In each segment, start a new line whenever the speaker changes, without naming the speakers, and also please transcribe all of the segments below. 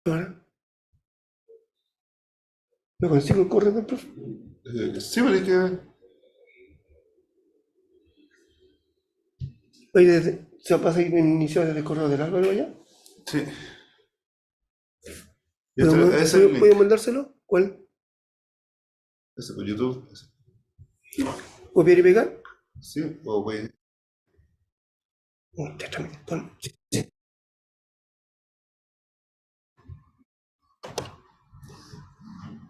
Ahora, ¿me consigo el correo del profe?
Sí, pero hay que.
Oye, ¿se pasa a ir inicio desde el correo del Álvaro ya?
Sí. Y
¿Puedo,
ese es el link.
puedo mandárselo? ¿Cuál?
Ese por YouTube. Ese.
¿Copiar y pegar?
Sí, o voy.
Ya está, sí.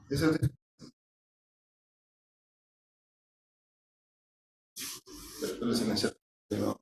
Ese es el silenciar. No.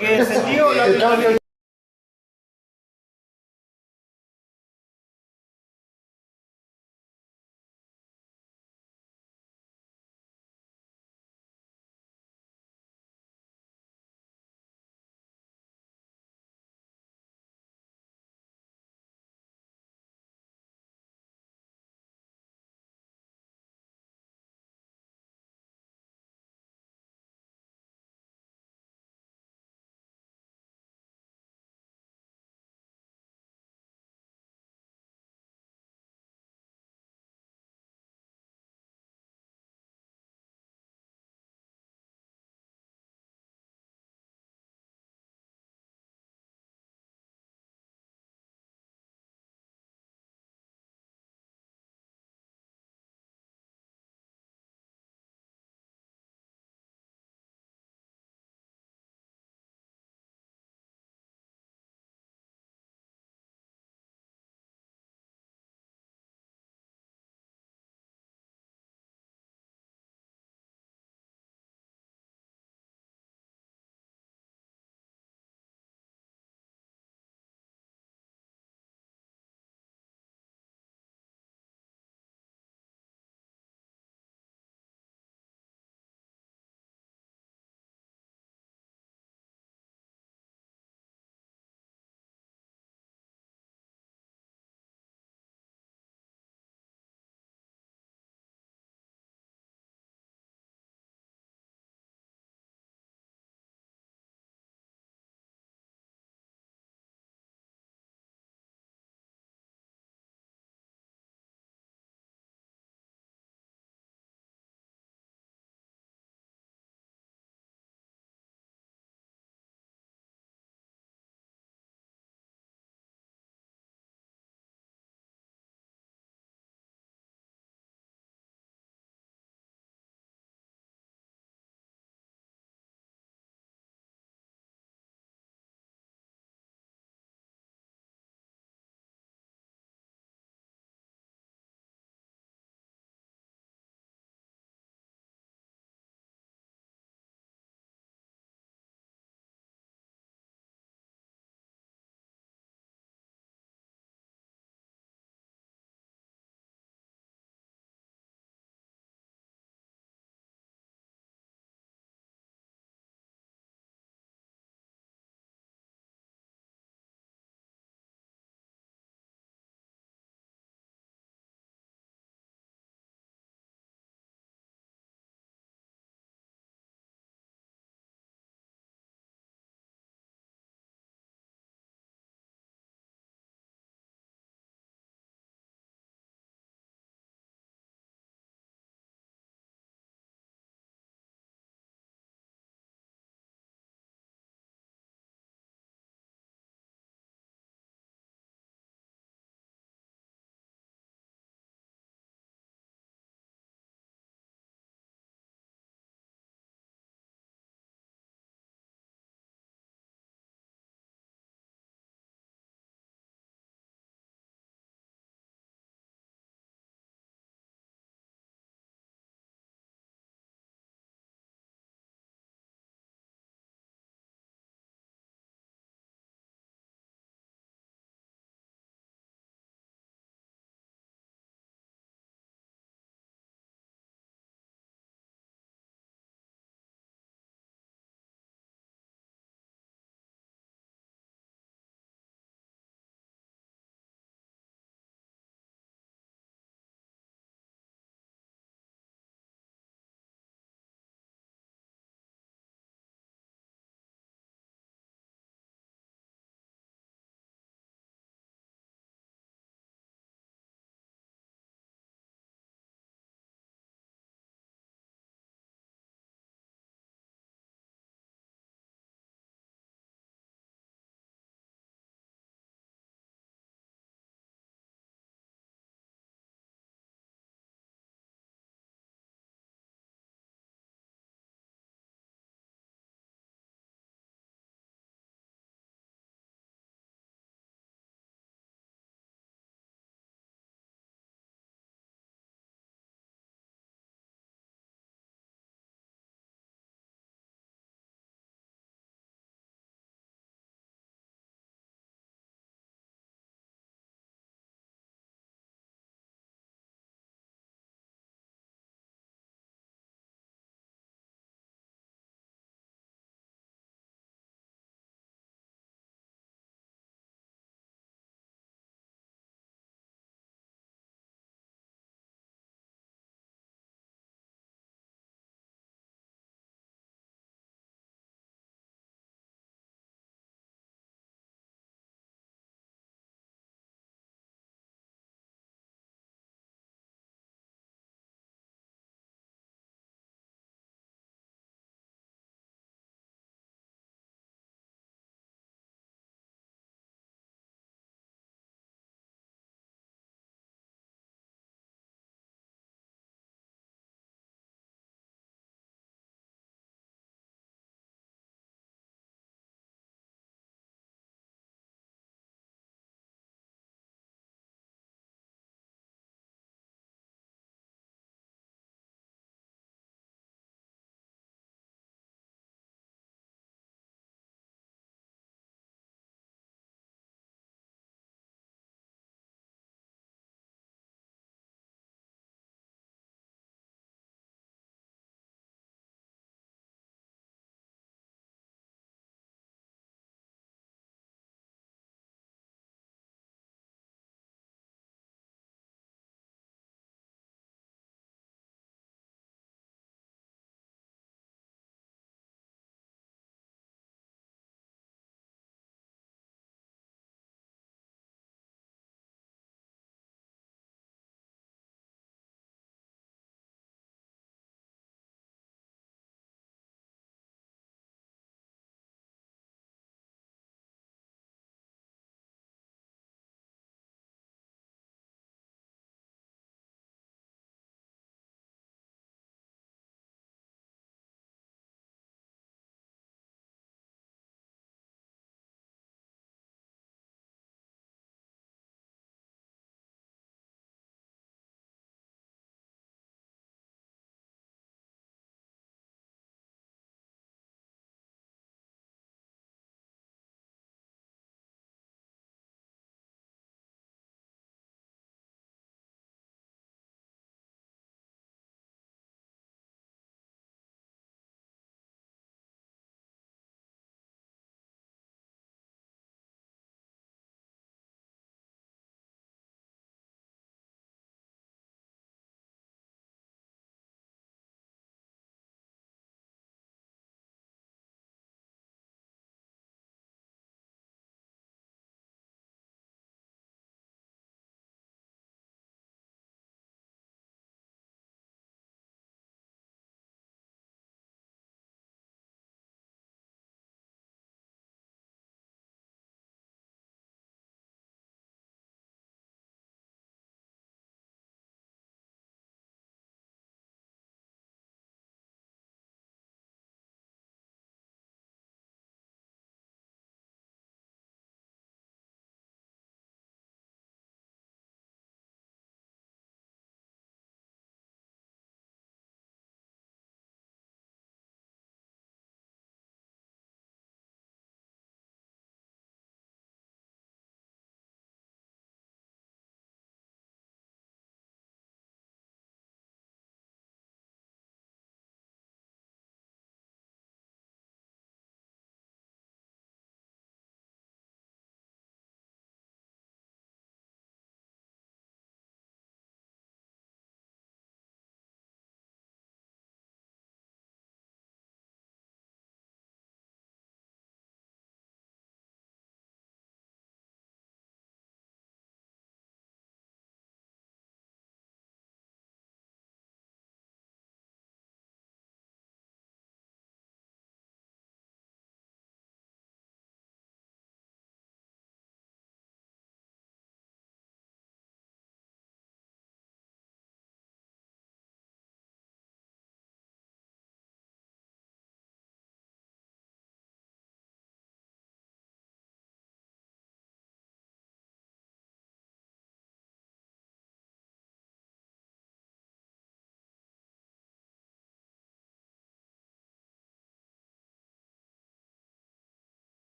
¿Qué sentido la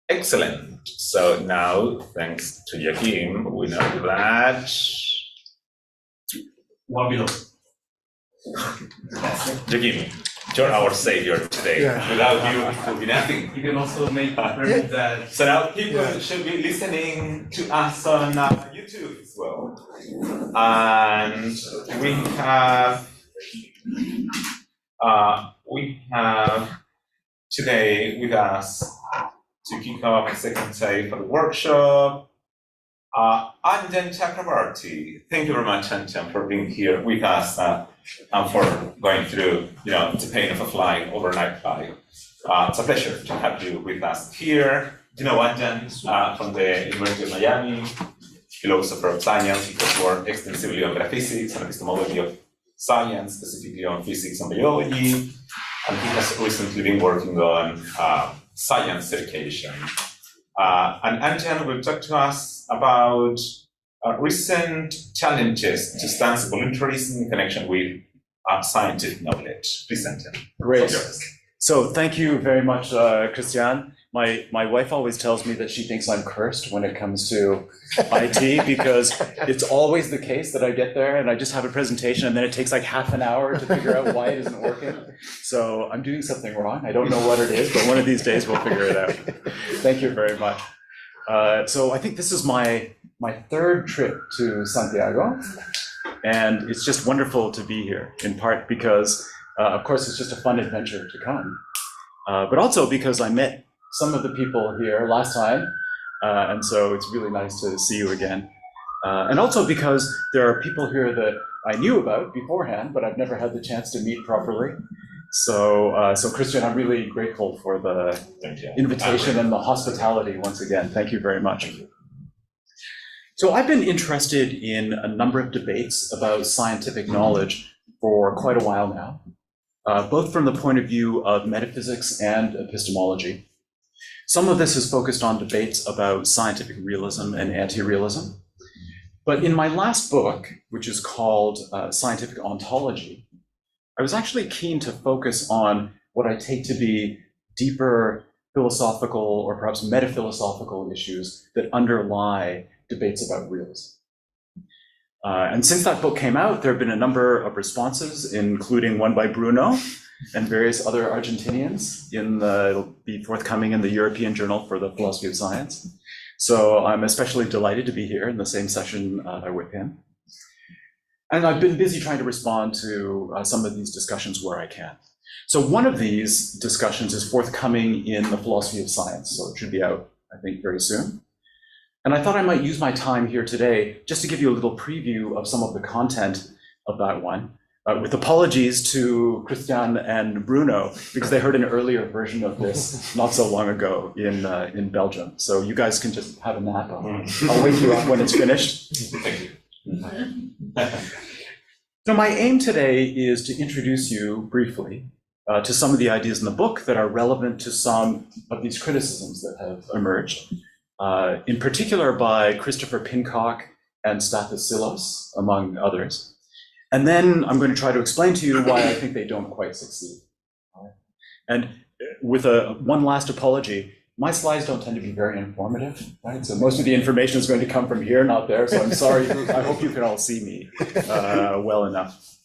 Excellent. So now, thanks to Joachim, we know that.
One below.
Joachim, you're our savior today.
Yeah.
Without you, it would be nothing.
You can also make that.
So now people should be listening to us on YouTube as well. And we have today with us to kick off the second day for the workshop, Anjan Chakrabarti. Thank you very much, Anjan, for being here with us and for going through, the pain of a flight, overnight flight. It's a pleasure to have you with us here. You know Anjan from the University of Miami, philosopher of science. He has worked extensively on metaphysics and epistemology of science, specifically on physics and biology. And he has recently been working on science education. And Anjan will talk to us about recent challenges to stance voluntarism in connection with scientific knowledge. Please, Anjan.
Great. So thank you very much, Christian. My wife always tells me that she thinks I'm cursed when it comes to IT because it's always the case that I get there and I just have a presentation and then it takes like half an hour to figure out why it isn't working. So I'm doing something wrong. I don't know what it is, but one of these days we'll figure it out. Thank you very much. So I think this is my third trip to Santiago, and it's just wonderful to be here, in part because, of course, it's just a fun adventure to come, but also because I met some of the people here last time, and so it's really nice to see you again. And also because there are people here that I knew about beforehand, but I've never had the chance to meet properly. So, Christian, I'm really grateful for the invitation and the hospitality once again. Thank you very much. So I've been interested in a number of debates about scientific knowledge for quite a while now, both from the point of view of metaphysics and epistemology. Some of this is focused on debates about scientific realism and anti-realism. But in my last book, which is called Scientific Ontology, I was actually keen to focus on what I take to be deeper philosophical or perhaps metaphilosophical issues that underlie debates about realism. And since that book came out, there have been a number of responses, including one by Bruno and various other Argentinians. It'll be forthcoming in the European Journal for the Philosophy of Science. So I'm especially delighted to be here in the same session with him. And I've been busy trying to respond to some of these discussions where I can. So one of these discussions is forthcoming in the Philosophy of Science, so it should be out, I think, very soon. And I thought I might use my time here today just to give you a little preview of some of the content of that one, with apologies to Christian and Bruno, because they heard an earlier version of this not so long ago in Belgium. So you guys can just have a nap. I'll wake you up when it's finished.
Thank you.
So my aim today is to introduce you briefly to some of the ideas in the book that are relevant to some of these criticisms that have emerged, in particular by Christopher Pincock and Stathis Silos, among others. And then I'm going to try to explain to you why I think they don't quite succeed. And with one last apology, my slides don't tend to be very informative, right? So most of the information is going to come from here, not there. So I'm sorry. I hope you can all see me well enough.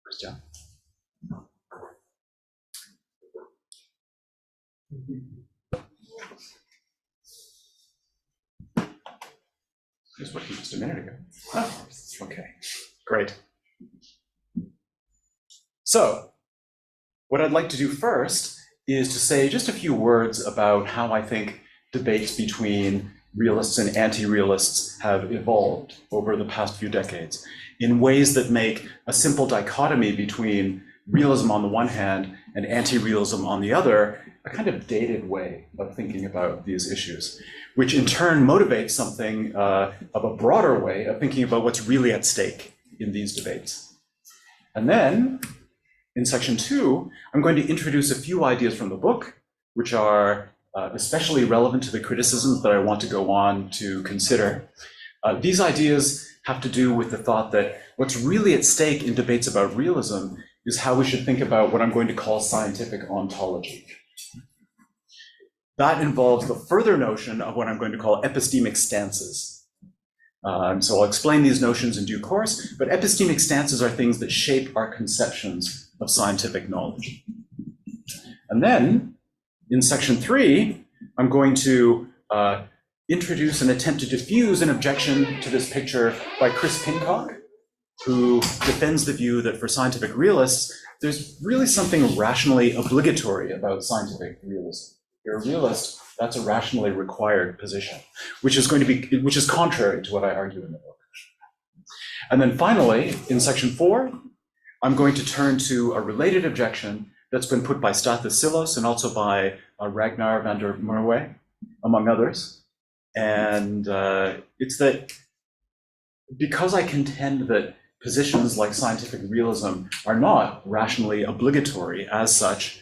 Christian. Just working just a minute ago. Oh, okay, great. So, what I'd like to do first is to say just a few words about how I think debates between realists and anti-realists have evolved over the past few decades in ways that make a simple dichotomy between realism on the one hand and anti-realism on the other a kind of dated way of thinking about these issues, which in turn motivates something of a broader way of thinking about what's really at stake in these debates. And then, in section 2, I'm going to introduce a few ideas from the book, which are especially relevant to the criticisms that I want to go on to consider. These ideas have to do with the thought that what's really at stake in debates about realism is how we should think about what I'm going to call scientific ontology. That involves the further notion of what I'm going to call epistemic stances. So I'll explain these notions in due course, but epistemic stances are things that shape our conceptions of scientific knowledge. And then, in section 3, I'm going to introduce and attempt to diffuse an objection to this picture by Chris Pincock, who defends the view that for scientific realists, there's really something rationally obligatory about scientific realism. If you're a realist, that's a rationally required position, which is contrary to what I argue in the book. And then finally, in section 4, I'm going to turn to a related objection that's been put by Stathis Silos and also by Ragnar van der Merwe, among others. And it's that because I contend that positions like scientific realism are not rationally obligatory as such,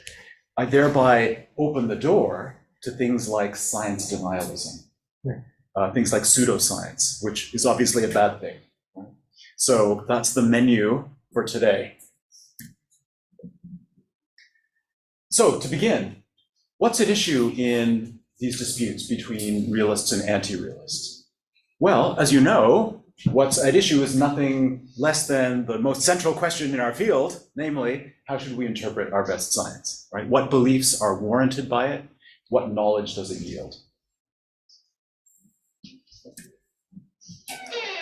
I thereby open the door to things like science denialism, things like pseudoscience, which is obviously a bad thing. So that's the menu for today. So to begin, what's at issue in these disputes between realists and anti-realists? Well, as you know, what's at issue is nothing less than the most central question in our field, namely, how should we interpret our best science, right? What beliefs are warranted by it? What knowledge does it yield?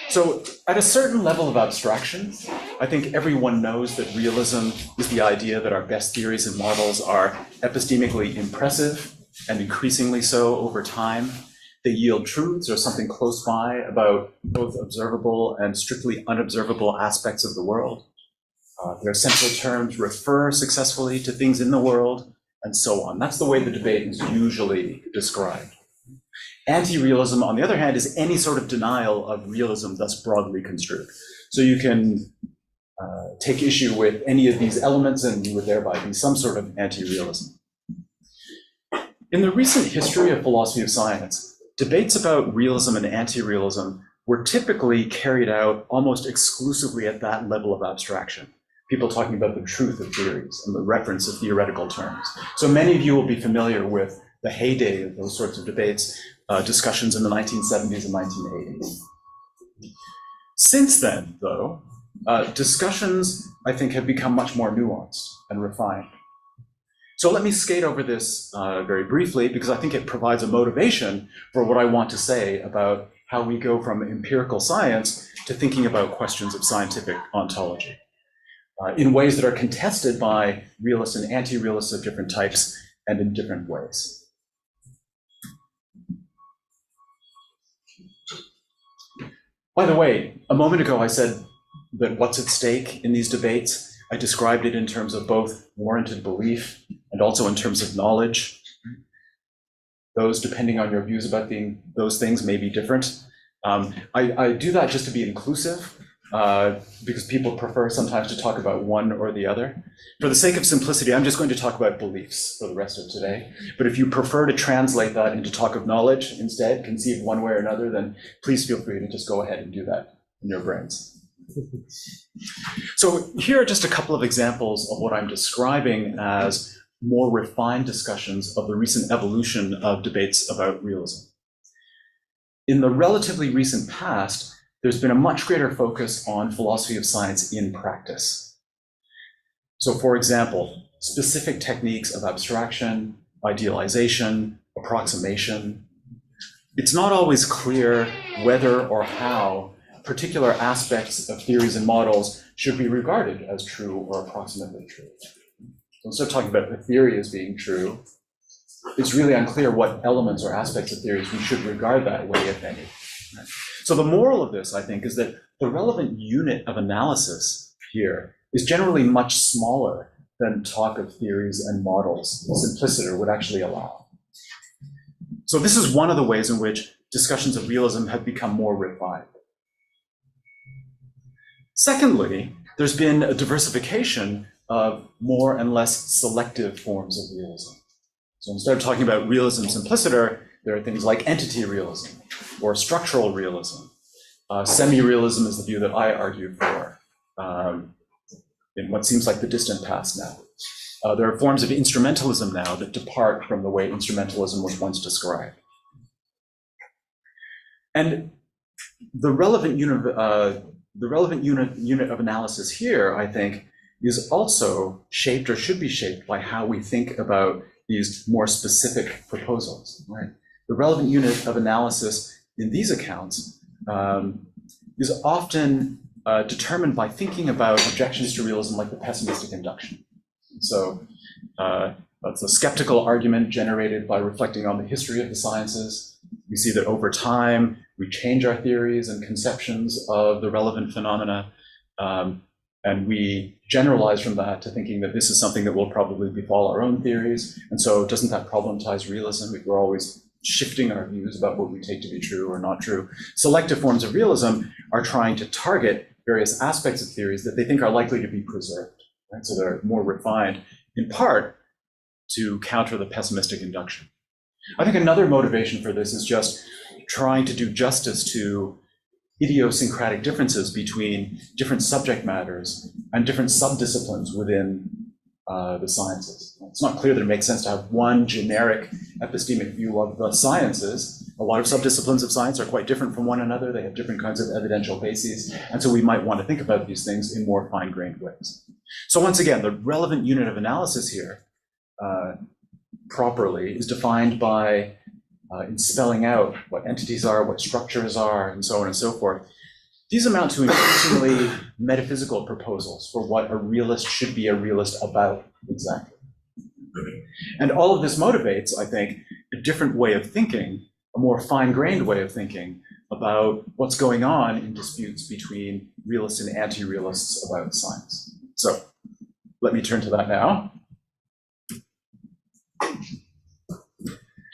So at a certain level of abstraction, I think everyone knows that realism is the idea that our best theories and models are epistemically impressive and increasingly so over time. They yield truths or something close by about both observable and strictly unobservable aspects of the world. Their central terms refer successfully to things in the world, and so on. That's the way the debate is usually described. Anti-realism, on the other hand, is any sort of denial of realism that's broadly construed. So you can take issue with any of these elements and you would thereby be some sort of anti-realism. In the recent history of philosophy of science, debates about realism and anti-realism were typically carried out almost exclusively at that level of abstraction. People talking about the truth of theories and the reference of theoretical terms. So many of you will be familiar with the heyday of those sorts of debates, discussions in the 1970s and 1980s. Since then, though, discussions, I think, have become much more nuanced and refined. So let me skate over this very briefly, because I think it provides a motivation for what I want to say about how we go from empirical science to thinking about questions of scientific ontology in ways that are contested by realists and anti-realists of different types and in different ways. By the way, a moment ago I said that what's at stake in these debates, I described it in terms of both warranted belief and also in terms of knowledge. Those, depending on your views about those things, may be different. I do that just to be inclusive, because people prefer sometimes to talk about one or the other. For the sake of simplicity, I'm just going to talk about beliefs for the rest of today. But if you prefer to translate that into talk of knowledge instead, conceive one way or another, then please feel free to just go ahead and do that in your brains. So here are just a couple of examples of what I'm describing as more refined discussions of the recent evolution of debates about realism. In the relatively recent past, there's been a much greater focus on philosophy of science in practice. So for example, specific techniques of abstraction, idealization, approximation. It's not always clear whether or how particular aspects of theories and models should be regarded as true or approximately true. So instead of talking about a theory as being true, it's really unclear what elements or aspects of theories we should regard that way, if any. So the moral of this, I think, is that the relevant unit of analysis here is generally much smaller than talk of theories and models simpliciter would actually allow. So this is one of the ways in which discussions of realism have become more refined. Secondly, there's been a diversification of more and less selective forms of realism. So instead of talking about realism simpliciter, there are things like entity realism or structural realism. Semi-realism is the view that I argue for. in what seems like the distant past now. There are forms of instrumentalism now that depart from the way instrumentalism was once described. And the relevant unit of analysis here, I think, is also shaped or should be shaped by how we think about these more specific proposals, right? The relevant unit of analysis in these accounts is often determined by thinking about objections to realism like the pessimistic induction. So that's a skeptical argument generated by reflecting on the history of the sciences. We see that over time, we change our theories and conceptions of the relevant phenomena, and we generalize from that to thinking that this is something that will probably befall our own theories. And so doesn't that problematize realism if we're always shifting our views about what we take to be true or not true? Selective forms of realism are trying to target various aspects of theories that they think are likely to be preserved, right? So they're more refined, in part to counter the pessimistic induction. I think another motivation for this is just trying to do justice to idiosyncratic differences between different subject matters and different subdisciplines within the sciences. It's not clear that it makes sense to have one generic epistemic view of the sciences. A lot of subdisciplines of science are quite different from one another. They have different kinds of evidential bases. And so we might want to think about these things in more fine-grained ways. So once again, the relevant unit of analysis here properly is defined by in spelling out what entities are, what structures are, and so on and so forth. These amount to increasingly metaphysical proposals for what a realist should be a realist about exactly. And all of this motivates, I think, a different way of thinking, a more fine-grained way of thinking about what's going on in disputes between realists and anti-realists about science. So let me turn to that now.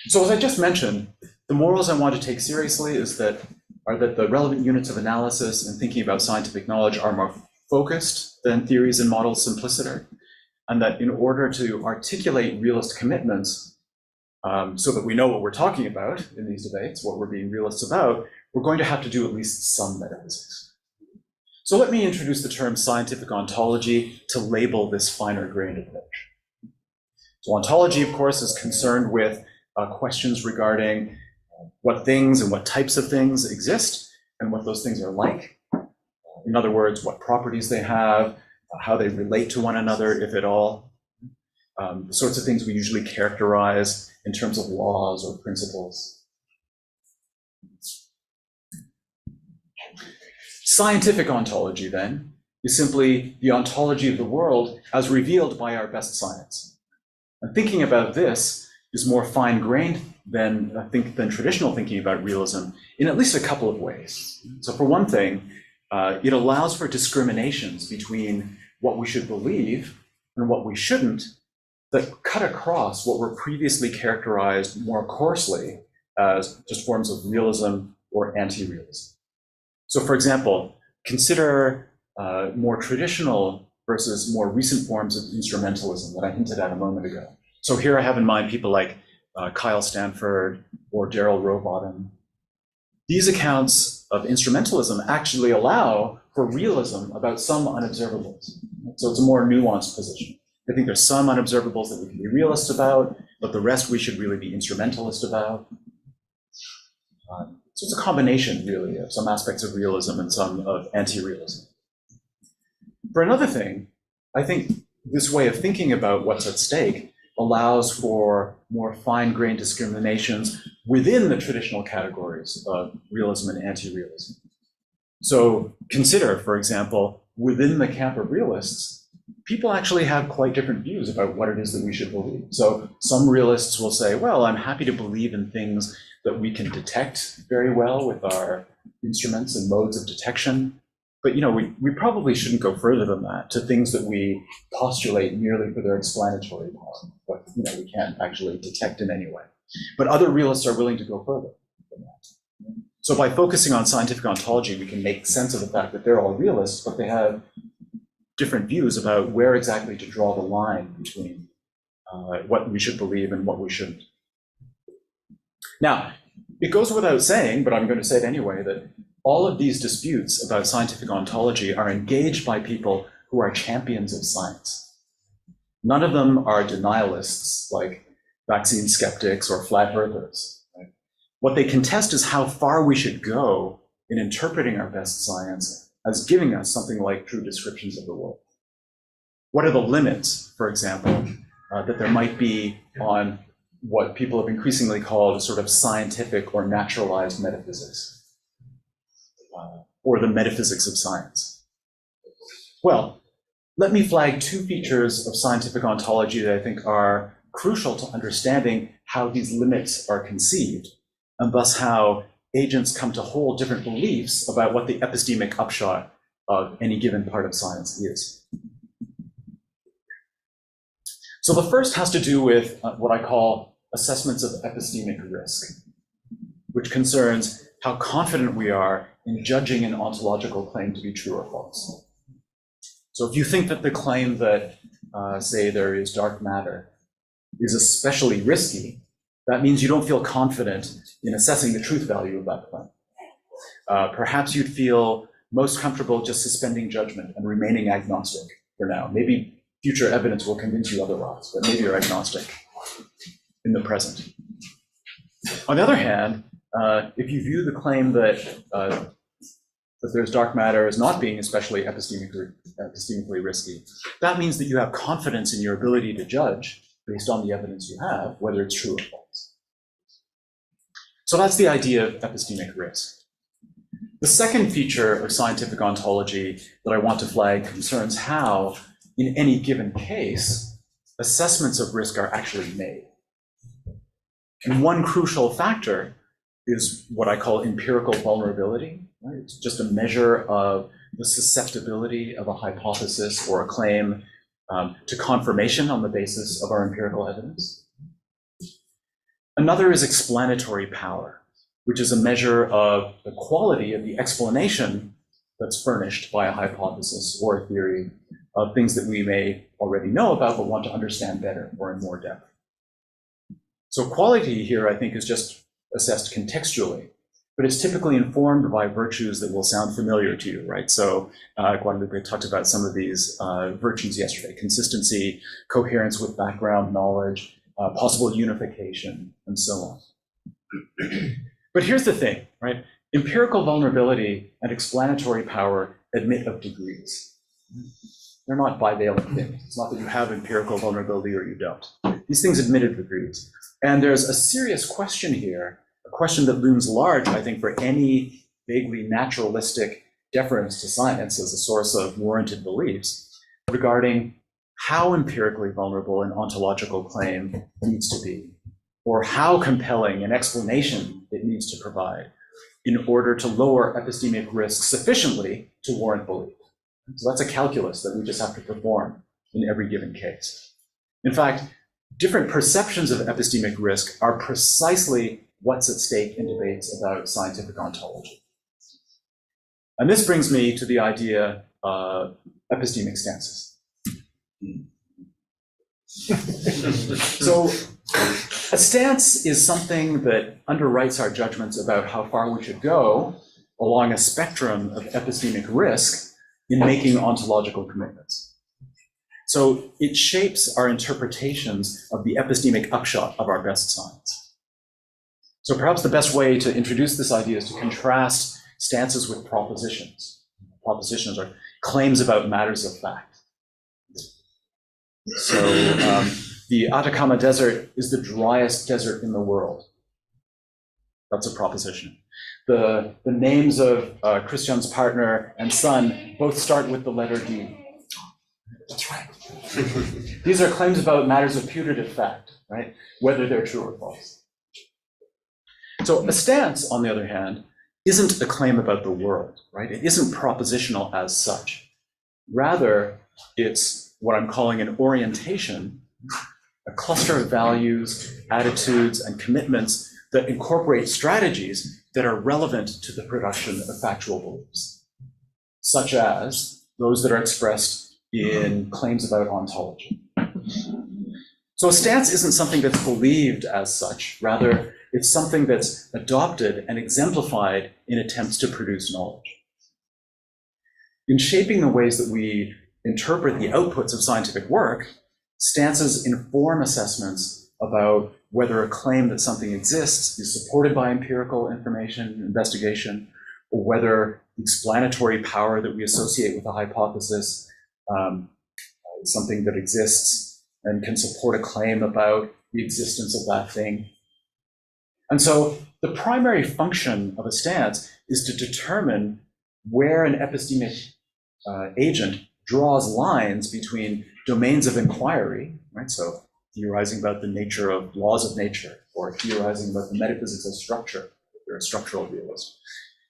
So as I just mentioned, the morals I want to take seriously are that the relevant units of analysis and thinking about scientific knowledge are more focused than theories and models simpliciter, and that in order to articulate realist commitments so that we know what we're talking about in these debates, what we're being realists about, we're going to have to do at least some metaphysics. So let me introduce the term scientific ontology to label this finer grained approach. So ontology, of course, is concerned with questions regarding what things and what types of things exist and what those things are like. In other words, what properties they have, how they relate to one another, if at all. The sorts of things we usually characterize in terms of laws or principles. Scientific ontology, then, is simply the ontology of the world as revealed by our best science. And thinking about this is more fine-grained than traditional thinking about realism in at least a couple of ways. So for one thing, it allows for discriminations between what we should believe and what we shouldn't that cut across what were previously characterized more coarsely as just forms of realism or anti-realism. So for example, consider more traditional versus more recent forms of instrumentalism that I hinted at a moment ago. So here I have in mind people like Kyle Stanford or Daryl Rowbottom. These accounts of instrumentalism actually allow for realism about some unobservables. So it's a more nuanced position. I think there's some unobservables that we can be realist about, but the rest we should really be instrumentalist about. So it's a combination, really, of some aspects of realism and some of anti-realism. For another thing, I think this way of thinking about what's at stake allows for more fine-grained discriminations within the traditional categories of realism and anti-realism. So consider, for example, within the camp of realists, people actually have quite different views about what it is that we should believe. So some realists will say, well, I'm happy to believe in things that we can detect very well with our instruments and modes of detection. But we probably shouldn't go further than that to things that we postulate merely for their explanatory power, but we can't actually detect in any way. But other realists are willing to go further than that. So by focusing on scientific ontology, we can make sense of the fact that they're all realists, but they have different views about where exactly to draw the line between what we should believe and what we shouldn't. Now, it goes without saying, but I'm going to say it anyway, that all of these disputes about scientific ontology are engaged by people who are champions of science. None of them are denialists like vaccine skeptics or flat earthers. Right? What they contest is how far we should go in interpreting our best science as giving us something like true descriptions of the world. What are the limits, for example, that there might be on what people have increasingly called a sort of scientific or naturalized metaphysics, or the metaphysics of science? Well, let me flag two features of scientific ontology that I think are crucial to understanding how these limits are conceived, and thus how agents come to hold different beliefs about what the epistemic upshot of any given part of science is. So the first has to do with what I call assessments of epistemic risk, which concerns how confident we are in judging an ontological claim to be true or false. So if you think that the claim that, say, there is dark matter is especially risky, that means you don't feel confident in assessing the truth value of that claim. Perhaps you'd feel most comfortable just suspending judgment and remaining agnostic for now. Maybe future evidence will convince you otherwise, but maybe you're agnostic in the present. On the other hand, if you view the claim that there's dark matter as not being especially epistemically risky, that means that you have confidence in your ability to judge based on the evidence you have, whether it's true or false. So that's the idea of epistemic risk. The second feature of scientific ontology that I want to flag concerns how, in any given case, assessments of risk are actually made. And one crucial factor is what I call empirical vulnerability. Right? It's just a measure of the susceptibility of a hypothesis or a claim to confirmation on the basis of our empirical evidence. Another is explanatory power, which is a measure of the quality of the explanation that's furnished by a hypothesis or a theory of things that we may already know about but want to understand better or in more depth. So quality here, I think, is just assessed contextually, but it's typically informed by virtues that will sound familiar to you, right? So Guadalupe talked about some of these virtues yesterday: consistency, coherence with background knowledge, possible unification, and so on. But here's the thing, right? Empirical vulnerability and explanatory power admit of degrees. They're not bivalent things. It's not that you have empirical vulnerability or you don't. These things admit of degrees. And there's a serious question here, a question that looms large, I think, for any vaguely naturalistic deference to science as a source of warranted beliefs, regarding how empirically vulnerable an ontological claim needs to be, or how compelling an explanation it needs to provide in order to lower epistemic risk sufficiently to warrant belief. So that's a calculus that we just have to perform in every given case. In fact, different perceptions of epistemic risk are precisely what's at stake in debates about scientific ontology. And this brings me to the idea of epistemic stances. So a stance is something that underwrites our judgments about how far we should go along a spectrum of epistemic risk in making ontological commitments. So it shapes our interpretations of the epistemic upshot of our best science. So perhaps the best way to introduce this idea is to contrast stances with propositions. Propositions are claims about matters of fact. So the Atacama Desert is the driest desert in the world. That's a proposition. The names of Christian's partner and son both start with the letter D. That's right. These are claims about matters of putative fact, right? Whether they're true or false. So a stance, on the other hand, isn't a claim about the world, right? It isn't propositional as such. Rather, it's what I'm calling an orientation, a cluster of values, attitudes, and commitments that incorporate strategies that are relevant to the production of factual beliefs, such as those that are expressed in claims about ontology. So a stance isn't something that's believed as such. Rather, it's something that's adopted and exemplified in attempts to produce knowledge. In shaping the ways that we interpret the outputs of scientific work, stances inform assessments about whether a claim that something exists is supported by empirical information, investigation, or whether the explanatory power that we associate with a hypothesis is something that exists and can support a claim about the existence of that thing. And so the primary function of a stance is to determine where an epistemic agent draws lines between domains of inquiry, right? So theorizing about the nature of laws of nature, or theorizing about the metaphysics of structure, if you're a structural realist.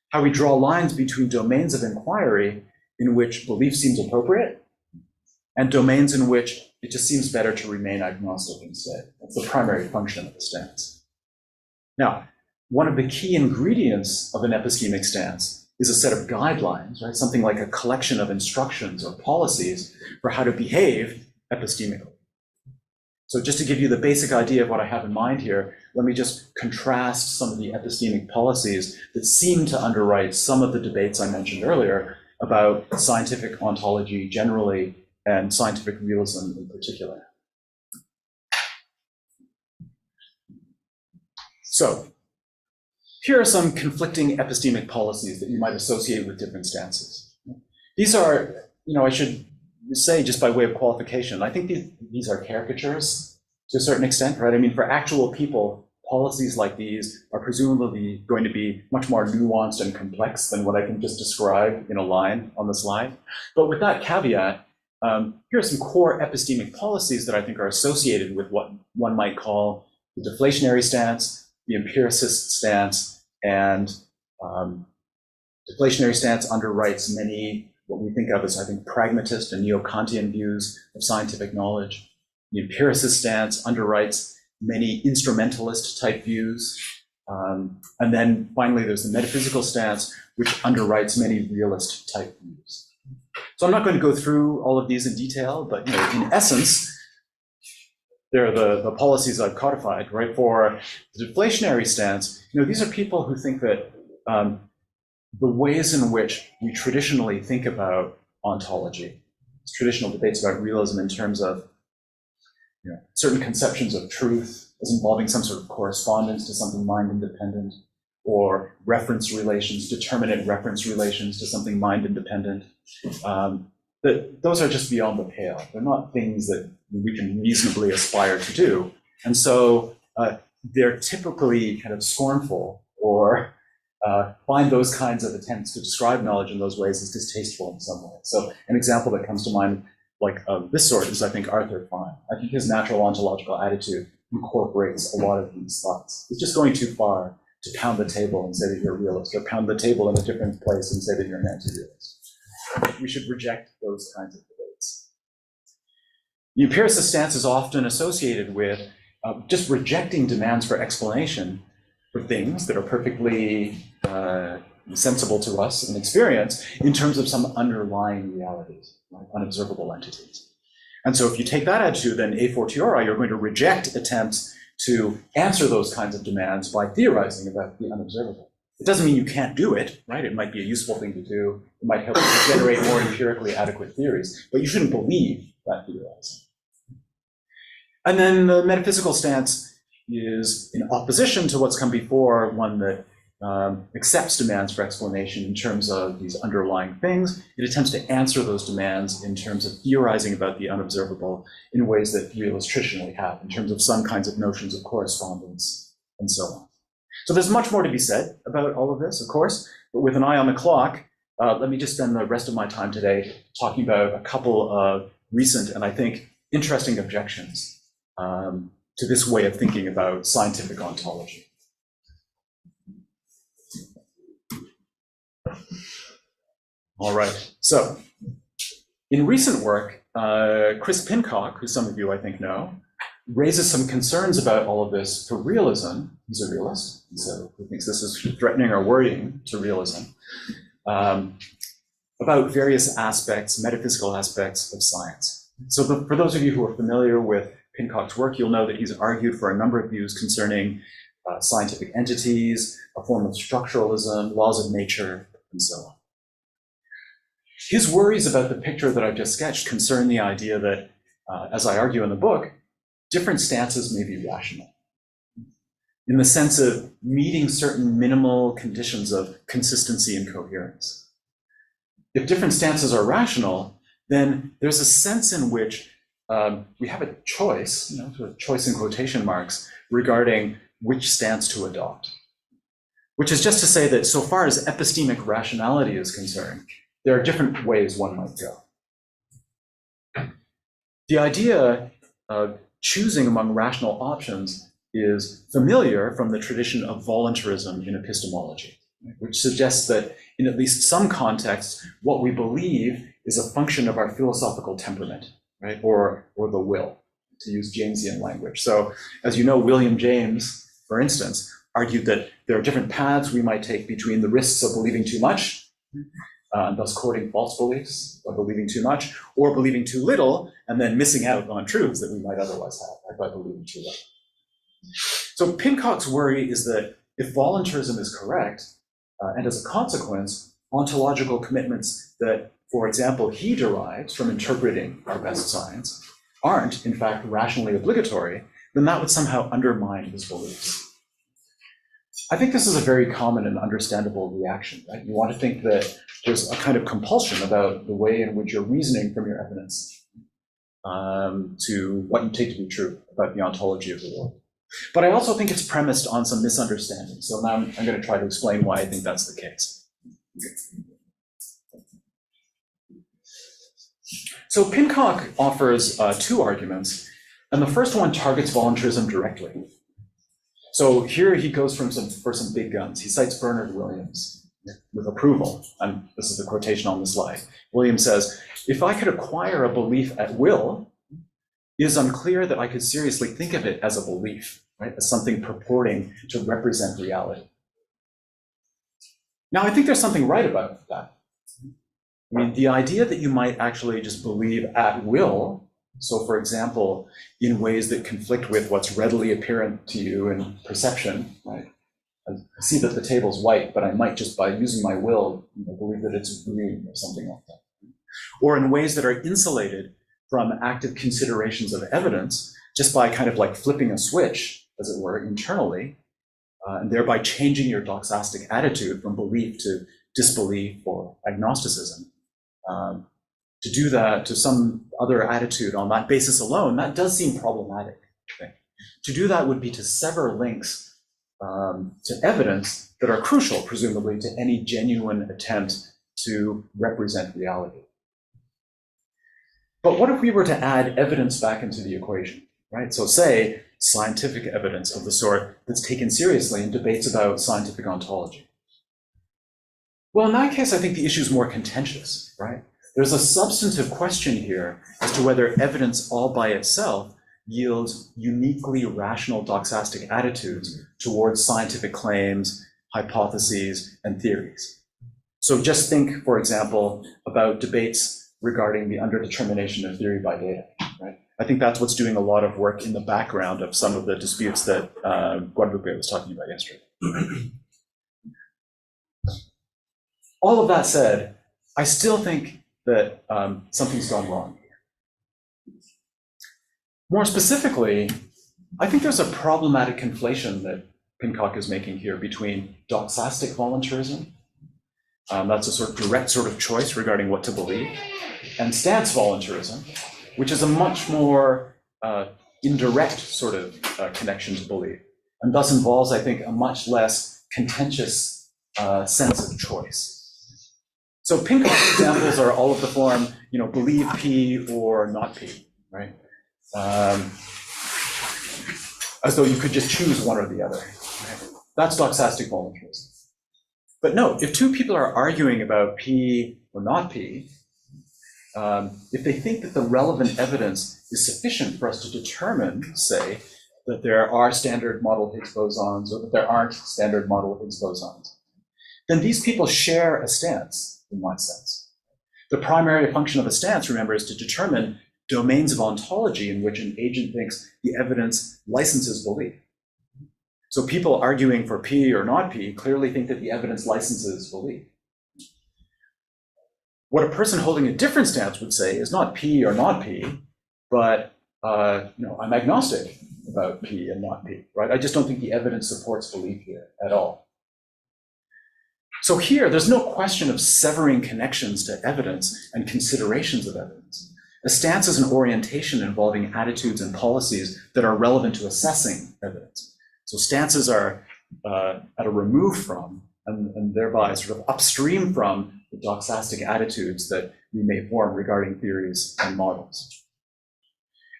How we draw lines between domains of inquiry in which belief seems appropriate and domains in which it just seems better to remain agnostic instead. That's the primary function of the stance. Now, one of the key ingredients of an epistemic stance is a set of guidelines, right? Something like a collection of instructions or policies for how to behave epistemically. So just to give you the basic idea of what I have in mind here, let me just contrast some of the epistemic policies that seem to underwrite some of the debates I mentioned earlier about scientific ontology generally and scientific realism in particular. So here are some conflicting epistemic policies that you might associate with different stances. These are, I should say just by way of qualification, I think these are caricatures to a certain extent, right? I mean, for actual people, policies like these are presumably going to be much more nuanced and complex than what I can just describe in a line on the slide. But with that caveat, here are some core epistemic policies that I think are associated with what one might call the deflationary stance, the empiricist stance, and deflationary stance underwrites many what we think of as, I think, pragmatist and neo-Kantian views of scientific knowledge. The empiricist stance underwrites many instrumentalist type views. And then finally, there's the metaphysical stance, which underwrites many realist type views. So I'm not going to go through all of these in detail, but in essence, they're the policies I've codified, right? For the deflationary stance, these are people who think that the ways in which we traditionally think about ontology, traditional debates about realism in terms of certain conceptions of truth as involving some sort of correspondence to something mind-independent, or reference relations, determinate reference relations to something mind-independent, that those are just beyond the pale. They're not things that we can reasonably aspire to do. And so they're typically kind of scornful or find those kinds of attempts to describe knowledge in those ways as distasteful in some way. So an example that comes to mind like of this sort is, I think, Arthur Fine. I think his natural ontological attitude incorporates a lot of these thoughts. It's just going too far to pound the table and say that you're a realist, or pound the table in a different place and say that you're an anti-realist. We should reject those kinds of debates. The empiricist stance is often associated with just rejecting demands for explanation for things that are perfectly sensible to us in experience in terms of some underlying realities, like unobservable entities. And so if you take that attitude, then a fortiori, you're going to reject attempts to answer those kinds of demands by theorizing about the unobservable. It doesn't mean you can't do it, right? It might be a useful thing to do. It might help you generate more empirically adequate theories, but you shouldn't believe that theorizing. And then the metaphysical stance is in opposition to what's come before, one that accepts demands for explanation in terms of these underlying things. It attempts to answer those demands in terms of theorizing about the unobservable in ways that realists traditionally have, in terms of some kinds of notions of correspondence and so on. So there's much more to be said about all of this, of course, but with an eye on the clock, let me just spend the rest of my time today talking about a couple of recent and I think interesting objections to this way of thinking about scientific ontology. All right, so in recent work, Chris Pincock, who some of you I think know, raises some concerns about all of this for realism. He's a realist, so he thinks this is threatening or worrying to realism, about various aspects, metaphysical aspects of science. So for those of you who are familiar with Pincock's work, you'll know that he's argued for a number of views concerning scientific entities, a form of structuralism, laws of nature, and so on. His worries about the picture that I've just sketched concern the idea that, as I argue in the book, different stances may be rational in the sense of meeting certain minimal conditions of consistency and coherence. If different stances are rational, then there's a sense in which we have a choice, sort of choice in quotation marks, regarding which stance to adopt. Which is just to say that so far as epistemic rationality is concerned, there are different ways one might go. The idea of choosing among rational options is familiar from the tradition of voluntarism in epistemology, which suggests that in at least some contexts, what we believe is a function of our philosophical temperament, right? Or the will, to use Jamesian language. So as you know, William James, for instance, argued that there are different paths we might take between the risks of believing too much, and thus courting false beliefs, or believing too much, or believing too little, and then missing out on truths that we might otherwise have, right, by believing too little. So Pincock's worry is that if voluntarism is correct, and as a consequence, ontological commitments that, for example, he derives from interpreting our best science aren't, in fact, rationally obligatory, then that would somehow undermine his beliefs. I think this is a very common and understandable reaction, right? You want to think that there's a kind of compulsion about the way in which you're reasoning from your evidence to what you take to be true about the ontology of the world. But I also think it's premised on some misunderstanding. So now I'm going to try to explain why I think that's the case. So Pincock offers two arguments, and the first one targets voluntarism directly. So here he goes for some big guns. He cites Bernard Williams with approval, and this is the quotation on the slide. Williams says, "If I could acquire a belief at will, it is unclear that I could seriously think of it as a belief, right? As something purporting to represent reality." Now, I think there's something right about that. I mean, the idea that you might actually just believe at will, so for example, in ways that conflict with what's readily apparent to you in perception, right? I see that the table's white, but I might just by using my will, believe that it's green or something like that. Or in ways that are insulated from active considerations of evidence, just by kind of like flipping a switch, as it were, internally, and thereby changing your doxastic attitude from belief to disbelief or agnosticism. To do that to some other attitude on that basis alone, that does seem problematic. Okay? To do that would be to sever links to evidence that are crucial, presumably, to any genuine attempt to represent reality. But what if we were to add evidence back into the equation, right? So say scientific evidence of the sort that's taken seriously in debates about scientific ontology. Well, in that case, I think the issue is more contentious, right? There's a substantive question here as to whether evidence all by itself yields uniquely rational doxastic attitudes towards scientific claims, hypotheses, and theories. So just think, for example, about debates regarding the underdetermination of theory by data, right? I think that's what's doing a lot of work in the background of some of the disputes that Guadalupe was talking about yesterday. All of that said, I still think that something's gone wrong here. More specifically, I think there's a problematic conflation that Pincock is making here between doxastic voluntarism, that's a sort of direct sort of choice regarding what to believe, and stance voluntarism, which is a much more indirect sort of connection to belief, and thus involves, I think, a much less contentious sense of choice. So Pincock's examples are all of the form, believe P or not P, right? As though you could just choose one or the other. Right? That's doxastic voluntarism. But no, if two people are arguing about P or not P, if they think that the relevant evidence is sufficient for us to determine, say, that there are standard model Higgs bosons or that there aren't standard model Higgs bosons, then these people share a stance. In my sense, the primary function of a stance, remember, is to determine domains of ontology in which an agent thinks the evidence licenses belief. So people arguing for P or not P clearly think that the evidence licenses belief. What a person holding a different stance would say is not P or not P, but I'm agnostic about P and not P, right? I just don't think the evidence supports belief here at all. So here, there's no question of severing connections to evidence and considerations of evidence. A stance is an orientation involving attitudes and policies that are relevant to assessing evidence. So stances are at a remove from, and thereby sort of upstream from the doxastic attitudes that we may form regarding theories and models.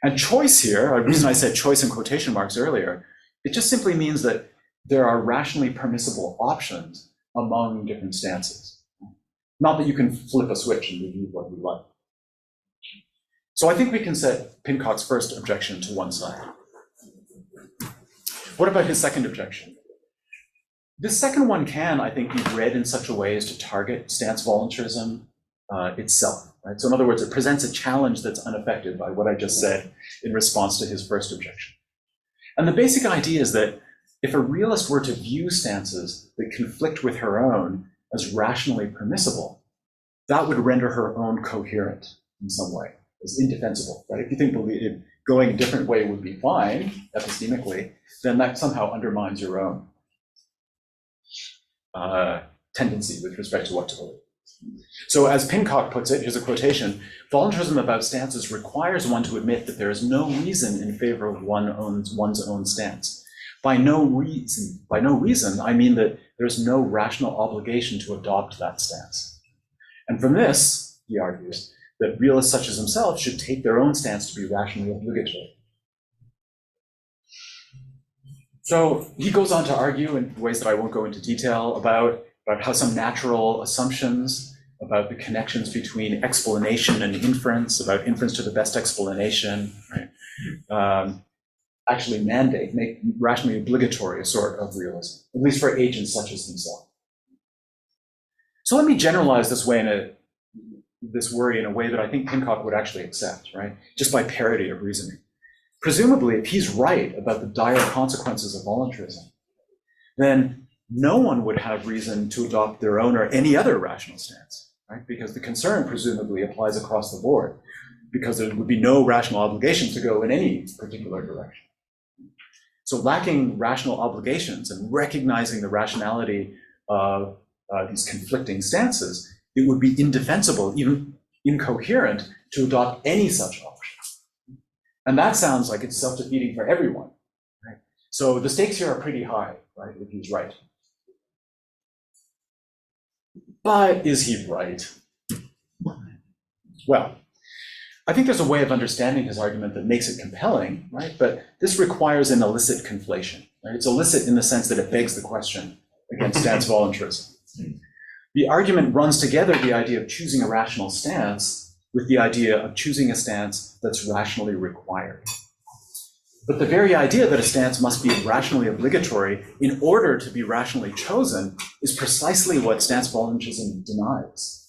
And choice here, the reason I said choice in quotation marks earlier, it just simply means that there are rationally permissible options among different stances. Not that you can flip a switch and review what we like. So I think we can set Pincock's first objection to one side. What about his second objection? This second one can, I think, be read in such a way as to target stance voluntarism itself. Right? So in other words, it presents a challenge that's unaffected by what I just said in response to his first objection. And the basic idea is that if a realist were to view stances that conflict with her own as rationally permissible, that would render her own coherent in some way, as indefensible. Right? If you think going a different way would be fine, epistemically, then that somehow undermines your own tendency with respect to what to believe. So as Pincock puts it, here's a quotation, voluntarism about stances requires one to admit that there is no reason in favor of one's own stance. By no reason, I mean that there's no rational obligation to adopt that stance. And from this, he argues, that realists such as himself should take their own stance to be rationally obligatory. So he goes on to argue in ways that I won't go into detail about how some natural assumptions about the connections between explanation and inference, about inference to the best explanation, right? Actually make rationally obligatory a sort of realism, at least for agents such as himself. So let me generalize this worry in a way that I think Pincock would actually accept, right? Just by parity of reasoning. Presumably, if he's right about the dire consequences of voluntarism, then no one would have reason to adopt their own or any other rational stance, right? Because the concern presumably applies across the board, because there would be no rational obligation to go in any particular direction. So lacking rational obligations and recognizing the rationality of these conflicting stances, it would be indefensible, even incoherent, to adopt any such option. And that sounds like it's self-defeating for everyone, right? So the stakes here are pretty high, right, if he's right. But is he right? Well, I think there's a way of understanding his argument that makes it compelling, right? But this requires an illicit conflation, right? It's illicit in the sense that it begs the question against stance voluntarism. The argument runs together the idea of choosing a rational stance with the idea of choosing a stance that's rationally required. But the very idea that a stance must be rationally obligatory in order to be rationally chosen is precisely what stance voluntarism denies.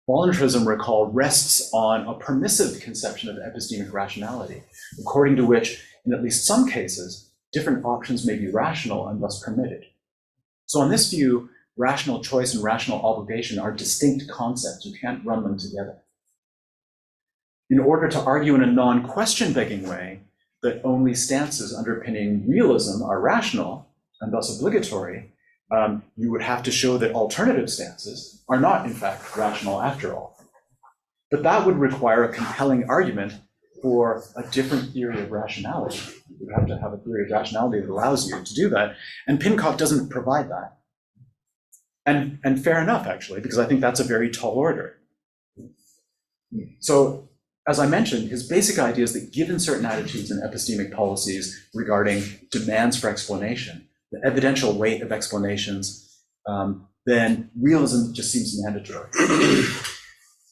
Voluntarism, recall, rests on a permissive conception of epistemic rationality, according to which, in at least some cases, different options may be rational and thus permitted. So on this view, rational choice and rational obligation are distinct concepts. You can't run them together. In order to argue in a non-question begging way that only stances underpinning realism are rational and thus obligatory, you would have to show that alternative stances are not, in fact, rational after all. But that would require a compelling argument for a different theory of rationality. You would have to have a theory of rationality that allows you to do that, and Pincock doesn't provide that. And fair enough, actually, because I think that's a very tall order. So, as I mentioned, his basic idea is that given certain attitudes and epistemic policies regarding demands for explanation, the evidential weight of explanations, then realism just seems mandatory.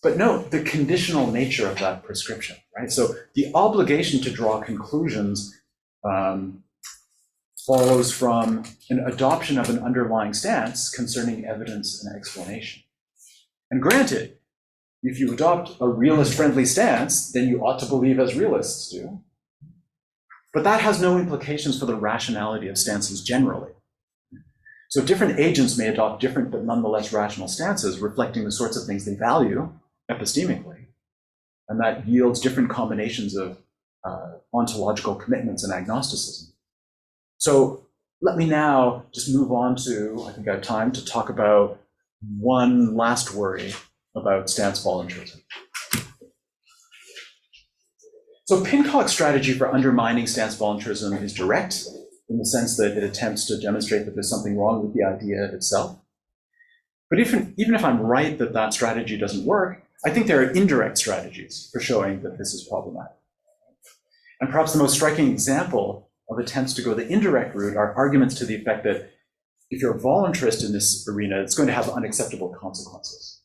But note the conditional nature of that prescription, right? So the obligation to draw conclusions follows from an adoption of an underlying stance concerning evidence and explanation. And granted, if you adopt a realist-friendly stance, then you ought to believe as realists do. But that has no implications for the rationality of stances generally. So different agents may adopt different but nonetheless rational stances, reflecting the sorts of things they value epistemically. And that yields different combinations of ontological commitments and agnosticism. So let me now just move on to, I think I have time to talk about one last worry about stance voluntarism. So Pincock's strategy for undermining stance voluntarism is direct, in the sense that it attempts to demonstrate that there's something wrong with the idea itself. But even if I'm right that that strategy doesn't work, I think there are indirect strategies for showing that this is problematic. And perhaps the most striking example of attempts to go the indirect route are arguments to the effect that if you're a voluntarist in this arena, it's going to have unacceptable consequences.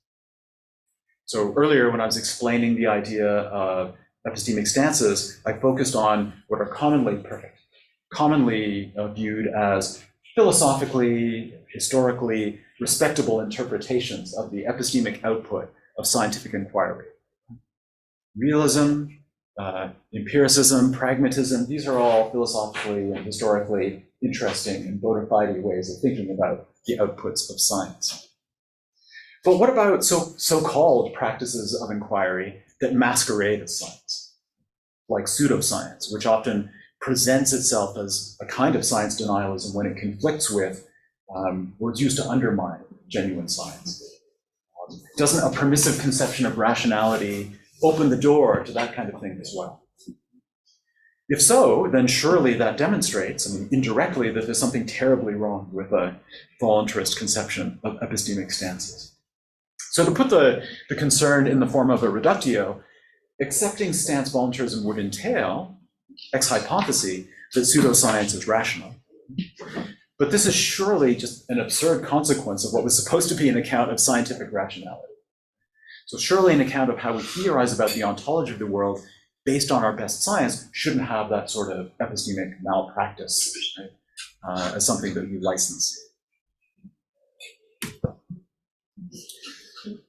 So earlier, when I was explaining the idea of epistemic stances, I focused on what are commonly viewed as philosophically, historically respectable interpretations of the epistemic output of scientific inquiry. Realism, empiricism, pragmatism, these are all philosophically and historically interesting and bona fide ways of thinking about the outputs of science. But what about so-called practices of inquiry that masquerade as science, like pseudoscience, which often presents itself as a kind of science denialism when it conflicts with or is used to undermine genuine science? Doesn't a permissive conception of rationality open the door to that kind of thing as well? If so, then surely that demonstrates, indirectly, that there's something terribly wrong with a voluntarist conception of epistemic stances. So to put the concern in the form of a reductio, accepting stance voluntarism would entail, ex hypothesis, that pseudoscience is rational. But this is surely just an absurd consequence of what was supposed to be an account of scientific rationality. So surely an account of how we theorize about the ontology of the world based on our best science shouldn't have that sort of epistemic malpractice, right? As something that we license.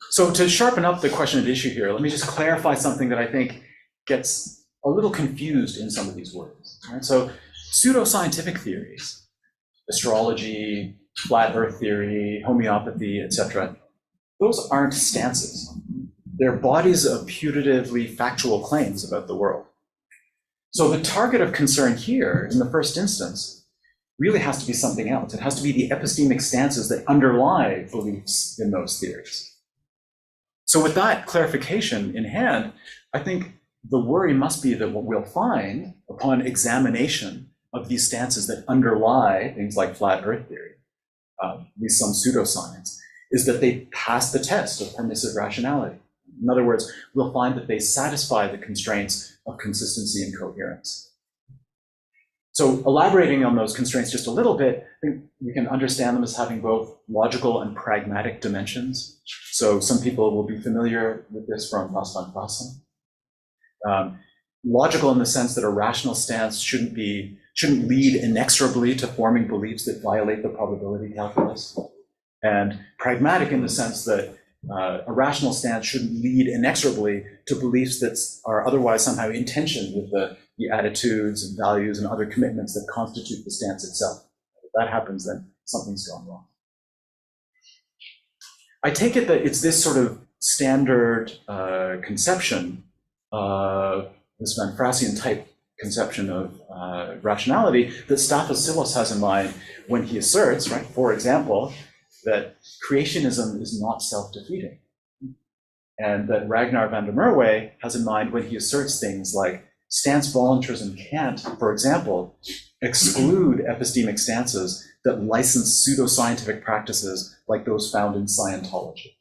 So to sharpen up the question at issue here, let me just clarify something that I think gets a little confused in some of these words. Right? So pseudoscientific theories, astrology, flat earth theory, homeopathy, etc., those aren't stances. They're bodies of putatively factual claims about the world. So the target of concern here, in the first instance, really has to be something else. It has to be the epistemic stances that underlie beliefs in those theories. So with that clarification in hand, I think the worry must be that what we'll find upon examination of these stances that underlie things like flat earth theory, at least some pseudoscience, is that they pass the test of permissive rationality. In other words, we'll find that they satisfy the constraints of consistency and coherence. So elaborating on those constraints just a little bit, I think we can understand them as having both logical and pragmatic dimensions. So some people will be familiar with this from Pass van Passen. Logical in the sense that a rational stance shouldn't lead inexorably to forming beliefs that violate the probability calculus. And pragmatic in the sense that a rational stance shouldn't lead inexorably to beliefs that are otherwise somehow in tension with the attitudes and values and other commitments that constitute the stance itself. If that happens, then something's gone wrong. I take it that it's this sort of standard conception, this Van Frassian type conception of rationality that Stathopoulos has in mind when he asserts, right, for example, that creationism is not self-defeating. And that Ragnar van der Merwe has in mind when he asserts things like stance voluntarism can't, for example, exclude epistemic stances that license pseudoscientific practices like those found in Scientology.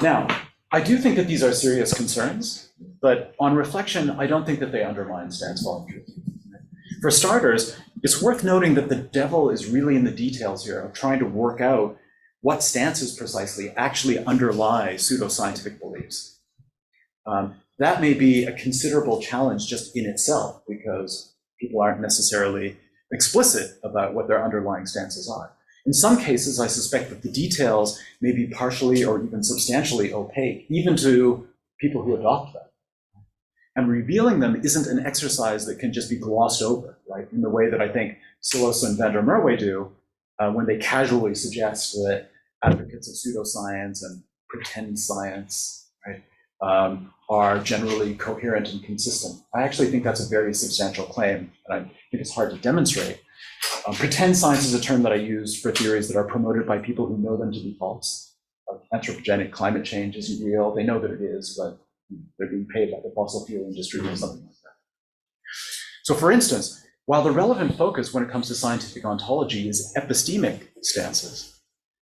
Now, I do think that these are serious concerns, but on reflection, I don't think that they undermine stance voluntarism. For starters, it's worth noting that the devil is really in the details here of trying to work out what stances precisely actually underlie pseudoscientific beliefs. That may be a considerable challenge just in itself because people aren't necessarily explicit about what their underlying stances are. In some cases, I suspect that the details may be partially or even substantially opaque, even to people who adopt them. And revealing them isn't an exercise that can just be glossed over, right? In the way that I think Silosa and van der Merwe do when they casually suggest that advocates of pseudoscience and pretend science, right, are generally coherent and consistent. I actually think that's a very substantial claim, and I think it's hard to demonstrate. Pretend science is a term that I use for theories that are promoted by people who know them to be false. Anthropogenic climate change isn't real. They know that it is, but they're being paid by the fossil fuel industry or something like that. So for instance, while the relevant focus when it comes to scientific ontology is epistemic stances,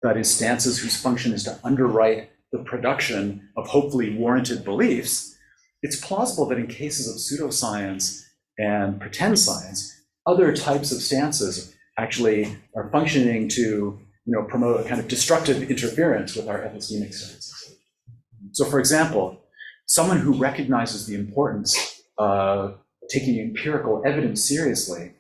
that is, stances whose function is to underwrite the production of hopefully warranted beliefs, it's plausible that in cases of pseudoscience and pretend science, other types of stances actually are functioning to promote a kind of destructive interference with our epistemic stances. So for example, someone who recognizes the importance of taking empirical evidence seriously,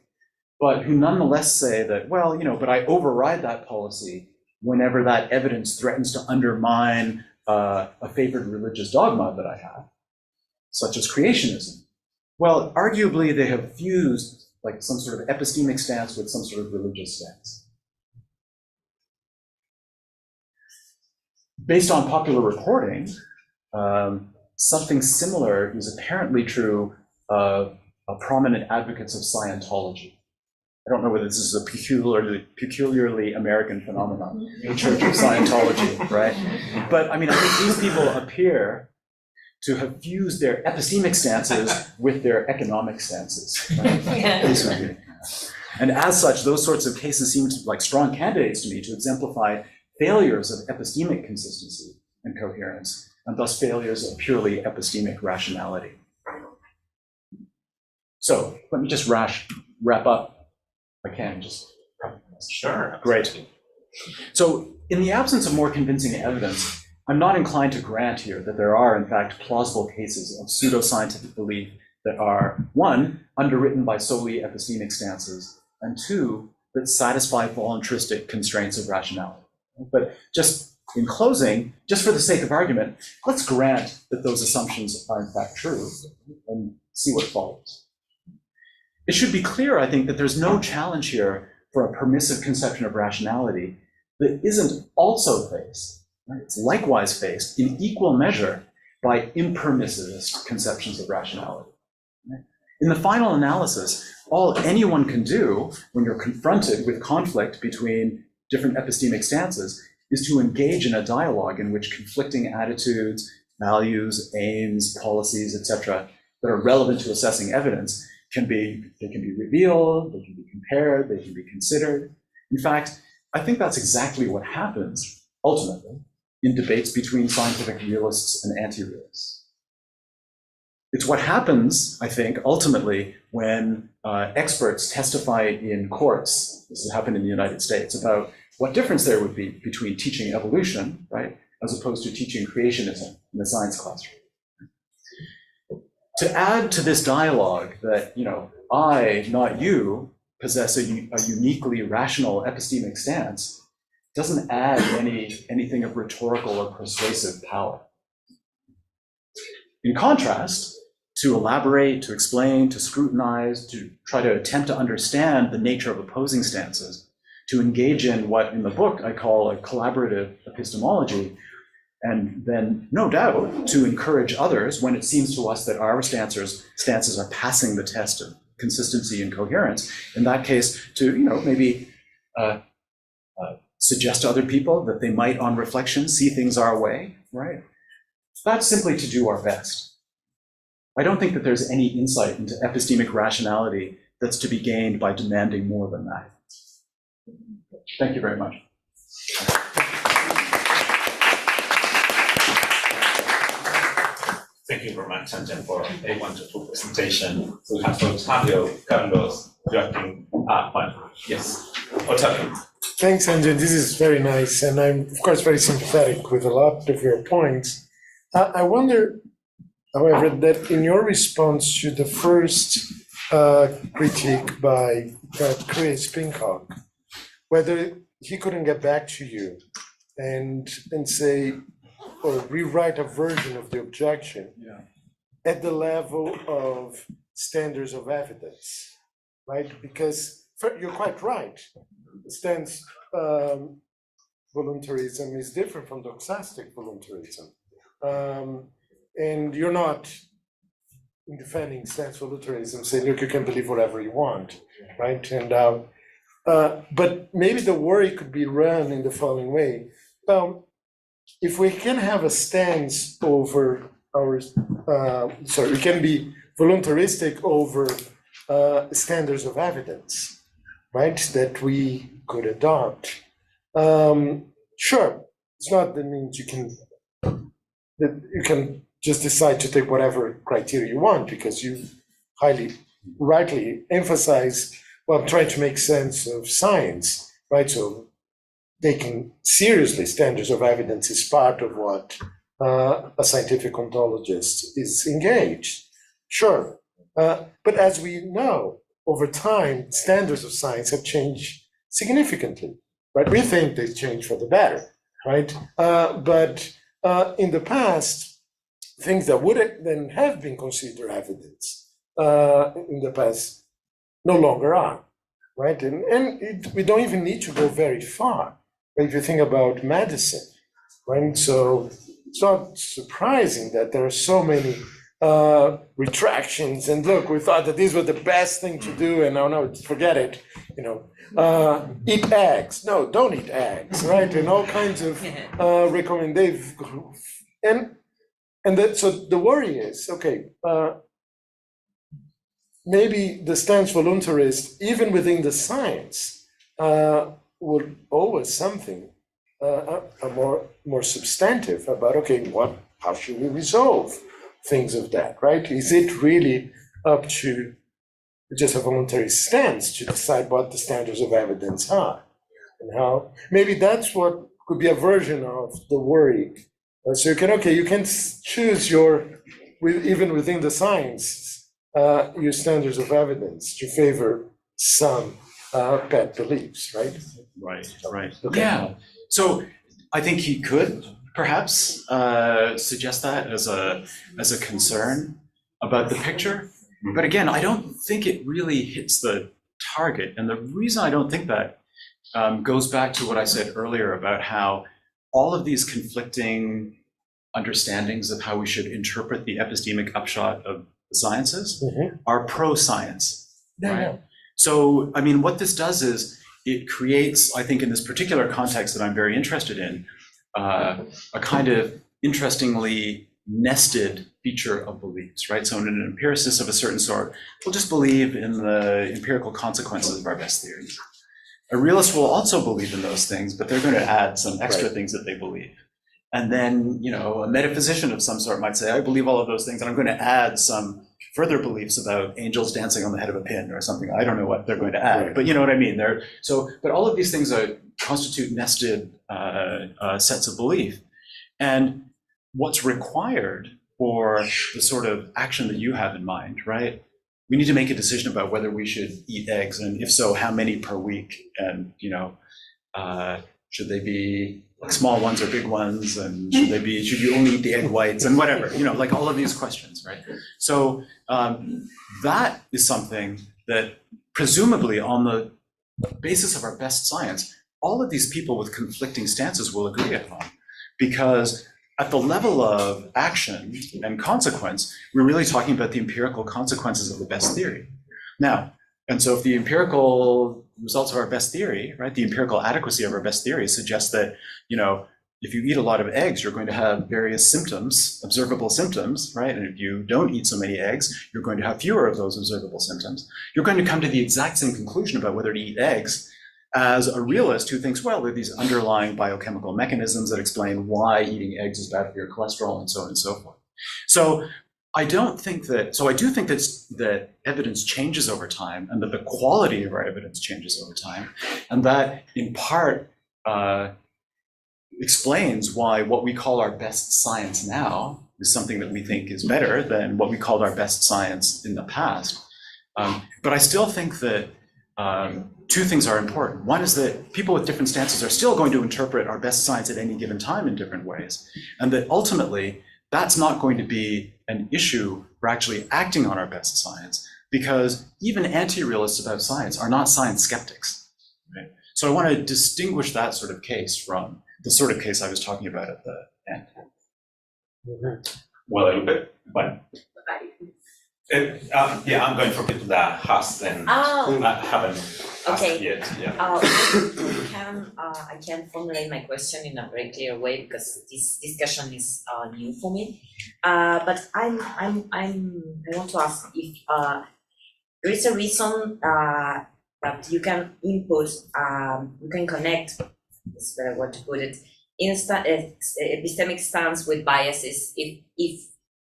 but who nonetheless say that, well, but I override that policy whenever that evidence threatens to undermine a favored religious dogma that I have, such as creationism. Well, arguably they have fused like some sort of epistemic stance with some sort of religious stance. Based on popular reporting, something similar is apparently true of prominent advocates of Scientology. I don't know whether this is a peculiarly American phenomenon, the Church of Scientology, right? But I mean, I think these people appear to have fused their epistemic stances with their economic stances. Right? And as such, those sorts of cases seem like strong candidates to me to exemplify failures of epistemic consistency and coherence, and thus failures of purely epistemic rationality. So let me just wrap up. I can just.
Sure.
Great. So in the absence of more convincing evidence, I'm not inclined to grant here that there are, in fact, plausible cases of pseudoscientific belief that are, one, underwritten by solely epistemic stances, and two, that satisfy voluntristic constraints of rationality. But just in closing, just for the sake of argument, let's grant that those assumptions are in fact true and see what follows. It should be clear, I think, that there's no challenge here for a permissive conception of rationality that isn't also faced, right? It's likewise faced in equal measure by impermissivist conceptions of rationality. Right? In the final analysis, all anyone can do when you're confronted with conflict between different epistemic stances is to engage in a dialogue in which conflicting attitudes, values, aims, policies, etc., that are relevant to assessing evidence can be revealed, they can be compared, they can be considered. In fact, I think that's exactly what happens, ultimately, in debates between scientific realists and anti-realists. It's what happens, I think, ultimately, when experts testify in courts, this has happened in the United States, about what difference there would be between teaching evolution, right, as opposed to teaching creationism in the science classroom. To add to this dialogue that, I, not you, possess a uniquely rational epistemic stance doesn't add anything of rhetorical or persuasive power. In contrast, to elaborate, to explain, to scrutinize, to try to attempt to understand the nature of opposing stances, to engage in what in the book I call a collaborative epistemology, and then, no doubt, to encourage others when it seems to us that our stances are passing the test of consistency and coherence. In that case, to maybe suggest to other people that they might, on reflection, see things our way. Right? That's simply to do our best. I don't think that there's any insight into epistemic rationality that's to be gained by demanding more than that. Thank you very much.
Thank you very much, Sanjan, for a wonderful presentation. We have Fabio, Carlos, Joaquin, Juan. Yes, Otavio.
Thanks, Sanjan. This is very nice, and I'm, of course, very sympathetic with a lot of your points. I wonder, however, that in your response to the first critique by Chris Pincock, whether he couldn't get back to you and say, or rewrite a version of the objection at the level of standards of evidence, right? Because you're quite right. Stance voluntarism is different from doxastic voluntarism. And you're not defending stance voluntarism, saying, look, you can believe whatever you want, right? And but maybe the worry could be run in the following way. If we can have a stance over our, we can be voluntaristic over standards of evidence, right, that we could adopt. Sure, it's not that means you can just decide to take whatever criteria you want, because you highly rightly emphasize, well, I'm trying to make sense of science, right? So taking seriously standards of evidence is part of what a scientific ontologist is engaged. Sure, but as we know, over time, standards of science have changed significantly, right? We think they've changed for the better, right? But in the past, things that would then have been considered evidence in the past no longer are, right? And we don't even need to go very far. If you think about medicine, right? So it's not surprising that there are so many retractions. And look, we thought that these were the best thing to do, and no, forget it. You know, eat eggs. No, don't eat eggs, right? And all kinds of recommendations. So the worry is, okay, maybe the stance voluntarist, even within the science, would owe us something more substantive about, okay, how should we resolve things of that, right? Is it really up to just a voluntary stance to decide what the standards of evidence are? And how, maybe that's what could be a version of the worry. So you can choose even within the science, your standards of evidence to favor some pet beliefs, right?
Right.
Okay.
Yeah. So I think he could perhaps suggest that as a concern about the picture. But again, I don't think it really hits the target. And the reason I don't think that goes back to what I said earlier about how all of these conflicting understandings of how we should interpret the epistemic upshot of the sciences are pro-science, right?
Yeah.
So, I mean, what this does is it creates, I think in this particular context that I'm very interested in, a kind of interestingly nested feature of beliefs, right? So an empiricist of a certain sort will just believe in the empirical consequences of our best theories. A realist will also believe in those things, but they're going to add some extra things that they believe. And then, you know, a metaphysician of some sort might say, I believe all of those things, and I'm going to add some further beliefs about angels dancing on the head of a pin or something. I don't know what they're going to add, but you know what I mean. But all of these things constitute nested sets of belief. And what's required for the sort of action that you have in mind, right? We need to make a decision about whether we should eat eggs, and if so, how many per week, and you know, should they be like small ones or big ones, and should you only eat the egg whites, and whatever, you know, like all of these questions, right? So that is something that presumably on the basis of our best science, all of these people with conflicting stances will agree upon, because at the level of action and consequence, we're really talking about the empirical consequences of the best theory. Now, and so if the empirical results of our best theory, right, the empirical adequacy of our best theory suggests that, you know, if you eat a lot of eggs, you're going to have various symptoms, observable symptoms, right? And if you don't eat so many eggs, you're going to have fewer of those observable symptoms. You're going to come to the exact same conclusion about whether to eat eggs as a realist who thinks, well, there are these underlying biochemical mechanisms that explain why eating eggs is bad for your cholesterol and so on and so forth. So I do think that evidence changes over time, and that the quality of our evidence changes over time, and that in part explains why what we call our best science now is something that we think is better than what we called our best science in the past. But I still think that two things are important. One is that people with different stances are still going to interpret our best science at any given time in different ways, and that ultimately that's not going to be an issue we're actually acting on our best science, because even anti-realists about science are not science skeptics. Right? So I want to distinguish that sort of case from the sort of case I was talking about at the end.
Well, a little bit, but yeah, I'm going for people that has and haven't asked
Okay.
yet. Yeah.
I can formulate my question in a very clear way because this discussion is new for me. But I want to ask if there is a reason that you can input, you can connect, is a better word to put it, epistemic stance with biases if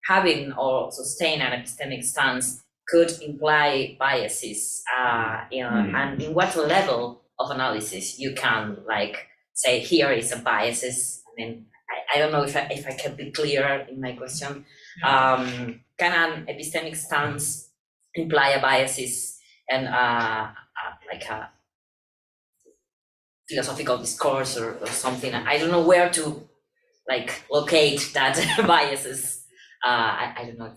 having or sustain an epistemic stance could imply biases, and in what level of analysis you can like say here is a biases. I mean, I don't know if I can be clearer in my question. Can an epistemic stance imply a biases and like a philosophical discourse or something? I don't know where to like locate that biases. I don't know.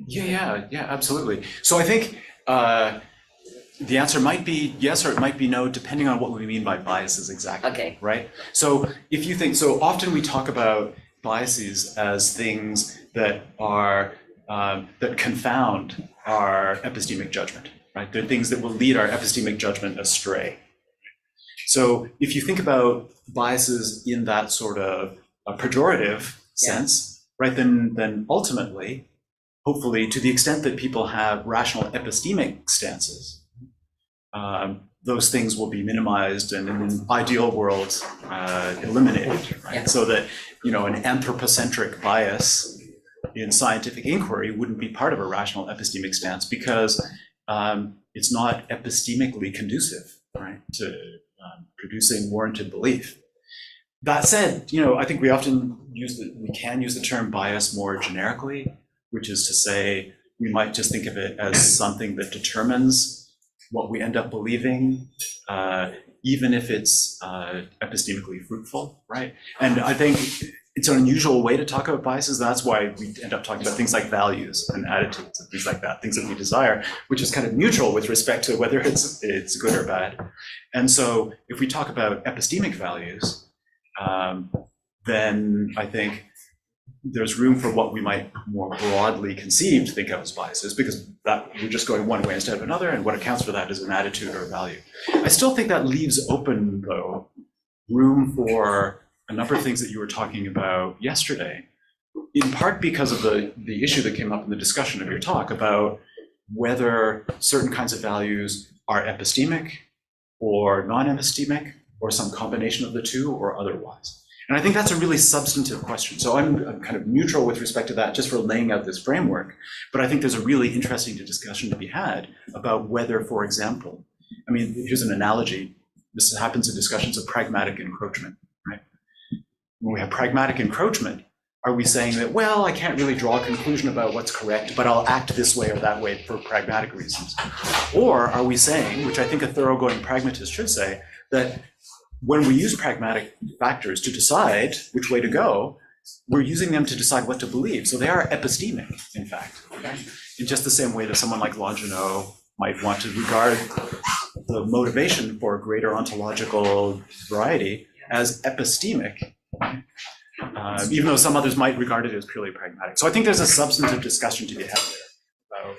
Yeah, absolutely. So I think the answer might be yes, or it might be no, depending on what we mean by biases exactly.
Okay.
Right? So if you think, so often we talk about biases as things that are, that confound our epistemic judgment, right? They're things that will lead our epistemic judgment astray. So if you think about biases in that sort of a pejorative sense, right, then ultimately, hopefully, to the extent that people have rational epistemic stances, those things will be minimized and in an ideal world eliminated, right? So that, an anthropocentric bias in scientific inquiry wouldn't be part of a rational epistemic stance because it's not epistemically conducive, right, to producing warranted belief. That said, I think we often can use the term bias more generically, which is to say we might just think of it as something that determines what we end up believing, even if it's epistemically fruitful, right? And I think it's an unusual way to talk about biases. That's why we end up talking about things like values and attitudes and things like that, things that we desire, which is kind of neutral with respect to whether it's good or bad. And so if we talk about epistemic values, then I think there's room for what we might more broadly conceive to think of as biases, because that we're just going one way instead of another, and what accounts for that is an attitude or a value. I still think that leaves open, though, room for a number of things that you were talking about yesterday, in part because of the issue that came up in the discussion of your talk about whether certain kinds of values are epistemic or non-epistemic, or some combination of the two, or otherwise. And I think that's a really substantive question. So I'm kind of neutral with respect to that, just for laying out this framework. But I think there's a really interesting discussion to be had about whether, for example, here's an analogy. This happens in discussions of pragmatic encroachment, right? When we have pragmatic encroachment, are we saying that, well, I can't really draw a conclusion about what's correct, but I'll act this way or that way for pragmatic reasons? Or are we saying, which I think a thoroughgoing pragmatist should say, that when we use pragmatic factors to decide which way to go, we're using them to decide what to believe. So they are epistemic, in fact, in just the same way that someone like Longinot might want to regard the motivation for greater ontological variety as epistemic, even though some others might regard it as purely pragmatic. So I think there's a substantive discussion to be had there about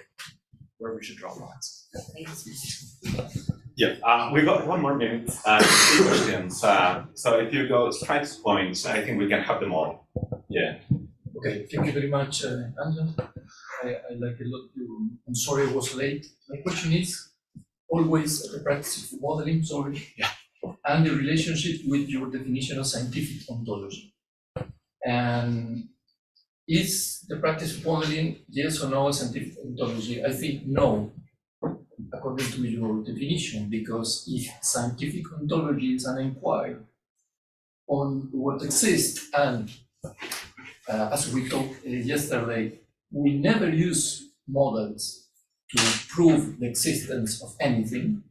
where we should draw lines.
Yeah, we got 1 more minute, 3 questions. So if you go straight to points, I think we can have them all. Yeah.
Okay, thank you very much, Angel. I like a lot you. I'm sorry I was late. My question is always the practice of modeling, and the relationship with your definition of scientific ontology. And is the practice of modeling yes or no a scientific ontology? I think no, according to your definition, because if scientific ontology is an inquiry on what exists, and as we talked yesterday, we never use models to prove the existence of anything.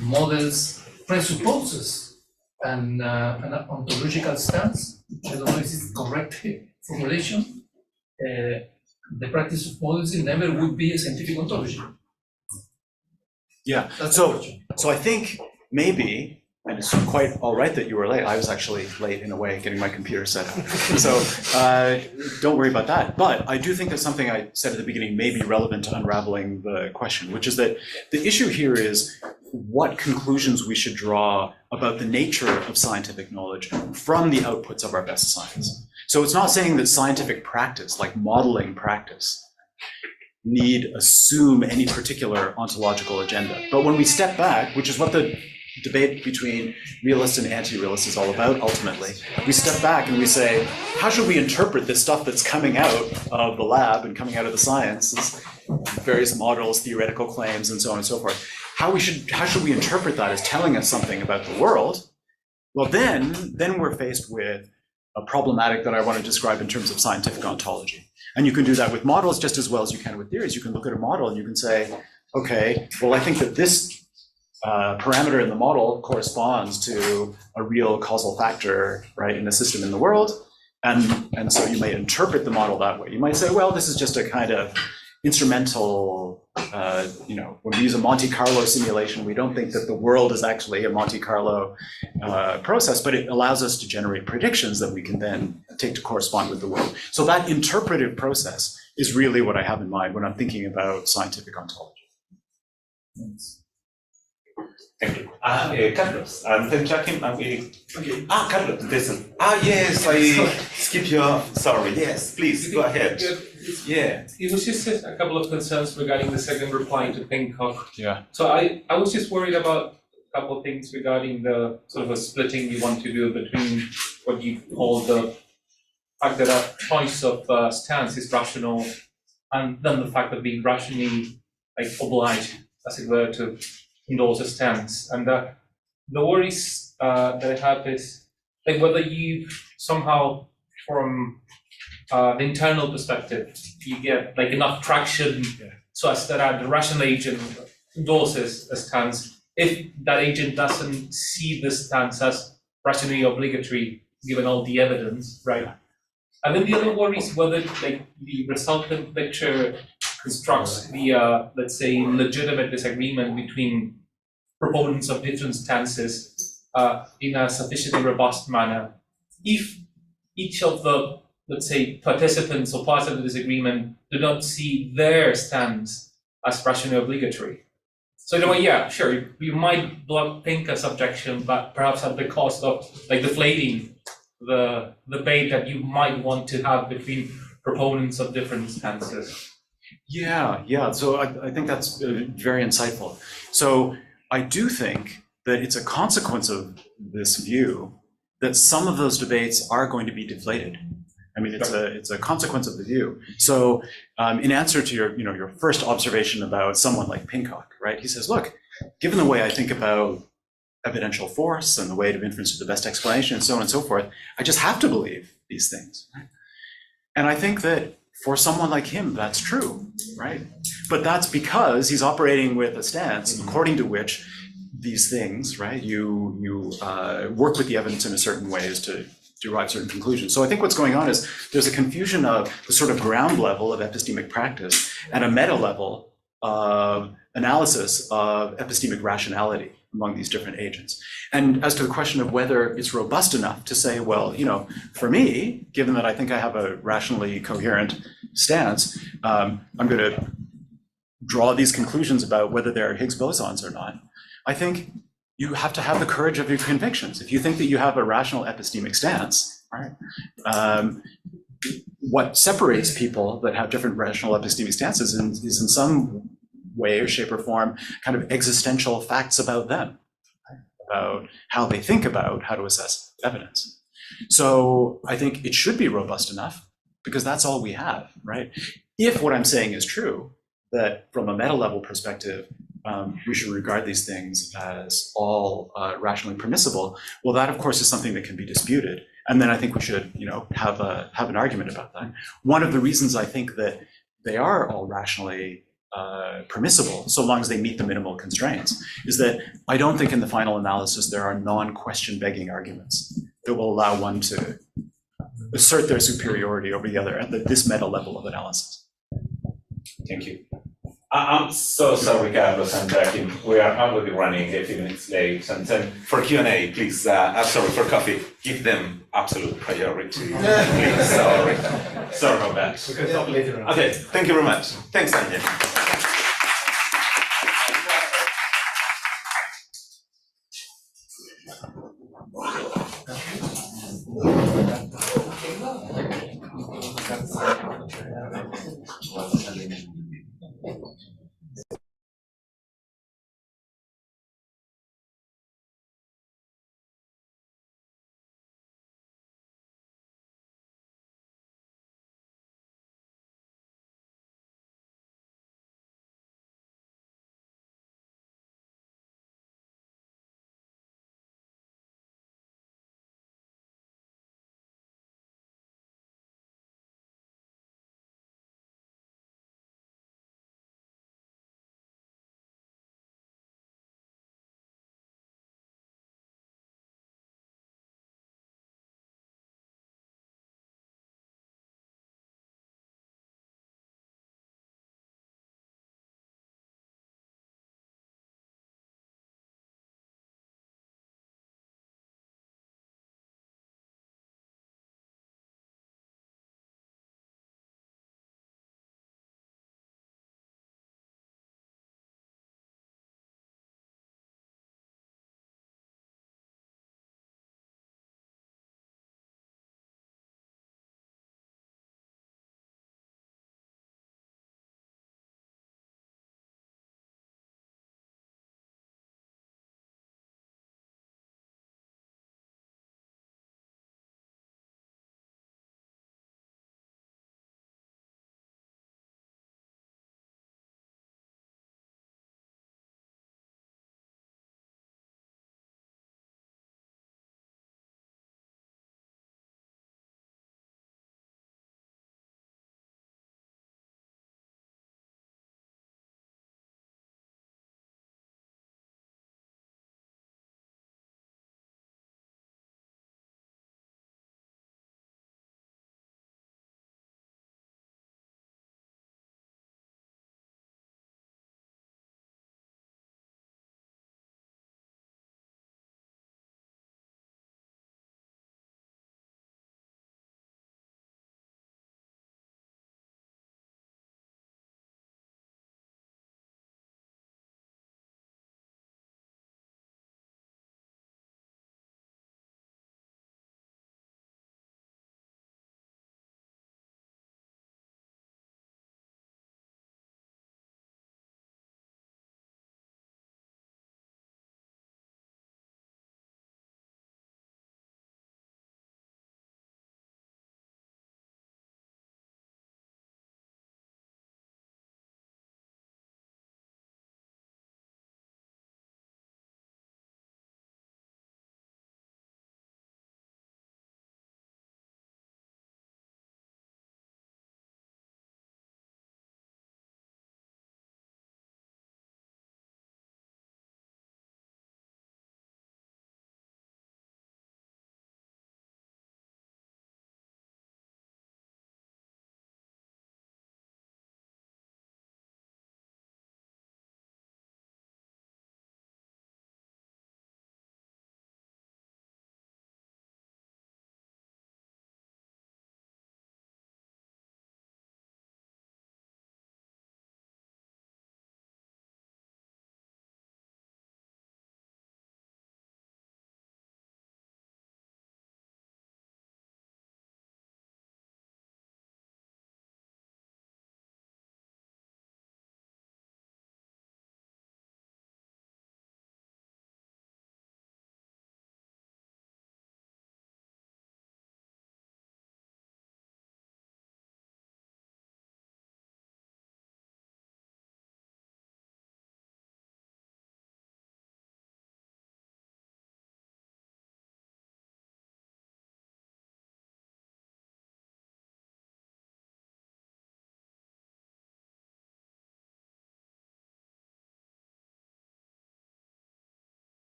Models presupposes an ontological stance. I don't know if it's the correct formulation. the practice of modeling never would be a scientific ontology.
Yeah,
That's the
so,
question.
so I think maybe, and it's quite all right that you were late. I was actually late in a way, getting my computer set up. So don't worry about that. But I do think that something I said at the beginning may be relevant to unraveling the question, which is that the issue here is what conclusions we should draw about the nature of scientific knowledge from the outputs of our best science. So it's not saying that scientific practice, like modeling practice, need assume any particular ontological agenda. But when we step back, which is what the debate between realists and anti-realists is all about ultimately, we step back and we say, how should we interpret this stuff that's coming out of the lab and coming out of the sciences, various models, theoretical claims, and so on and so forth? How should we interpret that as telling us something about the world? Well, then we're faced with a problematic that I want to describe in terms of scientific ontology. And you can do that with models just as well as you can with theories. You can look at a model and you can say, okay, well, I think that this parameter in the model corresponds to a real causal factor, right, in a system in the world. And so you might interpret the model that way. You might say, well, this is just a kind of instrumental, when we use a Monte Carlo simulation, we don't think that the world is actually a Monte Carlo process, but it allows us to generate predictions that we can then take to correspond with the world. So that interpretive process is really what I have in mind when I'm thinking about scientific ontology.
Thank you. Carlos, and then Joachim, and we... Okay. Carlos, listen. Yes, I skip you off. Sorry. Yes, please, go ahead. Yeah.
It was just a couple of concerns regarding the second reply to Pincock.
Yeah.
So I was just worried about a couple of things regarding the sort of a splitting you want to do between what you call the fact that a choice of stance is rational, and then the fact of being rationally obliged, as it were, to endorse a stance. And the worries that I have is whether you somehow, from the internal perspective, you get enough traction so as that the rational agent endorses a stance. If that agent doesn't see the stance as rationally obligatory, given all the evidence, right? And then the other worry is whether the resultant picture constructs the let's say legitimate disagreement between proponents of different stances in a sufficiently robust manner. If each of the, let's say, participants or parts of the disagreement do not see their stance as rationally obligatory. So in a way, yeah, sure, you might block Pinker's objection, but perhaps at the cost of deflating the debate that you might want to have between proponents of different stances.
Yeah. So I think that's very insightful. So I do think that it's a consequence of this view that some of those debates are going to be deflated. I mean, it's a consequence of the view. So in answer to your first observation about someone like Pincock, right? He says, look, given the way I think about evidential force and the weight of inference to the best explanation and so on and so forth, I just have to believe these things. Right? And I think that for someone like him, that's true, right? But that's because he's operating with a stance according to which these things, right? You work with the evidence in a certain way as to derive certain conclusions. So I think what's going on is there's a confusion of the sort of ground level of epistemic practice and a meta level of analysis of epistemic rationality among these different agents. And as to the question of whether it's robust enough to say, well, for me, given that I think I have a rationally coherent stance, I'm going to draw these conclusions about whether there are Higgs bosons or not. I think you have to have the courage of your convictions. If you think that you have a rational epistemic stance, right? What separates people that have different rational epistemic stances is in some way or shape or form kind of existential facts about them, right? About how they think about how to assess evidence. So I think it should be robust enough because that's all we have, right? If what I'm saying is true, that from a meta level perspective, we should regard these things as all rationally permissible. Well, that of course is something that can be disputed, and then I think we should, have an argument about that. One of the reasons I think that they are all rationally permissible, so long as they meet the minimal constraints, is that I don't think in the final analysis there are non-question begging arguments that will allow one to assert their superiority over the other at this meta level of analysis.
Thank you. I'm so sorry, Carlos and Jackie. We are already running a few minutes late. And then for Q&A, please, sorry, for coffee, give them absolute priority. Please, sorry. Sorry about that.
We can talk later on.
Okay, thank you very much. Thanks, Anya.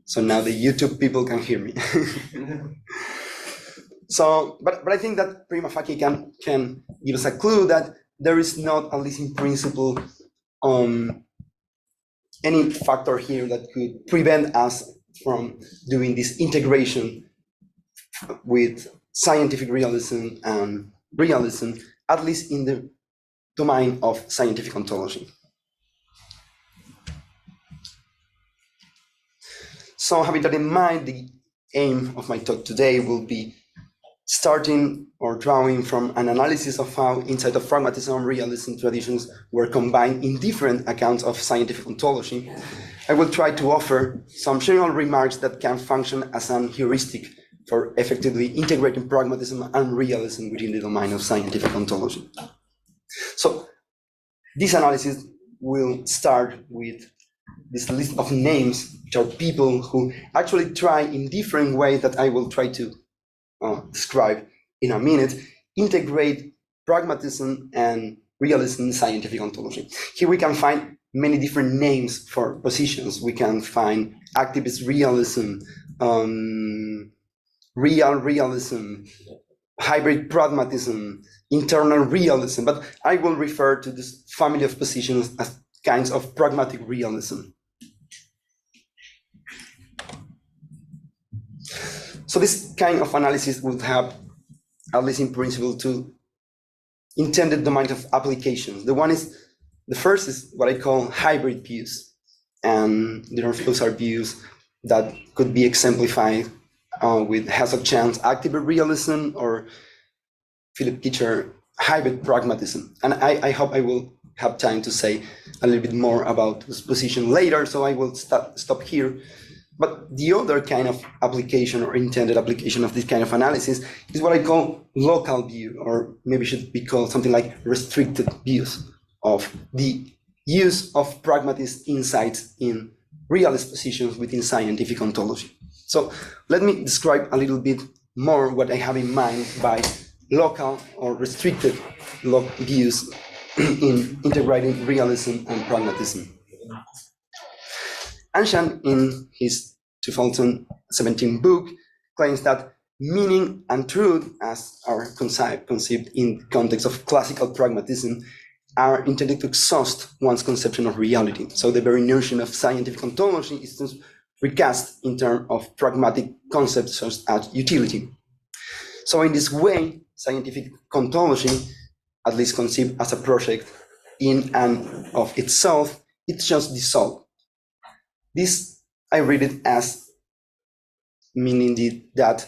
So now the YouTube people can hear me. So, but I think that prima facie can give us a clue that there is not, at least in principle, any factor here that could prevent us from doing this integration with scientific realism and realism, at least in the domain of scientific ontology. So having that in mind, the aim of my talk today will be starting or drawing from an analysis of how inside of pragmatism and realism traditions were combined in different accounts of scientific ontology. I will try to offer some general remarks that can function as an heuristic for effectively integrating pragmatism and realism within the domain of scientific ontology. So this analysis will start with this list of names, which are people who actually try in different ways that I will try to describe in a minute, integrate pragmatism and realism in scientific ontology. Here we can find many different names for positions. We can find activist realism, real realism, hybrid pragmatism, internal realism, but I will refer to this family of positions as kinds of pragmatic realism. So this kind of analysis would have, at least in principle, two intended domains of applications. The first is what I call hybrid views, and those are views that could be exemplified with Herzog-Chang's active realism or Philip Kitcher hybrid pragmatism. And I hope I will have time to say a little bit more about this position later, so I will stop here. But the other kind of application or intended application of this kind of analysis is what I call local view, or maybe should be called something like restricted views of the use of pragmatist insights in realist positions within scientific ontology. So let me describe a little bit more what I have in mind by local or restricted views in integrating realism and pragmatism. Anshan, in his 2017 book, claims that meaning and truth, as are conceived in the context of classical pragmatism, are intended to exhaust one's conception of reality. So the very notion of scientific ontology is recast in terms of pragmatic concepts such as utility. So in this way, scientific ontology, at least conceived as a project in and of itself, it's just dissolved. This, I read it as meaning that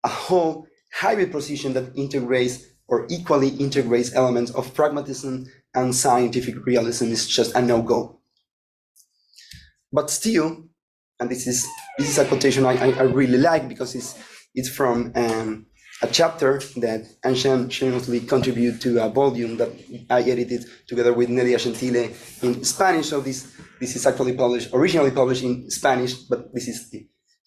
a whole hybrid position that integrates or equally integrates elements of pragmatism and scientific realism is just a no-go. But still, and this is a quotation I really like because it's from a chapter that Anshan generously contributed to a volume that I edited together with Nelia Gentile in Spanish. So this is actually originally published in Spanish, but this is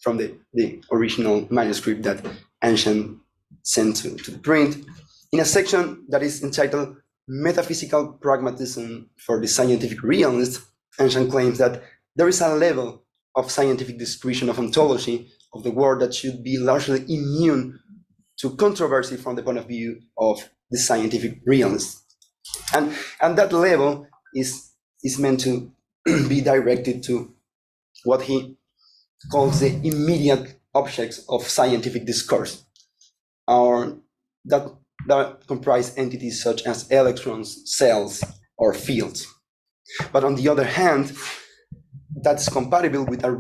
from the original manuscript that Anshan sent to the print, in a section that is entitled Metaphysical Pragmatism for the Scientific Realist. Anshan claims that there is a level of scientific description of ontology of the world that should be largely immune to controversy from the point of view of the scientific realist. And that level is meant to be directed to what he calls the immediate objects of scientific discourse, or that comprise entities such as electrons, cells, or fields. But on the other hand, that's compatible with a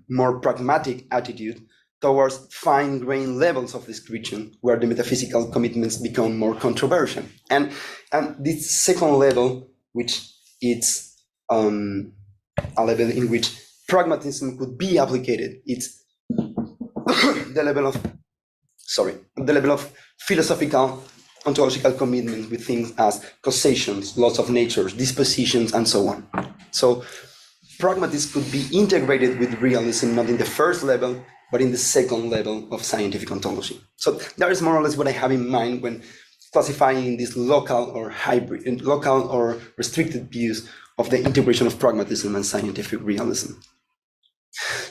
more pragmatic attitude towards fine-grained levels of description, where the metaphysical commitments become more controversial. And this second level, which is a level in which pragmatism could be applied, it's the level of philosophical ontological commitment with things as causations, laws of nature, dispositions, and so on. So pragmatism could be integrated with realism, not in the first level, but in the second level of scientific ontology. So that is more or less what I have in mind when classifying these local or hybrid, local or restricted views of the integration of pragmatism and scientific realism.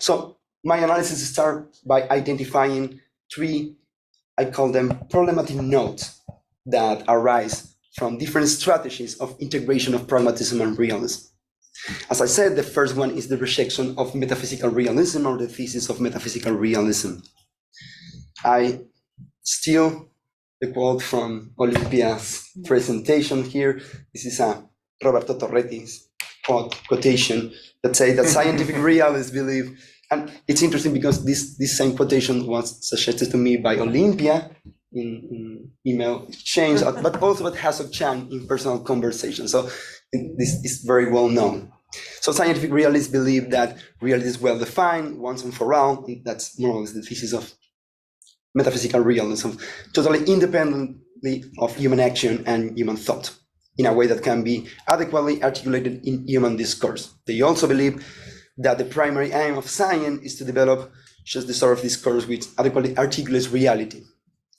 So my analysis starts by identifying three, I call them problematic nodes that arise from different strategies of integration of pragmatism and realism. As I said, the first one is the rejection of metaphysical realism, or the thesis of metaphysical realism. I steal the quote from Olympia's presentation here. This is a Roberto Torretti's quotation that says that scientific realists believe, and it's interesting because this same quotation was suggested to me by Olympia in email exchange, but also by Hasok Chan in personal conversation. So this is very well known. So scientific realists believe that reality is well defined once and for all, and that's more or less the thesis of metaphysical realism, totally independently of human action and human thought, in a way that can be adequately articulated in human discourse. They also believe that the primary aim of science is to develop just the sort of discourse which adequately articulates reality.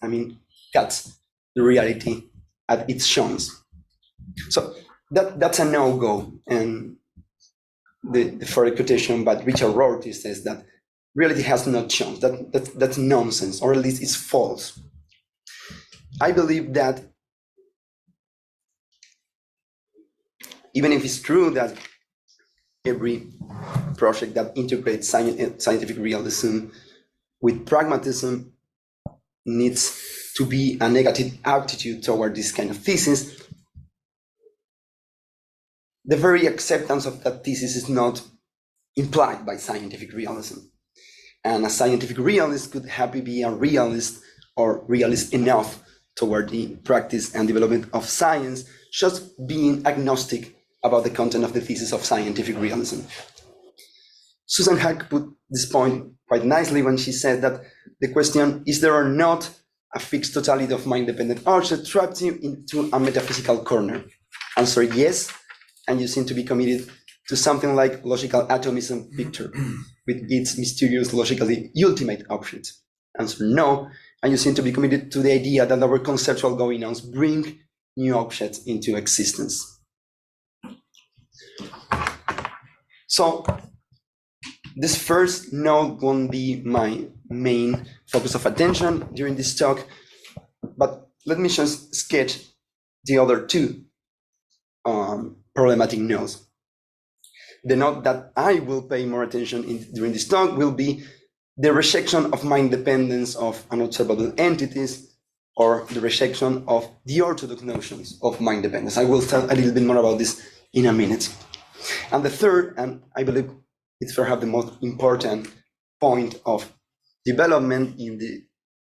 I mean, that's the reality at its showings. So that's a no-go. And the further quotation by Richard Rorty says that reality has not shown. That's nonsense, or at least it's false. I believe that even if it's true that every project that integrates scientific realism with pragmatism needs to be a negative attitude toward this kind of thesis, the very acceptance of that thesis is not implied by scientific realism. And a scientific realist could happily be a realist or realist enough toward the practice and development of science, just being agnostic about the content of the thesis of scientific realism. Susan Hack put this point quite nicely when she said that the question, is there or not a fixed totality of mind-dependent object, traps you into a metaphysical corner? Answer yes, and you seem to be committed to something like logical atomism picture, with its mysterious logically ultimate object. Answer no, and you seem to be committed to the idea that our conceptual going-ons bring new objects into existence. So this first node won't be my main focus of attention during this talk, but let me just sketch the other two problematic nodes. The node that I will pay more attention during this talk will be the rejection of mind dependence of unobservable entities, or the rejection of the orthodox notions of mind dependence. I will tell a little bit more about this in a minute. And the third, and I believe it's perhaps the most important point of development in the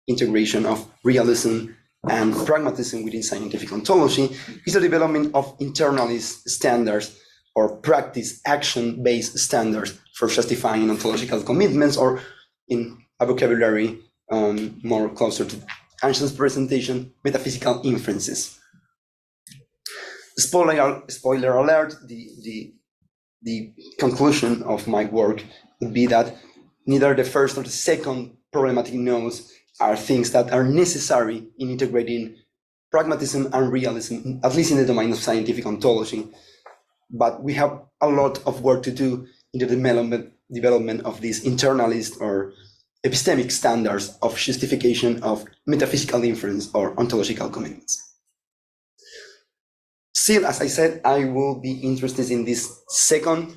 integration of realism and pragmatism within scientific ontology, is the development of internalist standards or practice action-based standards for justifying ontological commitments, or in a vocabulary more closer to Einstein's presentation, metaphysical inferences. Spoiler alert, the conclusion of my work would be that neither the first nor the second problematic nodes are things that are necessary in integrating pragmatism and realism, at least in the domain of scientific ontology. But we have a lot of work to do in the development of these internalist or epistemic standards of justification of metaphysical inference or ontological commitments. Still, as I said, I will be interested in this second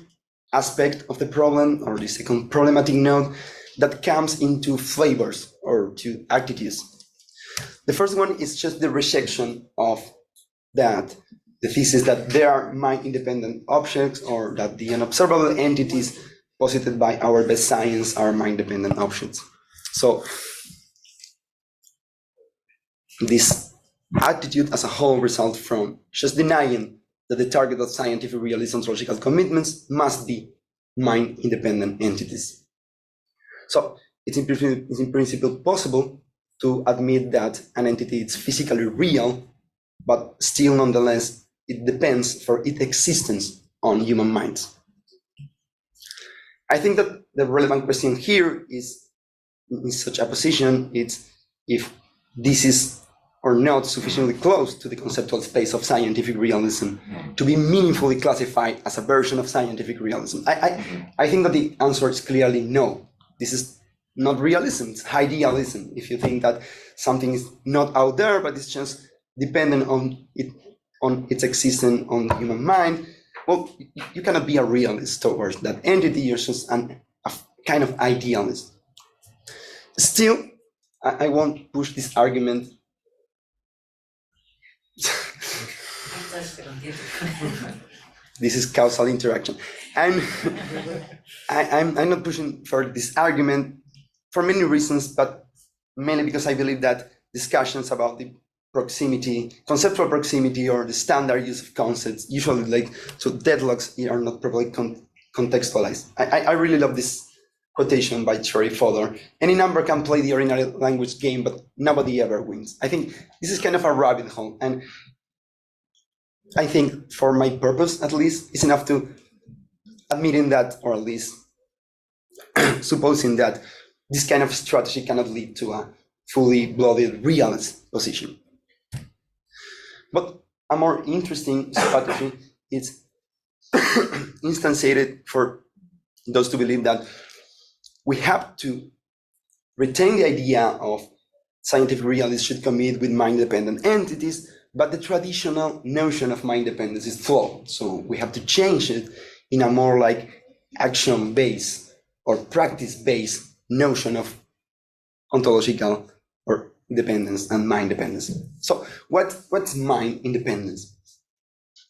aspect of the problem, or the second problematic node, that comes into flavors or to attitudes. The first one is just the rejection of that, the thesis that there are mind-independent objects, or that the unobservable entities posited by our best science are mind-dependent objects. So this attitude as a whole results from just denying that the target of scientific realism ontological commitments must be mind-independent entities. So it's in principle possible to admit that an entity is physically real, but still nonetheless it depends for its existence on human minds. I think that the relevant question here is, in such a position, it's if this is or not sufficiently close to the conceptual space of scientific realism to be meaningfully classified as a version of scientific realism? I think that the answer is clearly no. This is not realism, it's idealism. If you think that something is not out there, but it's just dependent on its existence on the human mind, well, you cannot be a realist towards that entity. You're just a kind of idealist. Still, I won't push this argument. This is causal interaction. And I'm not pushing for this argument for many reasons, but mainly because I believe that discussions about the proximity, conceptual proximity, or the standard use of concepts usually lead to deadlocks are not properly contextualized. I really love this quotation by Cherry Fodor. Any number can play the ordinary language game, but nobody ever wins. I think this is kind of a rabbit hole, and I think for my purpose, at least, it's enough to admitting that, or at least supposing that this kind of strategy cannot lead to a fully blooded realist position. But a more interesting strategy is instantiated for those to believe that we have to retain the idea of scientific realists should commit with mind-dependent entities, but the traditional notion of mind dependence is flawed. So we have to change it in a more like action-based or practice-based notion of ontological or dependence and mind dependence. So what's mind independence?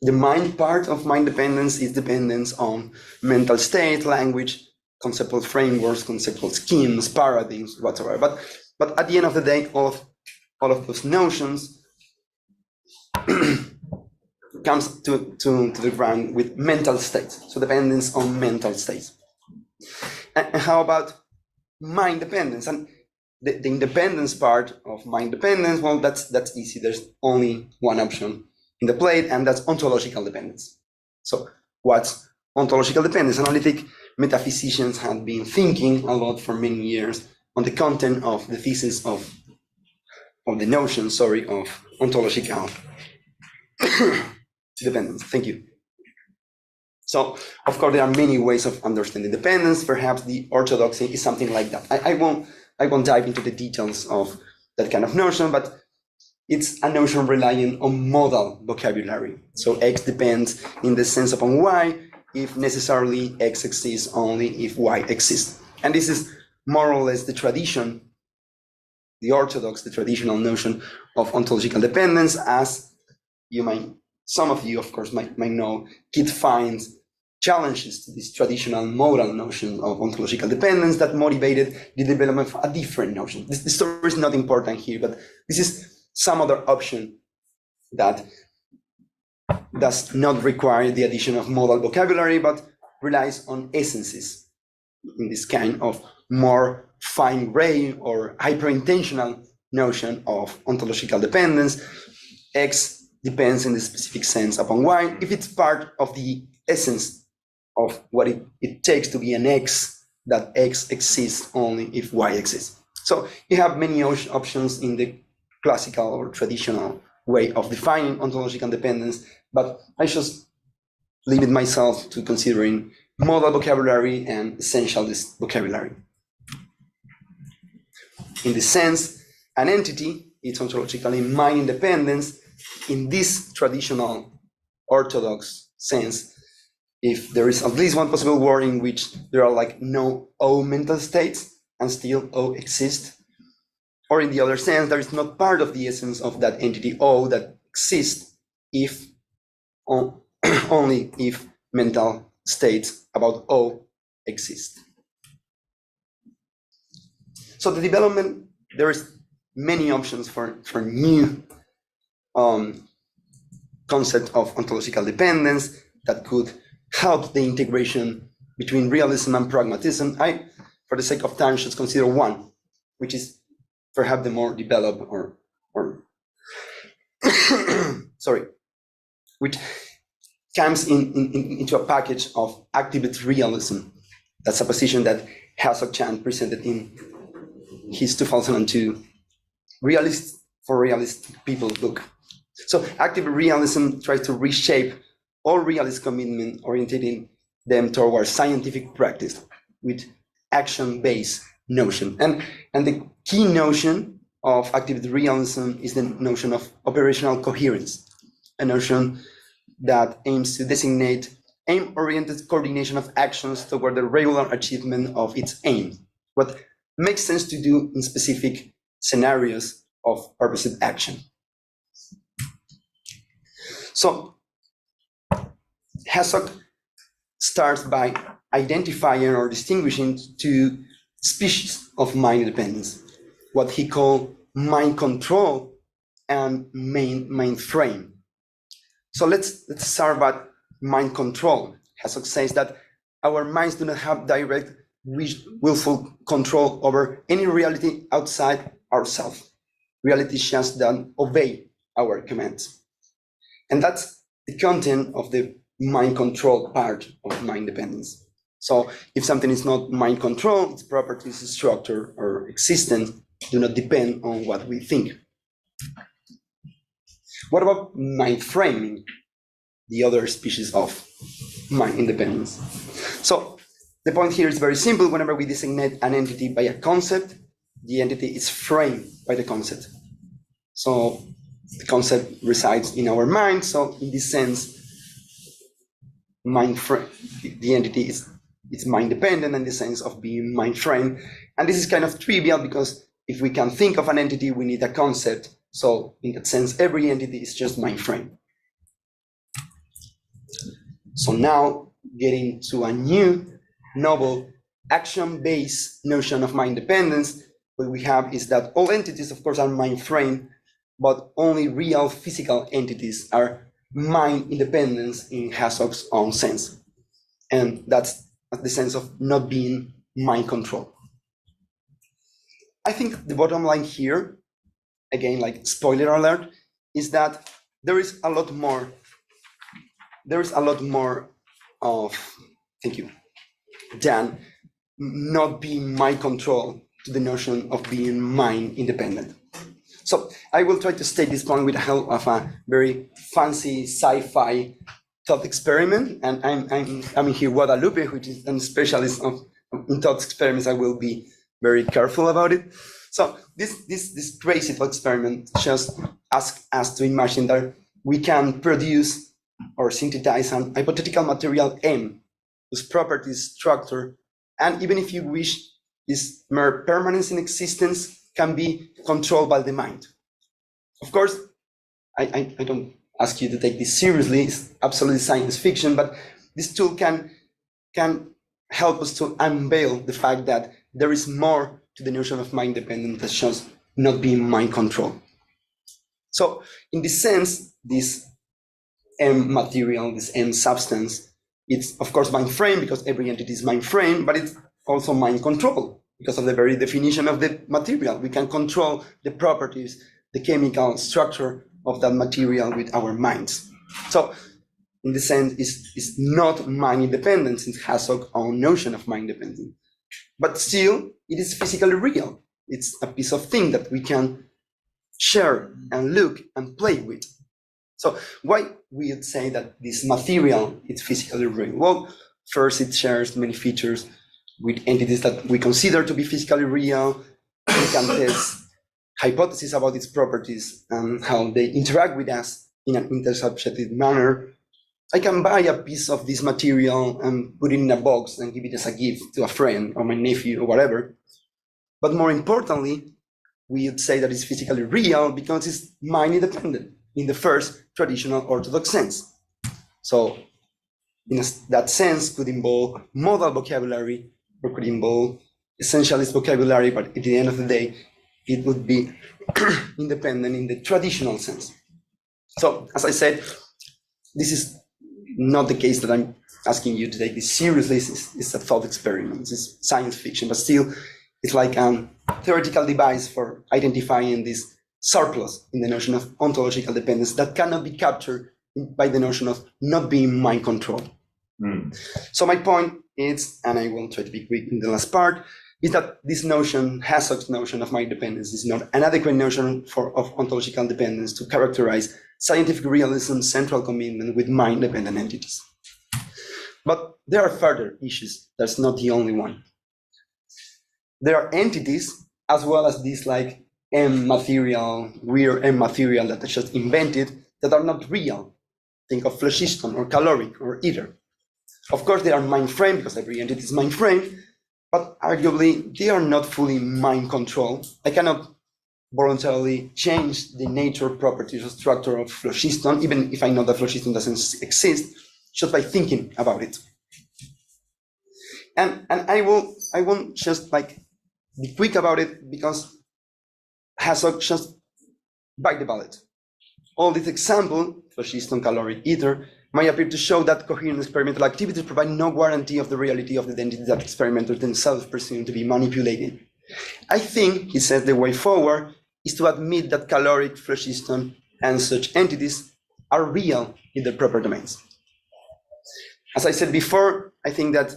The mind part of mind dependence is dependence on mental state, language, conceptual frameworks, conceptual schemes, paradigms, whatsoever. But at the end of the day, all of those notions comes to the ground with mental states. So dependence on mental states. And how about mind dependence? And the independence part of mind dependence, well, that's easy. There's only one option in the plate, and that's ontological dependence. So what's ontological dependence? Analytic metaphysicians have been thinking a lot for many years on the content of the thesis of the notion, of ontological dependence. Thank you. So, of course, there are many ways of understanding dependence. Perhaps the orthodoxy is something like that. I won't dive into the details of that kind of notion, but it's a notion relying on modal vocabulary. So X depends in the sense upon Y, if necessarily X exists only if Y exists. And this is more or less the tradition, the orthodox, the traditional notion of ontological dependence, as some of you, of course, might know. Kit finds challenges to this traditional modal notion of ontological dependence that motivated the development of a different notion. The story is not important here, but this is some other option that does not require the addition of modal vocabulary, but relies on essences in this kind of more fine-grained or hyper-intentional notion of ontological dependence. X depends in the specific sense upon Y if it's part of the essence of what it takes to be an X, that X exists only if Y exists. So you have many options in the classical or traditional way of defining ontological dependence, but I just limit myself to considering modal vocabulary and essentialist vocabulary. In this sense, an entity is ontologically mind independence in this traditional orthodox sense, if there is at least one possible world in which there are like no O mental states and still O exist, or in the other sense, there is not part of the essence of that entity O that exists if only if mental states about O exist. So the development, there is many options for new concept of ontological dependence that could help the integration between realism and pragmatism. I, for the sake of time, should consider one, which is perhaps the more developed or which comes into a package of activist realism. That's a position that Hassel Chan presented in his 2002 realist for realist people book. So active realism tries to reshape all realist commitment, orienting them towards scientific practice with action-based notion. And the key notion of active realism is the notion of operational coherence, a notion that aims to designate aim-oriented coordination of actions toward the regular achievement of its aim. What makes sense to do in specific scenarios of purposive action. So Herzog starts by identifying or distinguishing two species of mind independence, what he called mind control and mind frame. So let's start by mind control. Herzog says that our minds do not have direct willful control over any reality outside ourselves. Reality just doesn't obey our commands. And that's the content of the mind control part of mind dependence. So if something is not mind control, its properties, structure, or existence do not depend on what we think. What about mind framing, the other species of mind independence? So the point here is very simple. Whenever we designate an entity by a concept, the entity is framed by the concept. So the concept resides in our mind. So in this sense, the entity is mind dependent in the sense of being mind framed. And this is kind of trivial because if we can think of an entity, we need a concept. So in that sense, every entity is just mind framed. So now getting to a new novel action-based notion of mind dependence, what we have is that all entities, of course, are mind framed, but only real physical entities are mind independence in Herzog's own sense. And that's the sense of not being mind controlled. I think the bottom line here, again, like spoiler alert, is that there is a lot more of, thank you, than not being mind controlled to the notion of being mind independent. So I will try to state this point with the help of a very fancy sci-fi thought experiment, and I'm here Guadalupe, which is a specialist in thought experiments. I will be very careful about it. So this crazy thought experiment just asks us to imagine that we can produce or synthesize an hypothetical material M, whose properties, structure, and even if you wish, its mere permanence in existence can be controlled by the mind. Of course, I don't ask you to take this seriously, it's absolutely science fiction, but this tool can help us to unveil the fact that there is more to the notion of mind dependence than just not being mind controlled. So in this sense, this M material, this M substance, it's of course mind frame because every entity is mind frame, but it's also mind control because of the very definition of the material. We can control the properties, the chemical structure of that material with our minds. So in the sense, it's not mind independence, it has its own notion of mind independence. But still, it is physically real. It's a piece of thing that we can share and look and play with. So why we would say that this material is physically real? Well, first, it shares many features with entities that we consider to be physically real. We can test hypotheses about its properties and how they interact with us in an intersubjective manner. I can buy a piece of this material and put it in a box and give it as a gift to a friend or my nephew or whatever. But more importantly, we would say that it's physically real because it's mind independent in the first traditional orthodox sense. So in that sense could involve modal vocabulary or could involve essentialist vocabulary, but at the end of the day, it would be independent in the traditional sense. So as I said, this is not the case that I'm asking you to take this seriously. It's a thought experiment, it's science fiction, but still it's like a theoretical device for identifying this surplus in the notion of ontological dependence that cannot be captured by the notion of not being mind controlled. So my point is, and I will try to be quick in the last part, is that this notion, Hassog's notion of mind dependence, is not an adequate notion of ontological dependence to characterize scientific realism's central commitment with mind-dependent entities. But there are further issues. That's not the only one. There are entities, as well as these like M material, weird M material that are just invented, that are not real. Think of phlogiston or caloric or ether. Of course, they are mind-framed because every entity is mind-framed, but arguably they are not fully mind-controlled. I cannot voluntarily change the nature, properties, or structure of phlogiston, even if I know that phlogiston doesn't exist, just by thinking about it. And I won't just like be quick about it because Hassog just bite the bullet. All these examples, phlogiston, caloric, ether, might appear to show that coherent experimental activities provide no guarantee of the reality of the identity that experimenters themselves presume to be manipulating. I think, he says, the way forward is to admit that caloric, phlogiston, and such entities are real in their proper domains. As I said before, I think that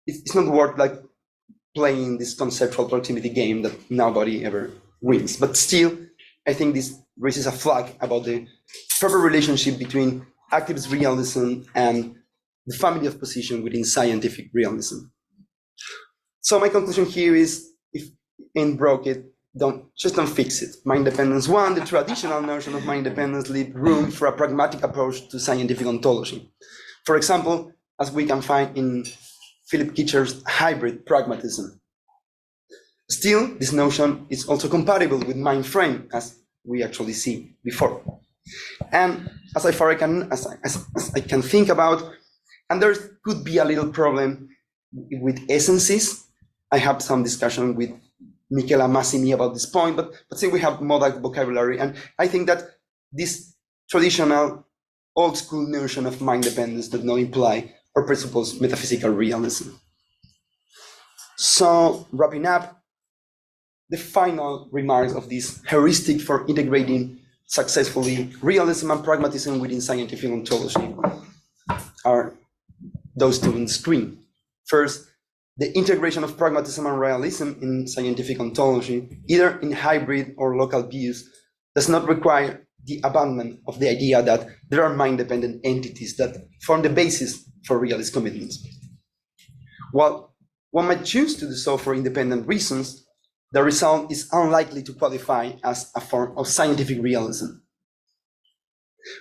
it's not worth like playing this conceptual proximity game that nobody ever wins. But still, I think this raises a flag about the proper relationship between activist realism and the family of position within scientific realism. So my conclusion here is, if ain't broke it, don't fix it. Mind dependence one, the traditional notion of mind dependence leave room for a pragmatic approach to scientific ontology. For example, as we can find in Philip Kitcher's hybrid pragmatism. Still, this notion is also compatible with mind frame, as we actually see before. And as I can think about, and there could be a little problem with essences. I have some discussion with Michela Massimi about this point, but say we have modal vocabulary, and I think that this traditional old school notion of mind dependence does not imply or presuppose metaphysical realism. So wrapping up, the final remarks of this heuristic for integrating successfully realism and pragmatism within scientific ontology are those two on the screen. First, the integration of pragmatism and realism in scientific ontology, either in hybrid or local views, does not require the abandonment of the idea that there are mind-dependent entities that form the basis for realist commitments. While one might choose to do so for independent reasons, the result is unlikely to qualify as a form of scientific realism.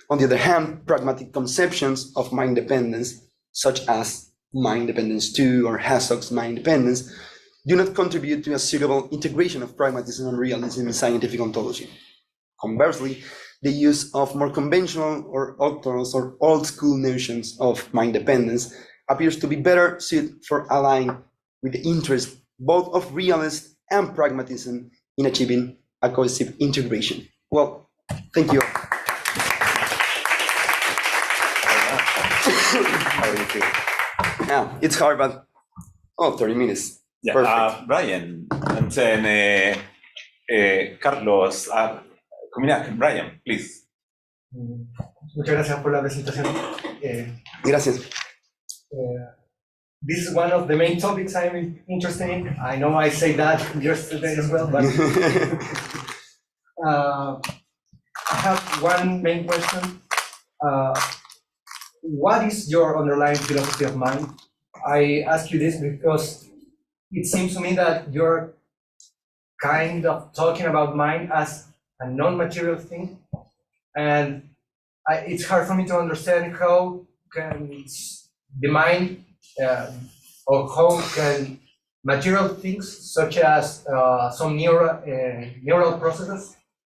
On the other hand, pragmatic conceptions of mind dependence, such as mind dependence 2 or Hassog's mind dependence, do not contribute to a suitable integration of pragmatism and realism in scientific ontology. Conversely, the use of more conventional or orthodox or old school notions of mind dependence appears to be better suited for aligning with the interest both of realist and pragmatism in achieving a cohesive integration. Well, thank you.
How do you feel?
Yeah, it's hard, but 30 minutes.
Yeah,
Perfect.
Brian, and then Carlos, Kuminak. Brian, please.
Muchas gracias por la presentación.
Gracias.
This is one of the main topics I'm interested in. I know I say that yesterday as well, but I have one main question. What is your underlying philosophy of mind? I ask you this because it seems to me that you're kind of talking about mind as a non-material thing, and it's hard for me to understand how can the mind or how can material things such as some neural processes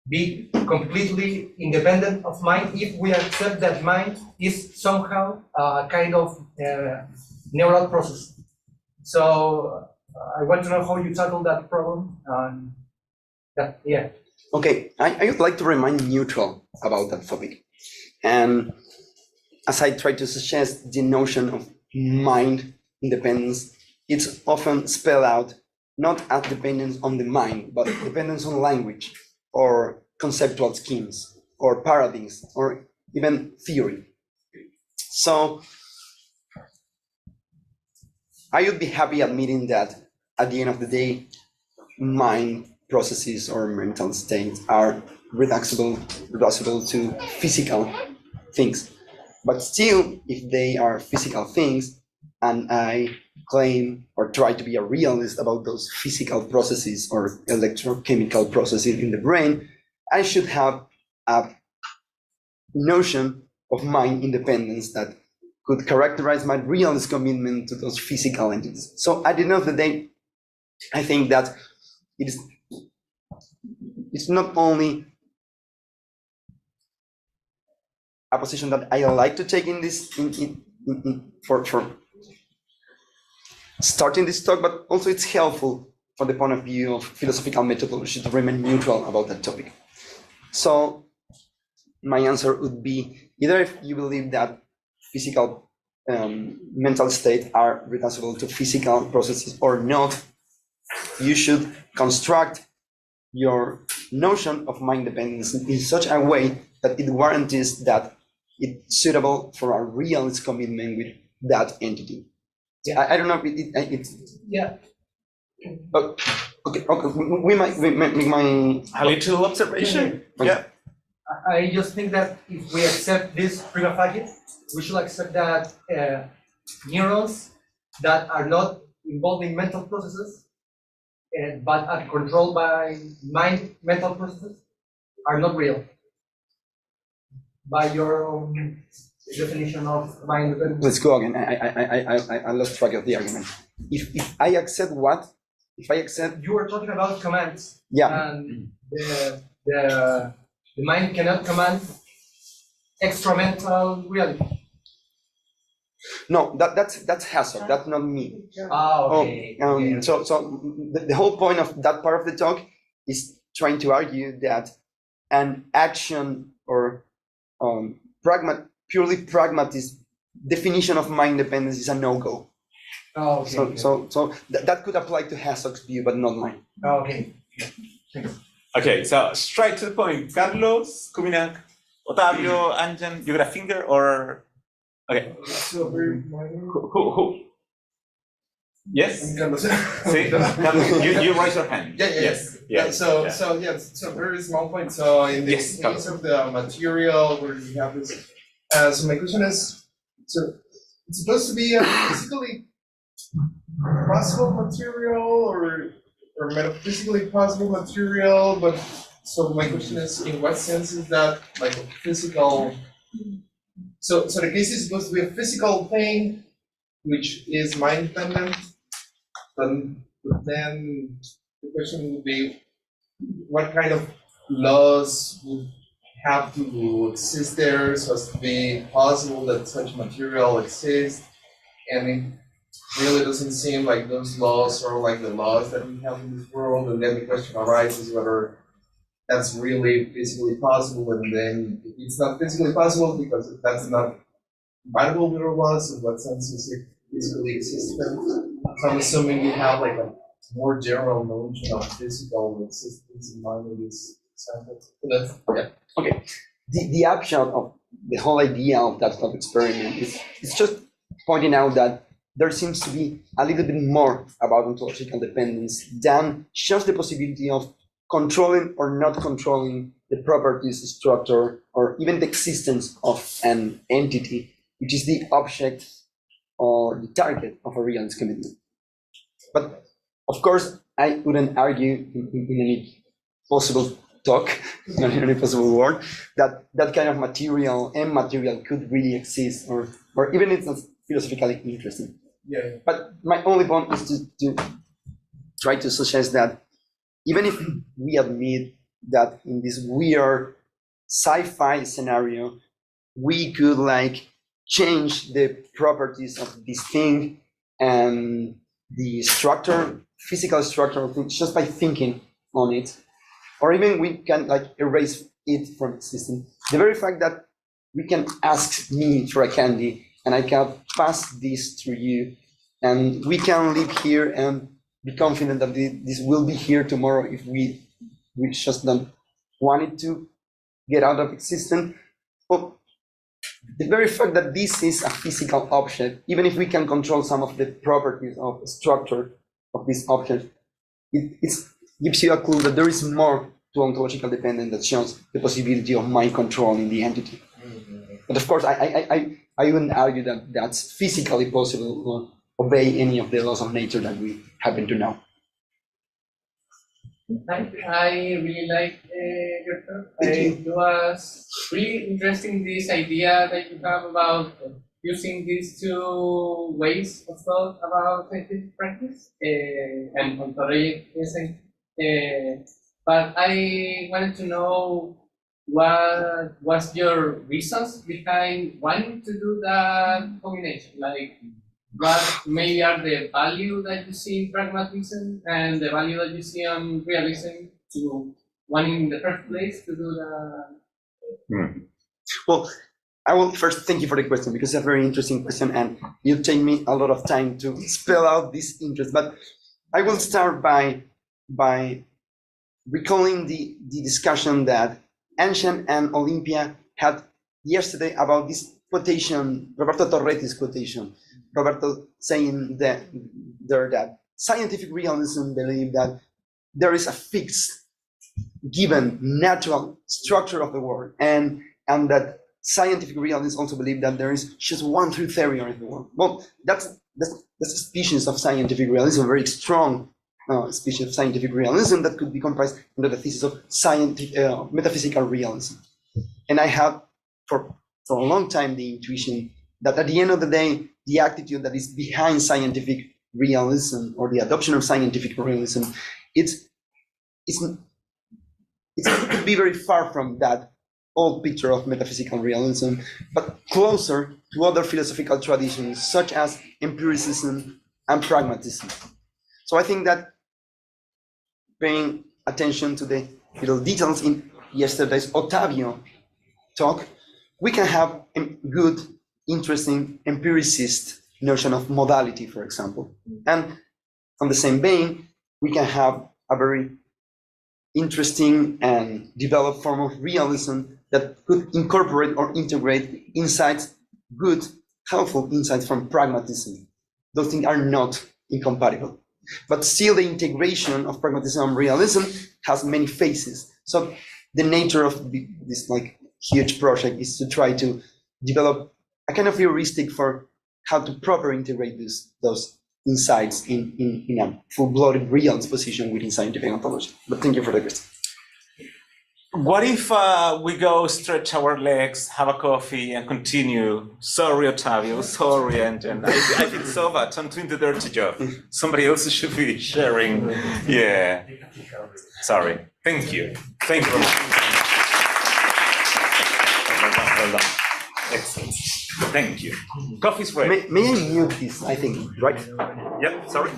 be completely independent of mind if we accept that mind is somehow a kind of neural process. So I want to know how you tackle that problem. Yeah.
Okay, I would like to remain neutral about that topic. And as I try to suggest, the notion of mind independence, it's often spelled out not as dependence on the mind, but dependence on language or conceptual schemes or paradigms or even theory. So I would be happy admitting that at the end of the day, mind processes or mental states are reducible to physical things. But still, if they are physical things, and I claim or try to be a realist about those physical processes or electrochemical processes in the brain, I should have a notion of mind independence that could characterize my realist commitment to those physical entities. So at the end of the day, I think that it's not only a position that I like to take in this for starting this talk, but also it's helpful from the point of view of philosophical methodology to remain neutral about that topic. So my answer would be either if you believe that physical mental states are reducible to physical processes or not, you should construct your notion of mind dependence in such a way that it guarantees that it's suitable for a realist commitment with that entity.
Yeah.
I don't know if it's
Yeah.
okay. We might make my
A little observation. Yeah.
I just think that if we accept this prima facie, we should accept that neurons that are not involved in mental processes, but are controlled by mental processes, are not real. By your own definition of mind.
Let's go again. I lost track of the argument. If I accept what? If I accept,
You were talking about commands.
yeah,
And the mind cannot command extramental reality.
no, that's Hassel. That's not me.
Okay. Okay.
So the whole point of that part of the talk is trying to argue that an action or purely pragmatist definition of mind dependence is a no-go.
Okay.
So that could apply to Hassok's view, but not mine.
Okay.
Okay, so straight to the point. Carlos, Kuminak, Otavio, Anjan, you got a finger or? Okay.
So very minor.
Who? Yes?
Carlos.
See? Carlos, you raise your hand.
Yeah.
Yes.
Yeah.
Yeah.
So very small point. So in the
Yes,
case of the material where you have this, so my question is, so it's supposed to be a physically possible material or metaphysically possible material, but so my question is, in what sense is that like a physical? So the case is supposed to be a physical thing, which is mind dependent. But then the question would be, what kind of laws would have to exist there so as to be possible that such material exists? And it really doesn't seem like those laws are like the laws that we have in this world. And then the question arises whether that's really physically possible. And then if it's not physically possible because that's not compatible with our laws, in what sense is it physically existent? So I'm assuming you have like a more general notion of physical existence in mind in this example. So that's, yeah.
Okay. The upshot of the whole idea of that thought experiment is just pointing out that there seems to be a little bit more about ontological dependence than just the possibility of controlling or not controlling the properties, structure, or even the existence of an entity, which is the object or the target of a realist commitment. But of course, I wouldn't argue in any possible talk, not in any possible word, that that kind of material and material could really exist, or even it's not philosophically interesting.
Yeah.
But my only point is to try to suggest that even if we admit that in this weird sci-fi scenario, we could like change the properties of this thing and the structure, physical structure of things just by thinking on it, or even we can like erase it from existence. The very fact that we can ask me for a candy and I can pass this through you, and we can live here and be confident that this will be here tomorrow if we just don't want it to get out of existence. Well, the very fact that this is a physical object, even if we can control some of the properties of structure, of these objects, it gives you a clue that there is more to ontological dependence that shows the possibility of mind control in the entity. But of course, I wouldn't argue that that's physically possible or obey any of the laws of nature that we happen to know.
I really like your talk.
Thank you.
It was really interesting, this idea that you have about using these two ways of thought about scientific practice and on Torretti, but I wanted to know what was your reasons behind wanting to do that combination? Like, what maybe are the value that you see in pragmatism and the value that you see on realism to wanting in the first place to do that?
Well, I will first thank you for the question because it's a very interesting question and you take me a lot of time to spell out this interest. But I will start by recalling the discussion that Ancient and Olympia had yesterday about this quotation, Roberto Torretti's quotation. Roberto saying that scientific realism believes that there is a fixed, given natural structure of the world, and that scientific realists also believe that there is just one true theory of the world. Well, that's a species of scientific realism, a very strong species of scientific realism that could be comprised under the thesis of metaphysical realism. And I have for a long time the intuition that at the end of the day, the attitude that is behind scientific realism or the adoption of scientific realism, it could be very far from that old picture of metaphysical realism, but closer to other philosophical traditions such as empiricism and pragmatism. So I think that paying attention to the little details in yesterday's Ottavio talk, we can have a good, interesting empiricist notion of modality, for example. And on the same vein, we can have a very interesting and developed form of realism that could incorporate or integrate insights, good, helpful insights from pragmatism. Those things are not incompatible. But still, the integration of pragmatism and realism has many phases. So the nature of this huge project is to try to develop a kind of heuristic for how to properly integrate those insights in a full-blooded realist position within scientific ontology. But thank you for the question.
What if we go stretch our legs, have a coffee, and continue? Sorry, Ottavio. Sorry, Anjan. I feel so bad. I'm doing the dirty job. Somebody else should be sharing. Yeah. Sorry. Thank you. Thank you very much. Well done. Excellent. Thank you. Coffee's ready.
May I mute this, I think, right?
Yep, sorry.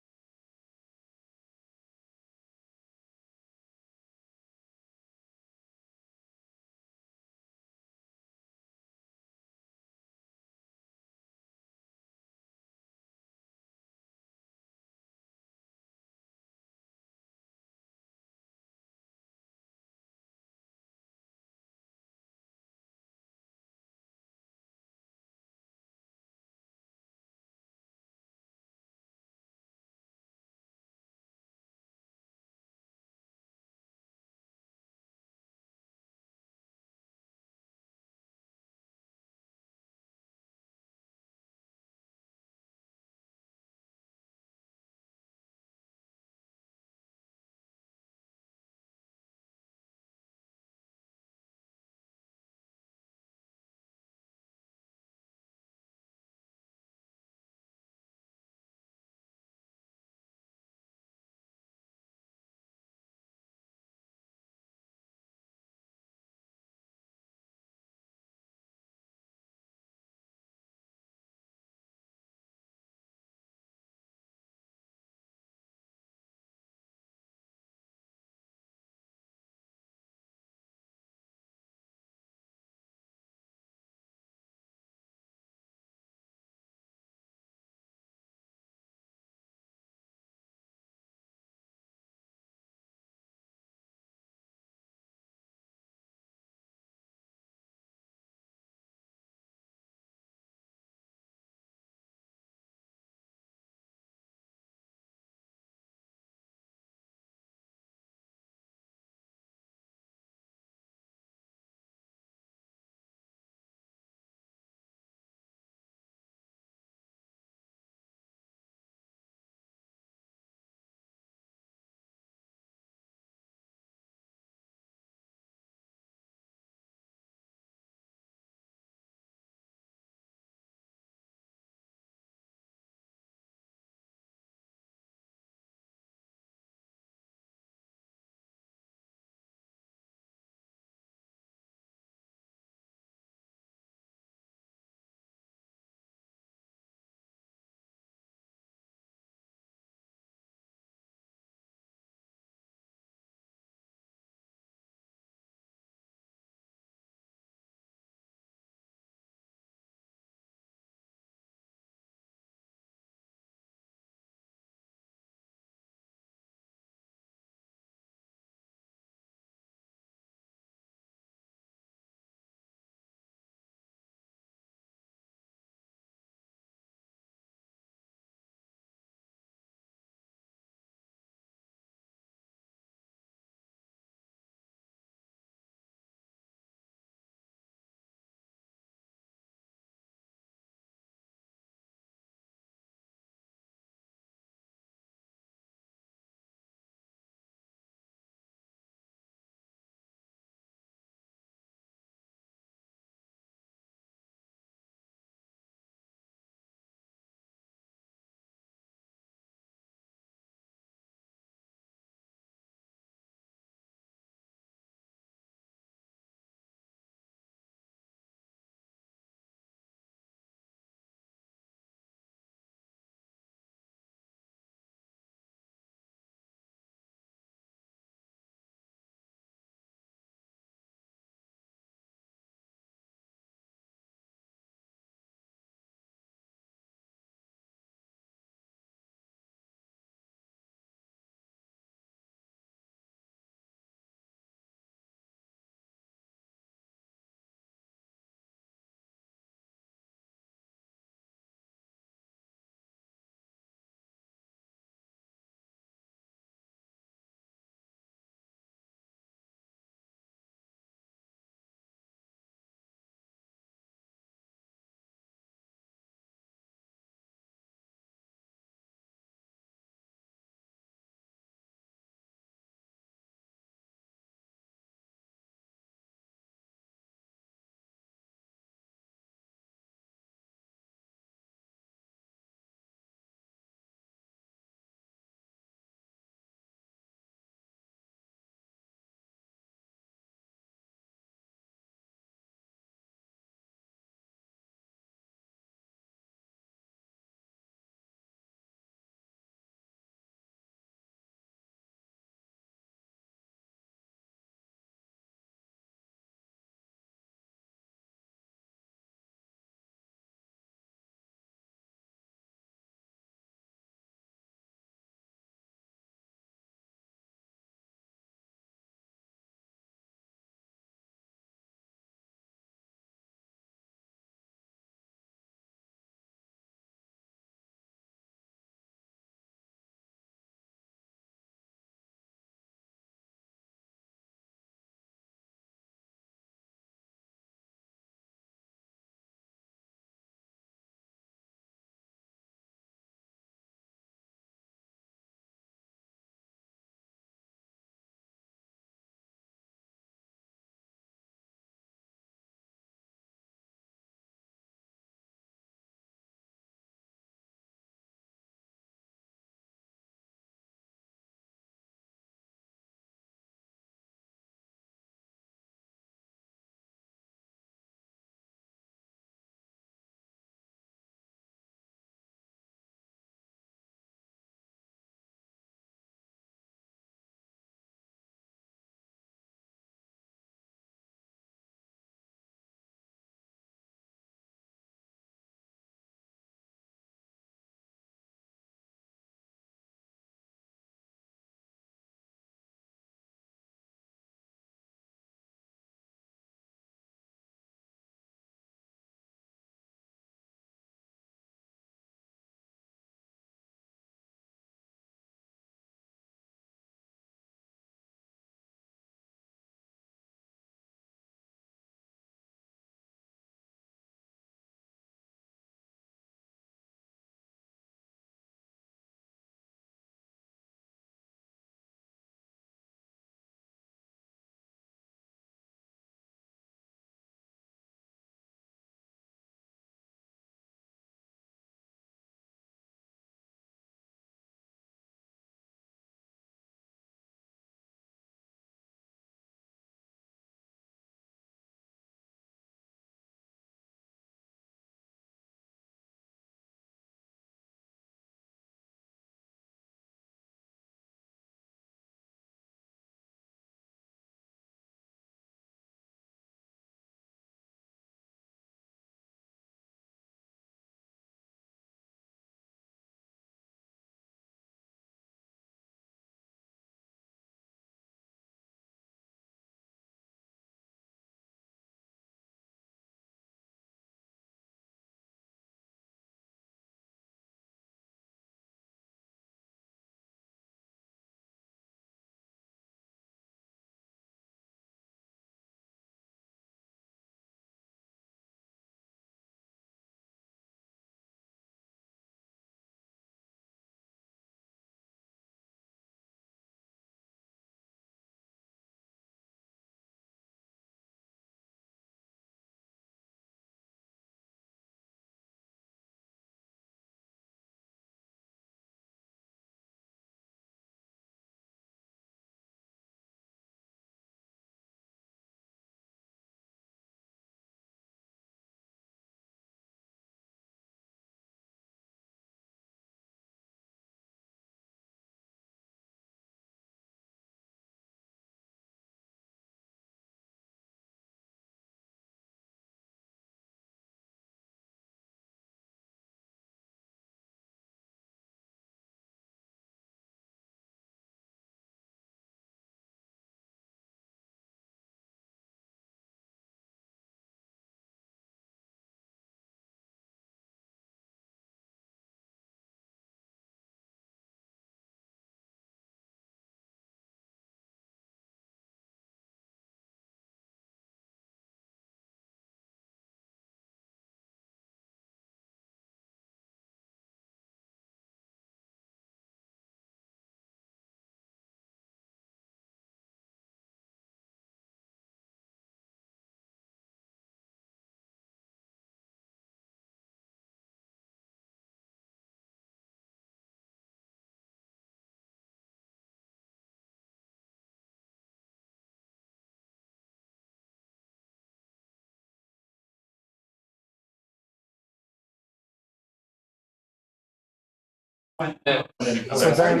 So then,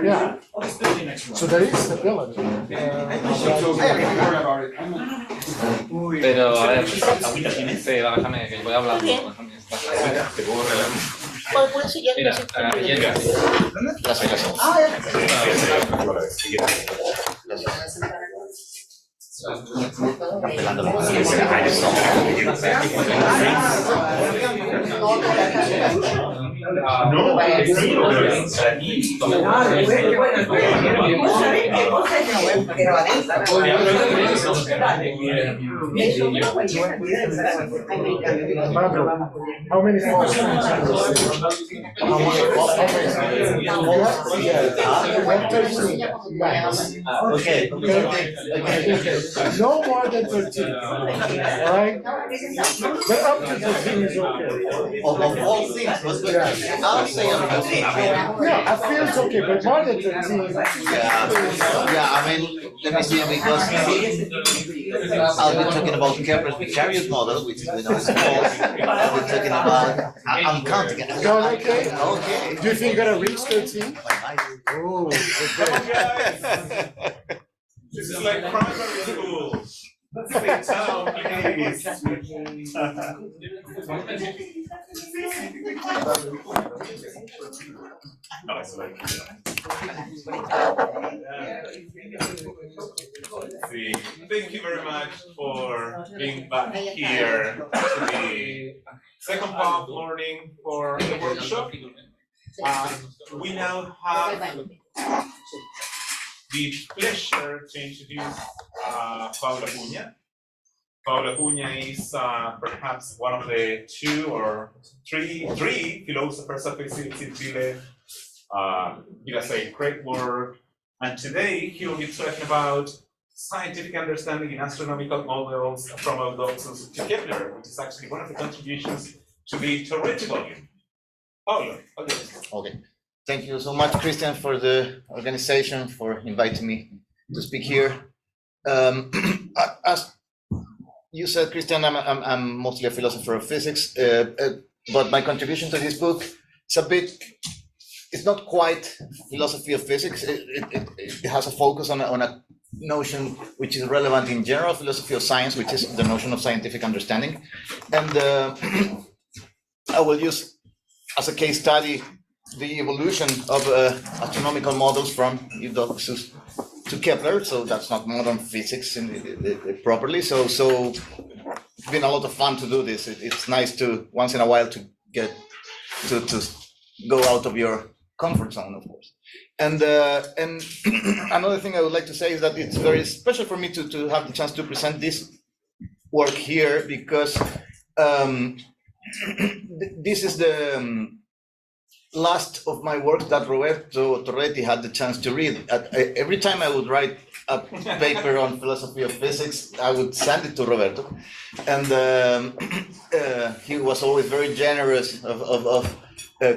yeah. So there is stability.
Pero a ver, sí, déjame que voy hablando.
¿Puedes seguir?
Mira,
How many phones?
Okay.
No more than 13, all right? But up to 13 is okay.
Of all things, what's good? I'll say I'm 13.
Yeah, I feel it's okay, but more than 13.
Yeah, I mean, let me see, because I'll be talking about Kepler's Vicarious model, which we know is false. I'll be talking about, I'm counting it.
No, okay?
Okay.
Do you think you're gonna reach 13? Oh,
Guys, this is like primary school. Sit down, please. No, it's like, see, thank you very much for being back here to the second part morning for the workshop. We now have the pleasure to introduce Paula Cunha. Paula Cunha is perhaps one of the two or three philosophers of physics in Chile. He does a great work, and today he will be talking about scientific understanding in astronomical models from Eudoxus to Kepler, which is actually one of the contributions to the Torretti volume. Paula,
Okay. Thank you so much, Christian, for the organization, for inviting me to speak here. As you said, Christian, I'm mostly a philosopher of physics, but my contribution to this book is a bit, it's not quite philosophy of physics. It has a focus on a notion which is relevant in general philosophy of science, which is the notion of scientific understanding. And I will use as a case study the evolution of astronomical models from Eudoxus to Kepler. So that's not modern physics properly. So it's been a lot of fun to do this. It's nice to once in a while to get to go out of your comfort zone, of course. And another thing I would like to say is that it's very special for me to have the chance to present this work here, because this is the last of my work that Roberto Torretti had the chance to read. Every time I would write a paper on philosophy of physics, I would send it to Roberto, and he was always very generous of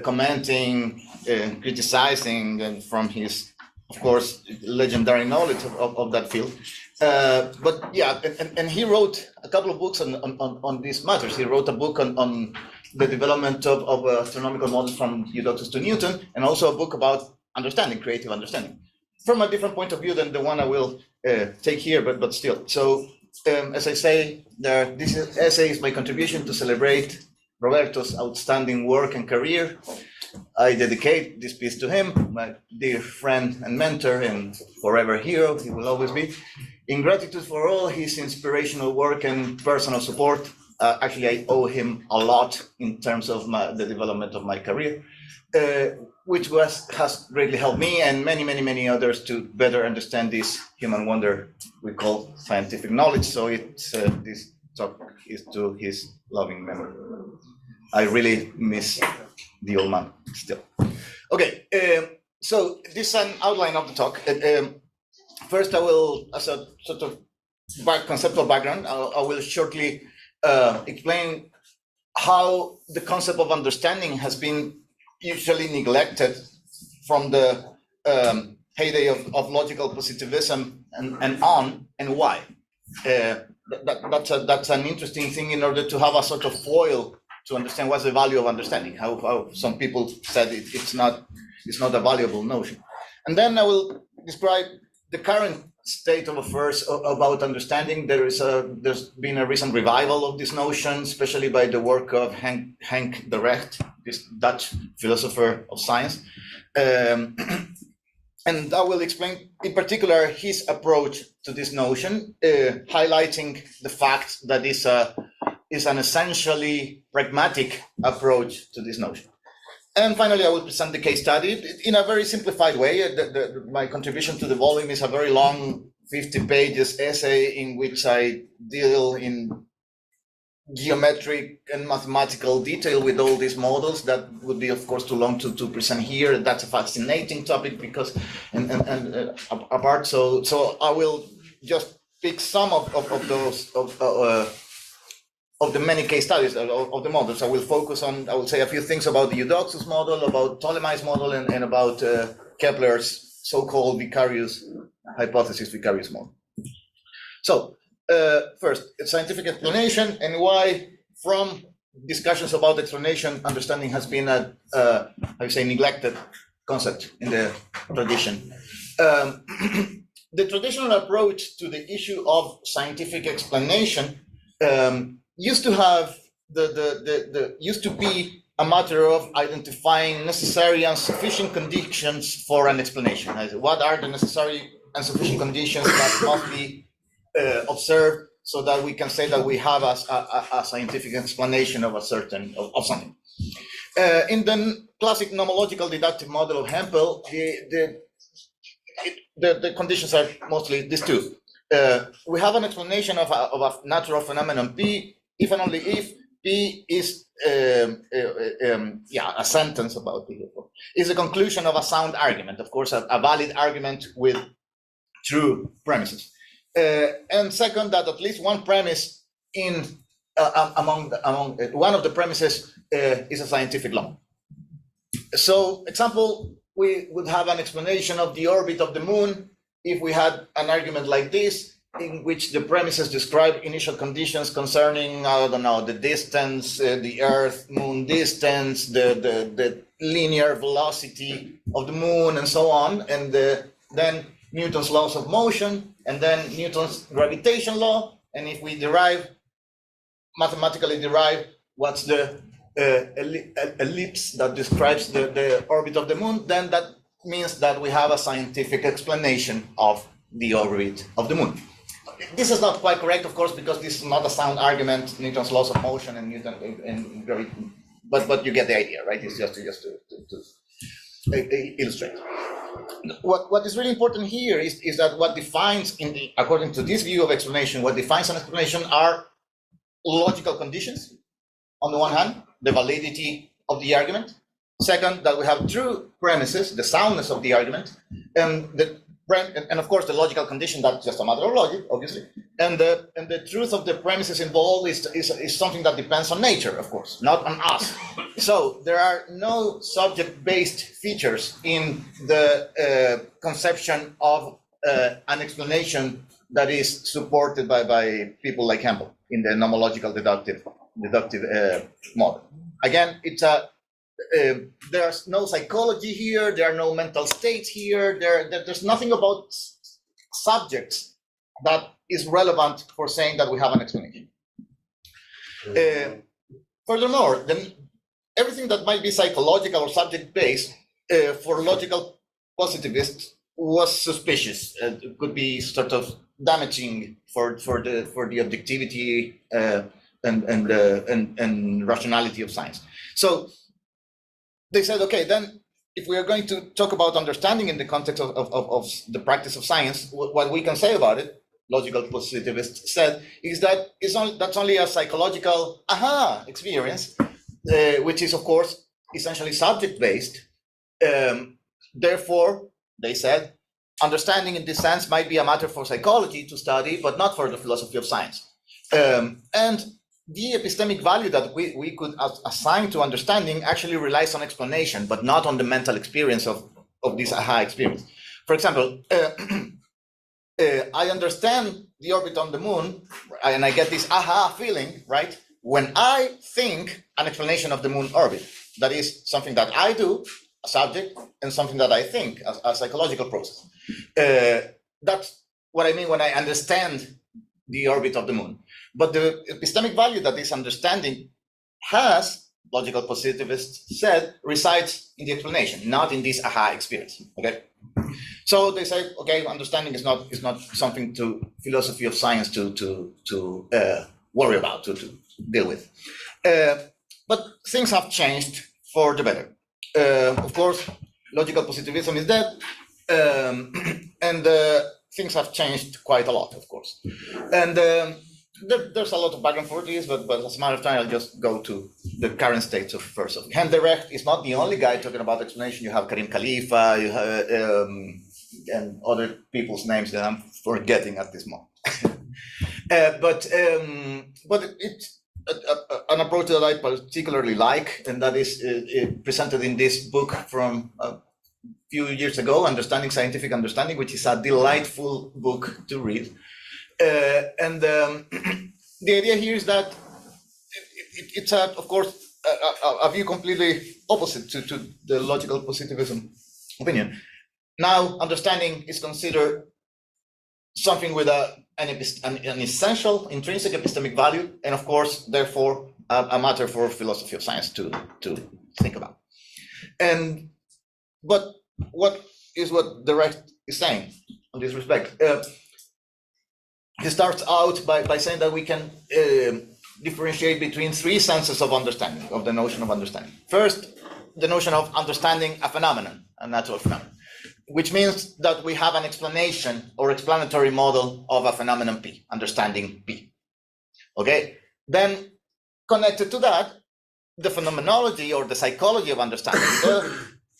commenting, criticizing, and from his, of course, legendary knowledge of that field. But yeah, and he wrote a couple of books on these matters. He wrote a book on the development of astronomical models from Eudoxus to Newton, and also a book about understanding, creative understanding, from a different point of view than the one I will take here, but still. So as I say, this essay is my contribution to celebrate Roberto's outstanding work and career. I dedicate this piece to him, my dear friend and mentor and forever hero, he will always be, in gratitude for all his inspirational work and personal support. Actually, I owe him a lot in terms of the development of my career, which has greatly helped me and many others to better understand this human wonder we call scientific knowledge. So this talk is to his loving memory. I really miss the old man still. Okay, so this is an outline of the talk. First, I will, as a sort of conceptual background, I will shortly explain how the concept of understanding has been usually neglected from the heyday of logical positivism and on, and why. That's an interesting thing in order to have a sort of foil to understand what's the value of understanding, how some people said it's not a valuable notion. And then I will describe the current state of affairs about understanding. There's been a recent revival of this notion, especially by the work of Henk de Recht, this Dutch philosopher of science. And I will explain in particular his approach to this notion, highlighting the fact that is an essentially pragmatic approach to this notion. And finally, I will present the case study in a very simplified way. My contribution to the volume is a very long 50 pages essay in which I deal in geometric and mathematical detail with all these models. That would be, of course, too long to present here. That's a fascinating topic because and apart. So I will just pick some of those of the many case studies of the models. I will focus on, I will say a few things about the Eudoxus model, about Ptolemy's model, and about Kepler's so-called vicarious hypothesis, vicarious model. So first, scientific explanation and why from discussions about explanation, understanding has been a, I would say, neglected concept in the tradition. The traditional approach to the issue of scientific explanation used to have used to be a matter of identifying necessary and sufficient conditions for an explanation. What are the necessary and sufficient conditions that must be observed so that we can say that we have a scientific explanation of a certain of something. In the classic nomological deductive model of Hempel, the conditions are mostly these two. We have an explanation of a natural phenomenon P if and only if P is a sentence about P. Is a conclusion of a sound argument, of course, a valid argument with true premises. And second, that at least one premise in among one of the premises is a scientific law. So, example, we would have an explanation of the orbit of the moon if we had an argument like this, in which the premises describe initial conditions concerning, I don't know, the distance, the Earth-Moon distance, the linear velocity of the moon, and so on, and then Newton's laws of motion, and then Newton's gravitation law, and if we mathematically derive what's the ellipse that describes the orbit of the moon, then that means that we have a scientific explanation of the orbit of the moon. This is not quite correct, of course, because this is not a sound argument, Newton's laws of motion and Newton and gravity, but you get the idea, right? It's just to illustrate. What is really important here is that what defines, according to this view of explanation, what defines an explanation are logical conditions. On the one hand, the validity of the argument. Second, that we have true premises, the soundness of the argument, and of course the logical condition, that's just a matter of logic, obviously. And the truth of the premises involved is something that depends on nature, of course, not on us. So there are no subject-based features in the conception of an explanation that is supported by people like Campbell in the nomological deductive model. Again, it's there's no psychology here, there are no mental states here, there's nothing about subjects that is relevant for saying that we have an explanation. Furthermore, then everything that might be psychological or subject-based for logical positivists was suspicious. It could be sort of damaging for the objectivity and rationality of science. So they said, okay, then if we are going to talk about understanding in the context of the practice of science, what we can say about it, logical positivists said, is that that's only a psychological aha experience, which is, of course, essentially subject-based. Therefore, they said, understanding in this sense might be a matter for psychology to study, but not for the philosophy of science. And the epistemic value that we could assign to understanding actually relies on explanation, but not on the mental experience of this aha experience. For example, I understand the orbit on the moon, and I get this aha feeling, right? when I think an explanation of the moon orbit, that is something that I do, a subject, and something that I think, a psychological process. That's what I mean when I understand the orbit of the moon. But the epistemic value that this understanding has, logical positivists said, resides in the explanation, not in this aha experience. Okay, so they say, okay, understanding is not something to philosophy of science to worry about, to deal with. But things have changed for the better. Of course, logical positivism is dead, and things have changed quite a lot, of course. And there's a lot of background for this, but as a matter of time, I'll just go to the current state of first. Henderrecht is not the only guy talking about explanation. You have Karim Khalifa, you have and other people's names that I'm forgetting at this moment. But it's an approach that I particularly like, and that is presented in this book from a few years ago, Understanding Scientific Understanding, which is a delightful book to read. And the idea here is that it's of course, a view completely opposite to the logical positivism opinion. Now, understanding is considered something with an essential intrinsic epistemic value, and of course, therefore, a matter for philosophy of science to think about. But what Torretti is saying on this respect? He starts out by saying that we can differentiate between three senses of understanding, of the notion of understanding. First, the notion of understanding a phenomenon, a natural phenomenon, which means that we have an explanation or explanatory model of a phenomenon P, understanding P. Okay? Then, connected to that, the phenomenology or the psychology of understanding, the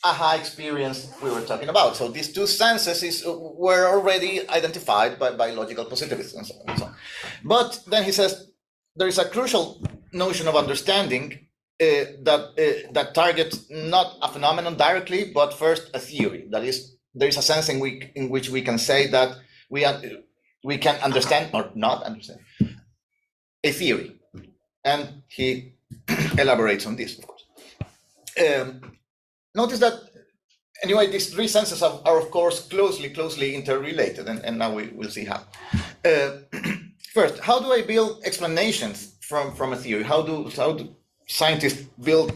aha experience we were talking about. So these two senses were already identified by logical positivists and so on and so on. But then he says there is a crucial notion of understanding that targets not a phenomenon directly, but first a theory. That is, there is a sense in which we can say that we can understand or not understand a theory. And he elaborates on this, of course. Notice that, anyway, these three senses are of course, closely interrelated, and now we will see how. First, how do I build explanations from a theory? How do scientists build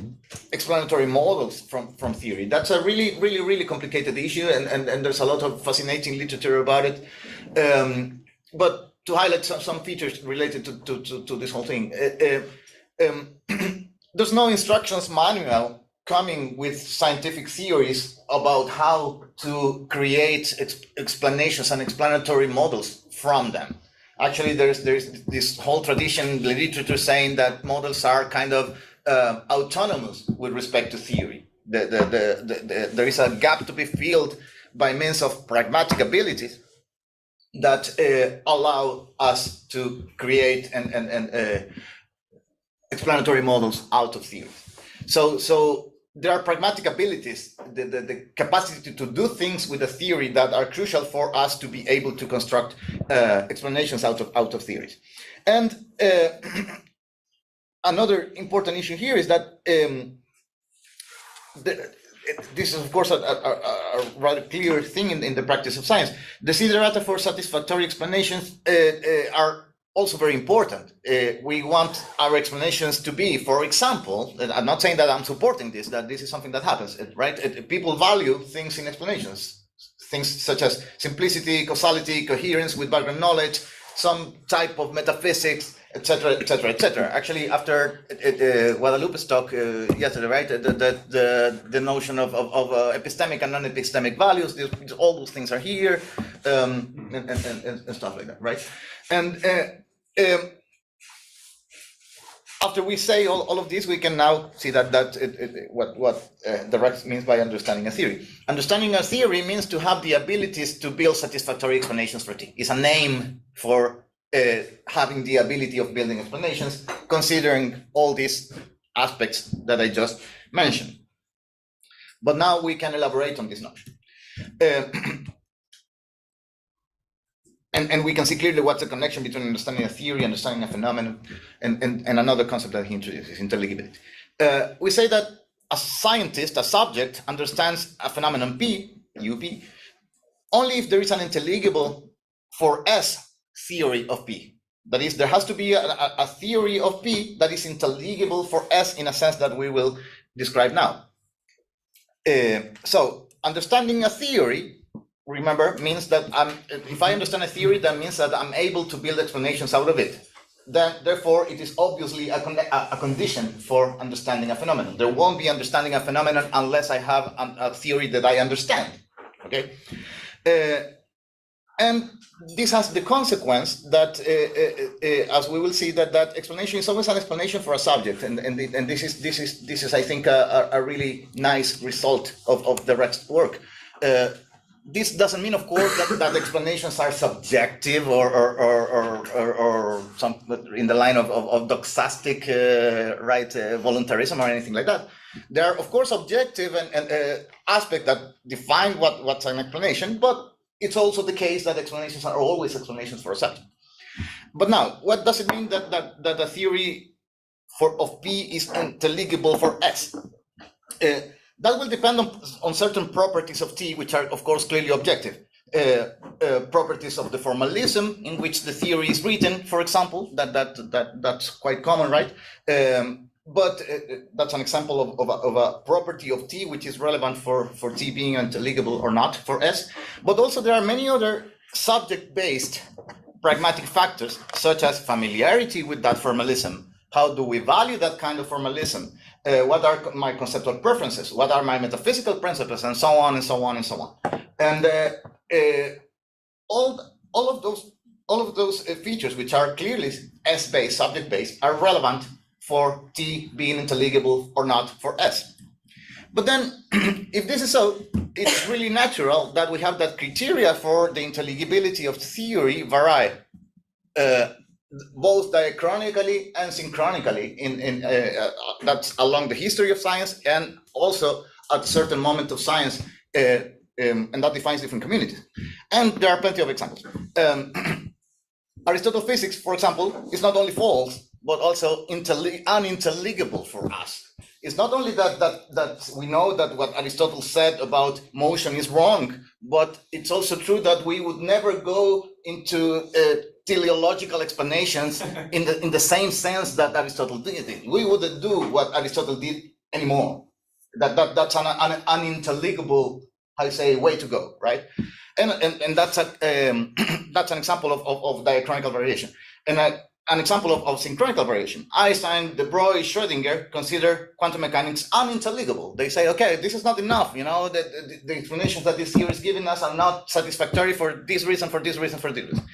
explanatory models from theory? That's a really complicated issue, and there's a lot of fascinating literature about it. But to highlight some features related to this whole thing, there's no instructions manual coming with scientific theories about how to create explanations and explanatory models from them. Actually, there's this whole tradition in the literature saying that models are kind of autonomous with respect to theory. There is a gap to be filled by means of pragmatic abilities that allow us to create and explanatory models out of theory. So there are pragmatic abilities, the capacity to do things with a theory that are crucial for us to be able to construct explanations out of theories. And another important issue here is that this is, of course, a rather clear thing in the practice of science. Desiderata for satisfactory explanations are also very important. We want our explanations to be, for example, I'm not saying that I'm supporting this, that this is something that happens, right? People value things in explanations, things such as simplicity, causality, coherence with background knowledge, some type of metaphysics, etc., etc., etc. Actually, after Guadalupe's talk yesterday, right, the notion of epistemic and non-epistemic values, all those things are here, and stuff like that, right? And after we say all of this, we can now see what Torretti means by understanding a theory. Understanding a theory means to have the abilities to build satisfactory explanations for T. It's a name for having the ability of building explanations, considering all these aspects that I just mentioned. But now we can elaborate on this notion. And and we can see clearly what's the connection between understanding a theory, understanding a phenomenon, and another concept that he introduces, intelligibility. We say that a scientist, a subject, understands a phenomenon P, UP, only if there is an intelligible for S theory of P. That is, there has to be a theory of P that is intelligible for S in a sense that we will describe now. So understanding a theory, remember, means that if I understand a theory, that means that I'm able to build explanations out of it. Then, therefore, it is obviously a condition for understanding a phenomenon. There won't be understanding a phenomenon unless I have a theory that I understand. Okay, and this has the consequence that, as we will see, that explanation is always an explanation for a subject, and this is I think a really nice result of the Rex work. This doesn't mean, of course, that explanations are subjective or some in the line of doxastic voluntarism or anything like that. There are, of course, objective and aspects that define what's an explanation, but it's also the case that explanations are always explanations for a subject. But now, what does it mean that a theory of P is intelligible for S? That will depend on certain properties of T, which are, of course, clearly objective. Properties of the formalism in which the theory is written, for example, that's quite common, right? But that's an example of a property of T which is relevant for T being intelligible or not for S. But also there are many other subject-based pragmatic factors, such as familiarity with that formalism. How do we value that kind of formalism? What are my conceptual preferences? What are my metaphysical principles? And so on and so on and so on. And all of those features, which are clearly S-based, subject-based, are relevant for T being intelligible or not for S. But then, if this is so, it's really natural that we have that criteria for the intelligibility of theory vary, both diachronically and synchronically. That's along the history of science, and also at a certain moment of science, and that defines different communities. And there are plenty of examples. Aristotle physics, for example, is not only false, but also unintelligible for us. It's not only that we know that what Aristotle said about motion is wrong, but it's also true that we would never go into teleological explanations in the same sense that Aristotle did it. We wouldn't do what Aristotle did anymore. That's an unintelligible, how you say, way to go, right? And that's an example of diachronical variation. And an example of synchronical variation. Einstein, De Broglie, Schrödinger consider quantum mechanics unintelligible. They say, okay, this is not enough. You know, the explanations that this theory is giving us are not satisfactory for this reason, for this reason, for this reason.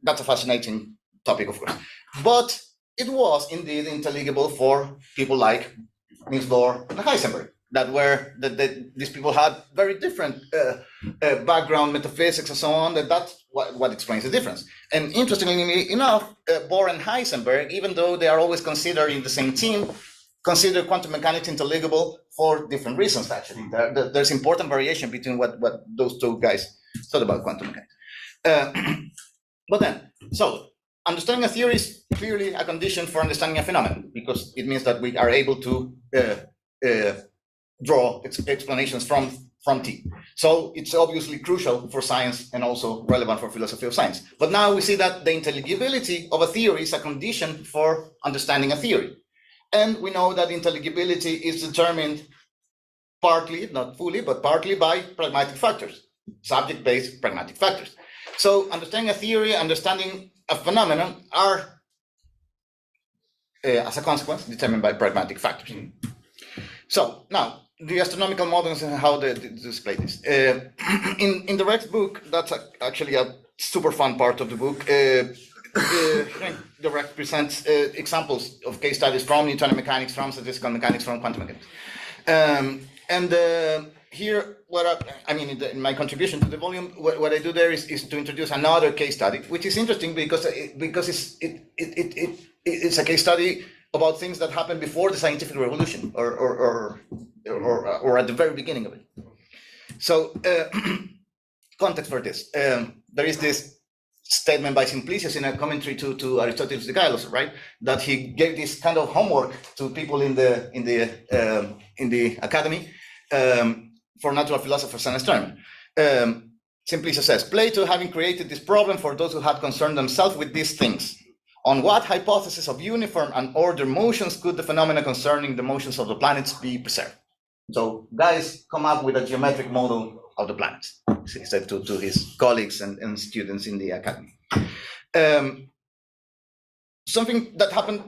That's a fascinating topic, of course. But it was indeed intelligible for people like Niels Bohr and Heisenberg. These people had very different background, metaphysics, and so on. That's what explains the difference. And interestingly enough, Bohr and Heisenberg, even though they are always considered in the same team, consider quantum mechanics intelligible for different reasons. Actually, there's important variation between what those two guys thought about quantum mechanics. But then, so understanding a theory is clearly a condition for understanding a phenomenon, because it means that we are able to draw explanations from T. So it's obviously crucial for science and also relevant for philosophy of science. But now we see that the intelligibility of a theory is a condition for understanding a theory. And we know that intelligibility is determined partly, not fully, but partly by pragmatic factors, subject-based pragmatic factors. So understanding a theory, understanding a phenomenon are, as a consequence, determined by pragmatic factors. So now, the astronomical models and how they display this. In the Rex book, that's actually a super fun part of the book. The Rex presents examples of case studies from Newtonian mechanics, from statistical mechanics, from quantum mechanics. Here, in my contribution to the volume, what I do there is to introduce another case study, which is interesting because it's a case study about things that happened before the scientific revolution, or at the very beginning of it. So, context for this: there is this statement by Simplicius in a commentary to Aristotle's Decalogue, right? That he gave this kind of homework to people in the academy for natural philosophers and astronomers. Simplicius says, Plato, having created this problem for those who had concerned themselves with these things, on what hypothesis of uniform and ordered motions could the phenomena concerning the motions of the planets be preserved? So guys come up with a geometric model of the planets, he said to his colleagues and students in the academy. Something that happened,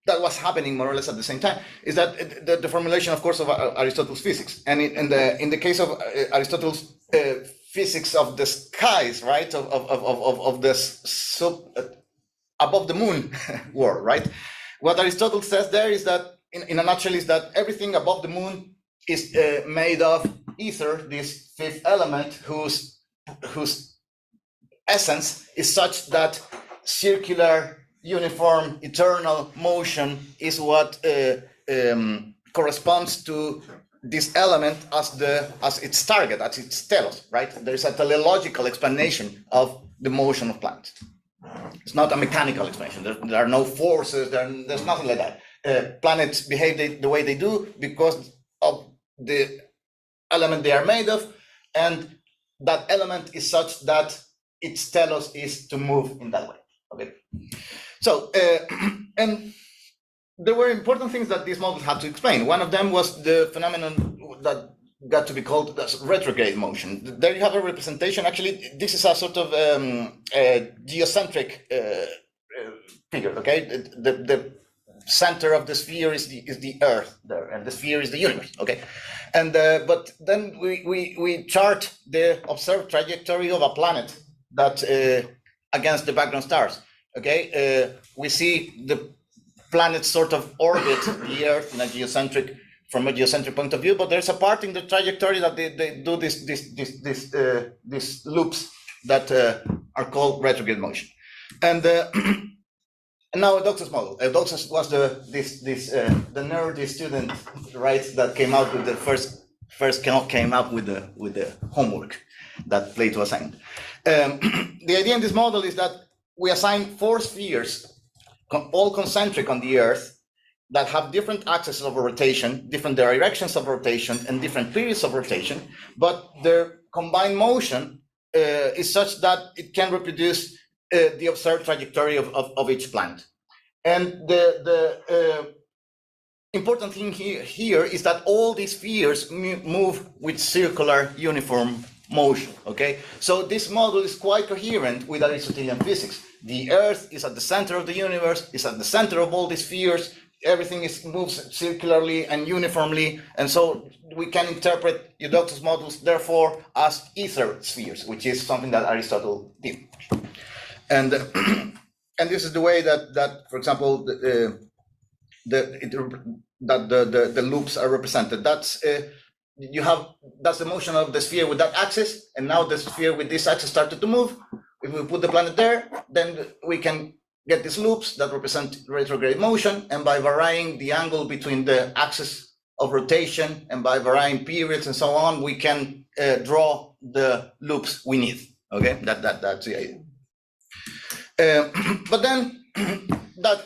that was happening more or less at the same time, is that the formulation, of course, of Aristotle's physics. And in the case of Aristotle's physics of the skies, right, of the above the moon world, right? What Aristotle says there is that, in a nutshell, is that everything above the moon is made of ether, this fifth element, whose essence is such that circular, uniform, eternal motion is what corresponds to this element as its target, as its telos, right? There's a teleological explanation of the motion of planets. It's not a mechanical explanation. There are no forces. There's nothing like that. Planets behave the way they do because of the element they are made of, and that element is such that its telos is to move in that way. Okay. So, and there were important things that these models had to explain. One of them was the phenomenon that got to be called as retrograde motion. There you have a representation. Actually, this is a sort of geocentric figure. Okay, the center of the sphere is the Earth there, and the sphere is the universe. Okay, and but then we chart the observed trajectory of a planet that against the background stars. Okay, we see the planet sort of orbit the Earth in a geocentric. From a geocentric point of view, but there's a part in the trajectory that they do these loops that are called retrograde motion. And now Eudoxus model. Eudoxus was the nerdy student, right, that came out with the first came up with the homework that Plato assigned. The idea in this model is that we assign 4 spheres, all concentric on the Earth, that have different axes of rotation, different directions of rotation, and different periods of rotation, but their combined motion is such that it can reproduce the observed trajectory of each planet. And the important thing here is that all these spheres move with circular uniform motion, okay? So this model is quite coherent with Aristotelian physics. The Earth is at the center of the universe, is at the center of all these spheres, everything moves circularly and uniformly, and so we can interpret Eudoxus models, therefore, as ether spheres, which is something that Aristotle did. And this is the way that for example, the loops are represented. That's the motion of the sphere with that axis, and now the sphere with this axis started to move. If we put the planet there, then we can get these loops that represent retrograde motion, and by varying the angle between the axis of rotation and by varying periods and so on, we can draw the loops we need. Okay, that's the idea. But then that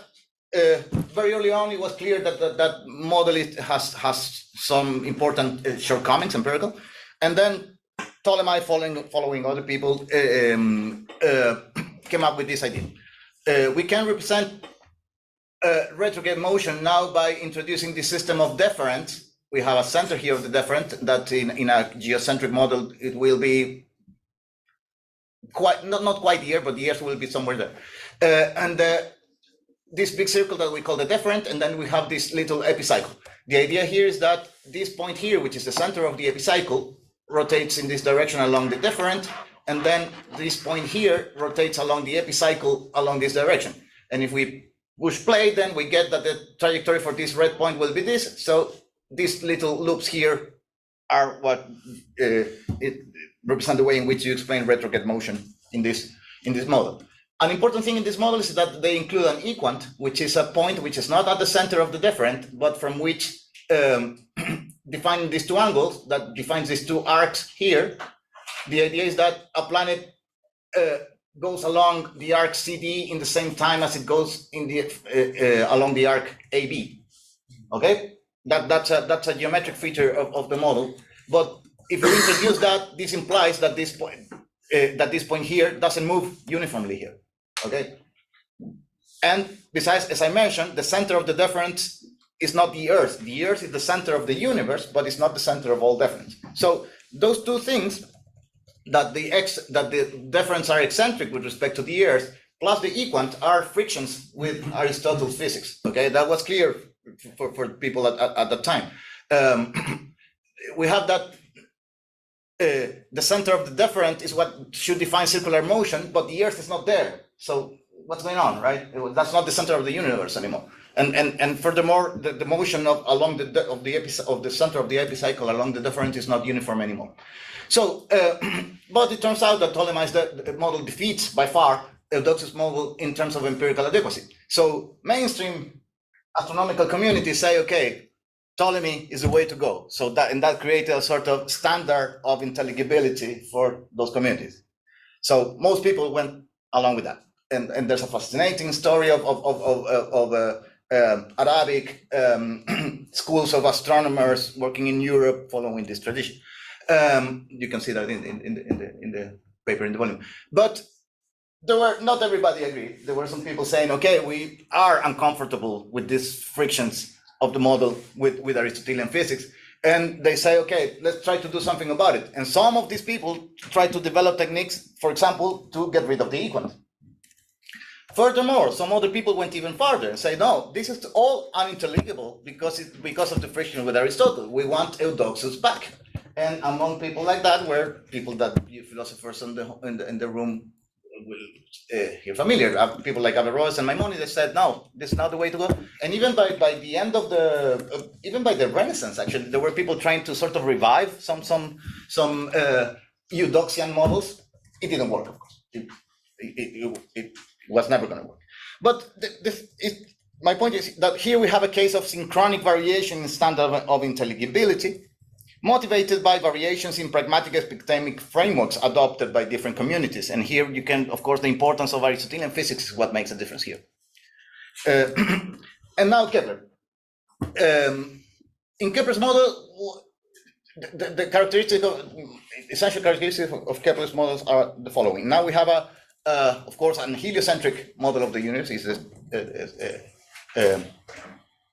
very early on, it was clear that model has some important shortcomings, empirical, and then Ptolemy, following other people, came up with this idea. We can represent retrograde motion now by introducing the system of deferent. We have a center here of the deferent that in a geocentric model, it will be not quite here, but the Earth will be somewhere there. And this big circle that we call the deferent, and then we have this little epicycle. The idea here is that this point here, which is the center of the epicycle, rotates in this direction along the deferent, and then this point here rotates along the epicycle along this direction. And if we push play, then we get that the trajectory for this red point will be this. So these little loops here are what it represent the way in which you explain retrograde motion in this model. An important thing in this model is that they include an equant, which is a point which is not at the center of the deferent, but from which defining these 2 angles, that defines these 2 arcs here. The idea is that a planet goes along the arc CD in the same time as it goes in the along the arc AB. Okay, that's a geometric feature of the model. But if we introduce that, this implies that this point here doesn't move uniformly here. Okay, and besides, as I mentioned, the center of the difference is not the Earth. The Earth is the center of the universe, but it's not the center of all difference. So those two things, that the difference are eccentric with respect to the Earth, plus the equant are frictions with Aristotle's physics. Okay, that was clear for people at the time. We have that the center of the difference is what should define circular motion, but the Earth is not there. So what's going on, right? That's not the center of the universe anymore. And furthermore, the motion along the center of the epicycle along the difference is not uniform anymore. So, but it turns out that Ptolemy's model defeats by far Eudoxus' model in terms of empirical adequacy. So mainstream astronomical communities say, okay, Ptolemy is the way to go. So that created a sort of standard of intelligibility for those communities. So most people went along with that. And there's a fascinating story of Arabic schools of astronomers working in Europe following this tradition. You can see that in the paper in the volume. But not everybody agreed. There were some people saying, okay, we are uncomfortable with these frictions of the model with Aristotelian physics. And they say, okay, let's try to do something about it. And some of these people try to develop techniques, for example, to get rid of the equant. Furthermore, some other people went even farther and say, no, this is all unintelligible because of the friction with Aristotle. We want Eudoxus back. And among people like that were people that you philosophers in the room will hear familiar. People like Averroes and Maimonides said, no, this is not the way to go. And even by the end of even by the Renaissance, actually, there were people trying to sort of revive some Eudoxian models. It didn't work, of course. It was never going to work. But my point is that here we have a case of synchronic variation in standard of intelligibility, motivated by variations in pragmatic epistemic frameworks adopted by different communities. And here you can, of course, the importance of Aristotelian physics is what makes a difference here. And now Kepler. In Kepler's model, the essential characteristics of Kepler's models are the following. Now we have of course, an heliocentric model of the universe.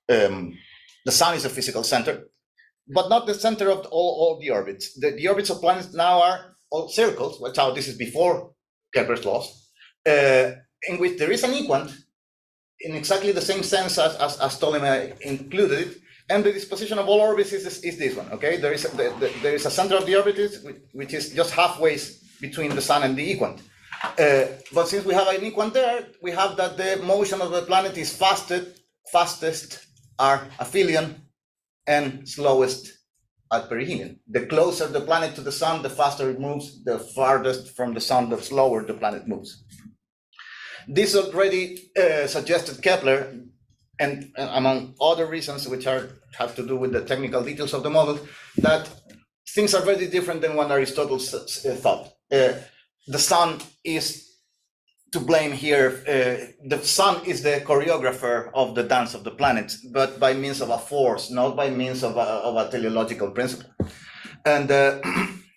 The sun is a physical center, but not the center of all the orbits. The orbits of planets now are all circles. Watch out, this is before Kepler's laws, in which there is an equant in exactly the same sense as Ptolemy included it. And the disposition of all orbits is this one. Okay, there is a center of the orbit which is just halfway between the sun and the equant. But since we have an equant there, we have that the motion of the planet is fastest are aphelion and slowest at perihelion. The closer the planet to the sun, the faster it moves. The farthest from the sun, the slower the planet moves. This already suggested Kepler, and among other reasons which have to do with the technical details of the model, that things are very different than what Aristotle thought. The sun is to blame here. The sun is the choreographer of the dance of the planets, but by means of a force, not by means of a teleological principle. And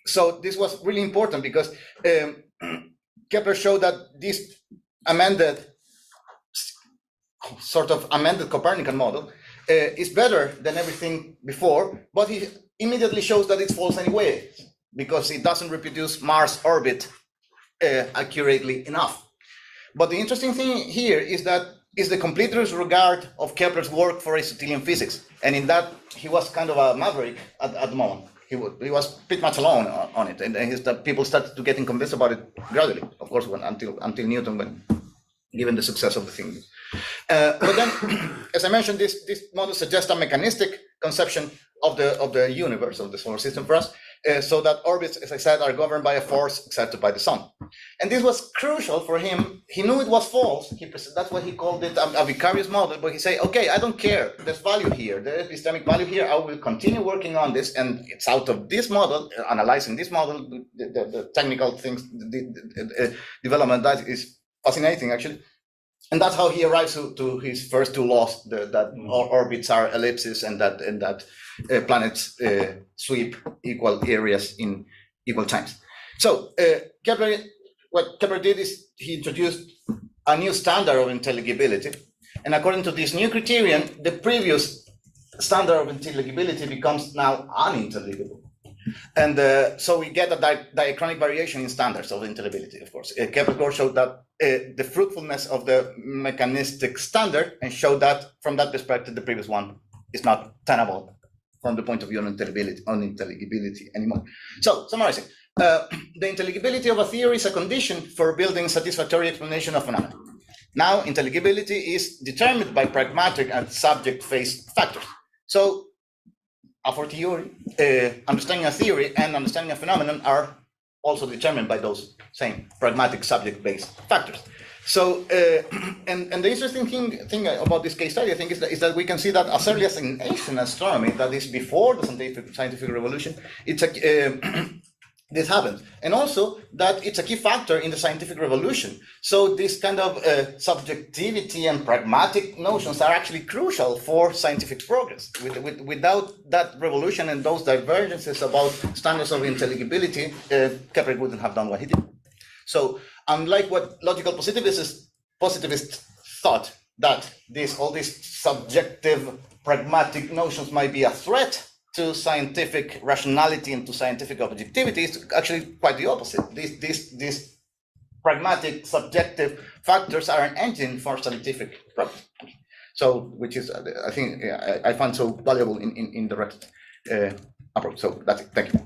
so this was really important because Kepler showed that this sort of amended Copernican model is better than everything before, but he immediately shows that it's false anyway, because it doesn't reproduce Mars' orbit accurately enough. But the interesting thing here is the complete disregard of Kepler's work for Aristotelian physics, and in that he was kind of a maverick at the moment. He was pretty much alone on it, and people started to getting convinced about it gradually. Of course, until Newton, when given the success of the thing. But then, as I mentioned, this model suggests a mechanistic conception of the universe, of the solar system for us, so that orbits, as I said, are governed by a force exerted by the sun. And this was crucial for him. He knew it was false. That's why he called it a vicarious model. But he said, okay, I don't care. There's value here. There is epistemic value here. I will continue working on this. And it's out of this model, analyzing this model, the technical things, the development that is fascinating, actually. And that's how he arrives to his first two laws, that orbits are ellipses and that planets sweep equal areas in equal times. So what Kepler did is he introduced a new standard of intelligibility. And according to this new criterion, the previous standard of intelligibility becomes now unintelligible. And so we get a diachronic variation in standards of intelligibility, of course. Kepler showed that the fruitfulness of the mechanistic standard and showed that from that perspective, the previous one is not tenable from the point of view of unintelligibility anymore. So summarizing, the intelligibility of a theory is a condition for building satisfactory explanation of phenomena. Now, intelligibility is determined by pragmatic and subject-based factors. So for theory, understanding a theory and understanding a phenomenon are also determined by those same pragmatic subject-based factors. So, and the interesting thing about this case study, I think, is that we can see that as early as in ancient astronomy, that is before the scientific revolution, this happens. And also that it's a key factor in the scientific revolution. So this kind of subjectivity and pragmatic notions are actually crucial for scientific progress. Without that revolution and those divergences about standards of intelligibility, Kepler wouldn't have done what he did. So unlike what logical positivists thought, that all these subjective pragmatic notions might be a threat to scientific rationality and to scientific objectivity, is actually quite the opposite. These pragmatic subjective factors are an engine for scientific progress. So, which is, I think, I find so valuable in the direct approach. So that's it. Thank you.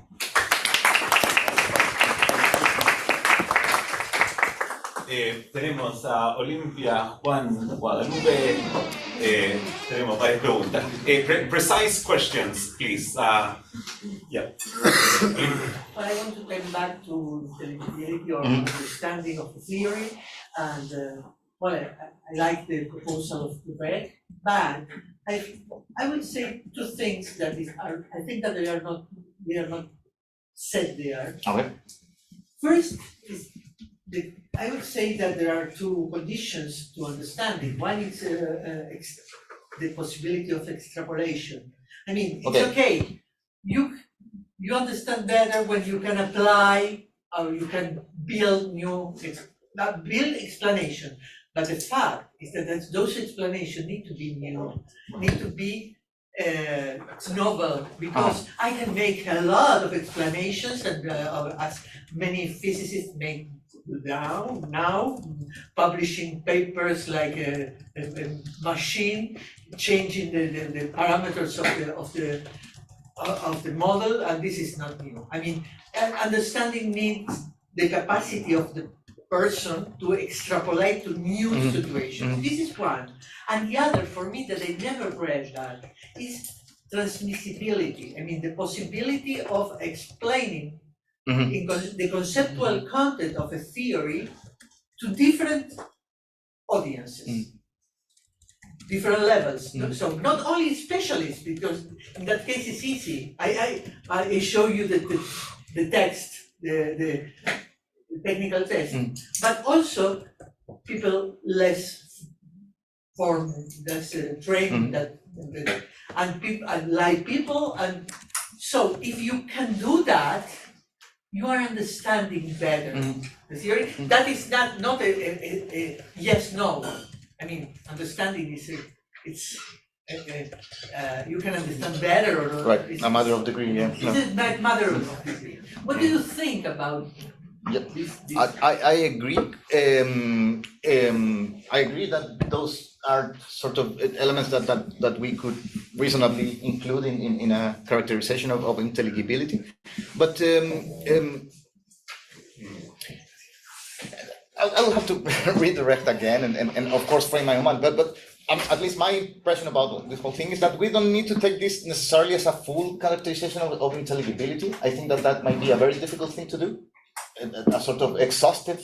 Tenemos a Olimpia, Juan, Guadalupe, tenemos varias preguntas. Precise questions, please. Yeah.
Well, I want to come back to intelligibility or understanding of the theory, and I like the proposal of Roberto, but I would say two things that I think that they are not said there.
Okay.
First is I would say that there are two conditions to understanding. One is the possibility of extrapolation. I mean, it's okay. You understand better when you can apply or you can build build explanation. But the fact is that those explanations need to be new, need to be novel, because I can make a lot of explanations, and as many physicists make now publishing papers like a machine changing the parameters of the model, and this is not new. I mean, understanding needs the capacity of the person to extrapolate to new situations. This is one. And the other, for me, that I never read that, is transmissibility. I mean, the possibility of explaining the conceptual content of a theory to different audiences, different levels. So not only specialists, because in that case it's easy. I show you the text, the technical text, but also people less formed, less trained, and like people, and so if you can do that, you are understanding better the theory. That is not a yes, no. I mean, understanding is you can understand better, or
right, a matter of degree. Yeah,
it's a matter of degree. What do you think about this?
I agree. I agree that those are sort of elements that we could reasonably include in a characterization of intelligibility. But I'll have to redirect again and of course frame my own mind. But at least my impression about this whole thing is that we don't need to take this necessarily as a full characterization of intelligibility. I think that might be a very difficult thing to do, a sort of exhaustive,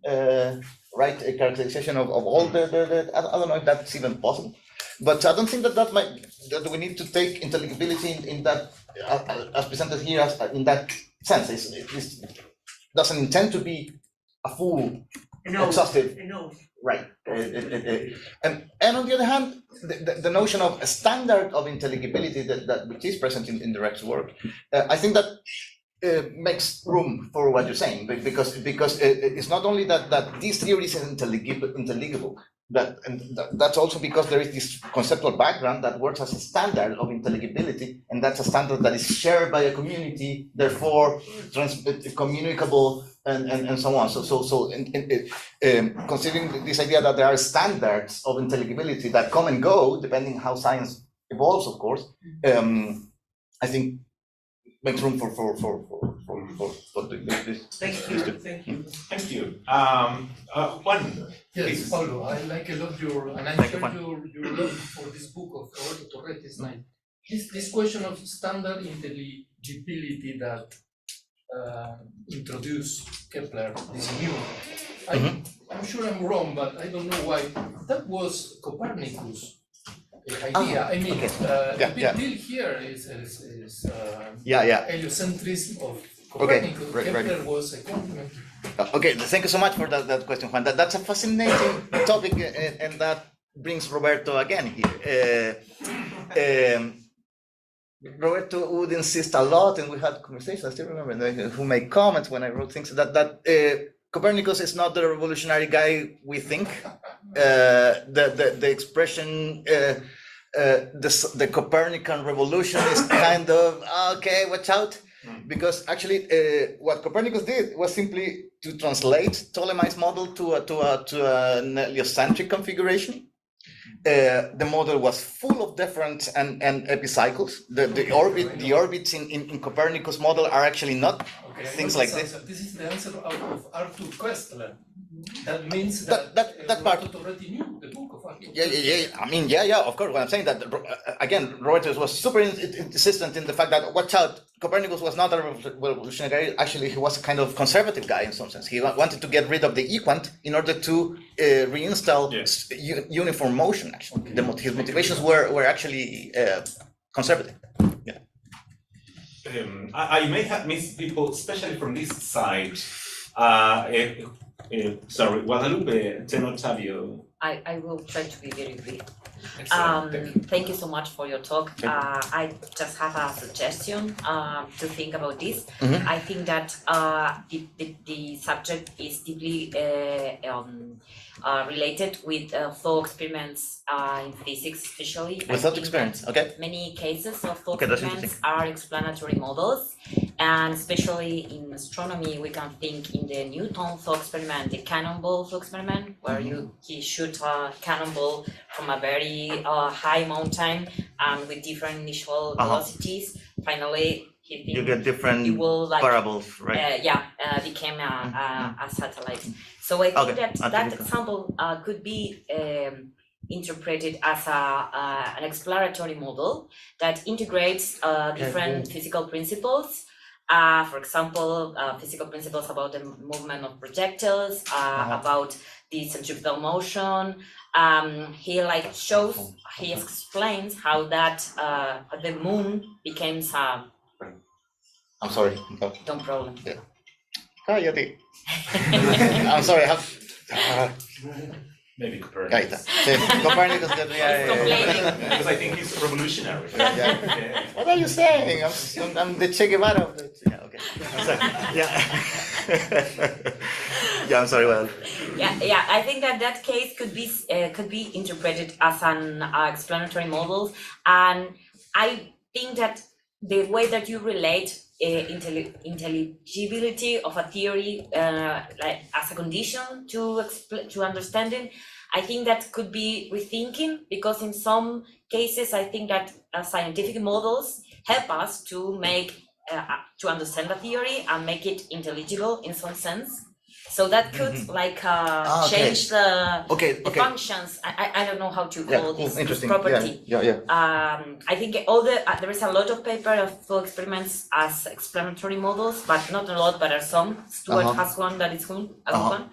right, a characterization of all the I don't know if that's even possible. But I don't think that we need to take intelligibility in that, as presented here, as in that sense. It doesn't intend to be a full, exhaustive. Right. And on the other hand, the notion of a standard of intelligibility that which is present in the Rex work, I think that makes room for what you're saying, because it's not only that this theory is intelligible, that's also because there is this conceptual background that works as a standard of intelligibility, and that's a standard that is shared by a community, therefore communicable, and so on. So considering this idea that there are standards of intelligibility that come and go depending how science evolves, of course, I think makes room for this.
Thank you. Juan.
Yes, Paulo, I like a lot and I shared your love for this book of Roberto Torretti's night. This question of standard intelligibility that introduced Kepler, this new. I'm sure I'm wrong, but I don't know why. That was Copernicus' idea. I mean, the big deal here is heliocentrism of Copernicus. Kepler was a complement.
Okay, thank you so much for that question, Juan. That's a fascinating topic, and that brings Roberto again here. Roberto would insist a lot, and we had conversations, I still remember, who made comments when I wrote things, that Copernicus is not the revolutionary guy we think. The expression, the Copernican revolution is kind of, okay, watch out. Because actually, what Copernicus did was simply to translate Ptolemy's model to an heliocentric configuration. The model was full of different and epicycles. The orbits in Copernicus model are actually not things like this.
This is the answer of Arthur Koestler. That means that part already knew the book of Arthur.
Yeah. I mean, of course. What I'm saying that again, Roberto was super insistent in the fact that watch out, Copernicus was not a revolutionary guy. Actually, he was a kind of conservative guy in some sense. He wanted to get rid of the equant in order to reinstall uniform motion. Actually, his motivations were actually conservative. Yeah.
I may have missed people, especially from this side. Sorry, Guadalupe, then Octavio.
I will try to be very brief.
Excellent.
Thank you so much for your talk. I just have a suggestion to think about this. I think that the subject is deeply related with thought experiments in physics, especially.
With thought experiments, okay.
Many cases of thought experiments are explanatory models, and especially in astronomy, we can think in the Newton thought experiment, the cannonball thought experiment, where he shoot a cannonball from a very high mountain and with different initial velocities. Finally,
you get different parables, right?
Became a satellite. So I think that example could be interpreted as an exploratory model that integrates different physical principles. For example, physical principles about the movement of projectiles, about the centrifugal motion. He explains how that the moon became
I'm sorry.
No problem.
Yeah. I'm sorry. I have.
Maybe Copernicus.
Copernicus.
Because I think he's revolutionary.
What are you saying? I'm the Che Guevara of the. Yeah. Okay. I'm sorry. Yeah. I'm sorry. Well.
Yeah. I think that case could be interpreted as an explanatory model, and I think that the way that you relate intelligibility of a theory like as a condition to understanding, I think that could be rethinking, because in some cases I think that scientific models help us to make to understand the theory and make it intelligible in some sense. So that could like
okay.
change the
Okay, okay.
functions. I don't know how to
Yeah,
call
cool,
this
interesting.
property.
Yeah.
I think all there is a lot of paper of flow experiments as explanatory models, but not a lot, but are some. Stuart has one that is a good one.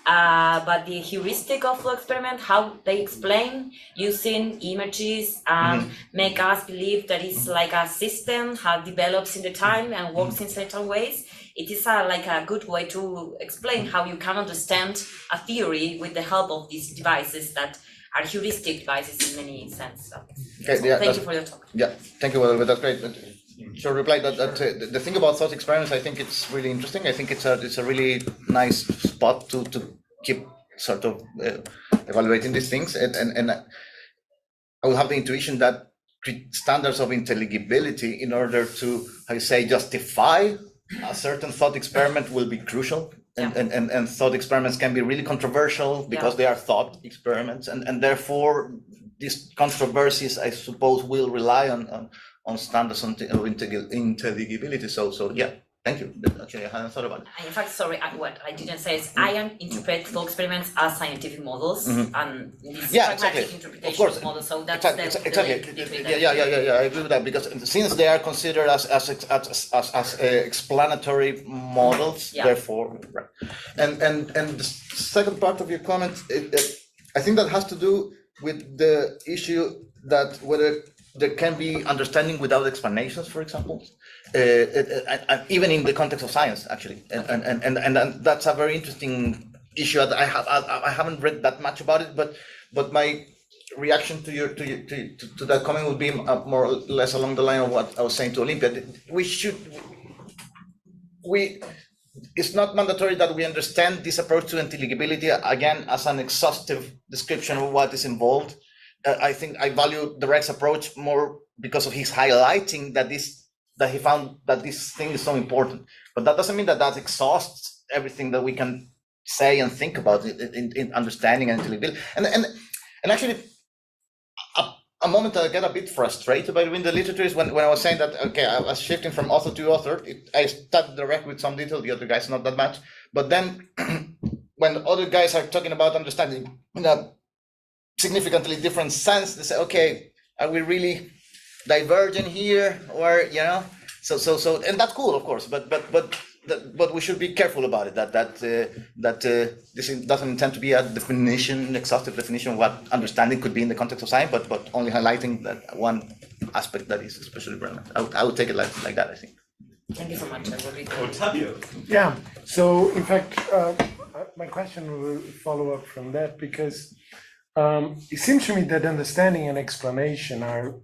But the heuristic of flow experiment, how they explain using images and make us believe that it's like a system, how it develops in the time and works in certain ways. It is like a good way to explain how you can understand a theory with the help of these devices that are heuristic devices in many sense. So, thank you for your talk.
Yeah, thank you, Roberto. That's great. Short reply that the thing about thought experiments, I think it's really interesting. I think it's a really nice spot to keep sort of evaluating these things, and I will have the intuition that standards of intelligibility in order to, how you say, justify a certain thought experiment will be crucial. And thought experiments can be really controversial because they are thought experiments, and therefore these controversies, I suppose, will rely on standards of intelligibility. So yeah, thank you. Actually, I hadn't thought about it.
In fact, sorry, what I didn't say is I interpret flow experiments as scientific models, and this pragmatic interpretation of models. So that's
exactly. Yeah. I agree with that, because since they are considered as explanatory models, therefore, right. And the second part of your comment, I think that has to do with the issue that whether there can be understanding without explanations, for example, even in the context of science, actually, and that's a very interesting issue. I haven't read that much about it, but my reaction to that comment would be more or less along the line of what I was saying to Olympia. It's not mandatory that we understand this approach to intelligibility again as an exhaustive description of what is involved. I think I value the Rex approach more because of his highlighting that he found that this thing is so important. But that doesn't mean that exhausts everything that we can say and think about in understanding and intelligibility. And actually, a moment that I get a bit frustrated by reading the literature is when I was saying that, okay, I was shifting from author to author. I started the Rex with some detail, the other guys not that much. But then when other guys are talking about understanding in a significantly different sense, they say, okay, are we really divergent here, or so and that's cool, of course, but we should be careful about it, that this doesn't intend to be a exhaustive definition of what understanding could be in the context of science, but only highlighting that one aspect that is especially relevant. I would take it like that, I think.
Thank you so much.
Octavio.
Yeah, so in fact, my question will follow up from that, because it seems to me that understanding and explanation are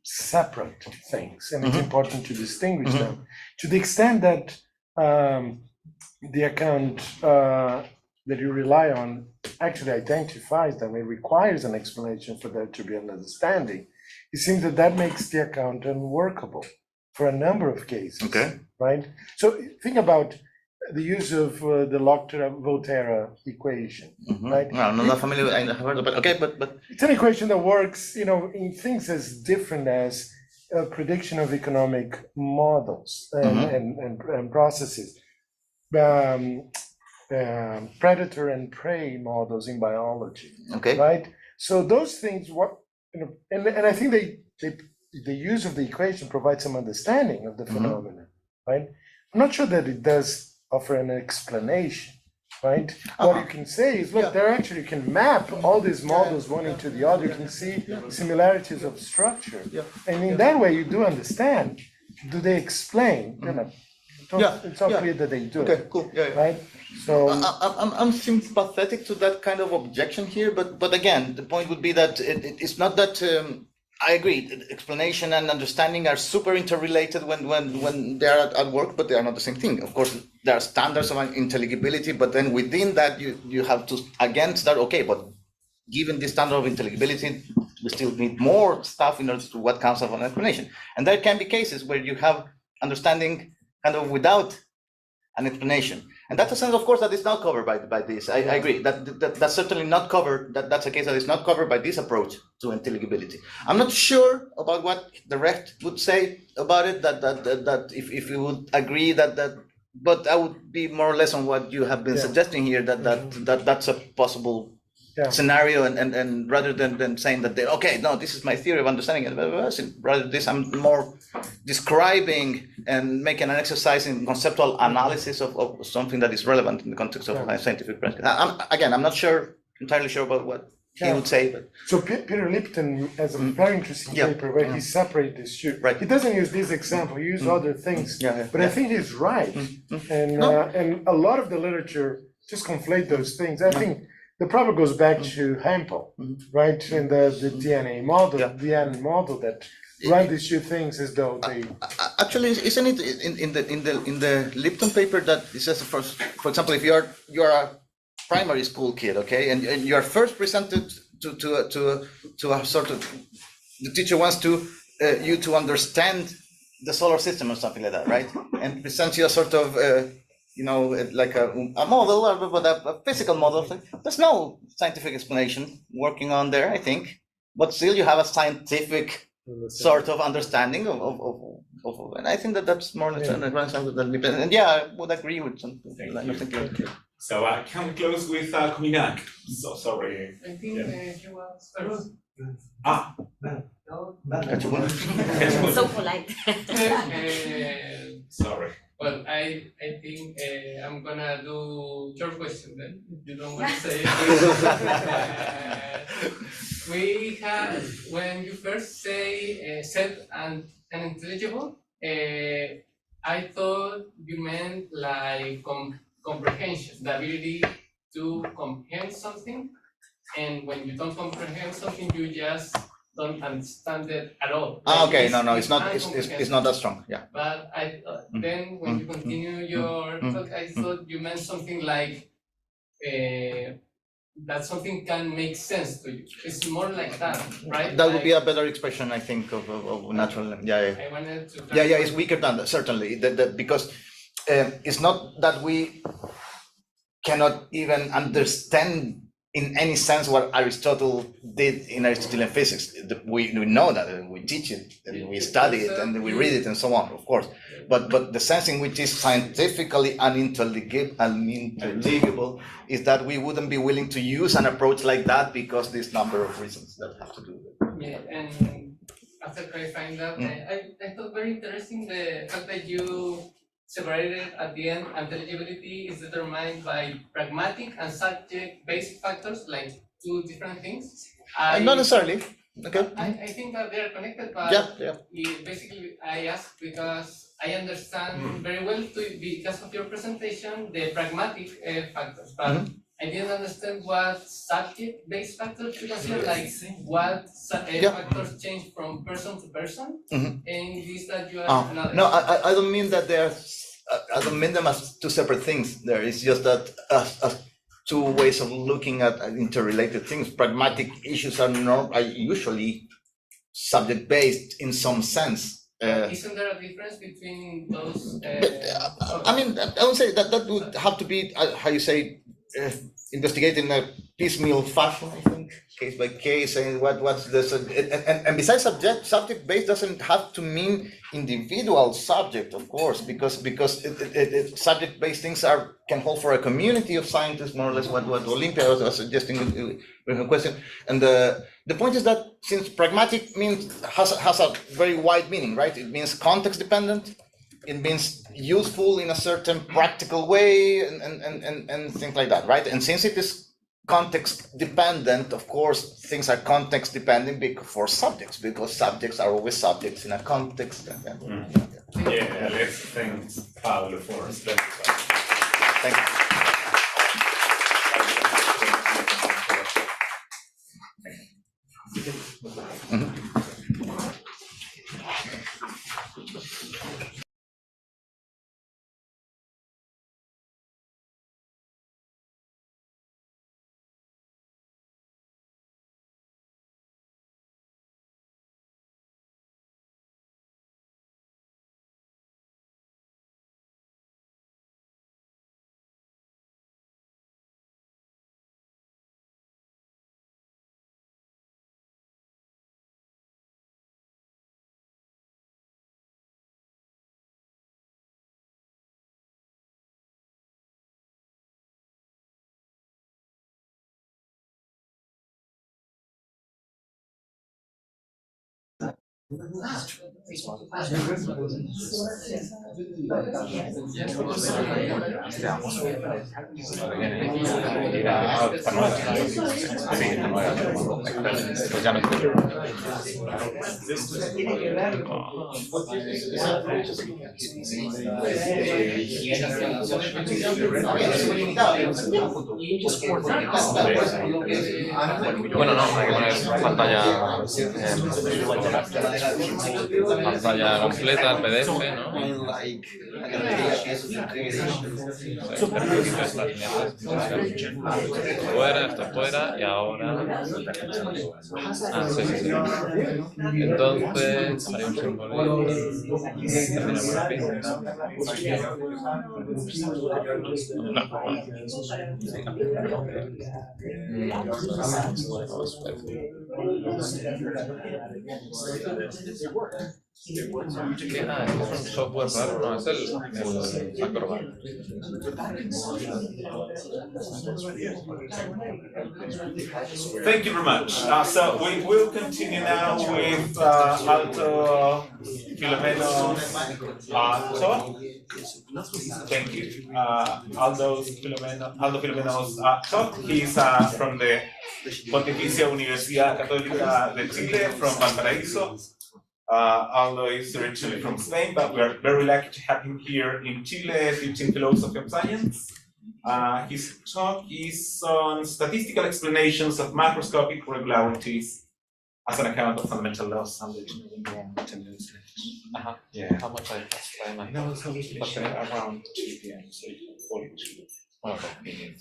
separate things, and it's important to distinguish them. To the extent that the account that you rely on actually identifies them, it requires an explanation for there to be an understanding. It seems that makes the account unworkable for a number of cases. Okay. Right? So think about the use of the Locke-Volterra equation, right?
No, I'm not familiar with it. I heard about it. Okay, but
it's an equation that works, in things as different as prediction of economic models and processes, predator and prey models in biology.
Okay.
Right. So those things, and I think the use of the equation provides some understanding of the phenomenon, right? I'm not sure that it does offer an explanation, right? What you can say is, look, there actually you can map all these models one into the other. You can see similarities of structure, and in that way you do understand. Do they explain? It's not clear that they do.
Okay, cool.
Right. So
I'm sympathetic to that kind of objection here, but again, the point would be that it's not that. I agree. Explanation and understanding are super interrelated when they are at work, but they are not the same thing. Of course, there are standards of intelligibility, but then within that, you have to again start. Okay, but given this standard of intelligibility, we still need more stuff in order to what counts as an explanation. And there can be cases where you have understanding kind of without an explanation. And that's a sense, of course, that is not covered by this. I agree. That's certainly not covered. That's a case that is not covered by this approach to intelligibility. I'm not sure about what the Recht would say about it. That if you would agree that but I would be more or less on what you have been
Yeah.
suggesting here, that's a possible
Yeah.
scenario, and rather than saying that okay, no, this is my theory of understanding it, rather this, I'm more describing and making an exercise in conceptual analysis of something that is relevant in the context of scientific practice. I'm not entirely sure about what he would say, but
So Peter Lipton has a very interesting paper where he separates this two.
Right.
He doesn't use this example, he uses other things, but I think he's right. And a lot of the literature just conflate those things. I think the problem goes back to Hampel, right? And the DNA model that run these two things as though they.
Actually, isn't it in the Lipton paper that it says, for example, if you are a primary school kid, okay, and you are first presented to a sort of, the teacher wants you to understand the solar system or something like that, right? And presents you a sort of like a model, but a physical model. There's no scientific explanation working on there, I think, but still you have a scientific sort of understanding of and I think that's more or less an example that Lipton. And I would agree with something like that.
So can we close with Kuminak? So sorry.
I think he was first.
No. So polite.
Sorry.
Well, I think I'm gonna do your question then, if you don't want to say it. We have, when you first said unintelligible, I thought you meant like comprehension, the ability to comprehend something, and when you don't comprehend something, you just don't understand it at all.
Okay, no, it's not that strong. Yeah.
But I then when you continue your talk, I thought you meant something like that something can make sense to you. It's more like that, right?
That would be a better expression, I think, of natural.
I wanted to.
It's weaker than that, certainly. That because it's not that we cannot even understand in any sense what Aristotle did in Aristotelian physics. We know that, and we teach it, and we study it, and we read it, and so on, of course. But the sense in which is scientifically unintelligible is that we wouldn't be willing to use an approach like that because there's number of reasons that have to do with it.
Yeah, and after clarifying that, I thought very interesting the fact that you separated at the end. Intelligibility is determined by pragmatic and subject-based factors, like two different things.
Not necessarily. Okay.
I think that they are connected, but basically I asked because I understand very well because of your presentation the pragmatic factors, but I didn't understand what subject-based factors you consider, like what factors change from person to person, and this that you are another.
No, I don't mean that I don't mean them as two separate things. There, it's just that as two ways of looking at interrelated things. Pragmatic issues are usually subject-based in some sense.
Isn't there a difference between those?
I mean, I would say that would have to be how you say. Investigated in a piecemeal fashion, I think, case by case, and what's this, and besides subject based doesn't have to mean individual subject, of course, because subject based things can hold for a community of scientists, more or less what Olympia was suggesting with her question. And the point is that since pragmatic has a very wide meaning, right? It means context dependent. It means useful in a certain practical way and things like that, right? And since it is context dependent, of course, things are context dependent for subjects, because subjects are always subjects in a context.
Yeah, let's thank Pablo for
Thank you.
Bueno, no, hay que poner pantalla completa, el PDF, ¿no? Fuera, esto fuera, y ahora. Ah, sí, sí, sí. Entonces, hay un simbolito. Ah, es un software raro, no, es el Acrobat.
Thank you very much. So we will continue now with Alto Filomenos talk. Thank you. Aldo Filomenos talk. He's from the Pontificia Universidad Católica de Chile from Valparaíso. Aldo is originally from Spain, but we are very lucky to have him here in Chile teaching philosophy of science. His talk is on statistical explanations of macroscopic regularities as an account of fundamental laws and the tendencies. Yeah.
How much time?
No, it's around 2 p.m. So 42.
Okay.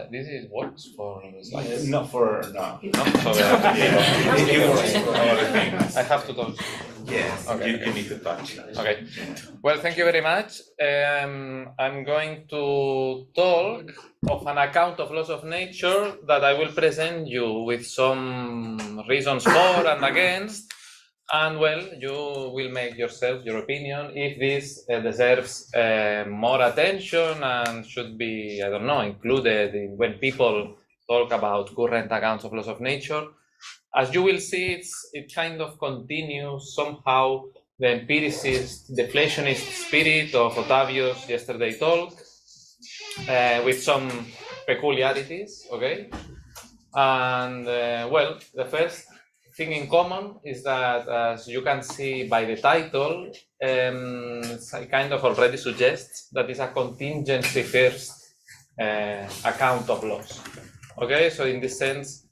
This is works for slides?
Not for no.
Not for the I have to touch.
Yes,
okay.
You need to touch.
Okay. Well, thank you very much. I'm going to talk of an account of laws of nature that I will present you with some reasons for and against. And well, you will make yourself your opinion if this deserves more attention and should be, I don't know, included in when people talk about current accounts of laws of nature. As you will see, it kind of continues somehow the empiricist, deflationist spirit of Ottavio's yesterday talk, with some peculiarities, okay? And well, the first thing in common is that, as you can see by the title, it kind of already suggests that it's a contingency first account of laws. Okay, so in this sense,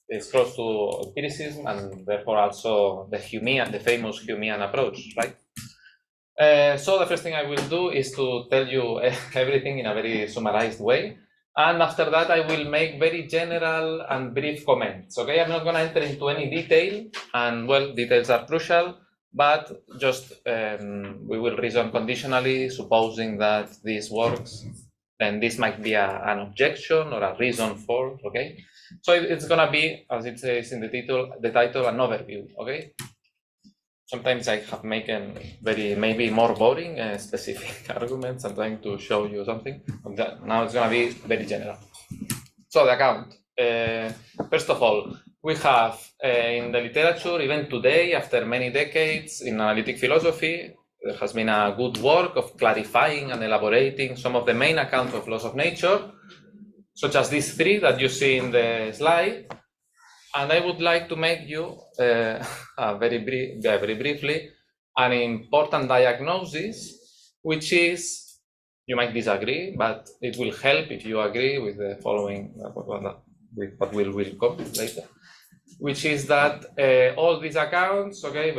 it's close to empiricism and therefore also the Humean, the famous Humean approach, right? So the first thing I will do is to tell you everything in a very summarized way. And after that, I will make very general and brief comments, okay? I'm not gonna enter into any detail, and well, details are crucial, but just we will reason conditionally, supposing that this works, then this might be an objection or a reason for, okay? So it's gonna be, as it says in the title, an overview, okay? Sometimes I have made maybe more boring specific arguments. I'm trying to show you something. Now it's going to be very general. So the account. First of all, we have in the literature, even today, after many decades in analytic philosophy, there has been a good work of clarifying and elaborating some of the main accounts of laws of nature, such as these three that you see in the slide. And I would like to make you, very briefly, an important diagnosis, which is, you might disagree, but it will help if you agree with the following, with what will come later, which is that all these accounts, okay,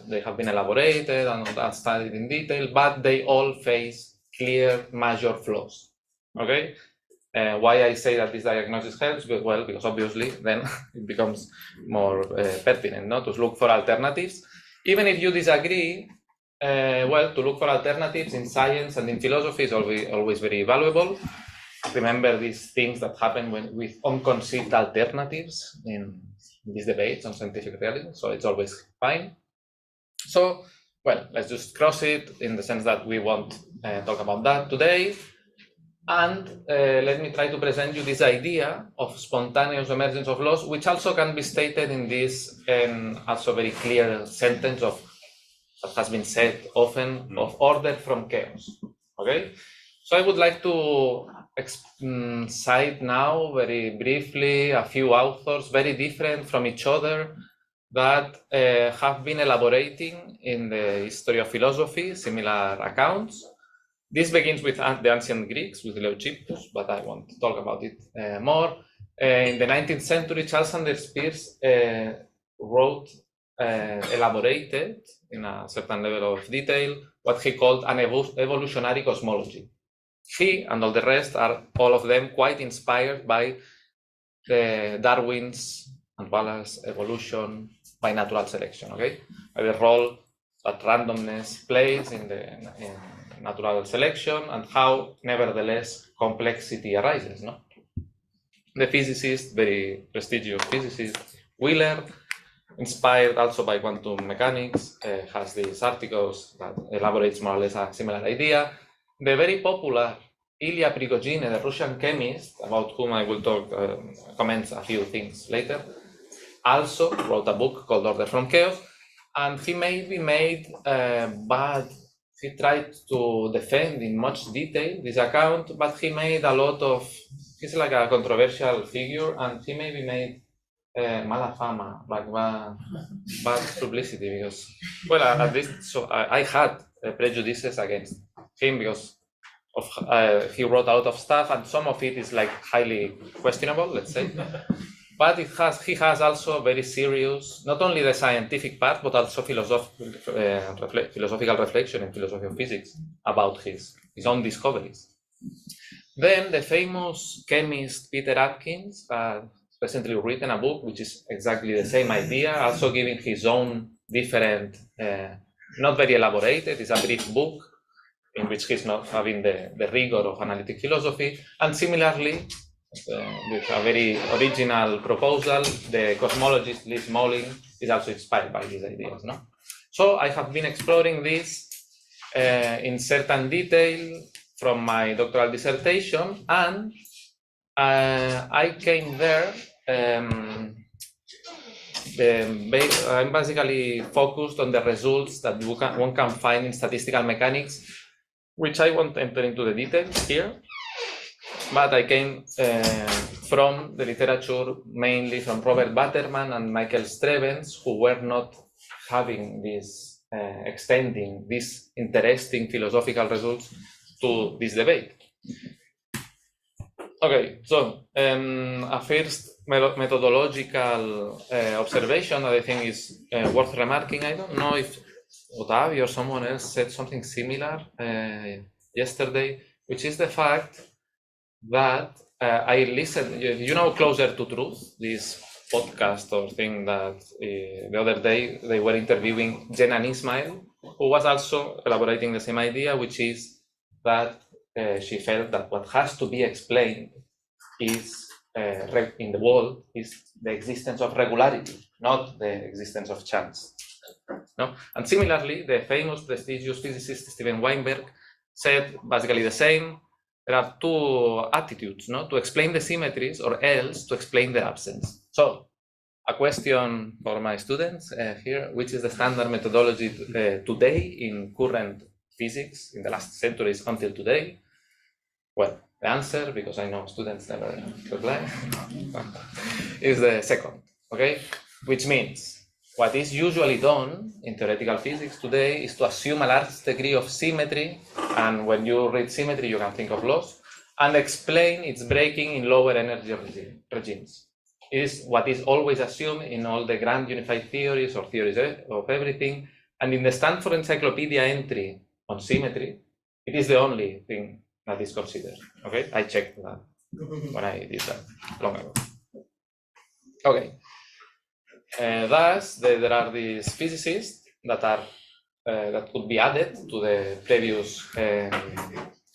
they have been elaborated and studied in detail, but they all face clear major flaws, okay? Why I say that this diagnosis helps? Well, because obviously then it becomes more pertinent, no? To look for alternatives. Even if you disagree, well, to look for alternatives in science and in philosophy is always very valuable. Remember these things that happen with unconceived alternatives in these debates on scientific realism, so it's always fine. So, well, let's just cross it in the sense that we won't talk about that today. And let me try to present you this idea of spontaneous emergence of laws, which also can be stated in this also very clear sentence of that has been said often, of order from chaos. Okay, so I would like to cite now very briefly a few authors very different from each other that have been elaborating in the history of philosophy similar accounts. This begins with the ancient Greeks, with Leucippus, but I won't talk about it more. In the 19th century, Charles Sanders Peirce wrote, elaborated in a certain level of detail, what he called an evolutionary cosmology. He and all the rest are, all of them, quite inspired by Darwin's and Wallace's evolution by natural selection, okay? By the role that randomness plays in natural selection and how, nevertheless, complexity arises, no? The physicist, very prestigious physicist, Wheeler, inspired also by quantum mechanics, has these articles that elaborates more or less a similar idea. The very popular Ilya Prigogine, the Russian chemist, about whom I will comment a few things later, also wrote a book called Order from Chaos, and he maybe made he tried to defend in much detail this account, but he made a lot of, he's like a controversial figure, and he maybe made mala fama, like bad publicity, because, well, at least so I had prejudices against him because of he wrote a lot of stuff, and some of it is like highly questionable, let's say. But he has also very serious, not only the scientific part, but also philosophical reflection in philosophy of physics about his own discoveries. Then the famous chemist Peter Atkins recently written a book which is exactly the same idea, also giving his own different, not very elaborated, it's a brief book in which he's not having the rigor of analytic philosophy, and similarly, with a very original proposal, the cosmologist Liz Molling is also inspired by these ideas. No? So I have been exploring this in certain detail from my doctoral dissertation, and I came there. I'm basically focused on the results that one can find in statistical mechanics, which I won't enter into the details here. But I came from the literature mainly from Robert Butterman and Michael Strevens, who were not having this, extending these interesting philosophical results to this debate. Okay, so a first methodological observation that I think is worth remarking. I don't know if Otavi or someone else said something similar yesterday, which is the fact that I listened, Closer to Truth, this podcast or thing that the other day they were interviewing Jenan Ismail, who was also elaborating the same idea, which is that she felt that what has to be explained is in the world is the existence of regularity, not the existence of chance. No? And similarly, the famous prestigious physicist Steven Weinberg said basically the same. There are two attitudes, no? To explain the symmetries or else to explain the absence. So, a question for my students here, which is the standard methodology today in current physics in the last centuries until today? Well, the answer, because I know students never reply, is the second, okay? Which means what is usually done in theoretical physics today is to assume a large degree of symmetry, and when you read symmetry, you can think of laws, and explain its breaking in lower energy regimes. It is what is always assumed in all the grand unified theories or theories of everything, and in the Stanford Encyclopedia entry on symmetry, it is the only thing that is considered. Okay, I checked that when I did that long ago. Okay. Thus, there are these physicists that are that could be added to the previous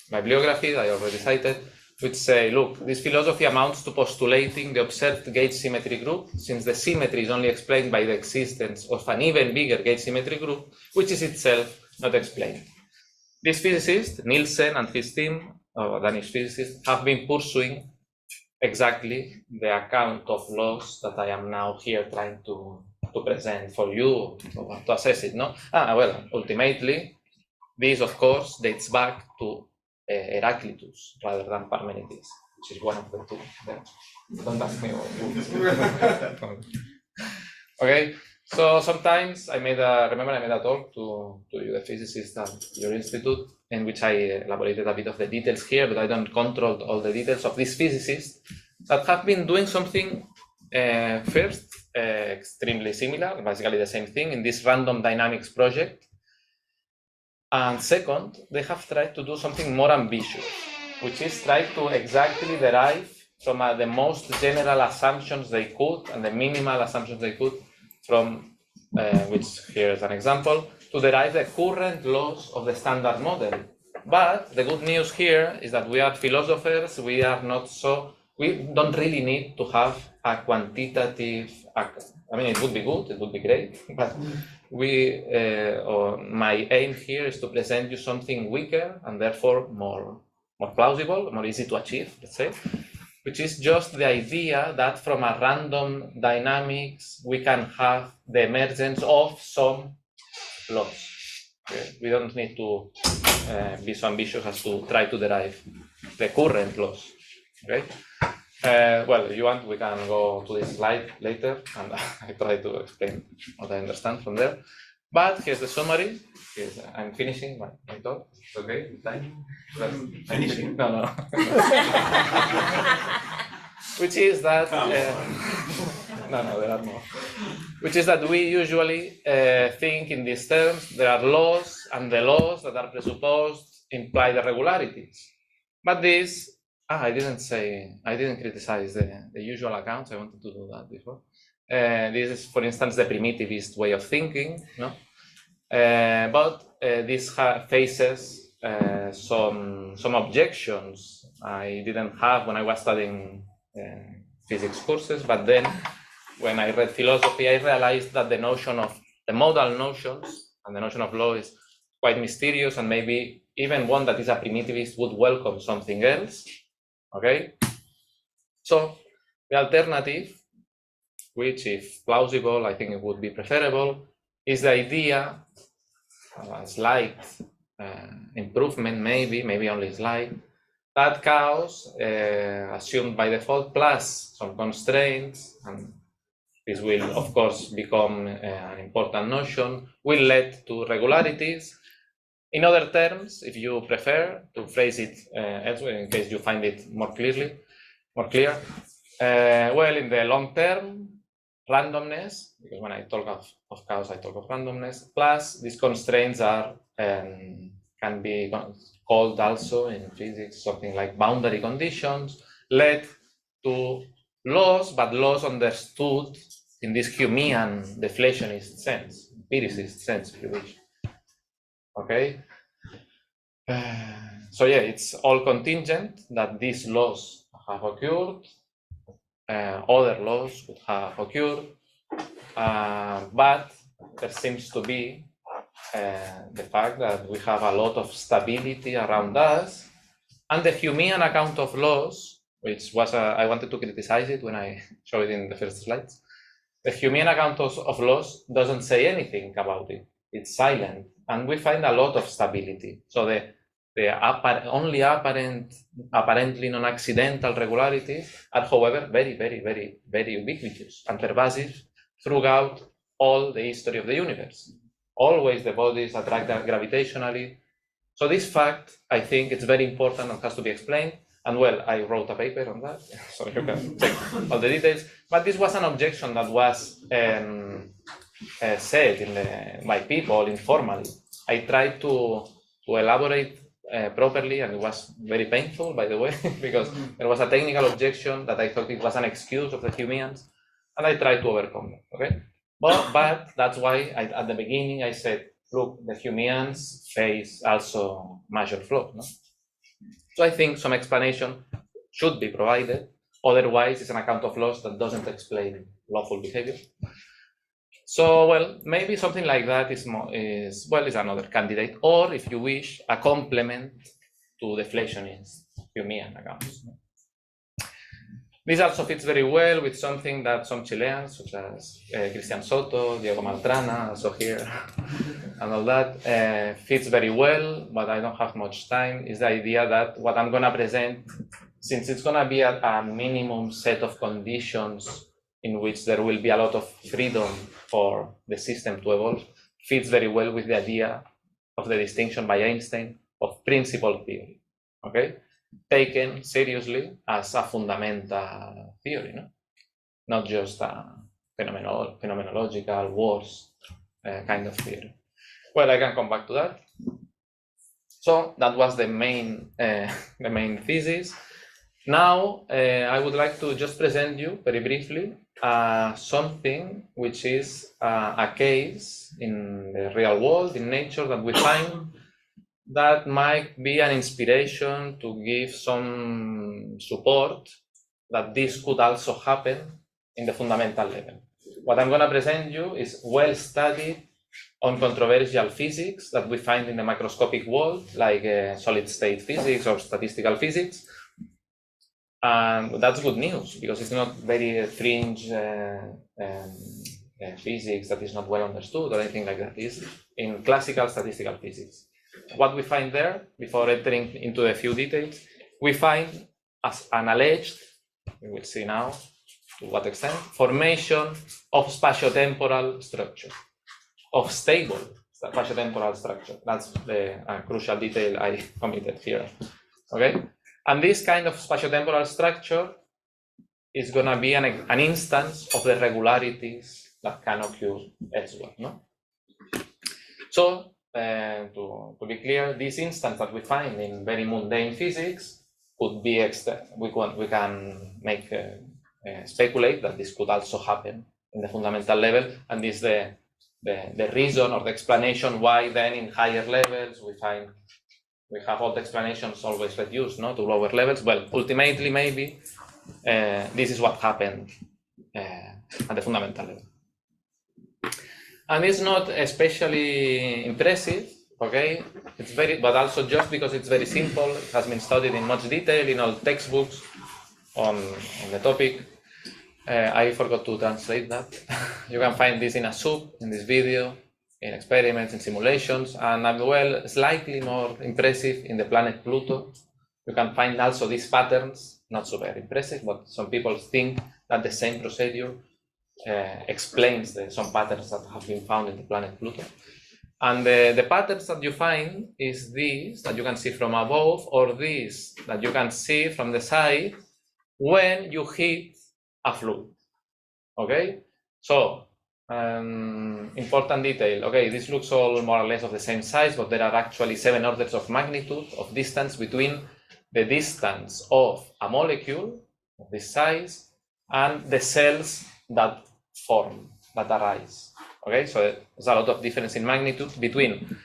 bibliography that I already cited, which say, look, this philosophy amounts to postulating the observed gauge symmetry group, since the symmetry is only explained by the existence of an even bigger gauge symmetry group, which is itself not explained. This physicist, Nielsen, and his team Danish physicists, have been pursuing exactly the account of laws that I am now here trying to present for you to assess it. No? Well, ultimately, this of course dates back to Heraclitus rather than Parmenides, which is one of the two. Don't ask me. Okay, so sometimes I made a talk to you, the physicists at your institute, in which I elaborated a bit of the details here, but I don't control all the details of these physicists that have been doing something first extremely similar, basically the same thing in this random dynamics project. And second, they have tried to do something more ambitious, which is try to exactly derive from the most general assumptions they could and the minimal assumptions they could from, which here is an example, to derive the current laws of the standard model. But the good news here is that we are philosophers, we don't really need to have a quantitative, I mean, it would be good, it would be great, but my aim here is to present you something weaker and therefore more plausible, more easy to achieve, let's say, which is just the idea that from a random dynamics, we can have the emergence of some laws. Okay? We don't need to be so ambitious as to try to derive the current laws. Okay? Well, if you want, we can go to this slide later, and I try to explain what I understand from there. But here's the summary. I'm finishing my talk. Okay, time.
Finishing?
No. Which is that no, there are more. Which is that we usually think in these terms. There are laws, and the laws that are presupposed imply the regularities. But this, I didn't criticize the usual accounts. I wanted to do that before. This is, for instance, the primitivist way of thinking, no? But this faces some objections I didn't have when I was studying physics courses, but then when I read philosophy, I realized that the notion of the modal notions and the notion of law is quite mysterious, and maybe even one that is a primitivist would welcome something else. Okay, so the alternative, which if plausible, I think it would be preferable, is the idea of a slight improvement, maybe only slight, that chaos assumed by default plus some constraints, and this will of course become an important notion, will lead to regularities. In other terms, if you prefer to phrase it elsewhere, in case you find it more clear, well, in the long term, randomness, because when I talk of chaos, I talk of randomness, plus these constraints are can be called also in physics something like boundary conditions, led to laws, but laws understood in this Humean deflationist sense, empiricist sense, if you wish. Okay. So yeah, it's all contingent that these laws have occurred, other laws would have occurred, but there seems to be the fact that we have a lot of stability around us, and the Humean account of laws, which was I wanted to criticize it when I showed it in the first slides. The Humean account of laws doesn't say anything about it. It's silent, and we find a lot of stability. So the only apparently non-accidental regularities are, however, very, very, very, very ubiquitous and pervasive throughout all the history of the universe. Always the bodies attract gravitationally. So this fact, I think it's very important and has to be explained. And well, I wrote a paper on that, so you can check all the details. But this was an objection that was said by people informally. I tried to elaborate properly, and it was very painful, by the way, because there was a technical objection that I thought it was an excuse of the Humeans, and I tried to overcome it. Okay, but that's why at the beginning I said, look, the Humeans face also major flaws. No? So I think some explanation should be provided. Otherwise, it's an account of laws that doesn't explain lawful behavior. So, well, maybe something like that is another candidate, or if you wish, a complement to deflationist Humean accounts. This also fits very well with something that some Chileans, such as Cristian Soto, Diego Maltrana, also here, and all that, fits very well, but I don't have much time, is the idea that what I'm gonna present, since it's gonna be a minimum set of conditions in which there will be a lot of freedom for the system to evolve, fits very well with the idea of the distinction by Einstein of principal theory, okay? Taken seriously as a fundamental theory, no? Not just a phenomenological, worse kind of theory. Well, I can come back to that. So that was the main thesis. Now I would like to just present you very briefly something which is a case in the real world, in nature, that we find that might be an inspiration to give some support that this could also happen in the fundamental level. What I'm going to present you is well-studied uncontroversial physics that we find in the macroscopic world, like solid-state physics or statistical physics. And that's good news, because it's not very fringe physics that is not well understood or anything like that. It's in classical statistical physics. What we find there, before entering into a few details, we find as an alleged, we will see now to what extent, formation of spatiotemporal structure, of stable spatiotemporal structure. That's the crucial detail I committed here, okay? And this kind of spatiotemporal structure is going to be an instance of the regularities that can occur elsewhere, no? So, to be clear, this instance that we find in very mundane physics could be we can make speculate that this could also happen in the fundamental level, and this is the reason or the explanation why then in higher levels we have all the explanations always reduced, no, to lower levels. Well, ultimately maybe this is what happened at the fundamental level. And it's not especially impressive, okay? It's but also just because it's very simple, it has been studied in much detail in all textbooks on the topic. I forgot to translate that. You can find this in a soup, in this video, in experiments, in simulations, and well, slightly more impressive in the planet Pluto. You can find also these patterns, not so very impressive, but some people think that the same procedure explains some patterns that have been found in the planet Pluto. And the patterns that you find is these that you can see from above, or these that you can see from the side when you hit a fluid, okay? So, important detail, okay, this looks all more or less of the same size, but there are actually 7 orders of magnitude of distance between the distance of a molecule of this size and the cells that form, that arise, okay? So there's a lot of difference in magnitude between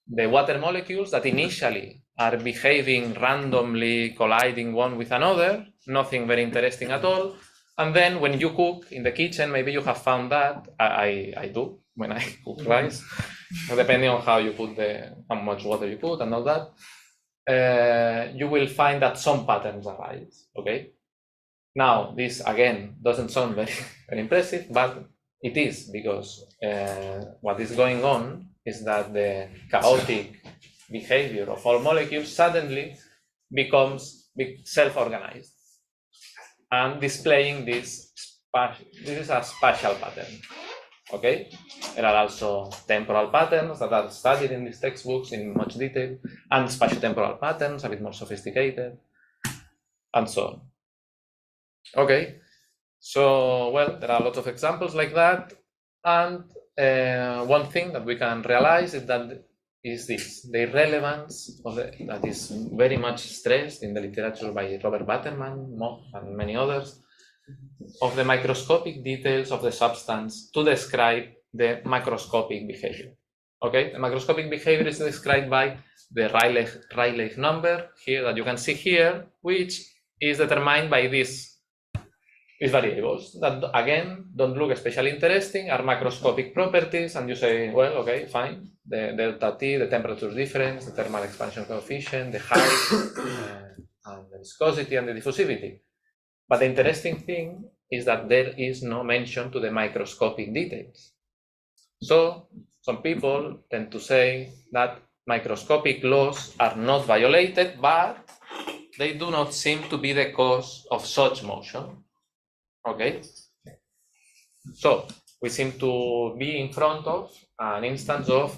the water molecules that initially are behaving randomly, colliding one with another, nothing very interesting at all. And then when you cook in the kitchen, maybe you have found that, I do when I cook rice, depending on how you put how much water you put and all that, you will find that some patterns arise, okay? Now, this again doesn't sound very, very impressive, but it is, because what is going on is that the chaotic behavior of all molecules suddenly becomes self-organized and displaying this is a spatial pattern, okay? There are also temporal patterns that are studied in these textbooks in much detail, and spatiotemporal patterns, a bit more sophisticated, and so on. Okay, so, well, there are a lot of examples like that, and one thing that we can realize is that the relevance of that is very much stressed in the literature by Robert Batterman and many others, of the microscopic details of the substance to describe the macroscopic behavior. Okay, the macroscopic behavior is described by the Rayleigh number here that you can see here, which is determined by these variables that, again, don't look especially interesting, are macroscopic properties, and you say, well, okay, fine, the delta T, the temperature difference, the thermal expansion coefficient, the height, and the viscosity and the diffusivity. But the interesting thing is that there is no mention to the microscopic details. So some people tend to say that microscopic laws are not violated, but they do not seem to be the cause of such motion. Okay? So we seem to be in front of an instance of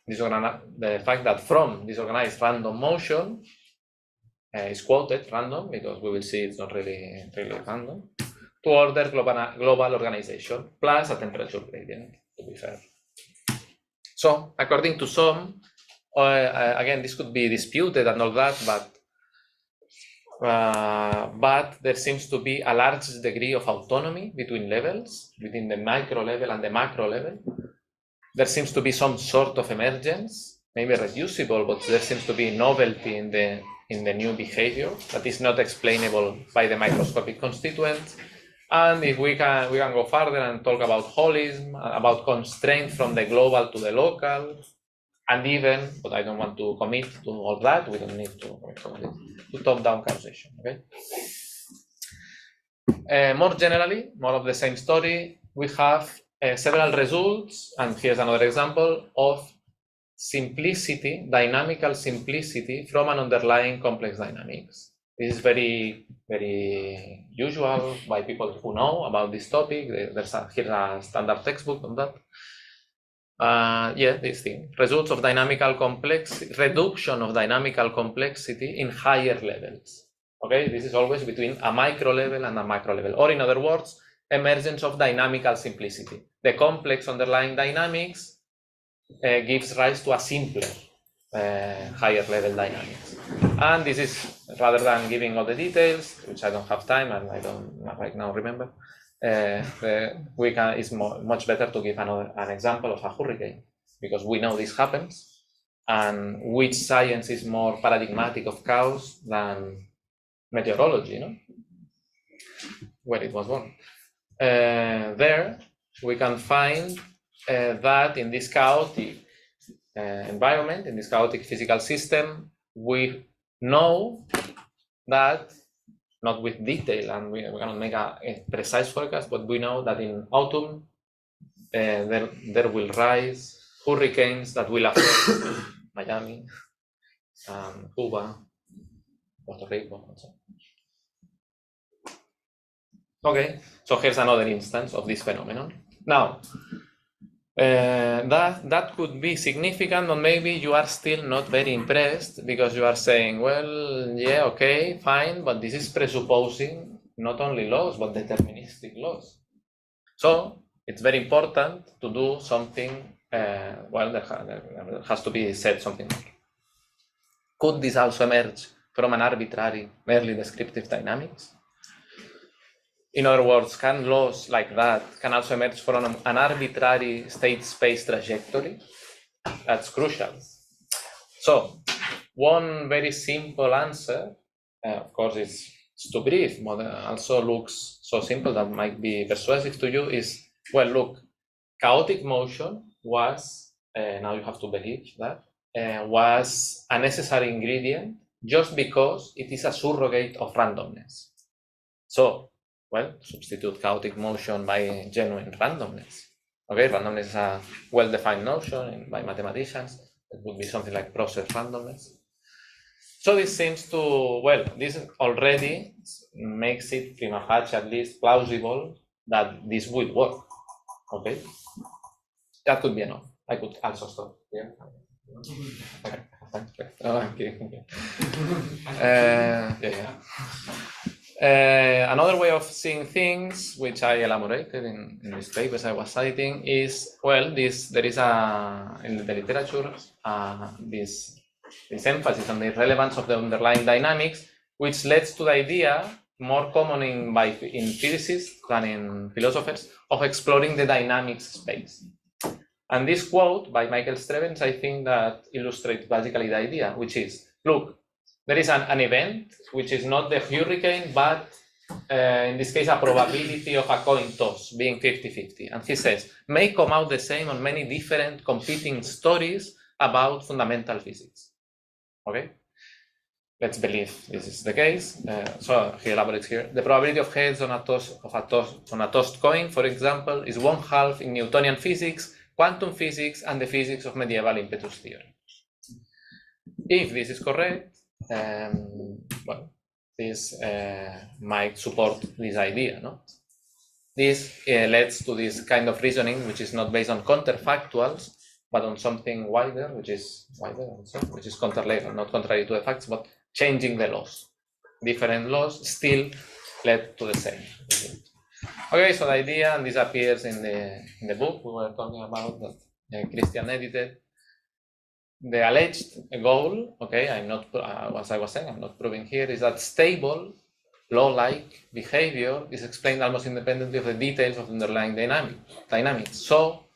the fact that from disorganized random motion is quoted random, because we will see it's not really random, to order global organization plus a temperature gradient, to be fair. So according to some, again, this could be disputed and all that, but there seems to be a large degree of autonomy between levels, between the micro level and the macro level. There seems to be some sort of emergence, maybe reducible, but there seems to be novelty in the new behavior that is not explainable by the microscopic constituents. And if we can go further and talk about holism, about constraint from the global to the local, and even, but I don't want to commit to all that, we don't need to top-down causation, okay? More generally, more of the same story, we have several results, and here's another example of simplicity, dynamical simplicity from an underlying complex dynamics. This is very, very usual by people who know about this topic. Here's a standard textbook on that. Yeah, this thing. Results of dynamical complexity, reduction of dynamical complexity in higher levels. Okay, this is always between a micro level and a macro level. Or in other words, emergence of dynamical simplicity. The complex underlying dynamics gives rise to a simpler higher level dynamics. And this is, rather than giving all the details, which I don't have time and I don't right now remember, it's much better to give an example of a hurricane, because we know this happens, and which science is more paradigmatic of cause than meteorology, no? Where it was born. There we can find that in this chaotic environment, in this chaotic physical system, we know that, not with detail, and we cannot make a precise forecast, but we know that in autumn there will rise hurricanes that will affect Miami, Cuba, Puerto Rico, and so on. Okay, so here's another instance of this phenomenon. Now, that could be significant, or maybe you are still not very impressed because you are saying, well, yeah, okay, fine, but this is presupposing not only laws, but deterministic laws. So it's very important to do something, well, there has to be said something more. Could this also emerge from an arbitrary, merely descriptive dynamics? In other words, can laws like that can also emerge from an arbitrary state-space trajectory? That's crucial. So, one very simple answer, of course it's too brief, but also looks so simple that might be persuasive to you, is, well, look, chaotic motion was, now you have to believe that, was a necessary ingredient just because it is a surrogate of randomness. So, well, substitute chaotic motion by genuine randomness. Okay, randomness is a well-defined notion by mathematicians. It would be something like process randomness. So this seems to, well, this already makes it prima facie at least plausible that this would work. Okay, that could be enough. I could also stop here. Okay. Oh, I'm kidding. Another way of seeing things, which I elaborated in these papers I was citing, is, well, there is in the literature this emphasis on the relevance of the underlying dynamics, which leads to the idea, more common in physicists than in philosophers, of exploring the dynamics space. And this quote by Michael Strevens, I think that illustrates basically the idea, which is, look, there is an event which is not the hurricane, but in this case, a probability of a coin toss being 50-50. And he says, may come out the same on many different competing stories about fundamental physics. Okay? let's believe this is the case. So he elaborates here. The probability of heads on a tossed coin, for example, is 1/2 in Newtonian physics, quantum physics, and the physics of medieval impetus theory. If this is correct, well, this might support this idea, no? This leads to this kind of reasoning, which is not based on counterfactuals, but on something wider, which is counterlateral, not contrary to the facts, but changing the laws. Different laws still led to the same. Okay, so the idea, and this appears in the book we were talking about that Christian edited. The alleged goal, okay, I'm not, as I was saying, I'm not proving here, is that stable, law-like behavior is explained almost independently of the details of the underlying dynamics. So,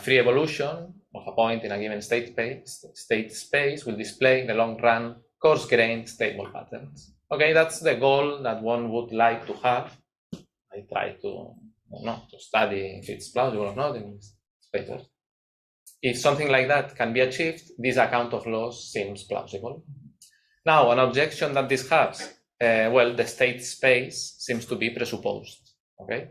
free evolution of a point in a given state space will display in the long run coarse-grained stable patterns. Okay, that's the goal that one would like to have. I try to study if it's plausible or not in this paper. If something like that can be achieved, this account of laws seems plausible. Now, an objection that this has, well, the state space seems to be presupposed, okay?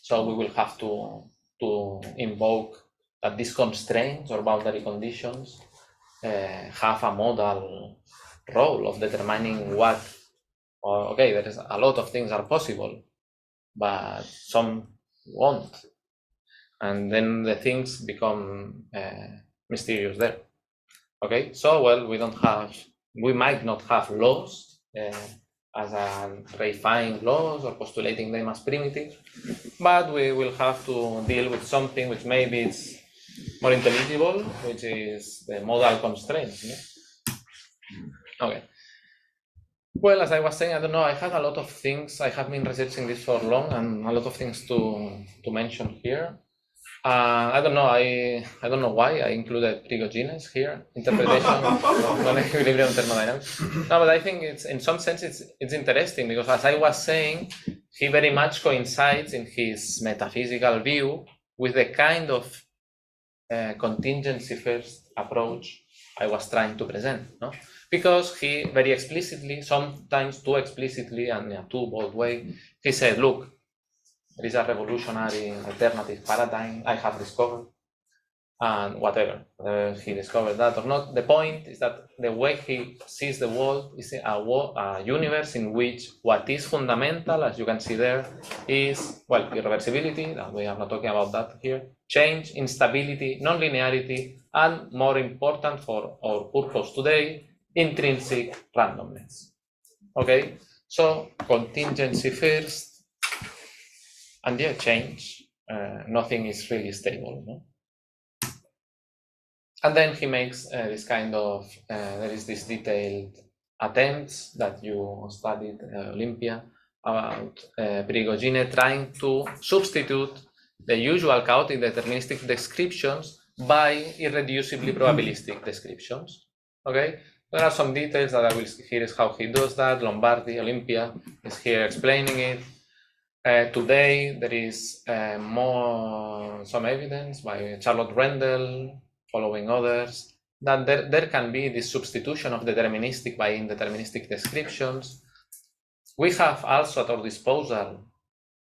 So we will have to invoke that these constraints or boundary conditions have a modal role of determining what, okay, there is a lot of things are possible, but some won't. And then the things become mysterious there. Okay, so well, we might not have laws as refined laws or postulating them as primitive, but we will have to deal with something which maybe is more intelligible, which is the modal constraints. No? Okay. Well, as I was saying, I don't know, I have a lot of things, I have been researching this for long and a lot of things to mention here. I don't know. I don't know why I included Prigogines here. Interpretation of non-equilibrium thermodynamics. No, but I think it's in some sense it's interesting because, as I was saying, he very much coincides in his metaphysical view with the kind of contingency first approach I was trying to present. No, because he very explicitly, sometimes too explicitly, and in a too bold way, he said, "Look, there is a revolutionary alternative paradigm I have discovered, and whatever he discovered that or not, the point is that the way he sees the world is a universe in which what is fundamental, as you can see there, is, well, irreversibility, that we are not talking about that here, change, instability, non-linearity, and more important for our purpose today, intrinsic randomness." Okay, so contingency first, and yeah, change. Nothing is really stable. No? And then he makes this kind of, there is this detailed attempts that you studied Olympia about Prigogine trying to substitute the usual chaotic deterministic descriptions by irreducibly probabilistic descriptions. Okay, there are some details that I will, here is how he does that. Lombardi, Olympia is here explaining it. Today there is some evidence by Charlotte Rendell, following others, that there can be this substitution of deterministic by indeterministic descriptions. We have also at our disposal,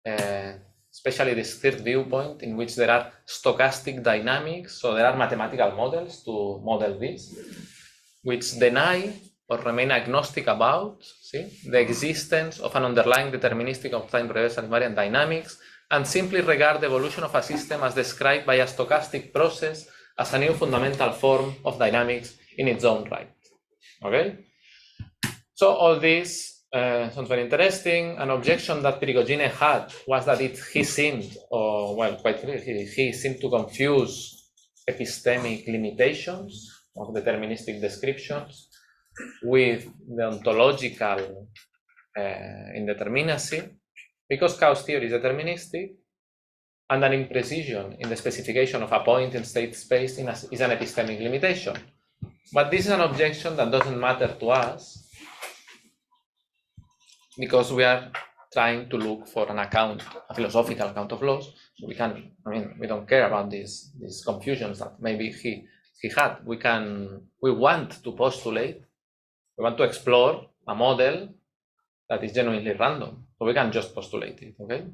especially this third viewpoint, in which there are stochastic dynamics, so there are mathematical models to model this, which deny or remain agnostic about the existence of an underlying deterministic of time reversal invariant dynamics, and simply regard the evolution of a system as described by a stochastic process as a new fundamental form of dynamics in its own right. Okay? So all this sounds very interesting. An objection that Prigogine had was that he seemed, or well, quite clearly, he seemed to confuse epistemic limitations of deterministic descriptions with the ontological indeterminacy, because chaos theory is deterministic, and an imprecision in the specification of a point in state space is an epistemic limitation. But this is an objection that doesn't matter to us, because we are trying to look for an account, a philosophical account of laws. So we don't care about these confusions that maybe he he had. We want to postulate, we want to explore a model that is genuinely random. So we can just postulate it, okay?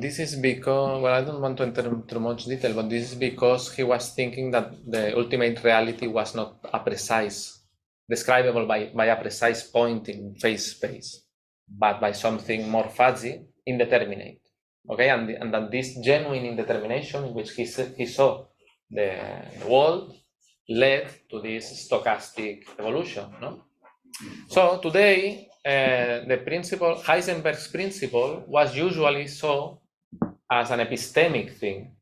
This is because, well, I don't want to enter into much detail, but this is because he was thinking that the ultimate reality was not a precise, describable by a precise point in phase space, but by something more fuzzy, indeterminate. Okay, and that this genuine indetermination in which he saw the world led to this stochastic evolution. No? So today, the principle, Heisenberg's principle, was usually saw as an epistemic thing.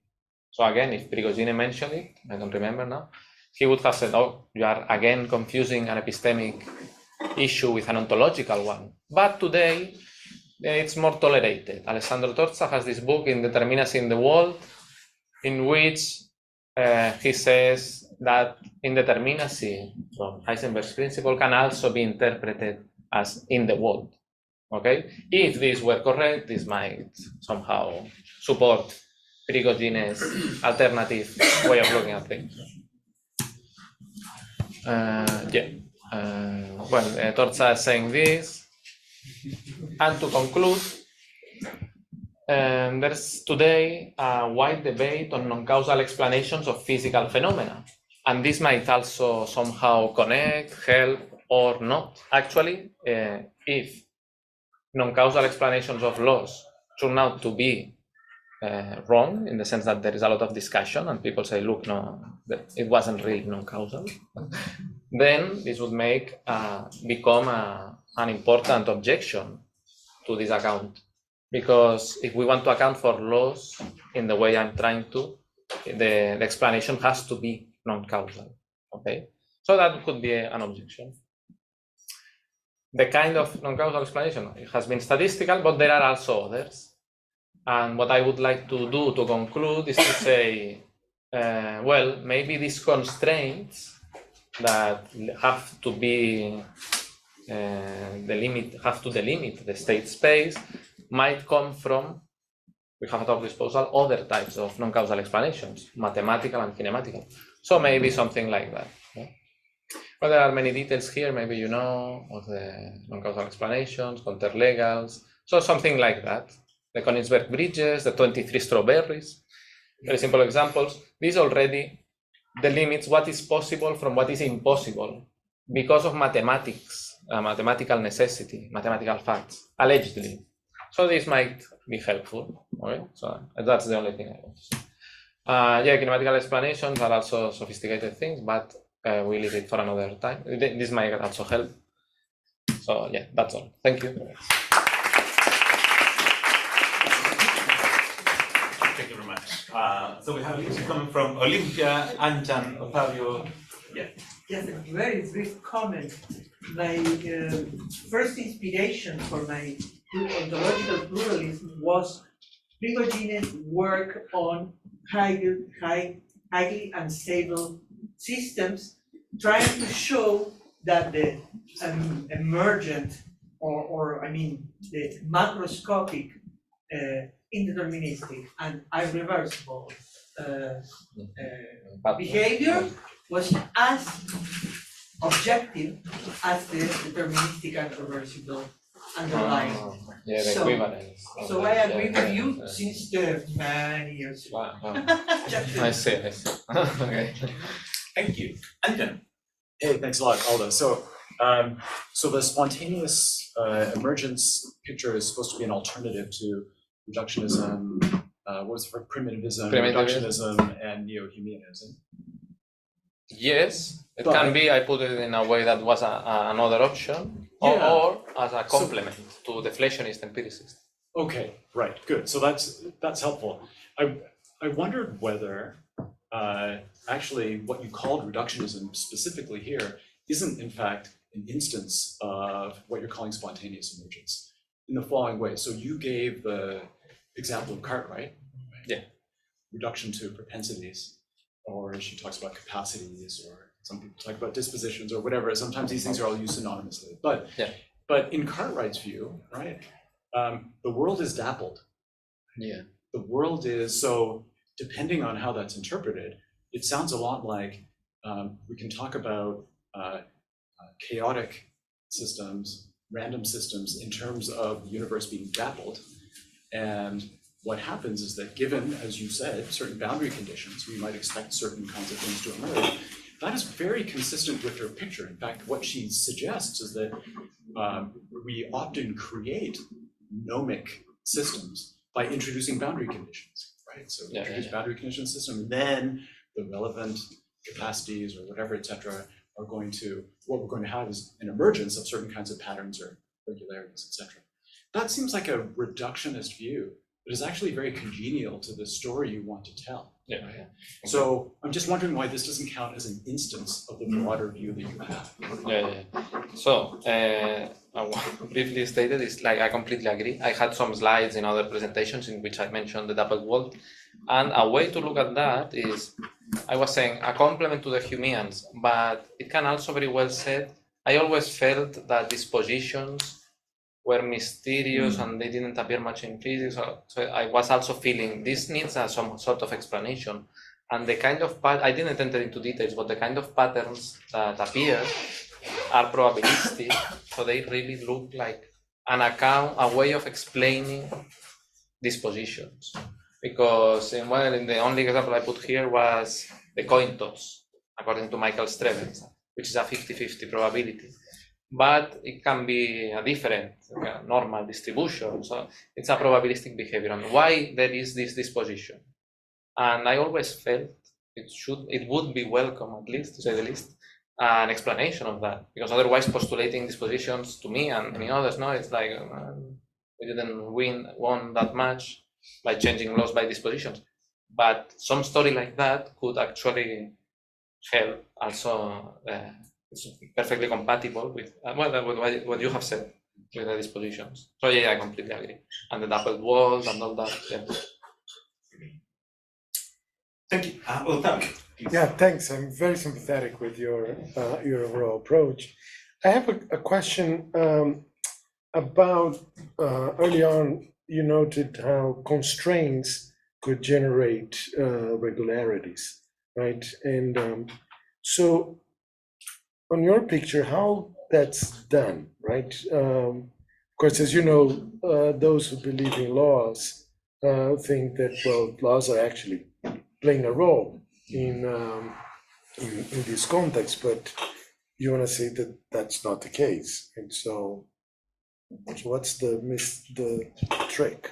So again, if Prigogine mentioned it, I don't remember now, he would have said, oh, you are again confusing an epistemic issue with an ontological one. But today, it's more tolerated. Alessandro Torza has this book, Indeterminacy in the World, in which he says that indeterminacy from Heisenberg's principle can also be interpreted as in the world. Okay? If this were correct, this might somehow support Prigogine's alternative way of looking at things. Torza is saying this. And to conclude, there's today a wide debate on non-causal explanations of physical phenomena. And this might also somehow connect, help, or not. Actually, if non-causal explanations of laws turn out to be wrong, in the sense that there is a lot of discussion and people say, look, no, it wasn't really non-causal, then this would make become an important objection to this account. Because if we want to account for laws in the way I'm trying to, the explanation has to be non-causal. Okay, so that could be an objection. The kind of non-causal explanation, it has been statistical, but there are also others. And what I would like to do to conclude is to say, well, maybe these constraints that have to be delimit the state space might come from, we have at our disposal other types of non-causal explanations, mathematical and kinematical. So maybe something like that. Yeah? Well, there are many details here, maybe you know, of the non-causal explanations, counterlegals, so something like that. The Königsberg bridges, the 23 strawberries, very simple examples. This already delimits what is possible from what is impossible because of mathematics, mathematical necessity, mathematical facts, allegedly. So this might be helpful, okay? So that's the only thing I want to say. Kinematical explanations are also sophisticated things, but we leave it for another time. This might also help. So yeah, that's all. Thank you.
Thank you very much. So we have you coming from Olympia, Anjan, Otavio. Yeah.
Just a very brief comment. My first inspiration for my ontological pluralism was Prigogine's work on highly unstable systems, trying to show that the emergent the macroscopic indeterministic and irreversible behavior was as objective as the deterministic and reversible underlying. So I agree with you since the many years ago.
I see. Okay.
Thank you. Anjan.
Hey, thanks a lot, Aldo. So the spontaneous emergence picture is supposed to be an alternative to reductionism, what was it for primitivism, reductionism, and neo-Humeanism.
Yes, it can be. I put it in a way that was another option, or as a complement to deflationist empiricist.
Okay, right, good. So that's helpful. I wondered whether actually what you called reductionism specifically here isn't in fact an instance of what you're calling spontaneous emergence in the following way. So you gave the example of Cartwright,
yeah,
reduction to propensities. Or she talks about capacities, or some people talk about dispositions, or whatever. Sometimes these things are all used synonymously. But in Cartwright's view, right, the world is dappled.
Yeah.
The world is, so depending on how that's interpreted, it sounds a lot like we can talk about chaotic systems, random systems in terms of the universe being dappled. And what happens is that given, as you said, certain boundary conditions, we might expect certain kinds of things to emerge. That is very consistent with her picture. In fact, what she suggests is that we often create gnomic systems by introducing boundary conditions, right? So introduce boundary condition system, then the relevant capacities or whatever, et cetera, are going to, what we're going to have is an emergence of certain kinds of patterns or regularities, et cetera. That seems like a reductionist view, but is actually very congenial to the story you want to tell.
Yeah.
Right? So I'm just wondering why this doesn't count as an instance of the broader view that you have.
So, briefly stated, it's like I completely agree. I had some slides in other presentations in which I mentioned the double world. And a way to look at that is, I was saying, a complement to the Humeans, but it can also very well said, I always felt that these positions were mysterious and they didn't appear much in physics. So I was also feeling this needs some sort of explanation. And the kind of I didn't enter into details, but the kind of patterns that appear are probabilistic. So they really look like an account, a way of explaining these positions. Because in the only example I put here was the coin toss, according to Michael Strevens, which is a 50-50 probability. But it can be a different normal distribution. So it's a probabilistic behavior. And why there is this disposition? And I always felt it would be welcome, at least, to say the least, an explanation of that. Because otherwise postulating dispositions to me and many others, no, it's like we didn't won that much by changing laws by dispositions. But some story like that could actually help also. It's perfectly compatible with what you have said with the dispositions. So yeah, I completely agree. And the double walls and all that. Yeah.
Thank you. Well,
yeah, thanks. I'm very sympathetic with your overall approach. I have a question about early on. You noted how constraints could generate regularities, right? And so. On your picture, how that's done, right? Of course, as you know, those who believe in laws think that, well, laws are actually playing a role in this context, but you want to say that that's not the case. And so what's the trick?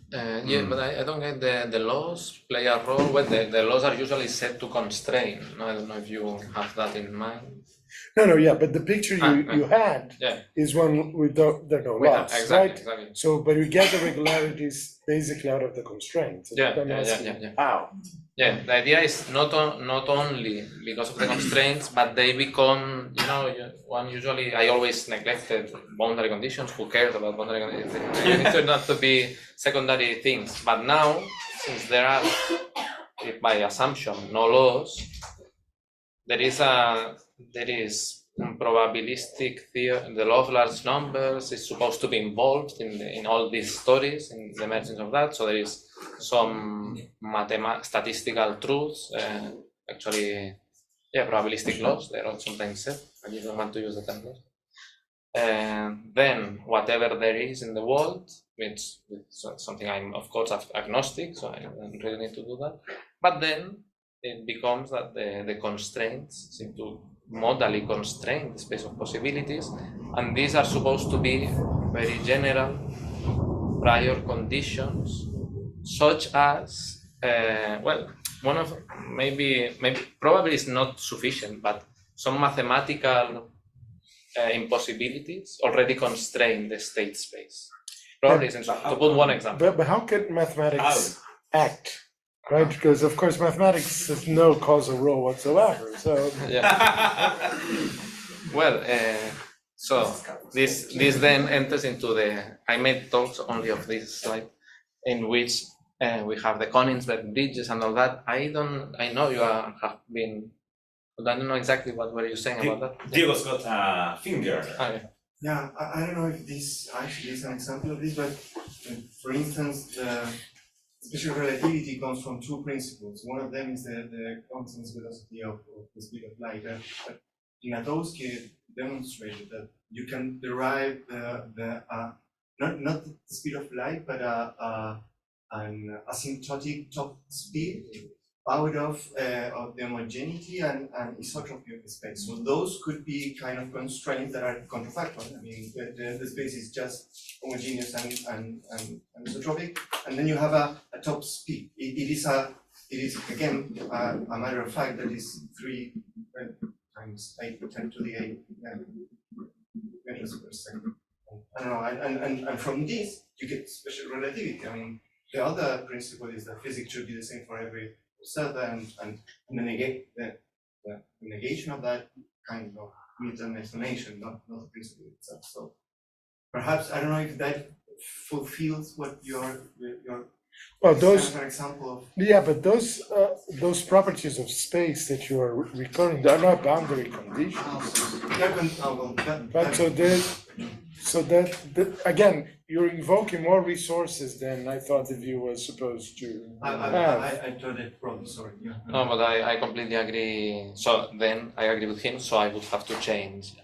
But I don't get the laws play a role. Well, the laws are usually set to constrain. I don't know if you have that in mind.
No, but the picture you had is one with there are no laws, right?
Exactly.
So, but we get the regularities basically out of the constraints. How?
Yeah, the idea is not only because of the constraints, but they become, I always neglected boundary conditions. Who cares about boundary conditions? They turn out to be secondary things. But now, since there are, by assumption, no laws, there is probabilistic theory. The law of large numbers is supposed to be involved in all these stories, in the emergence of that. So there is some statistical truths, probabilistic laws, they're all sometimes said. I just don't want to use the term laws. And then whatever there is in the world, it's something I'm of course agnostic, so I don't really need to do that. But then it becomes that the constraints seem to modally constrain the space of possibilities, and these are supposed to be very general prior conditions, such as one of maybe probably is not sufficient, but some mathematical impossibilities already constrain the state space. Probably to put one example.
But how can mathematics act? Right, because of course mathematics has no causal role whatsoever. So
so this then enters into I made talks only of this slide, in which we have the Königsberg bridges and all that. I know you have been, but I don't know exactly what were you saying about that.
Diego's got a finger.
Yeah, I don't know if this actually is an example of this, but for instance, special relativity comes from two principles. One of them is the constant velocity of the speed of light. But Ignatowski demonstrated that you can derive not the speed of light, but an asymptotic top speed out of the homogeneity and isotropy of the space. So those could be kind of constraints that are counterfactual. I mean, the space is just homogeneous and isotropic, and then you have a top speed. It is again a matter of fact that is 3 times 10 to the 8 meters per second. I don't know, and from this you get special relativity. I mean, the other principle is that physics should be the same for every observer, and the negation of that kind of needs an explanation, not the principle itself. So perhaps I don't know if that fulfills what your
well, those,
for example of
yeah, but those properties of space that you are recording, they're not boundary conditions. Right, so that again, you're invoking more resources than I thought the view was supposed to have.
I told it wrong, sorry. Yeah.
No, but I completely agree. So then I agree with him, so I would have to change.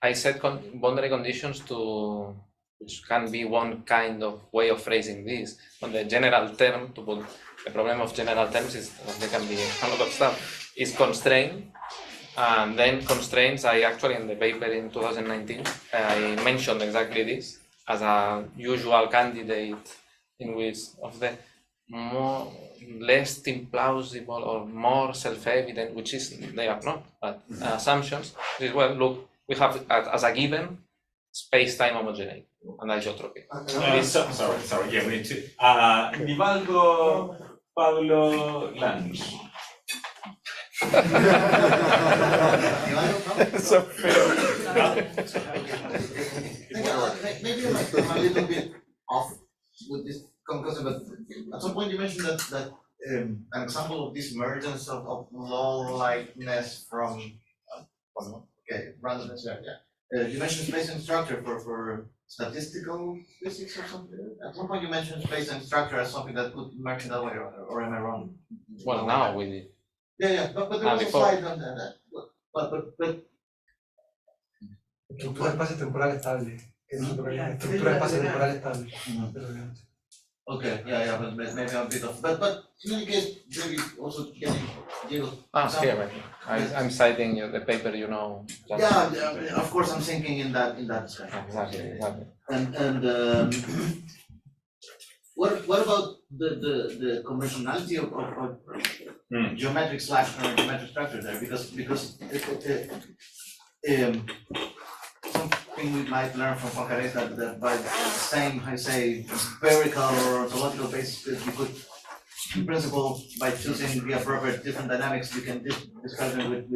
I said boundary conditions to, which can be one kind of way of phrasing this. On the general term, to put the problem of general terms is that there can be a lot of stuff, is constraint. And then constraints, I actually in the paper in 2019, I mentioned exactly this as a usual candidate in which of the less implausible or more self-evident, which is they are not, but assumptions is, well, look, we have as a given space-time homogeneity and isotropy.
Sorry, yeah, we need to. Vivaldo Paulo Lange.
So maybe I'm a little bit off with this conclusion, but at some point you mentioned that an example of this emergence of low-lightness from randomness. You mentioned space and structure for statistical physics or something. At some point you mentioned space and structure as something that could emerge in that way, or am I wrong?
Well, now we did.
Yeah, but there was a slide on that. But
Estructura espacio-temporal estable. Estructura espacio-temporal estable.
okay, yeah, but maybe I'm a bit off. But in any case, maybe also getting
Here, I'm citing the paper, you know.
Yeah, of course, I'm thinking in that discussion.
Exactly.
And what about the conventionality of geometric / geometric structure there? Because something we might learn from Poincaré is that by the same, I say, empirical or ontological basis, you could, in principle, by choosing the appropriate different dynamics, you can describe them with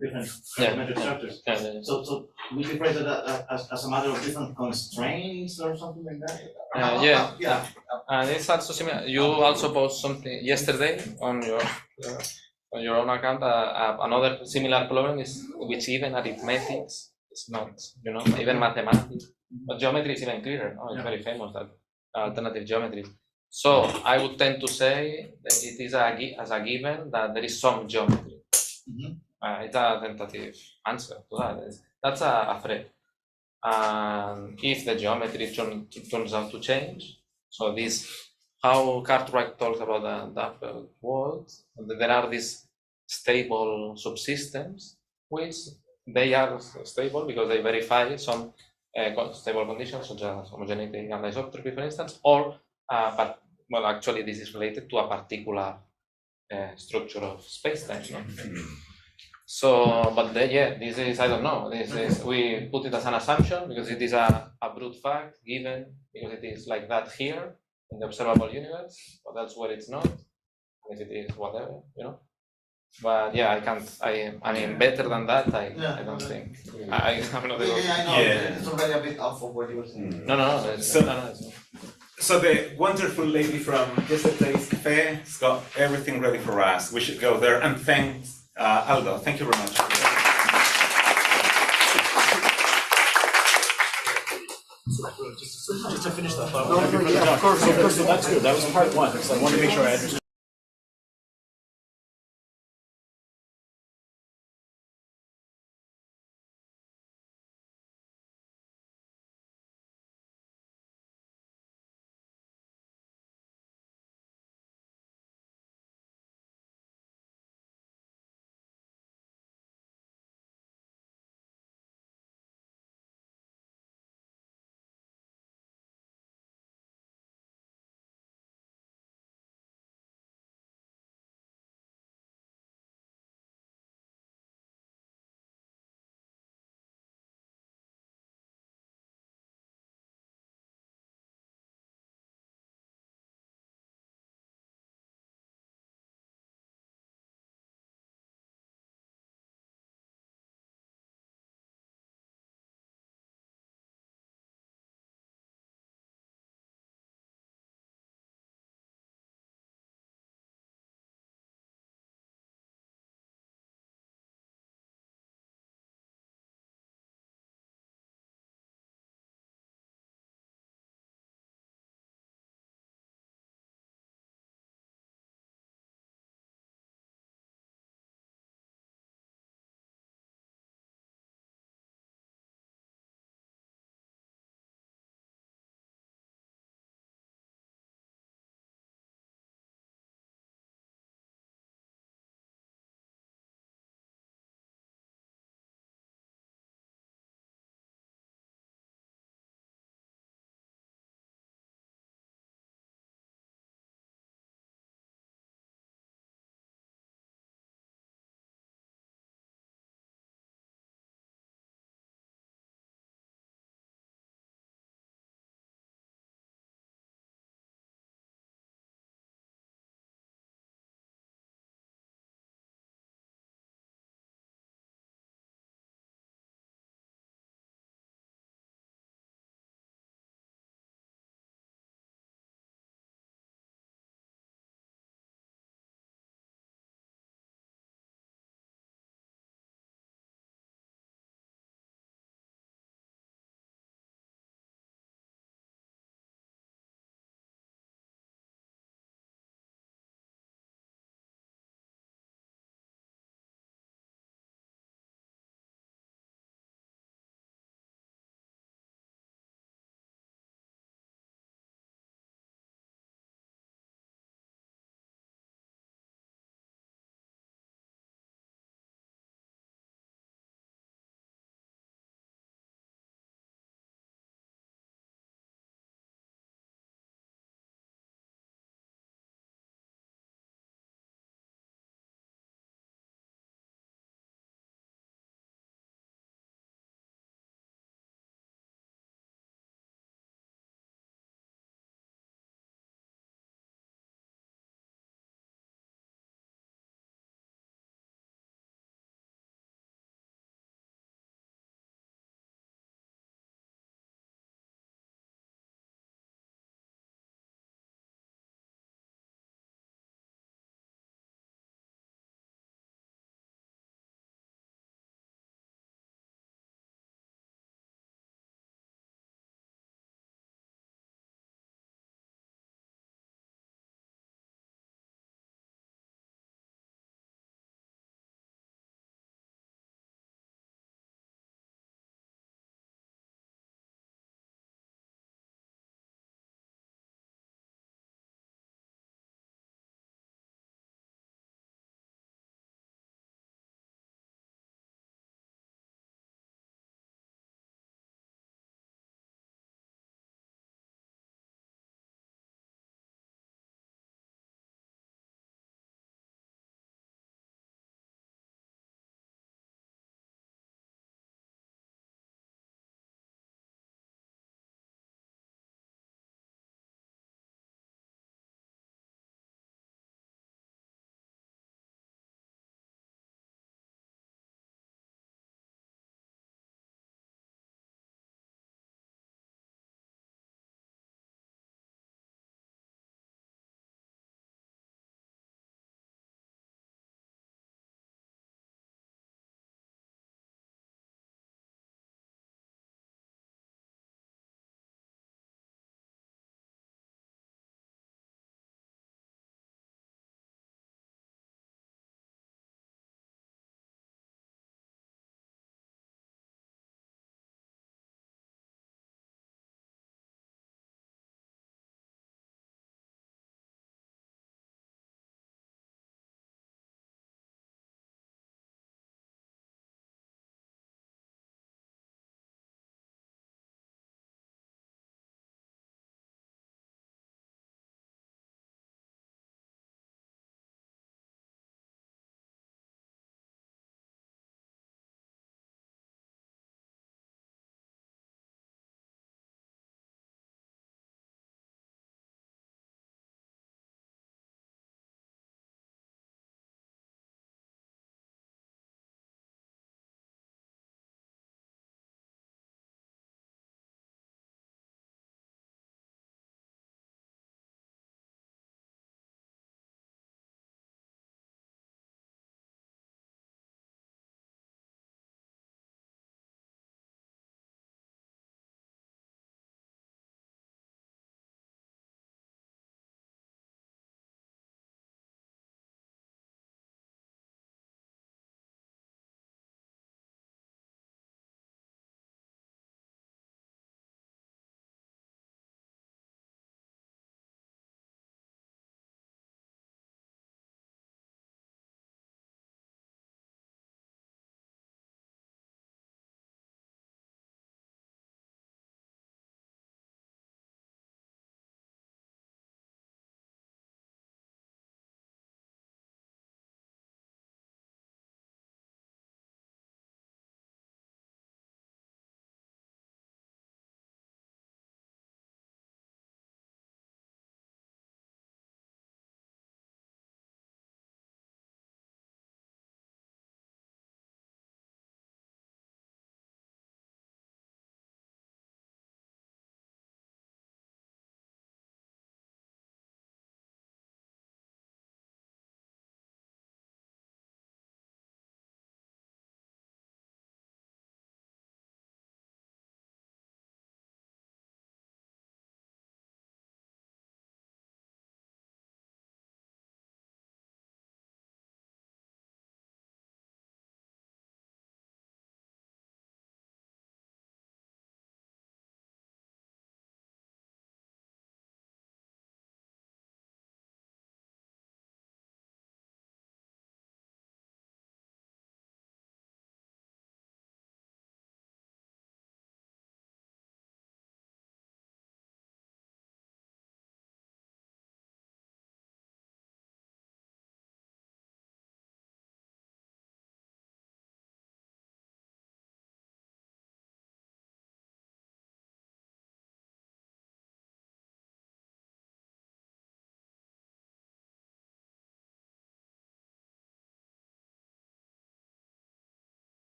different geometric structures. So would you phrase it as a matter of different constraints or something like that?
And it's also similar. You also posted something yesterday on your own account. Another similar problem is which even arithmetics is not, even mathematics. But geometry is even clearer. No? It's very famous that alternative geometries. So I would tend to say that it is as a given that there is some geometry. It's a tentative answer to that. That's a threat. And if the geometry turns out to change, so this, how Cartwright talks about the world, there are these stable subsystems, which they are stable because they verify some stable conditions such as homogeneity and isotropy, for instance, or but well, actually this is related to a particular structure of space-time. So, but this is, I don't know, this is, we put it as an assumption because it is a brute fact given, because it is like that here in the observable universe, but that's where it's not, and if it is whatever, But I can't, I mean, better than that, I don't think. I'm not able.
I know, it's already a bit off of what you were saying.
No.
So the wonderful lady from yesterday's cafe has got everything ready for us. We should go there, and thanks, Aldo. Thank you very much.
Just
to finish that thought.
No, no, yeah, of course, of course.
So that's good. That was part one, because I wanted to make sure I understood.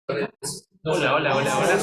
Hola, hola, hola, hola.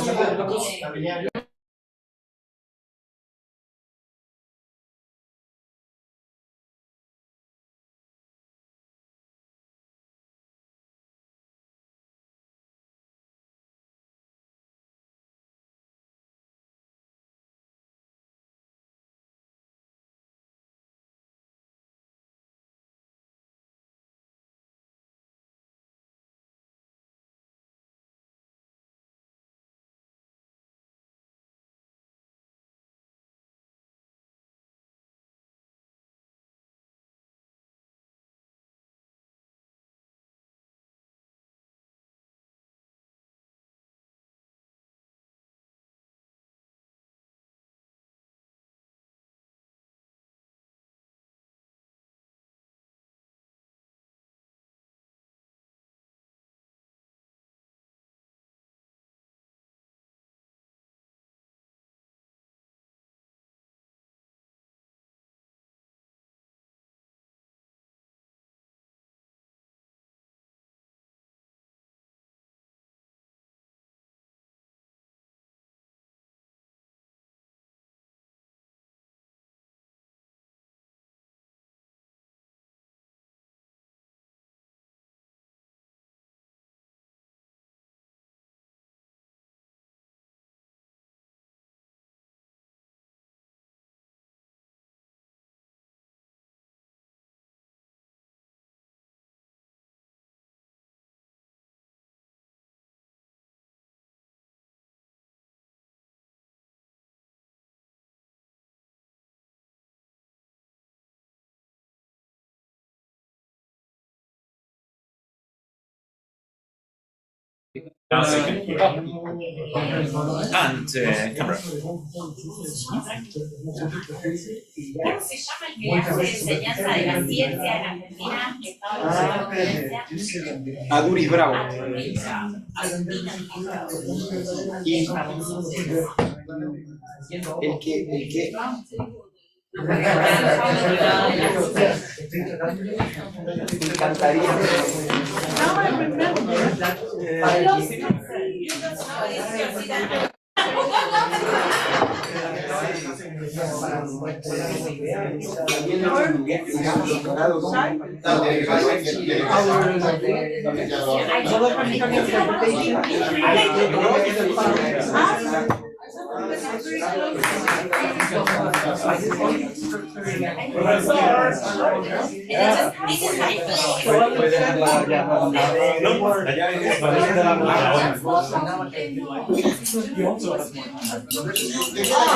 Now second here. And camera.
¿Cómo se llama el que hace enseñanza de la ciencia en Argentina? Que estaba en la conferencia.
Aduris Bravo. Y el que me encantaría.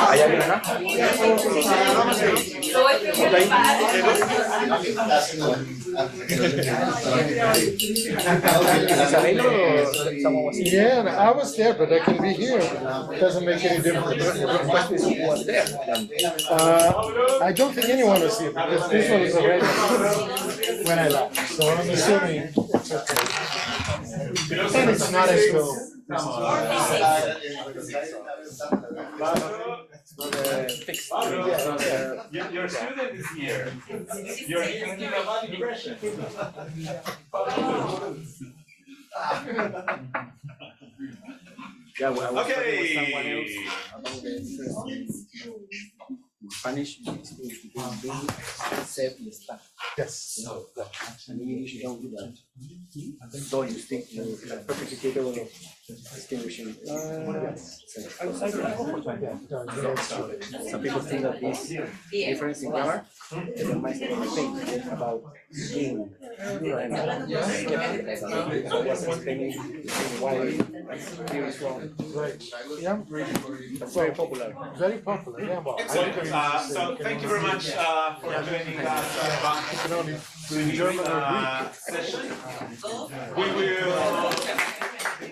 ¿Hay alguien acá?
Yeah, I was there, but I can be here. It doesn't make any difference. I don't think anyone was here because this one was already when I left. So I'm assuming it's okay. And it's not as though.
Your student is here. You're giving a bad impression. Okay.
Spanish is being said and stuff.
Yes.
No, and in English you don't do that. Though you think you're perfectly capable of distinguishing. Some people think that this difference in grammar reminds them of the thing about being. And I was explaining why here is wrong.
Right. Yeah.
That's very popular.
Very popular. Yeah. Well,
Excellent. So thank you very much for joining us
in German or Greek.
session.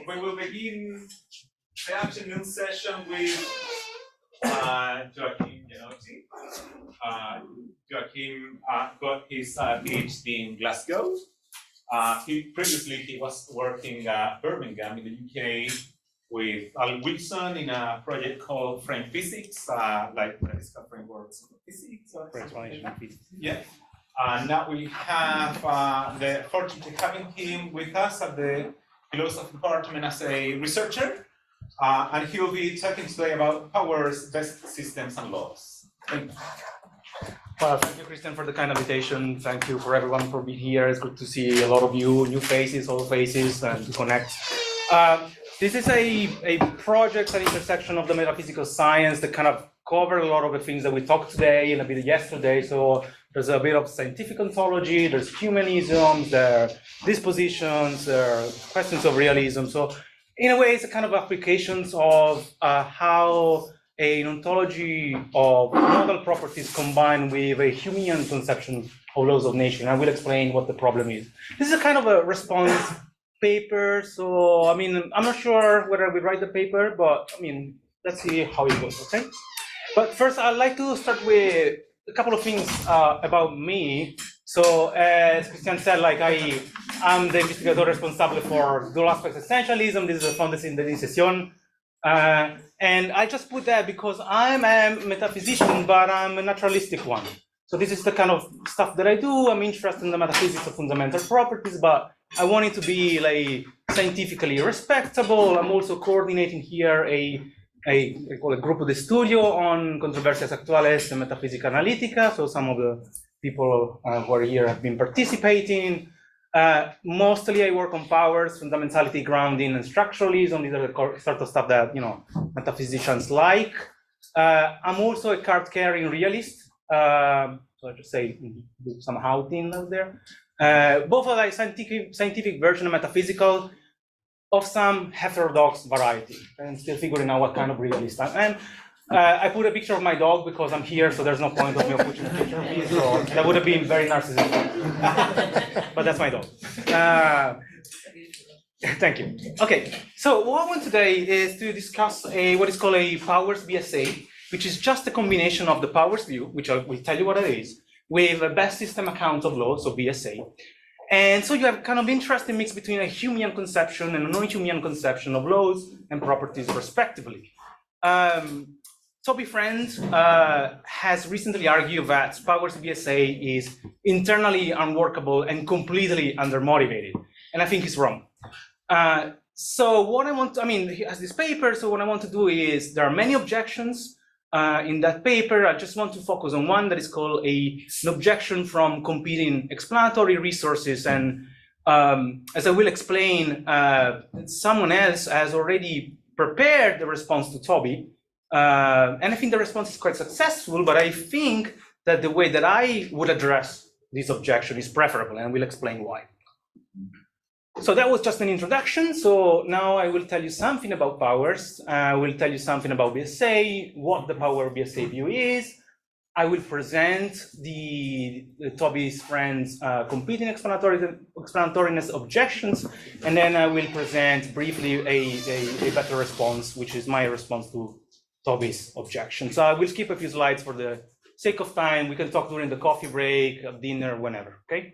We will begin the afternoon session with Joachim Gianotti. Joachim got his PhD in Glasgow. Previously he was working at Birmingham in the UK with Al Wilson in a project called Frame Physics, like discover frameworks of physics. Yeah. Now we have the fortune to having him with us at the philosophy department as a researcher, and he will be talking today about powers, best systems, and laws. Thank you.
Well, thank you, Christian, for the kind invitation. Thank you for everyone for being here. It's good to see a lot of you, new faces, old faces, and to connect. This is a project at the intersection of the metaphysical science that kind of cover a lot of the things that we talked today and a bit yesterday. So there's a bit of scientific ontology, there's humanism, there are dispositions, there are questions of realism. So in a way, it's a kind of applications of how an ontology of model properties combined with a Humean conception of laws of nature. And I will explain what the problem is. This is a kind of a response paper. So, I mean, I'm not sure whether we write the paper, but I mean, let's see how it goes, okay? But first, I'd like to start with a couple of things about me. So, as Christian said, like I'm the investigator responsible for dual aspect essentialism. This is a founded in the initiation. And I just put that because I'm a metaphysician, but I'm a naturalistic one. So this is the kind of stuff that I do. I'm interested in the metaphysics of fundamental properties, but I want it to be like scientifically respectable. I'm also coordinating here I call it Grupo de Estudio on Controversias Actuales and Metaphysica Analítica. So some of the people who are here have been participating. Mostly I work on powers, fundamentality, grounding, and structuralism. These are the sort of stuff that, you know, metaphysicians like. I'm also a card-carrying realist. So I just say do some outing out there. Both are like scientific version of metaphysical of some heterodox variety, and still figuring out what kind of realist I am. I put a picture of my dog because I'm here, so there's no point of me putting a picture of me. So that would have been very narcissistic. But that's my dog. Thank you. Okay, so what I want today is to discuss what is called a powers BSA, which is just a combination of the powers view, which I will tell you what it is, with a best system account of law, so BSA. And so you have kind of interesting mix between a Humean conception and a non-Humean conception of laws and properties respectively. Toby Friend has recently argued that powers BSA is internally unworkable and completely undermotivated. And I think he's wrong. So what I want to, I mean, he has this paper, so what I want to do is, there are many objections in that paper. I just want to focus on one that is called an objection from competing explanatory resources. And as I will explain, someone else has already prepared the response to Toby. And I think the response is quite successful, but I think that the way that I would address this objection is preferable, and I will explain why. So that was just an introduction. So now I will tell you something about powers. I will tell you something about BSA, what the power BSA view is. I will present the Toby's friend's competing explanatoriness objections, and then I will present briefly a better response, which is my response to Toby's objection. So I will skip a few slides for the sake of time. We can talk during the coffee break, dinner, whenever, okay?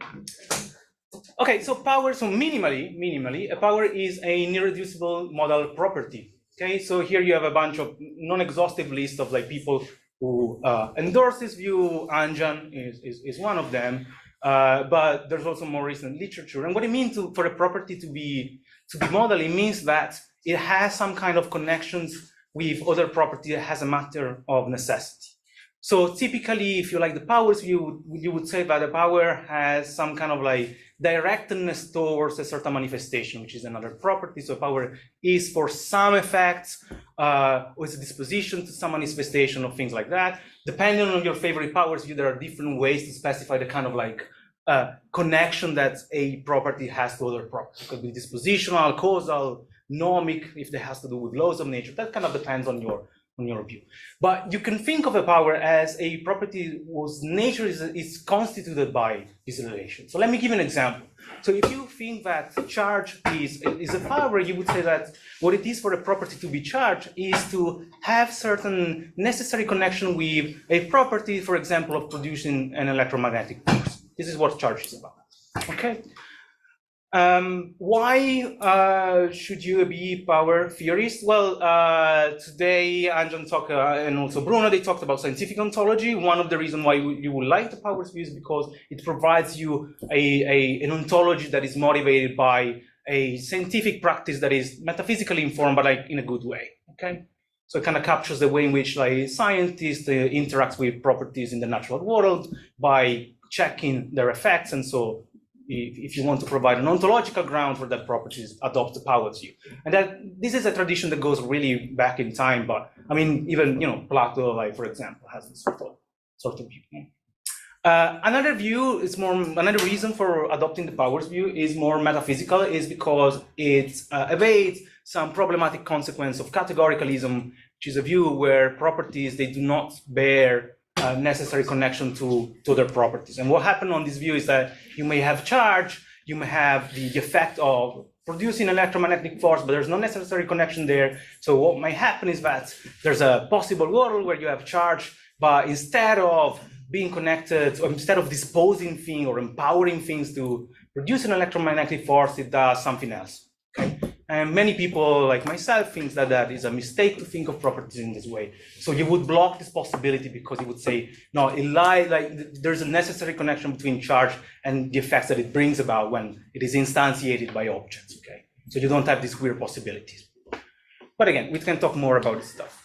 Okay, so power, so minimally, a power is an irreducible modal property, okay? So here you have a bunch of non-exhaustive list of like people who endorse this view. Anjan is one of them, but there's also more recent literature. And what it means for a property to be modal, it means that it has some kind of connections with other property that has a matter of necessity. So typically, if you like the powers view, you would say that the power has some kind of like directness towards a certain manifestation, which is another property. So power is for some effects, or it's a disposition to some manifestation of things like that. Depending on your favorite powers view, there are different ways to specify the kind of like connection that a property has to other properties. It could be dispositional, causal, nomic, if it has to do with laws of nature. That kind of depends on your view. But you can think of a power as a property whose nature is constituted by this relation. So let me give you an example. So if you think that charge is a power, you would say that what it is for a property to be charged is to have certain necessary connection with a property, for example, of producing an electromagnetic force. This is what charge is about, okay? Why should you be power theorist? Well, today Anjan talked and also Bruno, they talked about scientific ontology. One of the reasons why you would like the powers view is because it provides you an ontology that is motivated by a scientific practice that is metaphysically informed, but like in a good way. Okay, so it kind of captures the way in which like scientists interact with properties in the natural world by checking their effects, and so if you want to provide an ontological ground for that properties, adopt the Powers view. And that this is a tradition that goes really back in time, but I mean, even Plato, like for example, has this sort of view. Another reason for adopting the Powers view is more metaphysical, is because it evades some problematic consequence of categoricalism, which is a view where properties, they do not bear necessary connection to their properties. And what happened on this view is that you may have charge, you may have the effect of producing electromagnetic force, but there's no necessary connection there. So what might happen is that there's a possible world where you have charge, but instead of being connected, or instead of disposing things or empowering things to produce an electromagnetic force, it does something else. Okay? And many people, like myself, think that that is a mistake to think of properties in this way. So you would block this possibility because you would say, no, there's a necessary connection between charge and the effects that it brings about when it is instantiated by objects. Okay, so you don't have these weird possibilities. But again, we can talk more about this stuff.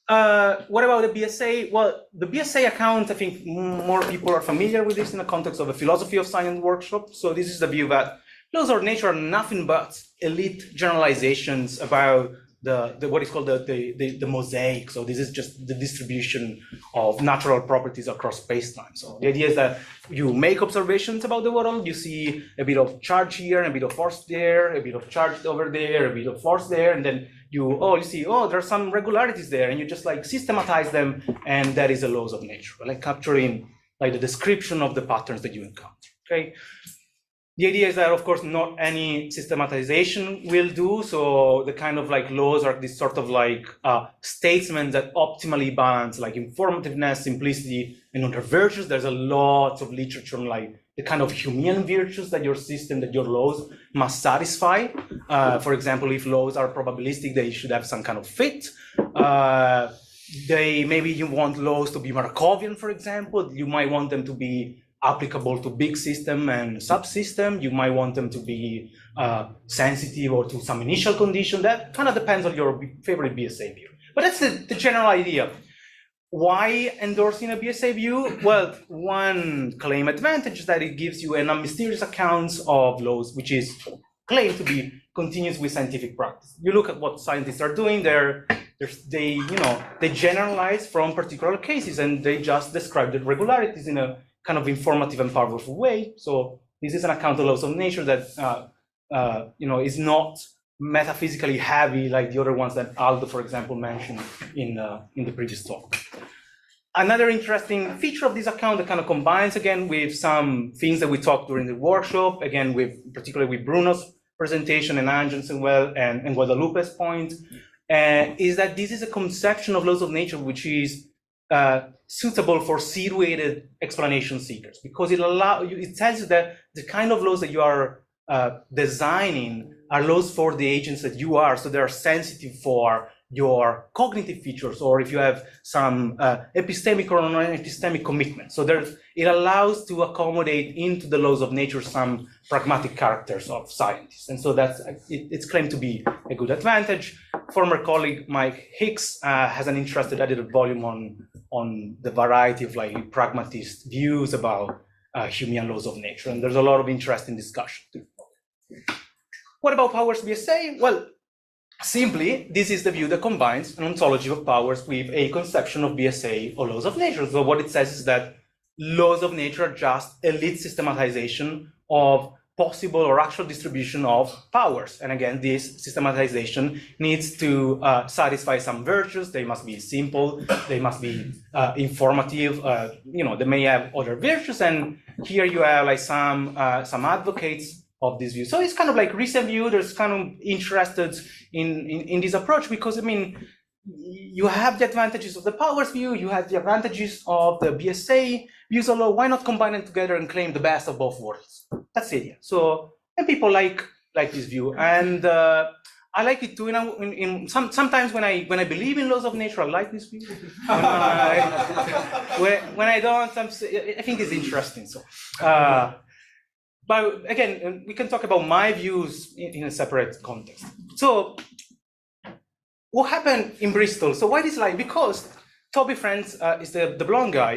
What about the BSA? Well, the BSA account, I think more people are familiar with this in the context of a philosophy of science workshop. So this is the view that laws of nature are nothing but elite generalizations about the what is called the mosaic. So this is just the distribution of natural properties across space-time. So the idea is that you make observations about the world, you see a bit of charge here, a bit of force there, a bit of charge over there, a bit of force there, and then you see, there's some regularities there, and you just like systematize them, and that is the laws of nature, like capturing like the description of the patterns that you encounter. Okay. The idea is that, of course, not any systematization will do. So the kind of like laws are this sort of like statements that optimally balance like informativeness, simplicity, and other virtues. There's a lot of literature on like the kind of Humean virtues that your system, that your laws must satisfy. For example, if laws are probabilistic, they should have some kind of fit. Maybe you want laws to be Markovian, for example. You might want them to be applicable to big system and subsystem. You might want them to be sensitive or to some initial condition. That kind of depends on your favorite BSA view. But that's the general idea. Why endorsing a BSA view? Well, one claim advantage is that it gives you an unmysterious account of laws, which is claimed to be continuous with scientific practice. You look at what scientists are doing, they generalize from particular cases, and they just describe the regularities in a kind of informative and powerful way. So this is an account of laws of nature that is not metaphysically heavy like the other ones that Aldo, for example, mentioned in the previous talk. Another interesting feature of this account that kind of combines again with some things that we talked during the workshop, again particularly with Bruno's presentation and Angel's and Guadalupe's point, is that this is a conception of laws of nature which is suitable for situated explanation seekers, because it tells you that the kind of laws that you are designing are laws for the agents that you are, so they are sensitive for your cognitive features, or if you have some epistemic or non-epistemic commitment. So it allows to accommodate into the laws of nature some pragmatic characters of scientists. And so it's claimed to be a good advantage. Former colleague Mike Hicks has an interesting edited volume on the variety of like pragmatist views about Humean laws of nature. And there's a lot of interesting discussion too. What about powers BSA? Well, simply, this is the view that combines an ontology of powers with a conception of BSA or laws of nature. So what it says is that laws of nature are just elite systematization of possible or actual distribution of powers. And again, this systematization needs to satisfy some virtues. They must be simple, they must be informative, they may have other virtues. And here you have like some advocates of this view. So it's kind of like recent view, there's kind of interested in this approach, because I mean, you have the advantages of the powers view, you have the advantages of the BSA views, although why not combine them together and claim the best of both worlds? That's the idea. So, and people like this view, and I like it too. Sometimes when I believe in laws of nature, I like this view. When I don't, I think it's interesting. So. but again, we can talk about my views in a separate context. So what happened in Bristol? So why this like? Because Toby Friends is the blonde guy,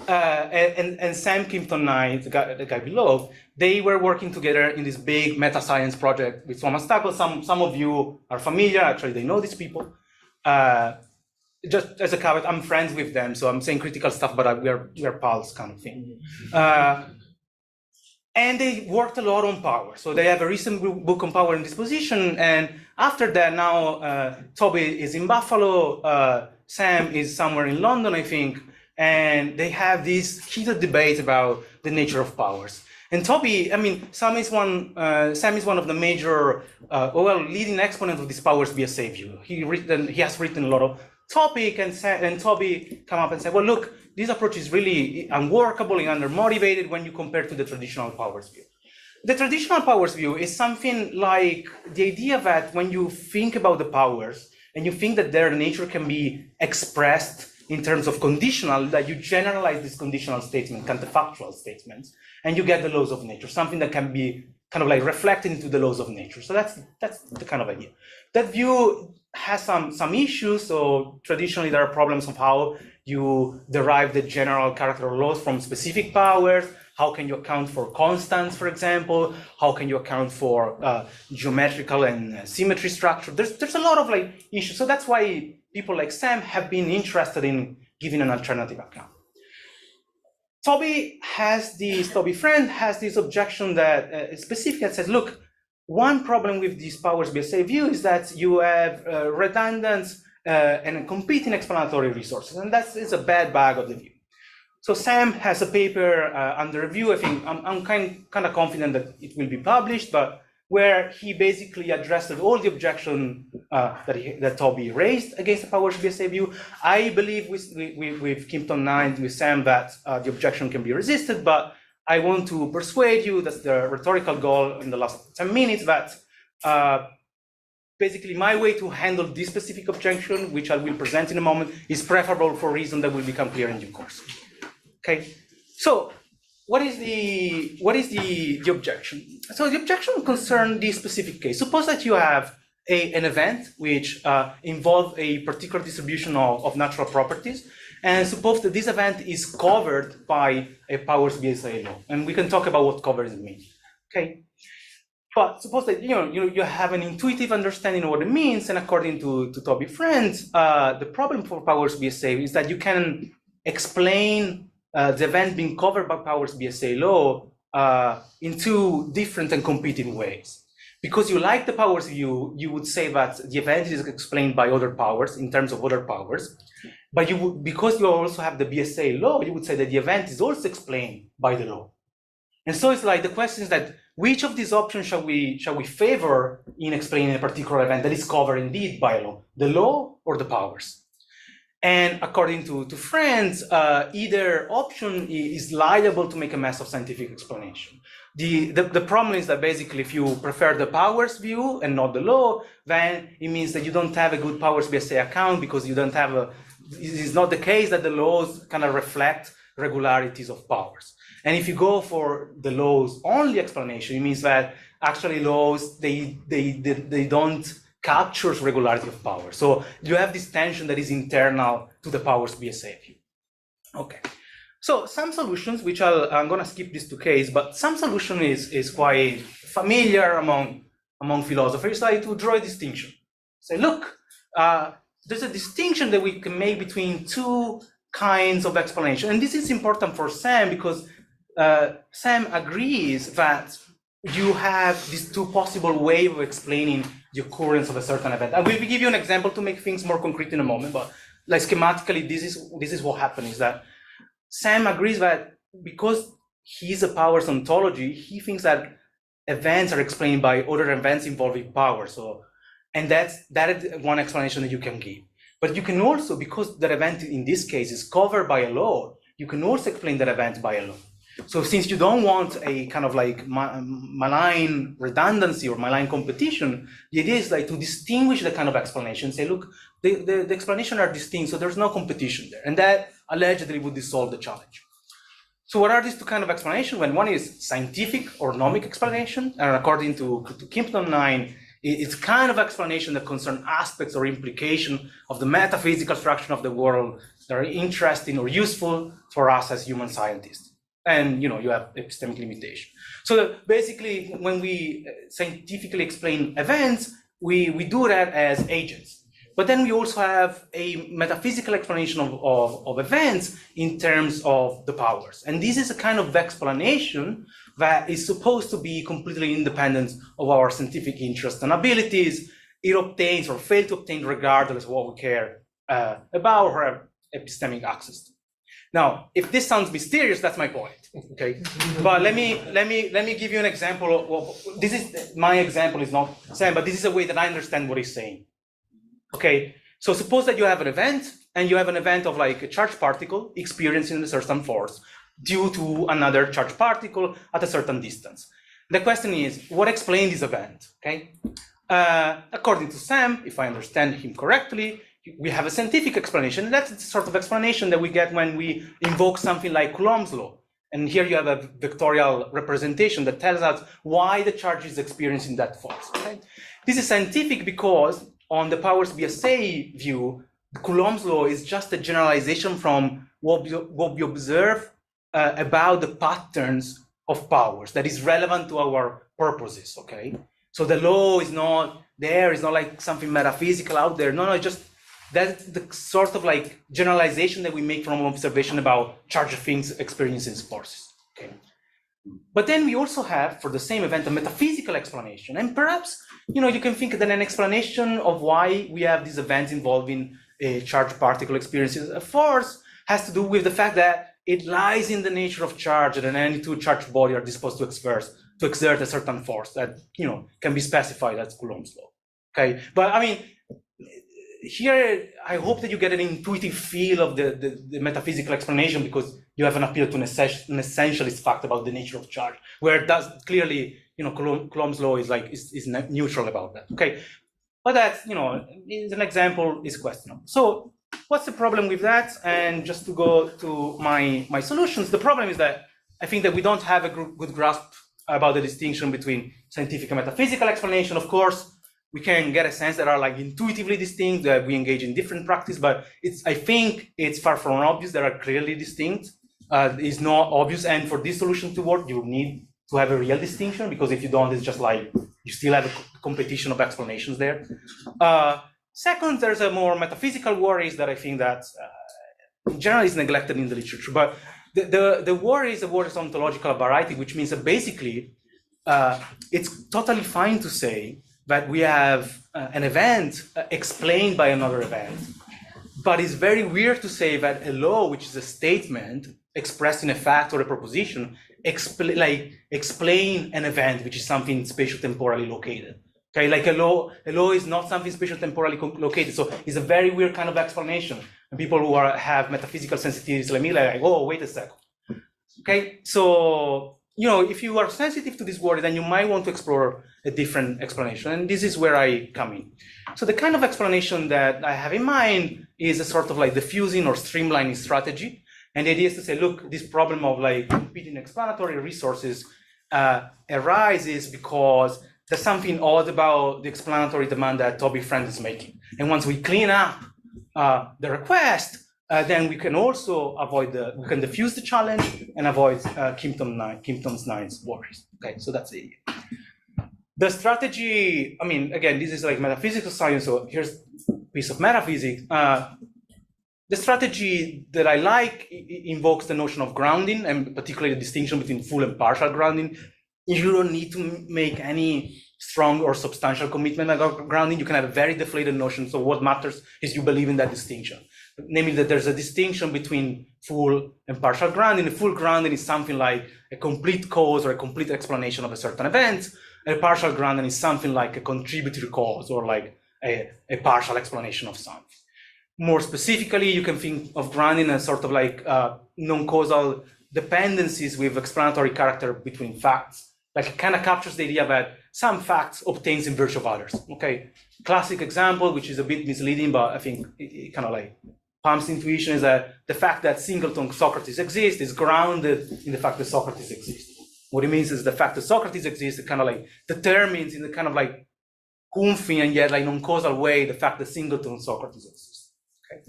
and Sam Kimpton-Knight, the guy below, they were working together in this big meta-science project with Thomas Tuchel. Some of you are familiar, actually, they know these people. Just as a caveat, I'm friends with them, so I'm saying critical stuff, but we are pals kind of thing. And they worked a lot on power. So they have a recent book on power and disposition. And after that, now Toby is in Buffalo, Sam is somewhere in London, I think. And they have this heated debate about the nature of powers. And Toby, I mean, Sam is one of the major, leading exponents of this powers BSA view. He has written a lot of topic, and Toby come up and say, well, look, this approach is really unworkable and undermotivated when you compare to the traditional powers view. The traditional powers view is something like the idea that when you think about the powers and you think that their nature can be expressed in terms of conditional, that you generalize this conditional statement, counterfactual statements, and you get the laws of nature, something that can be kind of like reflected into the laws of nature. So that's the kind of idea. That view has some issues. So traditionally there are problems of how you derive the general character laws from specific powers. How can you account for constants, for example? How can you account for geometrical and symmetry structure? There's a lot of like issues. So that's why people like Sam have been interested in giving an alternative account. Toby Friend has this objection that is specific that says, look, one problem with this powers BSA view is that you have redundant and competing explanatory resources, and it's a bad bag of the view. So Sam has a paper under review. I think I'm kind of confident that it will be published, but where he basically addressed all the objection that Toby raised against the powers BSA view. I believe with Kimpton-Knight, with Sam, that the objection can be resisted, but I want to persuade you, that's the rhetorical goal in the last 10 minutes, that basically my way to handle this specific objection, which I will present in a moment, is preferable for a reason that will become clear in due course. Okay, so what is the objection? So the objection concerns this specific case. Suppose that you have an event which involves a particular distribution of natural properties, and suppose that this event is covered by a powers BSA law, and we can talk about what covers means. Okay, but suppose that you have an intuitive understanding of what it means, and according to Toby Friend, the problem for powers BSA is that you can explain the event being covered by powers BSA law in two different and competing ways. Because you like the powers view, you would say that the event is explained by other powers in terms of other powers, but because you also have the BSA law, you would say that the event is also explained by the law. And so it's like the question is that which of these options shall we favor in explaining a particular event that is covered indeed by a law, the law or the powers? And according to Friends, either option is liable to make a mess of scientific explanation. The problem is that basically if you prefer the powers view and not the law, then it means that you don't have a good powers BSA account because you don't have it is not the case that the laws kind of reflect regularities of powers. And if you go for the laws only explanation, it means that actually laws, they don't capture regularity of power. So you have this tension that is internal to the powers BSA view. Okay. So some solutions, which I'm going to skip these two cases, but some solution is quite familiar among philosophers, like to draw a distinction. Say, look, there's a distinction that we can make between two kinds of explanation. And this is important for Sam because Sam agrees that you have these two possible ways of explaining the occurrence of a certain event. I will give you an example to make things more concrete in a moment, but like schematically, this is what happened, is that Sam agrees that because he's a powers ontology, he thinks that events are explained by other events involving power. So, and that is one explanation that you can give. But you can also, because that event in this case is covered by a law, you can also explain that event by a law. So since you don't want a kind of like malign redundancy or malign competition, the idea is like to distinguish the kind of explanation, say, look, the explanation are distinct, so there's no competition there. And that allegedly would solve the challenge. So what are these two kind of explanations? When one is scientific or nomic explanation, and according to Kimpton 9, it's kind of explanation that concern aspects or implication of the metaphysical structure of the world that are interesting or useful for us as human scientists. And you have epistemic limitation. So basically, when we scientifically explain events, we do that as agents. But then we also have a metaphysical explanation of events in terms of the powers. And this is a kind of explanation that is supposed to be completely independent of our scientific interests and abilities. It obtains or fails to obtain regardless of what we care about or have epistemic access to. Now, if this sounds mysterious, that's my point. Okay, but let me give you an example of this is my example is not saying, but this is a way that I understand what he's saying. Okay, so suppose that you have an event, and you have an event of like a charged particle experiencing a certain force due to another charged particle at a certain distance. The question is, what explains this event? Okay, according to Sam, if I understand him correctly, we have a scientific explanation. And that's the sort of explanation that we get when we invoke something like Coulomb's law. And here you have a vectorial representation that tells us why the charge is experiencing that force. Okay? This is scientific because on the powers BSA view, Coulomb's law is just a generalization from what we observe about the patterns of powers that is relevant to our purposes, okay? So the law is not there, it's not like something metaphysical out there. No, it's just that's the sort of like generalization that we make from observation about charged things experiencing forces, okay? But then we also have, for the same event, a metaphysical explanation. And perhaps, you can think that an explanation of why we have these events involving a charged particle experiences a force has to do with the fact that it lies in the nature of charge that any two charged bodies are disposed to exert a certain force that, can be specified as Coulomb's law, okay? But I mean, here, I hope that you get an intuitive feel of the metaphysical explanation because you have an appeal to an essentialist fact about the nature of charge, where it does clearly, Coulomb's law is neutral about that. Okay, but that's is an example is questionable. So what's the problem with that? And just to go to my solutions, the problem is that I think that we don't have a good grasp about the distinction between scientific and metaphysical explanation. Of course, we can get a sense that are like intuitively distinct, that we engage in different practice, but I think it's far from obvious that are clearly distinct. It's not obvious, and for this solution to work, you need to have a real distinction, because if you don't, it's just like you still have a competition of explanations there. Second, there's a more metaphysical worries that I think that in general is neglected in the literature, but the worry is a worry of ontological variety, which means that basically it's totally fine to say that we have an event explained by another event, but it's very weird to say that a law, which is a statement expressed in a fact or a proposition, explain an event, which is something spatio-temporally located. Okay, like a law is not something spatio-temporally located, so it's a very weird kind of explanation. And people who have metaphysical sensitivities like me, like, oh, wait a second. Okay, so if you are sensitive to this word, then you might want to explore a different explanation, and this is where I come in. So the kind of explanation that I have in mind is a sort of like diffusing or streamlining strategy, and the idea is to say, look, this problem of like competing explanatory resources arises because there's something odd about the explanatory demand that Toby Friend is making, and once we clean up the request, then we can also we can diffuse the challenge and avoid Kimpton's 9's worries. Okay, so that's the idea. The strategy, I mean, again, this is like metaphysical science, so here's a piece of metaphysics. The strategy that I like invokes the notion of grounding, and particularly the distinction between full and partial grounding. You don't need to make any strong or substantial commitment about grounding. You can have a very deflated notion, so what matters is you believe in that distinction. Namely, that there's a distinction between full and partial grounding. The full grounding is something like a complete cause or a complete explanation of a certain event. A partial grounding is something like a contributory cause or like a partial explanation of something. More specifically, you can think of grounding as sort of like non-causal dependencies with explanatory character between facts. Like it kind of captures the idea that some facts obtains in virtue of others. Okay, classic example, which is a bit misleading, but I think it kind of like Palm's intuition is that the fact that singleton Socrates exists is grounded in the fact that Socrates exists. What it means is the fact that Socrates exists, it kind of like determines in the kind of like goofy and yet like non-causal way the fact that singleton Socrates exists. Okay.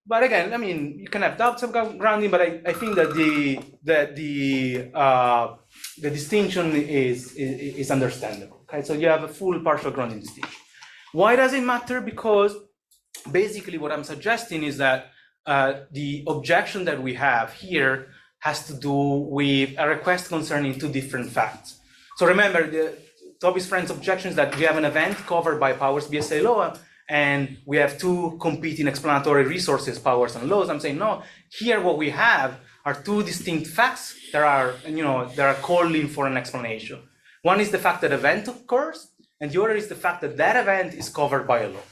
But again, I mean, you can have doubts about grounding, but I think that the distinction is understandable. Okay, so you have a full partial grounding distinction. Why does it matter? Because basically what I'm suggesting is that the objection that we have here has to do with a request concerning two different facts. So remember, Toby's friend's objection is that we have an event covered by Powers BSA law, and we have two competing explanatory resources, powers and laws. I'm saying no. Here, what we have are two distinct facts that are calling for an explanation. One is the fact that event occurs, and the other is the fact that that event is covered by a law.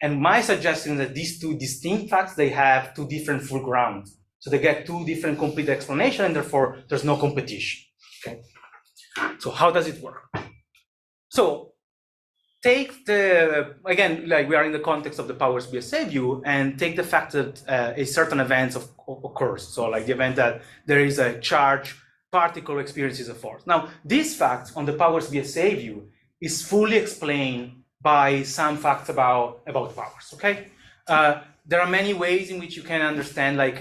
And my suggestion is that these two distinct facts, they have two different full grounds. So they get two different complete explanations, and therefore there's no competition. Okay. So how does it work? So take again, like we are in the context of the Powers BSA view, and take the fact that a certain event occurs. So like the event that there is a charge particle experiences a force. Now, this fact on the Powers BSA view is fully explained by some facts about powers, okay? There are many ways in which you can understand like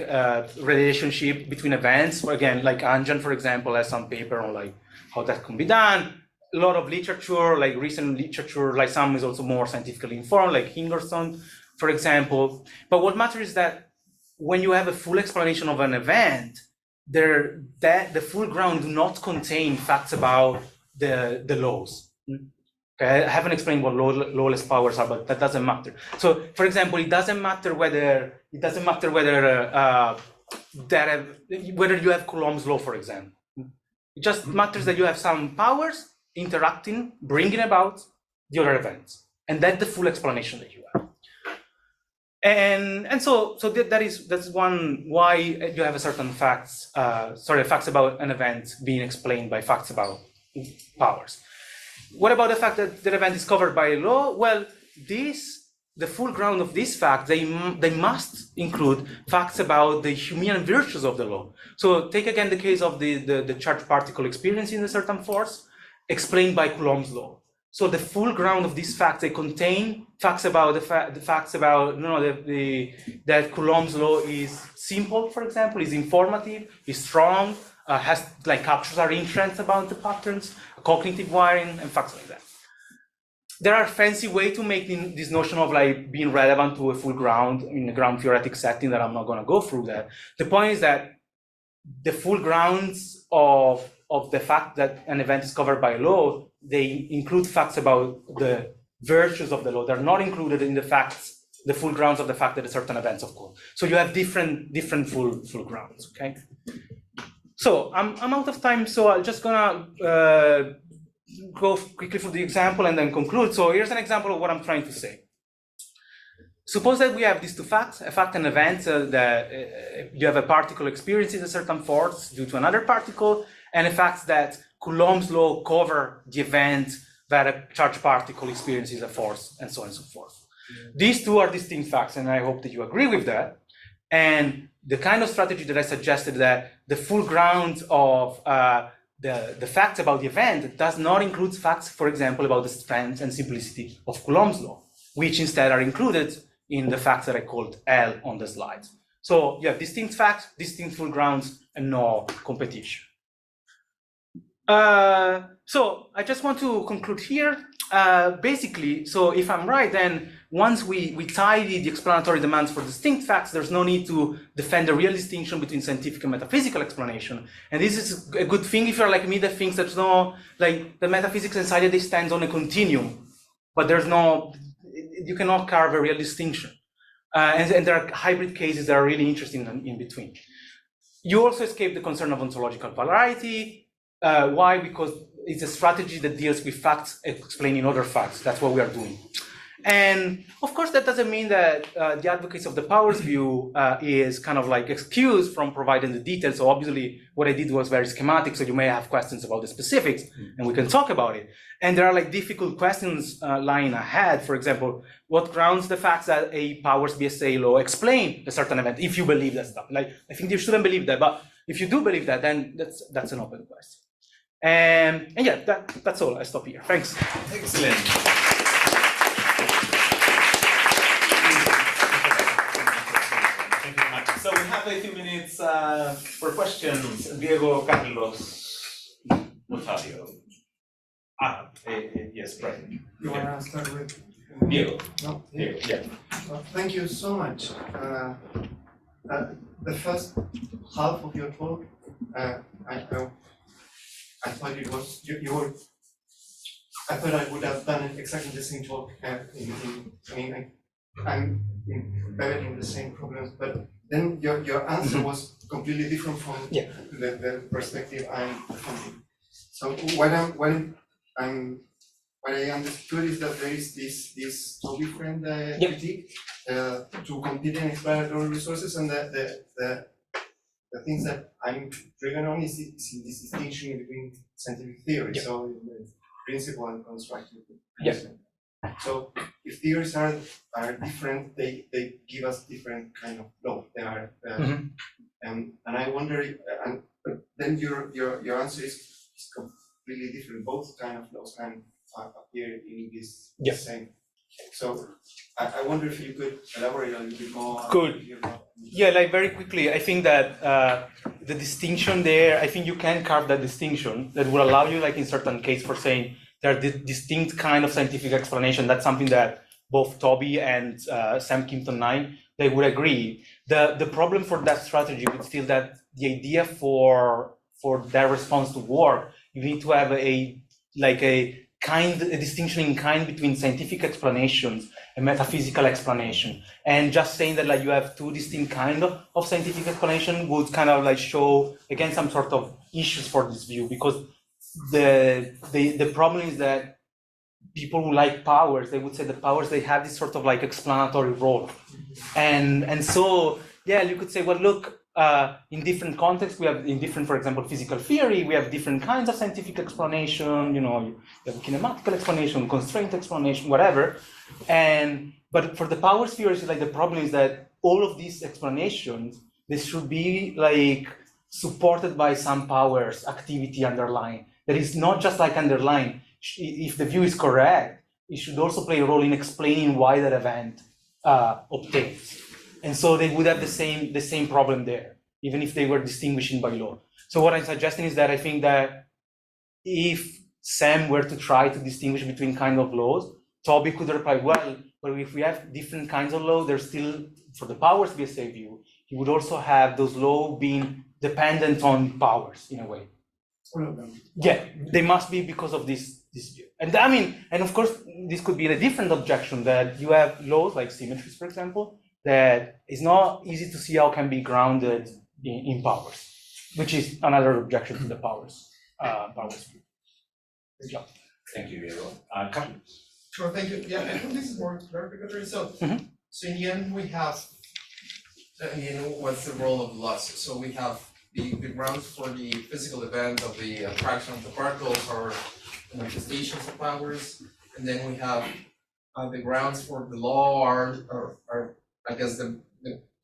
relationship between events. Again, like Anjan, for example, has some paper on like how that can be done. A lot of literature, like recent literature, like some is also more scientifically informed, like Hingerson, for example. But what matters is that when you have a full explanation of an event, the full ground do not contain facts about the laws. Okay, I haven't explained what lawless powers are, but that doesn't matter. So, for example, it doesn't matter whether whether you have Coulomb's law, for example. It just matters that you have some powers interacting, bringing about the other events, and that's the full explanation that you have. And so that's one why you have a certain facts about an event being explained by facts about powers. What about the fact that the event is covered by law? Well, the full ground of this fact, they must include facts about the Humean virtues of the law. So take again the case of the charged particle experiencing a certain force, explained by Coulomb's law. So the full ground of these facts, they contain facts about that Coulomb's law is simple, for example, is informative, is strong, has like captures our interest about the patterns, cognitive wiring, and facts like that. There are fancy ways to make this notion of like being relevant to a full ground in a ground theoretic setting that I'm not going to go through that. The point is that the full grounds of the fact that an event is covered by law, they include facts about the virtues of the law. They're not included in the full grounds of the fact that a certain events occur. So you have different full grounds, okay? So I'm out of time, so I'm just gonna go quickly through the example and then conclude. So here's an example of what I'm trying to say. Suppose that we have these two facts, a fact and event, that you have a particle experiences a certain force due to another particle, and a fact that Coulomb's law cover the event that a charged particle experiences a force, and so on and so forth. These two are distinct facts, and I hope that you agree with that. And the kind of strategy that I suggested, that the full ground of the facts about the event does not include facts, for example, about the strength and simplicity of Coulomb's law, which instead are included in the facts that I called L on the slide. So you have distinct facts, distinct full grounds, and no competition. So I just want to conclude here. Basically, so if I'm right, then once we tidy the explanatory demands for distinct facts, there's no need to defend the real distinction between scientific and metaphysical explanation. And this is a good thing if you're like me that thinks there's no, like the metaphysics and science, they stand on a continuum, but there's no, you cannot carve a real distinction. And there are hybrid cases that are really interesting in between. You also escape the concern of ontological polarity. Why? Because it's a strategy that deals with facts explaining other facts. That's what we are doing. And of course, that doesn't mean that the advocates of the powers view is kind of like excused from providing the details. So obviously, what I did was very schematic. So you may have questions about the specifics, and we can talk about it. And there are like difficult questions lying ahead. For example, what grounds the fact that a powers BSA law explain a certain event? If you believe that stuff, like I think you shouldn't believe that, but if you do believe that, then that's an open question. And yeah, that's all. I stop here. Thanks.
Excellent. Thank you very much. So we have a few minutes for questions. Diego, Carlos, Ottavio. Yes, right.
You want to start with
Diego?
No,
Diego, yeah.
Well, thank you so much. The first half of your talk, I thought it was you were. I thought I would have done exactly the same talk. I'm embedded the same problems, but then your answer was completely different from the perspective I'm defending. So what I understood is that there is this Toby friend critique to competing explanatory resources, and the things that I'm driven on is in this distinction between scientific theory, so the principle and constructive.
Yes.
So if theories are different, they give us different kind of law. They are, and I wonder, and then your answer is completely different. Both kind of laws can appear in this same. So I wonder if you could elaborate a little bit more.
Good. Yeah, like very quickly, I think that the distinction there, I think you can carve that distinction that will allow you, like in certain case, for saying there are distinct kind of scientific explanation. That's something that both Toby and Sam Kimpton-9, they would agree. The problem for that strategy is still that the idea for their response to work, you need to have a distinction in kind between scientific explanations and metaphysical explanation. And just saying that like you have two distinct kind of scientific explanation would kind of like show again some sort of issues for this view, because the problem is that people who like powers, they would say the powers, they have this sort of like explanatory role. And so, yeah, you could say, well, look, in different contexts, we have in different, for example, physical theory, we have different kinds of scientific explanation, you have kinematical explanation, constraint explanation, whatever. But for the powers theories, like the problem is that all of these explanations, they should be like supported by some powers activity underlying. That is not just like underlying. If the view is correct, it should also play a role in explaining why that event obtains. And so they would have the same problem there, even if they were distinguishing by law. So what I'm suggesting is that I think that if Sam were to try to distinguish between kind of laws, Toby could reply, well, but if we have different kinds of law, there's still, for the powers BSA view, you would also have those laws being dependent on powers in a way.
All of them.
Yeah, they must be because of this view. And I mean, and of course, this could be a different objection that you have laws like symmetries, for example, that is not easy to see how can be grounded in powers, which is another objection to the powers view. Good job.
Thank you, Diego. Carlos.
Sure, thank you. Yeah, I think this is more clarificatory. So in the end, we have, what's the role of loss? So we have the grounds for the physical event of the attraction of the particles or manifestations of powers, and then we have the grounds for the law are I guess the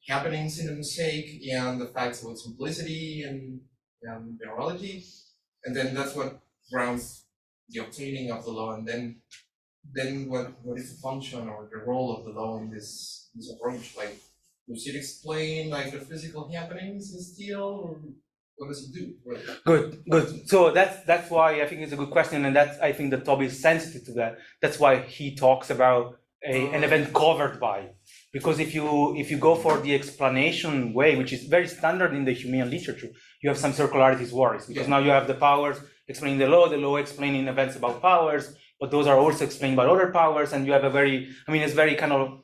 happenings in the mosaic and the facts about simplicity and mineralogy, and then that's what grounds the obtaining of the law, and then what is the function or the role of the law in this approach? Like, does it explain like the physical happenings in steel, or what does it do?
Good. So that's why I think it's a good question, and that's I think that Toby is sensitive to that. That's why he talks about an event covered by. Because if you go for the explanation way, which is very standard in the Humean literature, you have some circularities worries, because now you have the powers explaining the law explaining events about powers, but those are also explained by other powers, and you have it's very kind of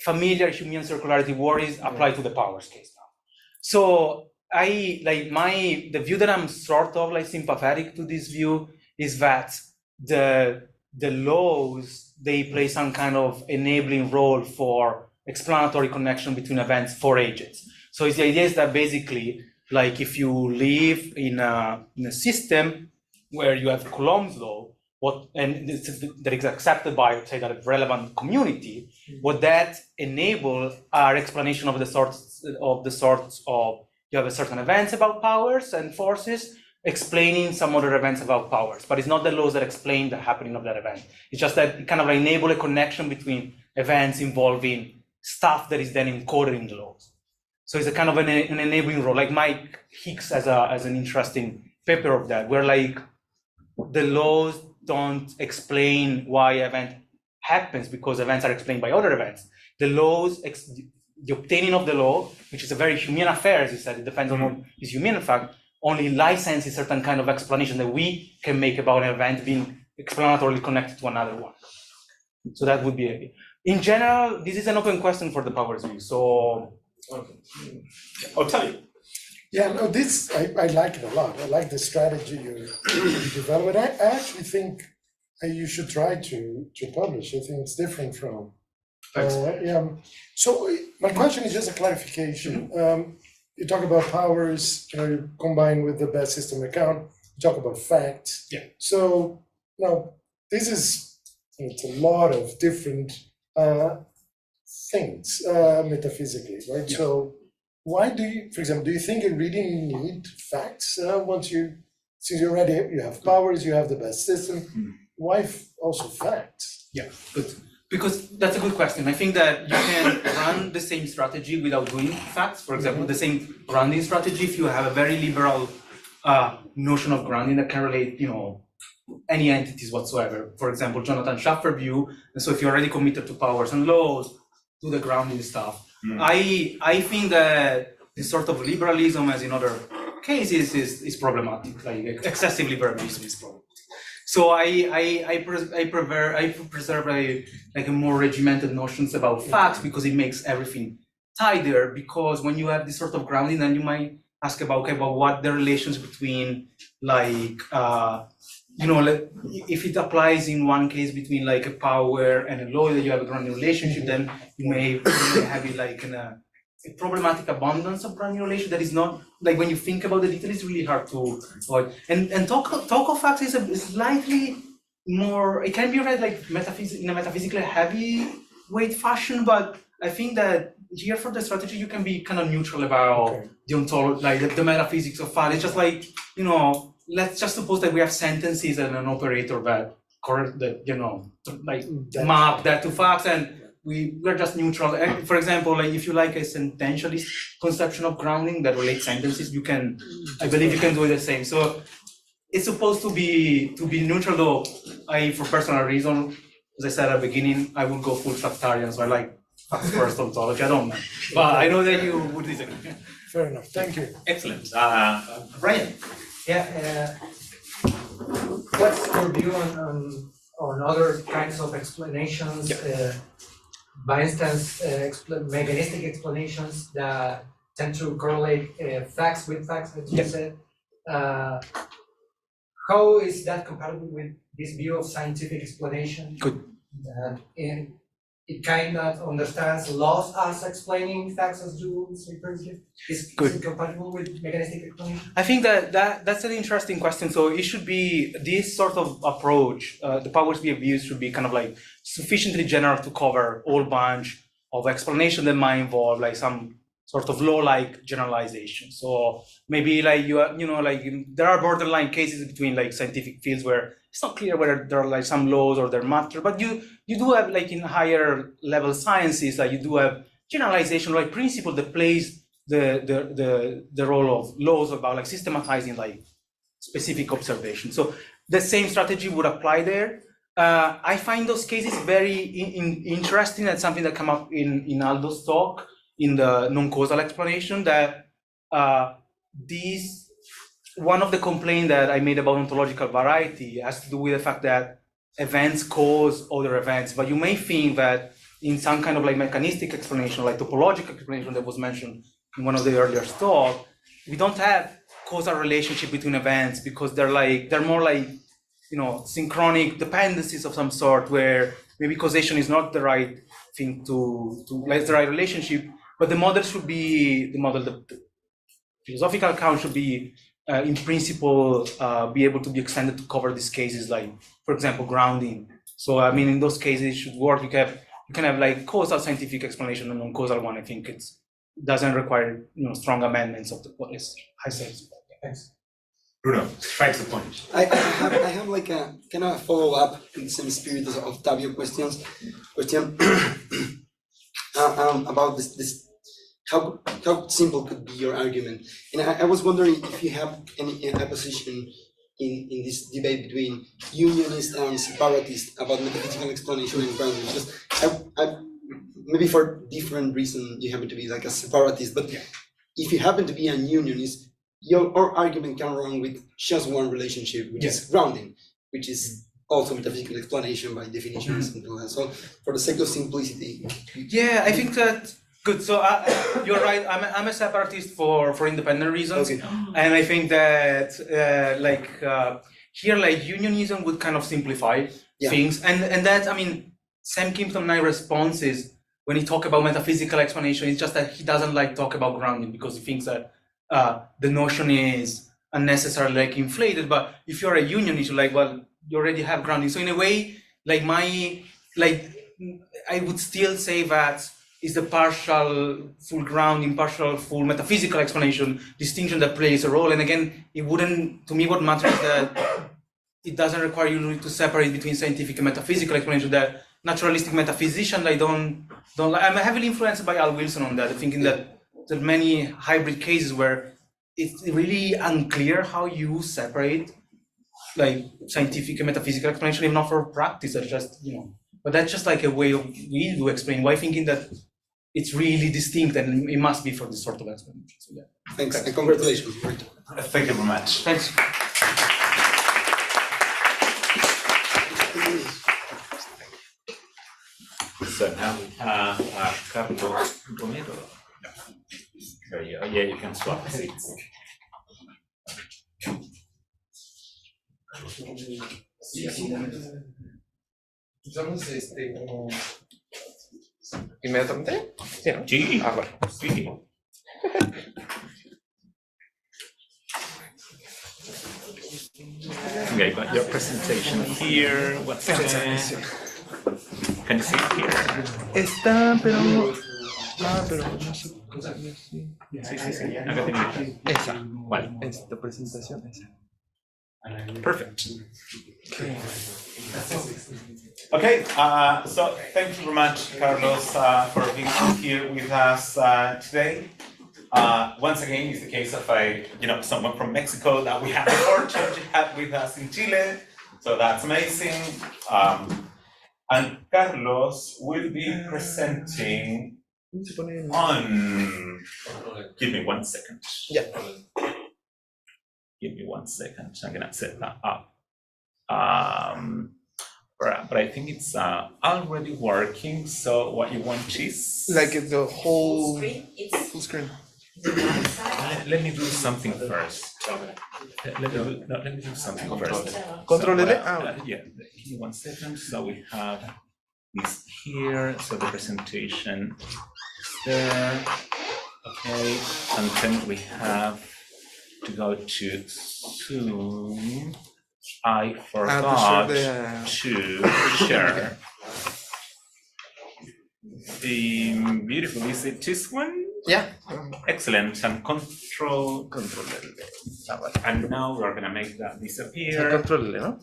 familiar Humean circularity worries apply to the powers case now. So the view that I'm sort of like sympathetic to this view is that the laws they play some kind of enabling role for explanatory connection between events for agents. So the idea is that basically, like if you live in a system where you have Coulomb's law, that is accepted by, say, that relevant community, what that enable are explanation of the sorts of you have a certain events about powers and forces explaining some other events about powers, but it's not the laws that explain the happening of that event. It's just that it kind of enable a connection between events involving stuff that is then encoded in the laws. So it's a kind of an enabling role. Like Mike Hicks has an interesting paper of that, where like the laws don't explain why an event happens because events are explained by other events. The laws, the obtaining of the law, which is a very human affair, as you said, it depends on what is human in fact, only licenses certain kind of explanation that we can make about an event being explanatorily connected to another one. So that would be it. In general, this is an open question for the powers view. So I'll tell you.
Yeah, no, this, I like it a lot. I like the strategy you developed. I actually think you should try to publish. I think it's different from. Yeah. So my question is just a clarification. You talk about powers, you combine with the best system account. You talk about facts.
Yeah.
So now it's a lot of different things metaphysically, right? Yeah. So why do you, for example, do you think you really need facts since you already have powers, you have the best system? Why also facts?
Yeah, good. Because that's a good question. I think that you can run the same strategy without doing facts. For example, the same grounding strategy, if you have a very liberal notion of grounding that can relate, any entities whatsoever. For example, Jonathan Schaffer view. And so if you're already committed to powers and laws, do the grounding stuff. I think that this sort of liberalism, as in other cases, is problematic. Like excessive liberalism is problematic. So I preserve a more regimented notions about facts because it makes everything tidier. Because when you have this sort of grounding, then you might ask about what the relations between if it applies in one case between like a power and a law that you have a grounding relationship, then you may have it like a problematic abundance of grounding relation that is not like when you think about the detail, it's really hard to avoid. And talk of facts is a slightly more. It can be read like in a metaphysically heavy weight fashion, but I think that here for the strategy you can be kind of neutral about the ontology, like the metaphysics of fact. It's just like let's just suppose that we have sentences and an operator that map that to facts, and we're just neutral. And for example, like if you like a sententialist conception of grounding that relates sentences, I believe you can do the same. So it's supposed to be neutral, though. For personal reason, as I said at the beginning, I would go full Tractarian, so I like facts first ontology. I don't know, but I know that you would disagree.
Fair enough. Thank you.
Excellent. Brian.
Yeah. What's your view on other kinds of explanations? Yeah. By instance, mechanistic explanations that tend to correlate facts with facts, as you said. How is that compatible with this view of scientific explanation?
Good.
It kind of understands laws as explaining facts as you say previously. Is it compatible with mechanistic explanation?
I think that's an interesting question. So it should be this sort of approach. The powers we have used should be kind of like sufficiently general to cover a whole bunch of explanation that might involve like some sort of law-like generalization. So maybe like there are borderline cases between like scientific fields where it's not clear whether there are like some laws or there matter, but you do have like in higher level sciences like you do have generalization like principle that plays the role of laws about like systematizing like specific observations. So the same strategy would apply there. I find those cases very interesting. That's something that came up in Aldo's talk in the non-causal explanation that one of the complaints that I made about ontological variety has to do with the fact that events cause other events, but you may think that in some kind of like mechanistic explanation, like topological explanation that was mentioned in one of the earlier talks, we don't have causal relationship between events because they're more like synchronic dependencies of some sort where maybe causation is not the right thing like the right relationship, but the model should be the philosophical account should be in principle be able to be extended to cover these cases, like for example grounding. So I mean, in those cases it should work. You can have like causal scientific explanation and non-causal one. I think it doesn't require strong amendments of the policy. Thanks.
Bruno, strike the point.
I have like a kind of follow up in the same spirit of Octavio's question about this how simple could be your argument, and I was wondering if you have any position in this debate between unionist and separatist about metaphysical explanation and grounding. Because I maybe for different reasons you happen to be like a separatist, but if you happen to be a unionist, your argument can run with just one relationship, which is grounding, which is also metaphysical explanation by definition and something like that. So for the sake of simplicity.
Yeah, I think that good. So you're right. I'm a separatist for independent reasons, and I think that here like unionism would kind of simplify things, and that I mean Sam Kimpton and I responses when he talk about metaphysical explanation, it's just that he doesn't like talk about grounding because he thinks that the notion is unnecessarily like inflated. But if you're a unionist, you're like, well, you already have grounding. So in a way, like I would still say that is the partial full grounding, partial full metaphysical explanation distinction that plays a role. And again, it wouldn't, to me, what matters is that it doesn't require you to separate between scientific and metaphysical explanation. That naturalistic metaphysician, I don't like. I'm heavily influenced by Al Wilson on that, thinking that there are many hybrid cases where it's really unclear how you separate like scientific and metaphysical explanation, even not for practice. That's just, but that's just like a way of we do explain why thinking that it's really distinct and it must be for this sort of explanation. So yeah.
Thanks and congratulations.
Thank you very much.
Thanks.
So now we have Carlos Romero. Yeah, you can swap seats.
Usamos como inmediatamente. Sí, ¿no?
Sí.
Bueno.
Sí. Okay, you got your presentation here. What's the... Can you see it here?
Está, pero no sé.
Sí. Acá tengo
esa.
¿Cuál?
Esta presentación, esa.
Perfect. Okay, so thank you very much, Carlos, for being here with us today. Once again, it's the case of someone from Mexico that we had the fortune to have with us in Chile, so that's amazing. And Carlos will be presenting on. Give me 1 second.
Yeah.
Give me 1 second. I'm gonna set that up. But I think it's already working. So what you want is
like the whole
full
screen.
Let me do something first. Let me do something first.
Control L.
Yeah. Give me 1 second. So we have this here. So the presentation there. Okay, and then we have to go to Zoom. I forgot to share. Beautiful. Is it this one?
Yeah.
Excellent. And control. And now we're gonna make that disappear.
Control L, no?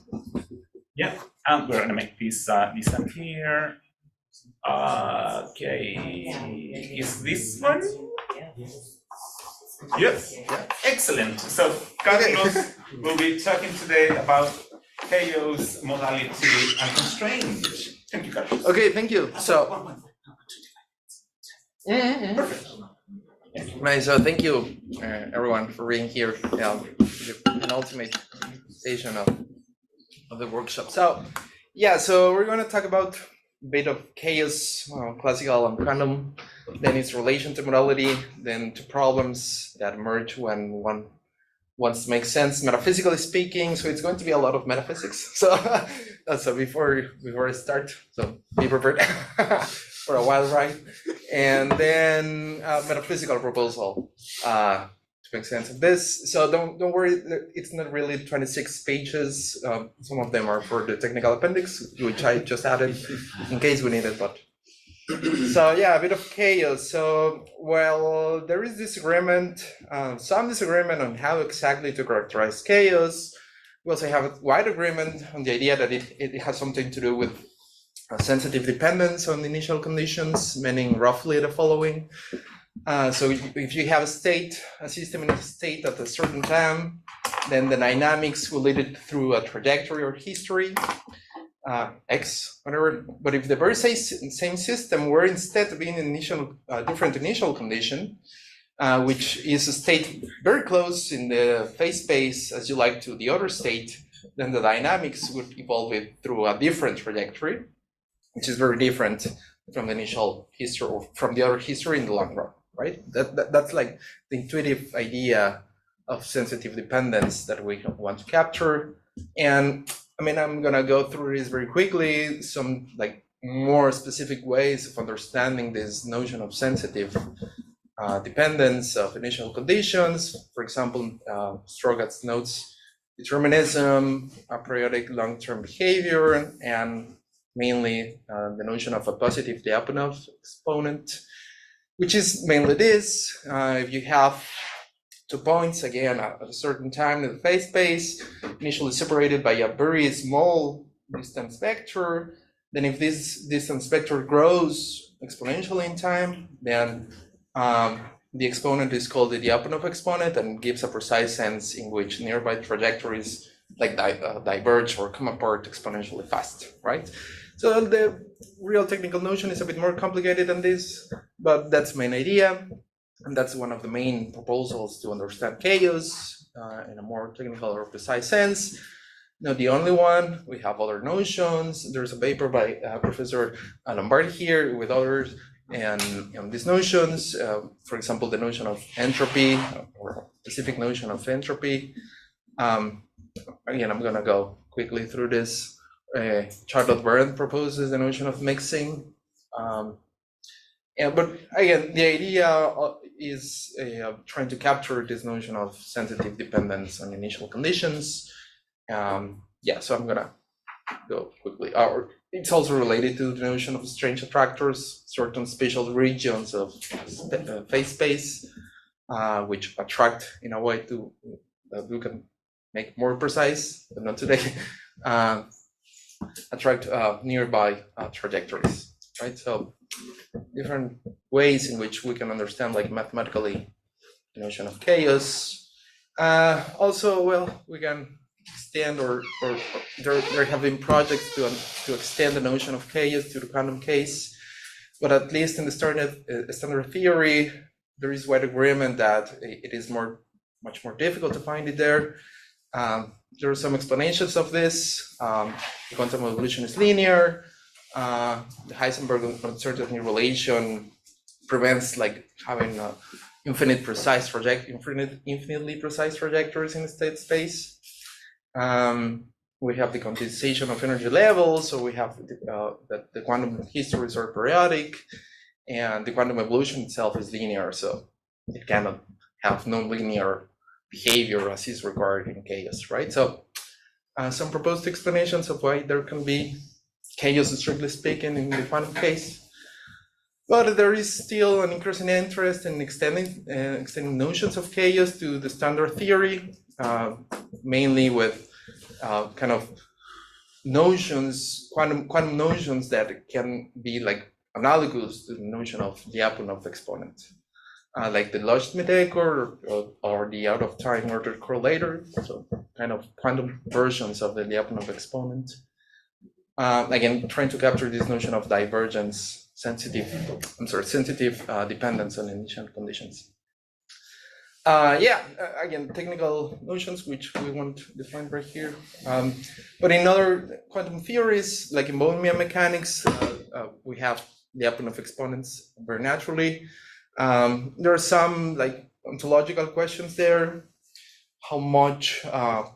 Yeah. And we're gonna make this disappear. Okay. Is this one? Yes. Excellent. So Carlos will be talking today about chaos, modality, and constraint. Thank you, Carlos.
Okay, thank you. So, right, so thank you, everyone, for being here. An ultimate station of the workshop. So, yeah, so we're going to talk about a bit of chaos, classical and quantum, then its relation to modality, then to problems that emerge when one
wants to make sense metaphysically speaking. So it's going to be a lot of metaphysics. So so before I start, so be prepared for a wild ride. And then metaphysical proposal to make sense of this. So don't worry, it's not really 26 pages. Some of them are for the technical appendix, which I just added in case we need it, but. So yeah, a bit of chaos. So well, there is disagreement, some disagreement on how exactly to characterize chaos. We also have a wide agreement on the idea that it has something to do with sensitive dependence on initial conditions, meaning roughly the following. So if you have a system in a state at a certain time, then the dynamics will lead it through a trajectory or history. X, whatever. But if the very same system were instead to be in different initial condition, which is a state very close in the phase space as you like to the other state, then the dynamics would evolve it through a different trajectory, which is very different from the initial history or from the other history in the long run, right? That's like the intuitive idea of sensitive dependence that we want to capture. And I mean, I'm gonna go through this very quickly, some like more specific ways of understanding this notion of sensitive dependence of initial conditions. For example, Strogatz notes determinism, periodic long-term behavior, and mainly the notion of a positive Lyapunov exponent, which is mainly this. If you have 2 points, again, at a certain time in the phase space, initially separated by a very small distance vector, then if this distance vector grows exponentially in time, then the exponent is called the Lyapunov exponent and gives a precise sense in which nearby trajectories like diverge or come apart exponentially fast, right? So the real technical notion is a bit more complicated than this, but that's the main idea. And that's one of the main proposals to understand chaos in a more technical or precise sense. Not the only one, we have other notions. There's a paper by Professor Lombardi here with others, and these notions, for example, the notion of entropy or a specific notion of entropy. Again, I'm gonna go quickly through this. Charlotte Berndt proposes the notion of mixing. But again, the idea is trying to capture this notion of sensitive dependence on initial conditions. Yeah, so I'm gonna go quickly. It's also related to the notion of strange attractors, certain spatial regions of phase space, which attract in a way that we can make more precise, but not today, attract nearby trajectories, right? So different ways in which we can understand, like mathematically, the notion of chaos. Also, well, we can extend or there have been projects to extend the notion of chaos to the quantum case, but at least in the standard theory, there is wide agreement that it is much more difficult to find it there. There are some explanations of this. The quantum evolution is linear. The Heisenberg uncertainty relation prevents like having infinitely precise trajectories in the state space. We have the quantization of energy levels, so we have that the quantum histories are periodic, and the quantum evolution itself is linear, so it cannot have nonlinear behavior as is required in chaos, right? So some proposed explanations of why there can be chaos, strictly speaking, in the quantum case. But there is still an increasing interest in extending notions of chaos to the standard theory, mainly with kind of notions, quantum notions that can be like analogous to the notion of Lyapunov exponent, like the Loschmidt-Eckert or the out-of-time ordered correlator, so kind of quantum versions of the Lyapunov exponent. Again, trying to capture this notion of divergence, sensitive dependence on initial conditions. Again, technical notions which we won't define right here. But in other quantum theories, like in Bohemian mechanics, we have Lyapunov exponents very naturally. There are some like ontological questions there.
how much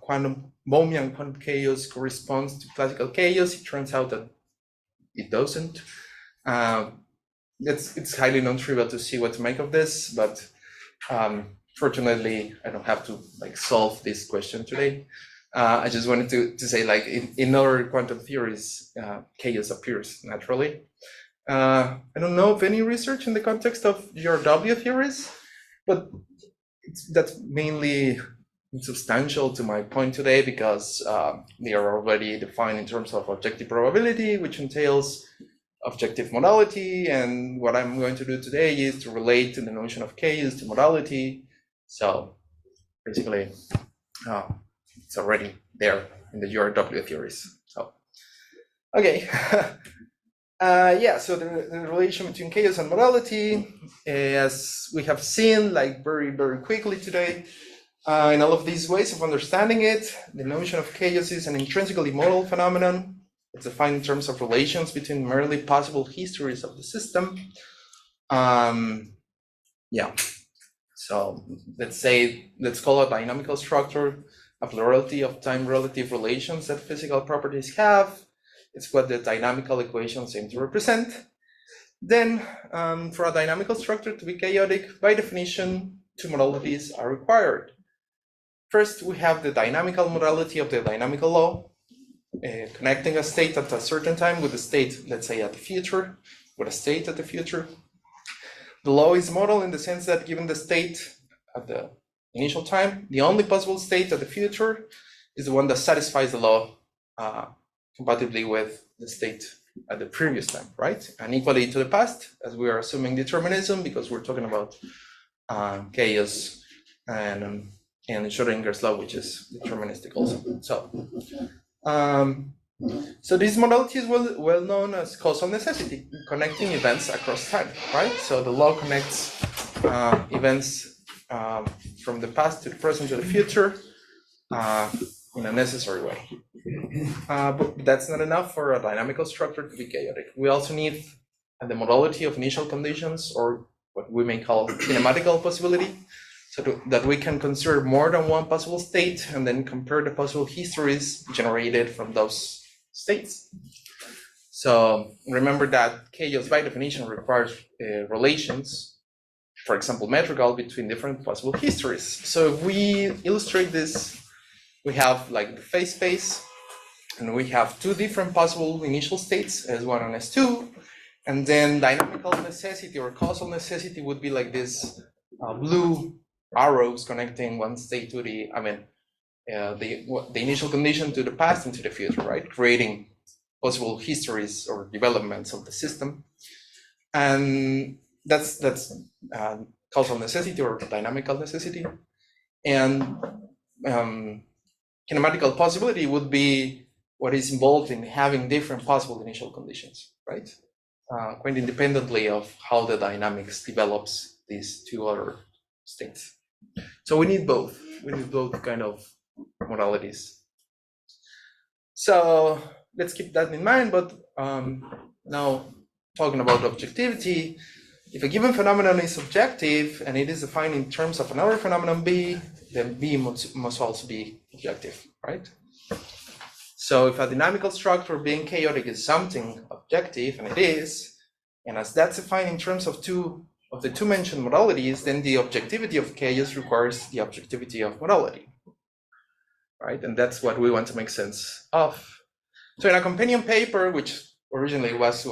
quantum Bohmian quantum chaos corresponds to classical chaos. It turns out that it doesn't. It's highly non-trivial to see what to make of this, but fortunately, I don't have to like solve this question today. I just wanted to say, like, in other quantum theories, chaos appears naturally. I don't know of any research in the context of GRW theories, but that's mainly insubstantial to my point today, because they are already defined in terms of objective probability, which entails objective modality. And what I'm going to do today is to relate to the notion of chaos to modality. So basically, it's already there in the GRW theories. So, okay. Yeah, so the relation between chaos and modality, as we have seen, like very, very quickly today, in all of these ways of understanding it, the notion of chaos is an intrinsically modal phenomenon. It's defined in terms of relations between merely possible histories of the system. Yeah, so let's call a dynamical structure a plurality of time-relative relations that physical properties have. It's what the dynamical equations aim to represent. Then, for a dynamical structure to be chaotic, by definition, two modalities are required. First, we have the dynamical modality of the dynamical law, connecting a state at a certain time with a state, let's say, at the future, with a state at the future. The law is modal in the sense that given the state at the initial time, the only possible state at the future is the one that satisfies the law compatibly with the state at the previous time, right? And equally to the past, as we are assuming determinism, because we're talking about chaos and Schrödinger's law, which is deterministic also. So this modality is well known as causal necessity, connecting events across time, right? So the law connects events from the past to the present to the future in a necessary way. But that's not enough for a dynamical structure to be chaotic. We also need the modality of initial conditions, or what we may call kinematical possibility, so that we can consider more than one possible state and then compare the possible histories generated from those states. So remember that chaos by definition requires relations, for example, metrical, between different possible histories. So if we illustrate this, we have like the phase space, and we have two different possible initial states, S1 and S2, and then dynamical necessity or causal necessity would be like this blue arrows connecting one state to the, the initial condition to the past and to the future, right? Creating possible histories or developments of the system. And that's causal necessity or dynamical necessity. And kinematical possibility would be what is involved in having different possible initial conditions, right? Quite independently of how the dynamics develops these two other states. So we need both. We need both kind of modalities. So let's keep that in mind, but now talking about objectivity, if a given phenomenon is objective and it is defined in terms of another phenomenon B, then B must also be objective, right? So if a dynamical structure being chaotic is something objective, and it is, and as that's defined in terms of the two mentioned modalities, then the objectivity of chaos requires the objectivity of modality, right? And that's what we want to make sense of. So in a companion paper, which originally was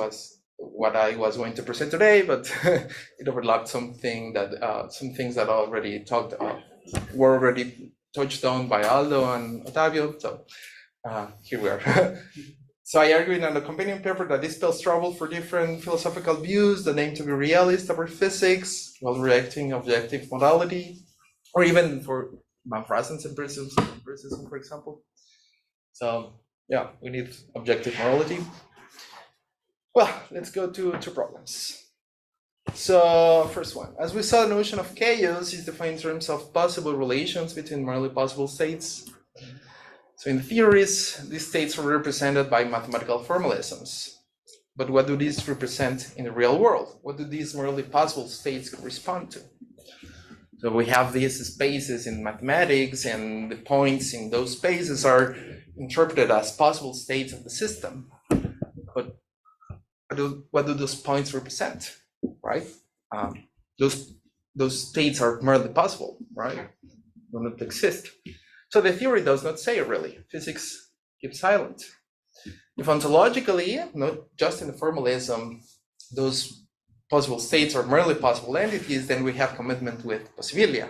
what I was going to present today, but it overlapped some things that already were already touched on by Aldo and Ottavio. So here we are. So I argued in a companion paper that this spells trouble for different philosophical views that aim to be realist about physics while rejecting objective modality, or even for Van Frassen's empiricism, for example. So yeah, we need objective morality. Well, let's go to problems. So first one, as we saw, the notion of chaos is defined in terms of possible relations between merely possible states. So in theories, these states are represented by mathematical formalisms. But what do these represent in the real world? What do these merely possible states correspond to?
So we have these spaces in mathematics, and the points in those spaces are interpreted as possible states of the system. But what do those points represent, right? Those states are merely possible, right? Do not exist. So the theory does not say really. Physics keeps silent. If ontologically, not just in the formalism, those possible states are merely possible entities, then we have commitment with possibilia.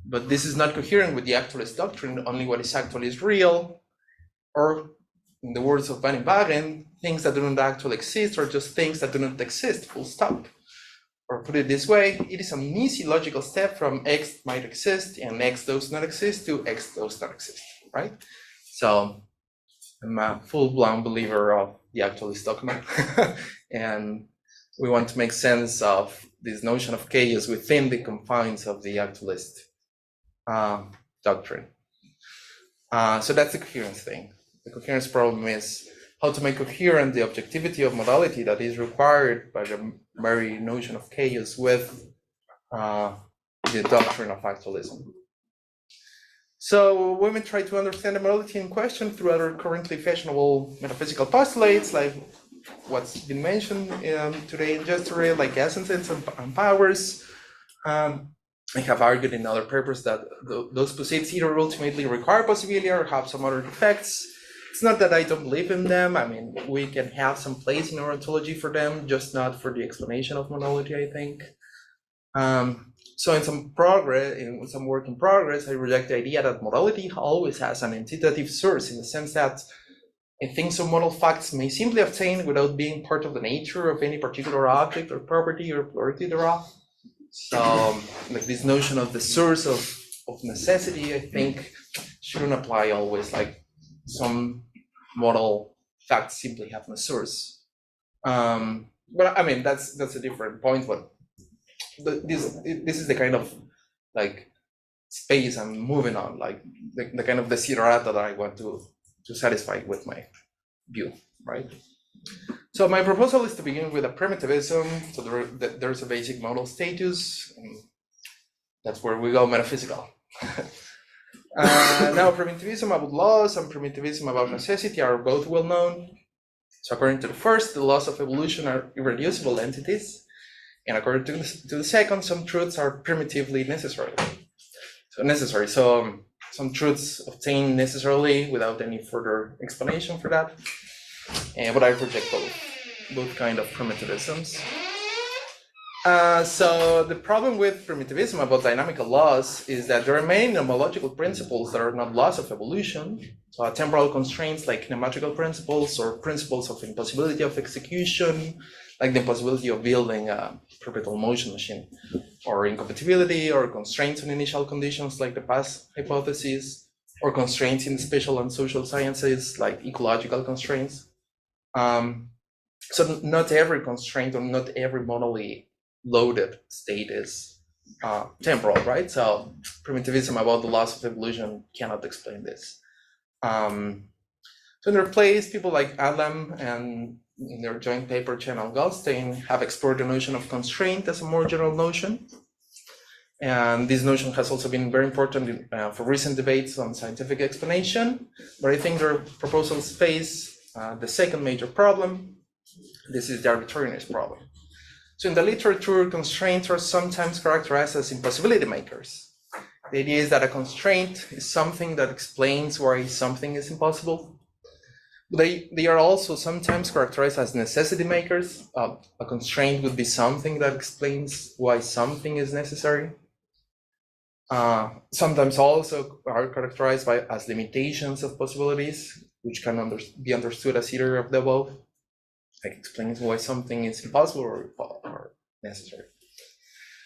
But this is not coherent with the actualist doctrine. Only what is actually is real, or in the words of Van Wagen, things that do not actually exist are just things that do not exist, full stop. Or put it this way, it is an easy logical step from X might exist and X does not exist to X does not exist, right? So I'm a full-blown believer of the actualist dogma. And we want to make sense of this notion of chaos within the confines of the actualist doctrine. So that's the coherence thing. The coherence problem is how to make coherent the objectivity of modality that is required by the very notion of chaos with the doctrine of actualism. So women try to understand the modality in question through other currently fashionable metaphysical postulates, like what's been mentioned today and yesterday, like essences and powers. I have argued in other papers that those posites either ultimately require possibility or have some other defects. It's not that I don't believe in them. I mean, we can have some place in our ontology for them, just not for the explanation of monology, I think. So in some work in progress, I reject the idea that modality always has an entitative source, in the sense that I think some modal facts may simply obtain without being part of the nature of any particular object or property or plurality thereof. So like this notion of the source of necessity, I think shouldn't apply always. Like some modal facts simply have no source. But I mean, that's a different point. But this is the kind of like space I'm moving on, like the kind of desiderata that I want to satisfy with my view, right? So my proposal is to begin with a primitivism. So there's a basic modal status, and that's where we go metaphysical. Now, primitivism about laws and primitivism about necessity are both well known. So according to the first, the laws of evolution are irreducible entities. And according to the second, some truths are primitively necessary. So some truths obtain necessarily without any further explanation for that. But I reject both kind of primitivisms. So the problem with primitivism about dynamical laws is that there are many nomological principles that are not laws of evolution. So temporal constraints like kinematrical principles, or principles of impossibility of execution, like the impossibility of building a perpetual motion machine, or incompatibility, or constraints on initial conditions like the past hypothesis, or constraints in spatial and social sciences like ecological constraints. So not every constraint or not every modally loaded state is temporal, right? So primitivism about the laws of evolution cannot explain this. So in their place, people like Adam and in their joint paper, Chen and Goldstein, have explored the notion of constraint as a more general notion. And this notion has also been very important for recent debates on scientific explanation. But I think their proposals face the second major problem. This is the arbitrariness problem. So in the literature, constraints are sometimes characterized as impossibility makers. The idea is that a constraint is something that explains why something is impossible. They are also sometimes characterized as necessity makers. A constraint would be something that explains why something is necessary. Sometimes also are characterized as limitations of possibilities, which can be understood as either of the above, like explains why something is impossible or necessary.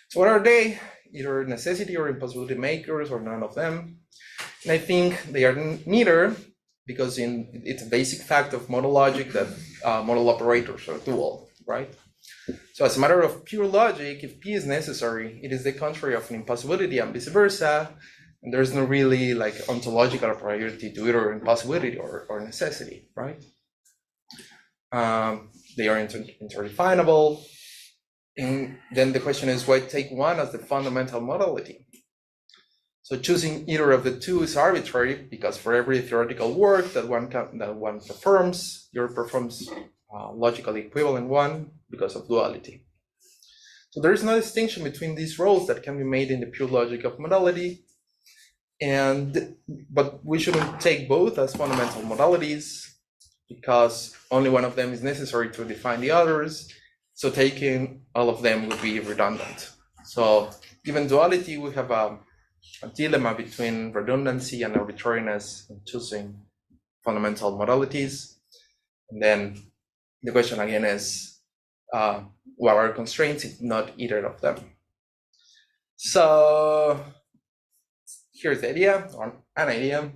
So what are they? Either necessity or impossibility makers, or none of them. And I think they are neither, because it's a basic fact of modal logic that modal operators are dual, right? So as a matter of pure logic, if P is necessary, it is the contrary of an impossibility and vice versa. And there's no really like ontological priority to either impossibility or necessity, right? They are interdefinable.
And then the question is, why take one as the fundamental modality? So choosing either of the two is arbitrary, because for every theoretical work that one performs, your performs logically equivalent one because of duality. So there is no distinction between these roles that can be made in the pure logic of modality, but we shouldn't take both as fundamental modalities because only one of them is necessary to define the others. So taking all of them would be redundant. So given duality, we have a dilemma between redundancy and arbitrariness in choosing fundamental modalities. And then the question again is, what are constraints if not either of them? So here's the idea, or an idea.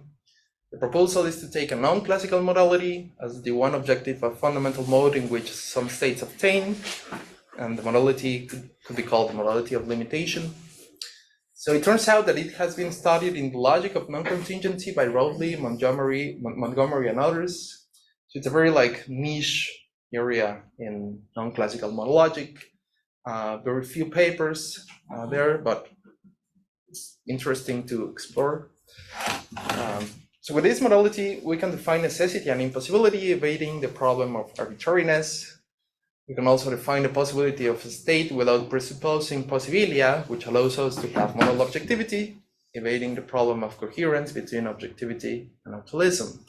The proposal is to take a non-classical modality as the one objective of fundamental mode in which some states obtain, and the modality could be called the modality of limitation. So it turns out that it has been studied in the logic of non-contingency by Rowley, Montgomery, and others. So it's a very niche area in non-classical model logic. Very few papers there, but it's interesting to explore. So with this modality, we can define necessity and impossibility, evading the problem of arbitrariness. We can also define the possibility of a state without presupposing possibilia, which allows us to have model objectivity, evading the problem of coherence between objectivity and actualism.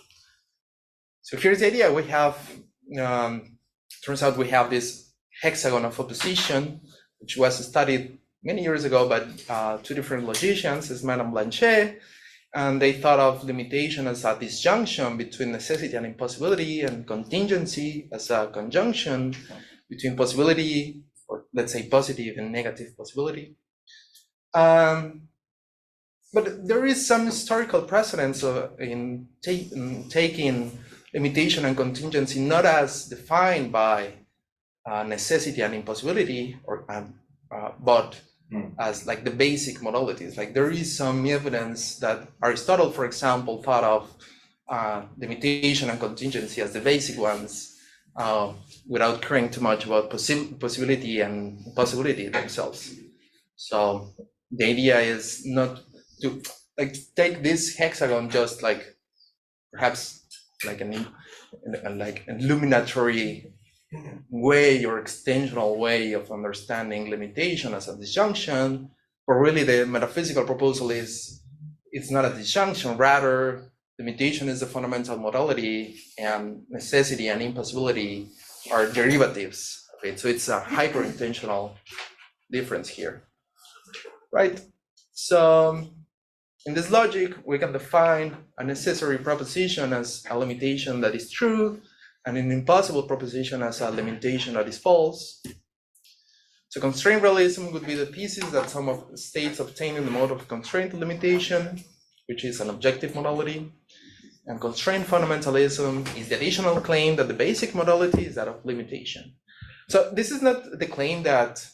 So here's the idea. We have, turns out we have this hexagon of opposition, which was studied many years ago by two different logicians, Esman and Blanchet, and they thought of limitation as a disjunction between necessity and impossibility, and contingency as a conjunction between possibility, or let's say positive and negative possibility. But there is some historical precedence in taking limitation and contingency not as defined by necessity and impossibility, but as the basic modalities. There is some evidence that Aristotle, for example, thought of limitation and contingency as the basic ones, without caring too much about possibility and possibility themselves. So the idea is not to take this hexagon just perhaps an illuminatory way or extensional way of understanding limitation as a disjunction, but really the metaphysical proposal is it's not a disjunction, rather limitation is the fundamental modality and necessity and impossibility are derivatives of it. So it's a hyper-intentional difference here, right? So in this logic, we can define a necessary proposition as a limitation that is true, and an impossible proposition as a limitation that is false. So constraint realism would be the thesis that some of the states obtain in the mode of constraint limitation, which is an objective modality. And constraint fundamentalism is the additional claim that the basic modality is that of limitation. So this is not the claim that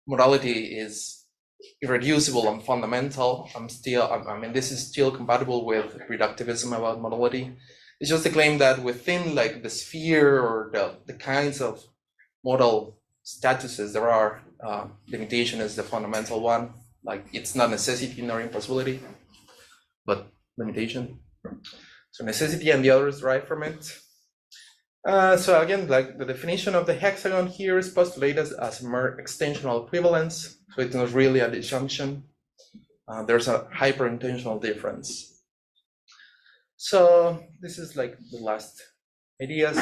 modality is irreducible and fundamental. This is still compatible with reductivism about modality. It's just a claim that within the sphere or the kinds of modal statuses there are, limitation is the fundamental one. It's not necessity nor impossibility, but limitation. So necessity and the others derive from it. So again, the definition of the hexagon here is postulated as a mere extensional equivalence. So it's not really a disjunction. There's a hyper-intentional difference. So this is the last ideas.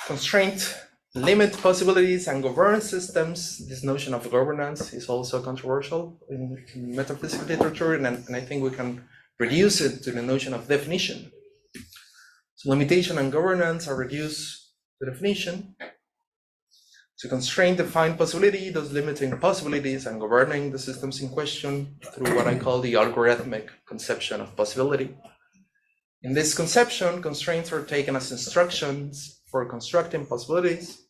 Constraint, limit possibilities and govern systems. This notion of governance is also controversial in metaphysical literature, and I think we can reduce it to the notion of definition. So limitation and governance are reduced to definition. So constraint define possibility, thus limiting possibilities and governing the systems in question through what I call the algorithmic conception of possibility. In this conception, constraints are taken as instructions for constructing possibilities.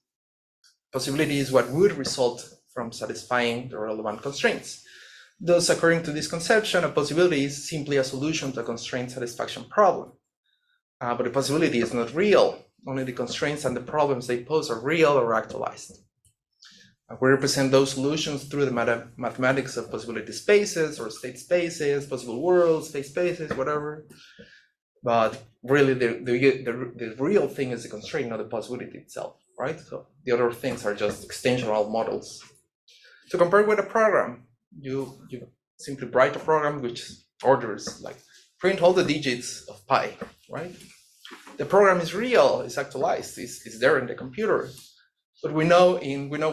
Possibility is what would result from satisfying the relevant constraints. Thus, according to this conception, a possibility is simply a solution to a constraint satisfaction problem. But the possibility is not real. Only the constraints and the problems they pose are real or actualized. We represent those solutions through the mathematics of possibility spaces or state spaces, possible worlds, space spaces, whatever. But really, the real thing is the constraint, not the possibility itself, right? So the other things are just extensional models. To compare with a program, you simply write a program which orders, like print all the digits of pi, right? The program is real, it's actualized, it's there in the computer. But we know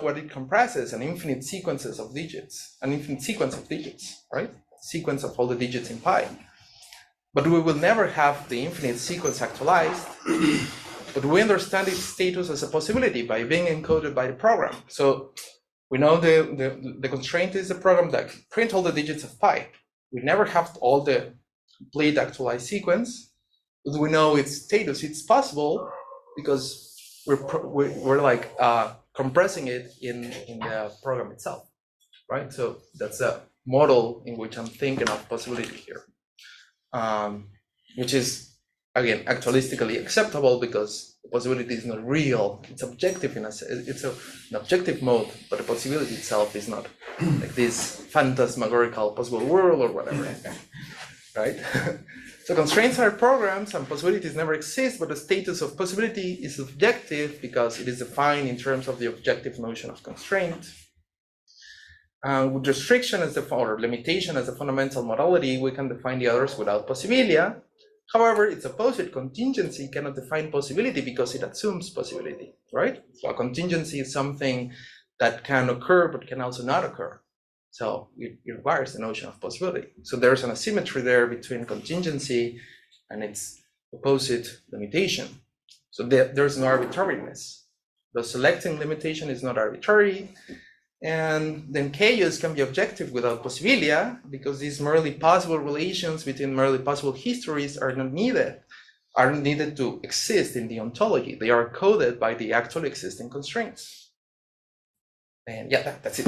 what it comprises, an infinite sequences of digits, an infinite sequence of digits, right? Sequence of all the digits in pi. But we will never have the infinite sequence actualized, but we understand its status as a possibility by being encoded by the program. So we know the constraint is the program that print all the digits of pi. We never have all the complete actualized sequence, but we know its status. It's possible because we're like compressing it in the program itself, right? So that's a model in which I'm thinking of possibility here, which is again actualistically acceptable because the possibility is not real. It's objective an objective mode, but the possibility itself is not like this phantasmagorical possible world or whatever, right? So constraints are programs and possibilities never exist, but the status of possibility is objective because it is defined in terms of the objective notion of constraint. With restriction as or limitation as a fundamental modality, we can define the others without possibilia. However, its opposite, contingency, cannot define possibility because it assumes possibility, right? So a contingency is something that can occur but can also not occur. So it requires the notion of possibility. So there's an asymmetry there between contingency and its opposite, limitation. So there's no arbitrariness. The selecting limitation is not arbitrary. And then chaos can be objective without possibilia because these merely possible relations between merely possible histories are not needed to exist in the ontology. They are coded by the actually existing constraints. And yeah, that's it.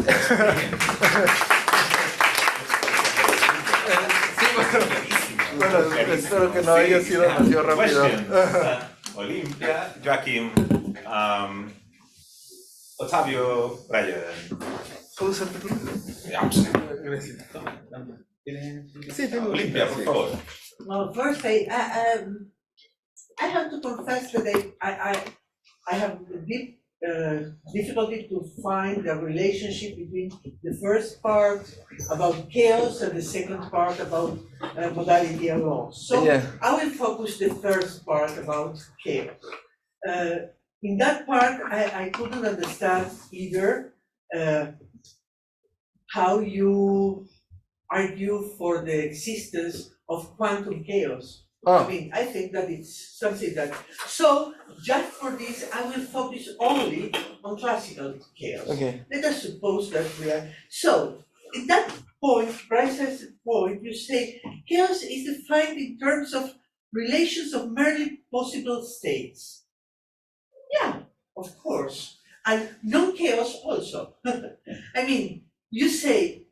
Bueno, espero que no haya sido demasiado rápido. Olimpia, Joaquim, Ottavio, Brian.
¿Puedo usar tu
Olimpia, por favor.
Well, first, I have to confess that I have a deep difficulty to find the relationship between the first part about chaos and the second part about modality alone. So yeah. I will focus the first part about chaos. In that part, I couldn't understand either how you argue for the existence of quantum chaos. I mean, I think that it's something that, so just for this, I will focus only on classical chaos. Okay. Let us suppose that we are, so in that point, Bryce's point, you say chaos is defined in terms of relations of merely possible states. Yeah, of course. And non-chaos also. I mean, you say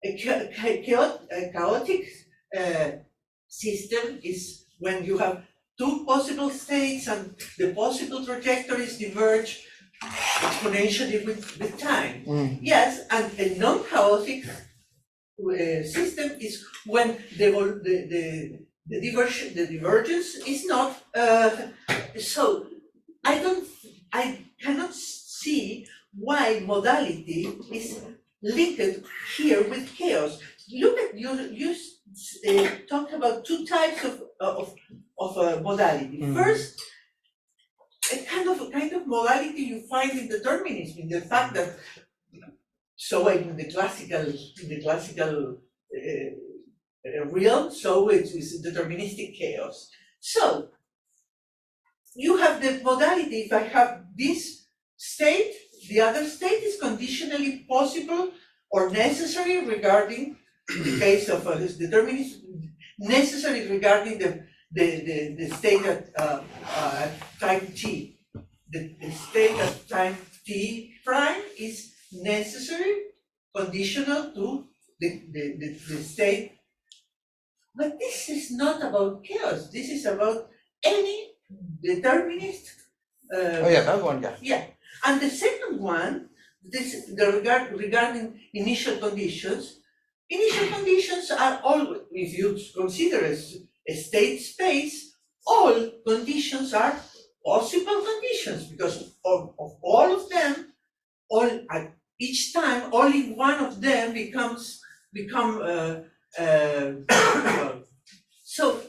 a chaotic system is when you have two possible states and the possible trajectories diverge exponentially with time. Yes, and a non-chaotic system is when the divergence is not. So I cannot see why modality is linked here with chaos. Look at you talk about two types of modality. First, a kind of modality you find in determinism, in the fact that so in the classical realm, so it is deterministic chaos. So you have the modality. If I have this state, the other state is conditionally possible or necessary regarding the case of determinism, necessary regarding the state at time t. The state at time t prime is necessary, conditional to the state. But this is not about chaos. This is about any determinist.
Oh yeah, that one, yeah.
Yeah, and the second one, regarding initial conditions. Initial conditions are always, if you consider a state space, all conditions are possible conditions because of all of them, at each time only one of them become so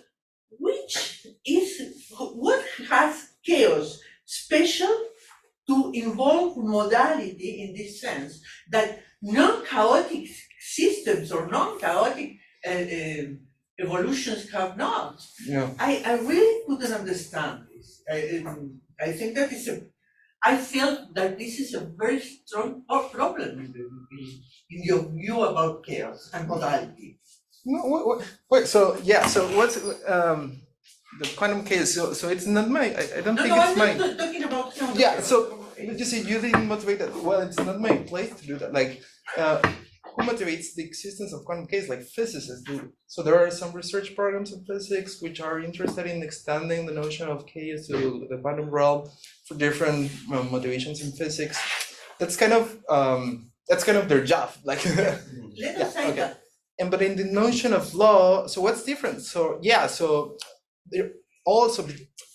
what has chaos special to involve modality in this sense that non-chaotic systems or non-chaotic evolutions have not?
Yeah.
I really couldn't understand this. I think that I feel that this is a very strong problem in your view about chaos and modality.
No, wait, so yeah, so what's the quantum case? So it's not my. I don't think it's mine.
I'm not talking about quantum.
Yeah, so you see, you didn't motivate that. Well, it's not my place to do that. Like, who motivates the existence of quantum case? Like physicists do. So there are some research programs in physics which are interested in extending the notion of chaos to the quantum realm for different motivations in physics. That's kind of their job. Like,
Let us say that.
And but in the notion of law, so what's different? So yeah, so there also,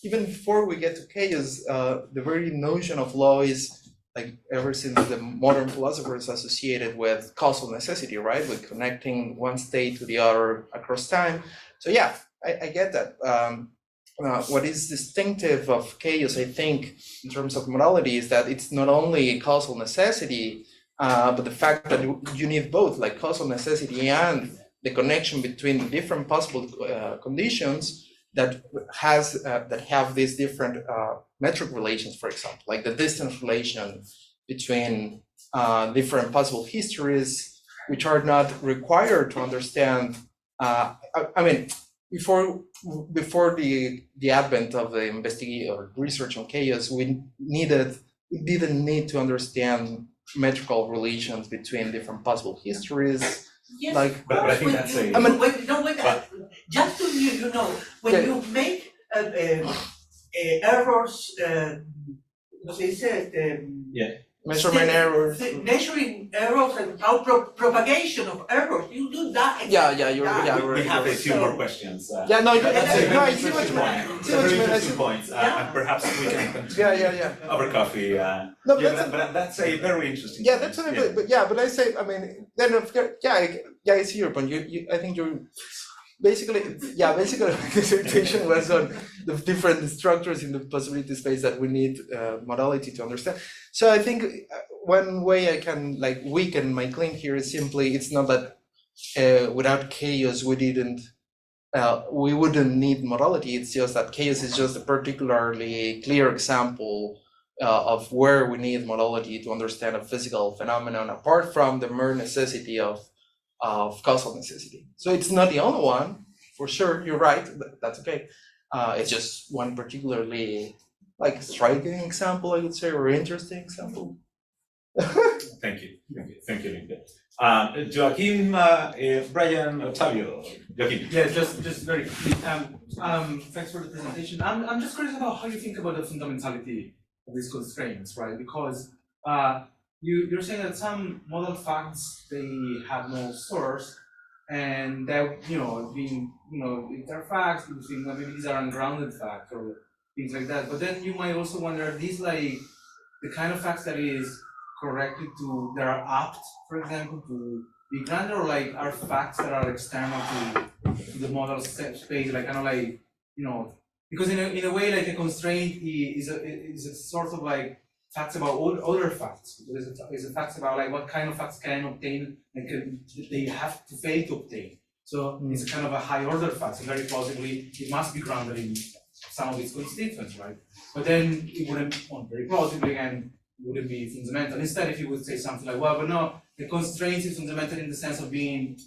even before we get to chaos, the very notion of law is like ever since the modern philosophers associated with causal necessity, right? With connecting one state to the other across time. So yeah, I get that. What is distinctive of chaos, I think, in terms of morality, is that it's not only a causal necessity, but the fact that you need both, like causal necessity and the connection between the different possible conditions that have these different metric relations, for example, like the distance relation between different possible histories, which are not required to understand. I mean, before the advent of the investigation or research on chaos, we didn't need to understand metrical relations between different possible histories.
Yes,
like,
but I think that's a.
Just to you know, when you make errors, what they said,
measurement errors,
measuring errors and how propagation of errors, you do that.
We have a few more questions.
I see what you mean.
Very interesting points. And perhaps we can continue over coffee. But that's a very interesting.
Yeah, that's what but I say, I mean, then I see your point. I think you're basically the dissertation was on the different structures in the possibility space that we need modality to understand. So I think one way I can like weaken my claim here is simply it's not that without chaos we wouldn't need modality. It's just that chaos is just a particularly clear example of where we need modality to understand a physical phenomenon apart from the mere necessity of causal necessity. So it's not the only one, for sure, you're right, that's okay. It's just one particularly like striking example, I would say, or interesting example.
Thank you, Linda. Joaquim, Brian, Octavio. Joaquim.
Yeah, just very quickly. Thanks for the presentation. I'm just curious about how you think about the fundamentality of these constraints, right? Because you're saying that some model facts, they have no source, and that being if they're facts, you think well, maybe these are ungrounded facts or things like that. But then you might also wonder, are these like the kind of facts that is correctly that are apt, for example, to be granted, or like are facts that are external to the model space, like kind of like because in a way like a constraint is a sort of like facts about other facts. It's a facts about like what kind of facts can obtain and they have to fail to obtain. So it's a kind of a high order fact. So very plausibly it must be grounded in some of its constituents, right? But then it wouldn't, very plausibly again, wouldn't be fundamental. Instead, if you would say something like, well, but no, the constraint is fundamental in the sense of being,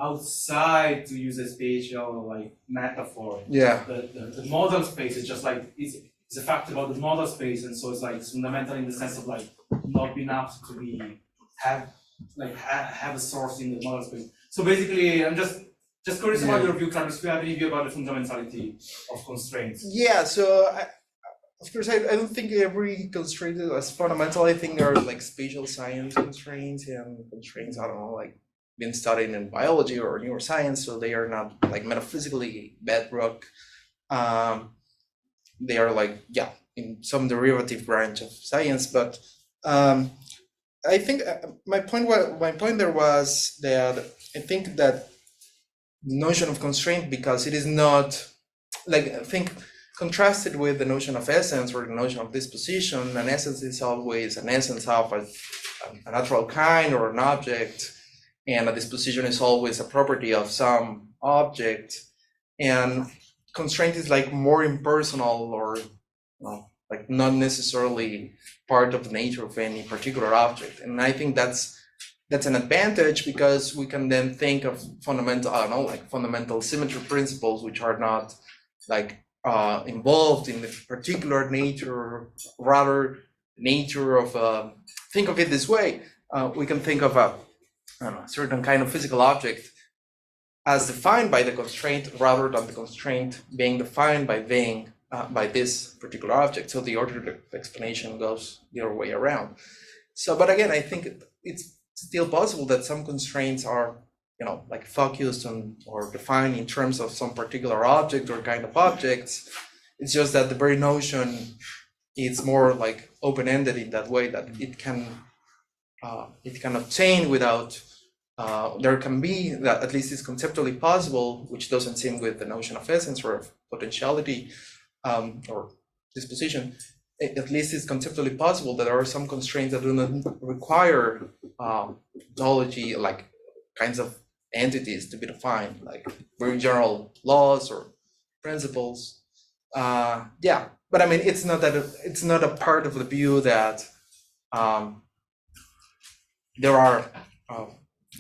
outside, to use a spatial like metaphor.
Yeah.
The model space is just like it's a fact about the model space, and so it's like it's fundamental in the sense of like not being enough to have a source in the model space. So basically, I'm just curious about your view, Carlos. Do you have any view about the fundamentality of constraints?
Yeah. So of course, I don't think every constraint is fundamental. I think there are like spatial science constraints and constraints, I don't know, like been studied in biology or neuroscience, so they are not like metaphysically bedrock. They are like, yeah, in some derivative branch of science, but I think my point there was that I think that notion of constraint, because it is not like, I think contrasted with the notion of essence or the notion of disposition, an essence is always an essence of a natural kind or an object, and a disposition is always a property of some object, and constraint is like more impersonal or like not necessarily part of the nature of any particular object. And I think that's an advantage, because we can then think of fundamental, I don't know, like fundamental symmetry principles, which are not like involved in the particular nature, rather nature of, think of it this way, we can think of a certain kind of physical object as defined by the constraint, rather than the constraint being defined by by this particular object. So the ordered explanation goes the other way around. So, but again, I think it's still possible that some constraints are, like focused on or defined in terms of some particular object or kind of objects. It's just that the very notion is more like open-ended in that way, that it can obtain without, there can be, that at least is conceptually possible, which doesn't seem with the notion of essence or of potentiality or disposition. At least it's conceptually possible that there are some constraints that do not require ontology, like kinds of entities to be defined, like very general laws or principles. Yeah, but I mean, it's not a part of the view that there are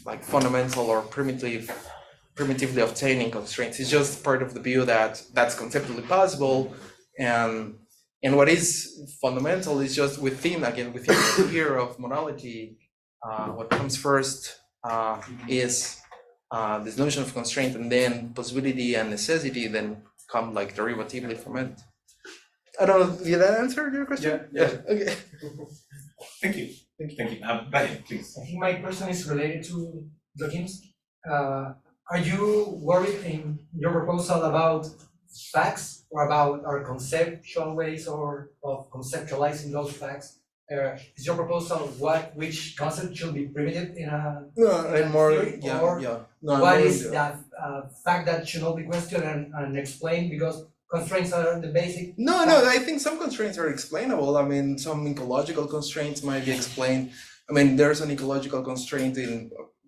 like fundamental or primitively obtaining constraints. It's just part of the view that that's conceptually possible, and what is fundamental is just within the sphere of monology. What comes first is this notion of constraint, and then possibility and necessity then come like derivatively from it. I don't know, did that answer your question? Yeah. Okay.
Thank you. Brian, please.
I think my question is related to plugins. Are you worried in your proposal about facts, or about our conceptual ways of conceptualizing those facts? Is your proposal which concept should be primitive in a theory, or what is that fact that should not be questioned and explained because constraints are the basic?
No, I think some constraints are explainable. I mean, some ecological constraints might be explained. I mean, there's an ecological constraint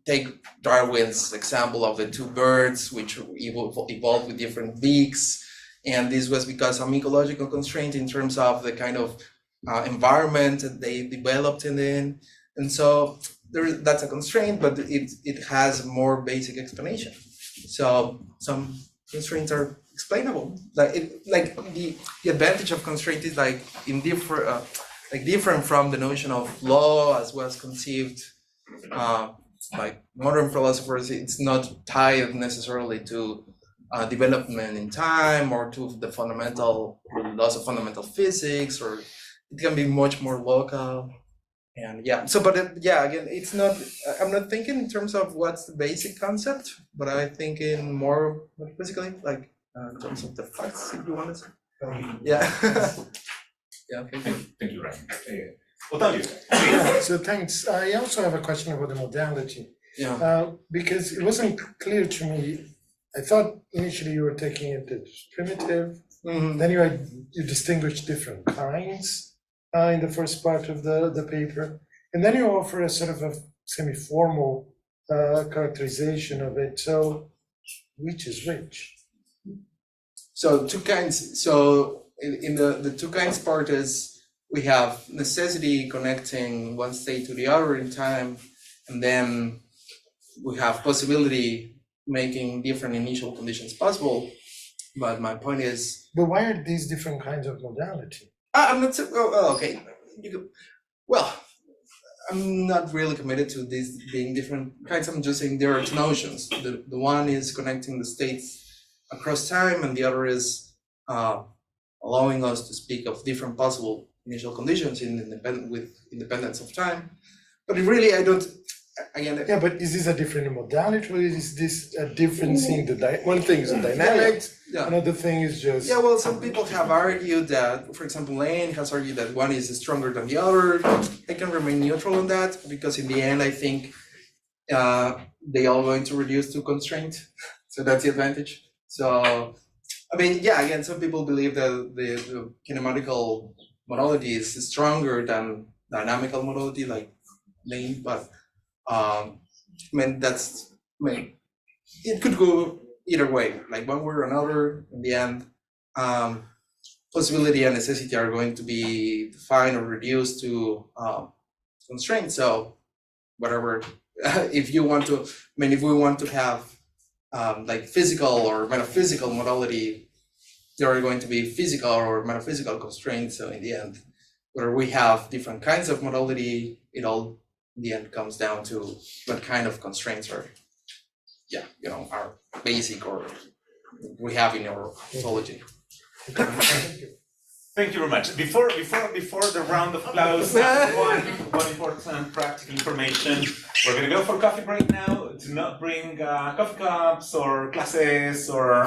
take Darwin's example of the two birds, which evolved with different beaks. And this was because some ecological constraint in terms of the kind of environment that they developed in. And so that's a constraint, but it has more basic explanation. So some constraints are explainable. Like the advantage of constraint is like different from the notion of law as was conceived like modern philosophers. It's not tied necessarily to development in time or to the fundamental laws of fundamental physics, or it can be much more local. And yeah, so but again, it's not, I'm not thinking in terms of what's the basic concept, but I think in more physically, like in terms of the facts, if you want to say. Yeah. Yeah.
Thank you, Ryan.
So thanks. I also have a question about the modality.
Yeah.
Because it wasn't clear to me. I thought initially you were taking it as primitive.
Mm-hmm.
Then you distinguished different kinds in the first part of the paper, and then you offer a sort of a semi-formal characterization of it. So, which is which?
So two kinds. So in the two kinds part is we have necessity connecting one state to the other in time, and then we have possibility making different initial conditions possible. But my point is.
But why are these different kinds of modality?
I'm not so. Okay. I'm not really committed to these being different kinds. I'm just saying there are two notions. The one is connecting the states across time, and the other is allowing us to speak of different possible initial conditions with independence of time. But really, I don't. Again,
yeah, but is this a different modality, or is this a difference in the one thing is the dynamics,
yeah.
Another thing is just
yeah. Well, some people have argued that, for example, Lane has argued that one is stronger than the other. I can remain neutral on that because in the end, I think they all going to reduce to constraint, so that's the advantage. So, I mean, yeah. Again, some people believe that the kinematical modality is stronger than dynamical modality, like Lane, but. I mean, it could go either way, like one way or another. In the end, possibility and necessity are going to be defined or reduced to constraints. So, whatever, if you want to, if we want to have like physical or metaphysical modality, there are going to be physical or metaphysical constraints. So, in the end, where we have different kinds of modality, it all in the end comes down to what kind of constraints are, are basic or we have in our ontology.
Thank you very much. Before the round of applause, one important practical information. We're gonna go for coffee break now. Do not bring coffee cups or glasses or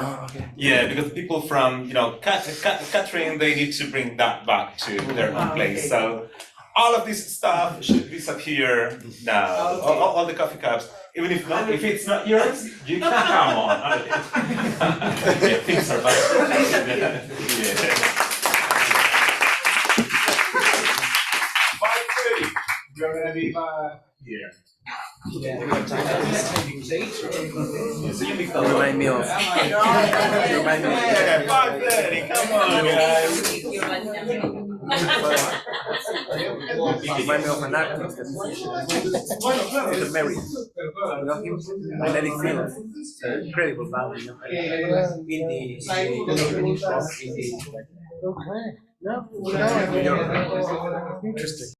because people from catering, they need to bring that back to their own place. So all of this stuff should disappear now. All the coffee cups, even if it's not yours, you can come on. Yeah, things are bad. Yeah. 5:30. You're gonna be here.
Remind me of. Remind me.
Yeah, 5:30. Come on, guys.
Remind me of an actor. Peter Mary. You know him? Magnetic field. Incredible band.
okay. Interesting.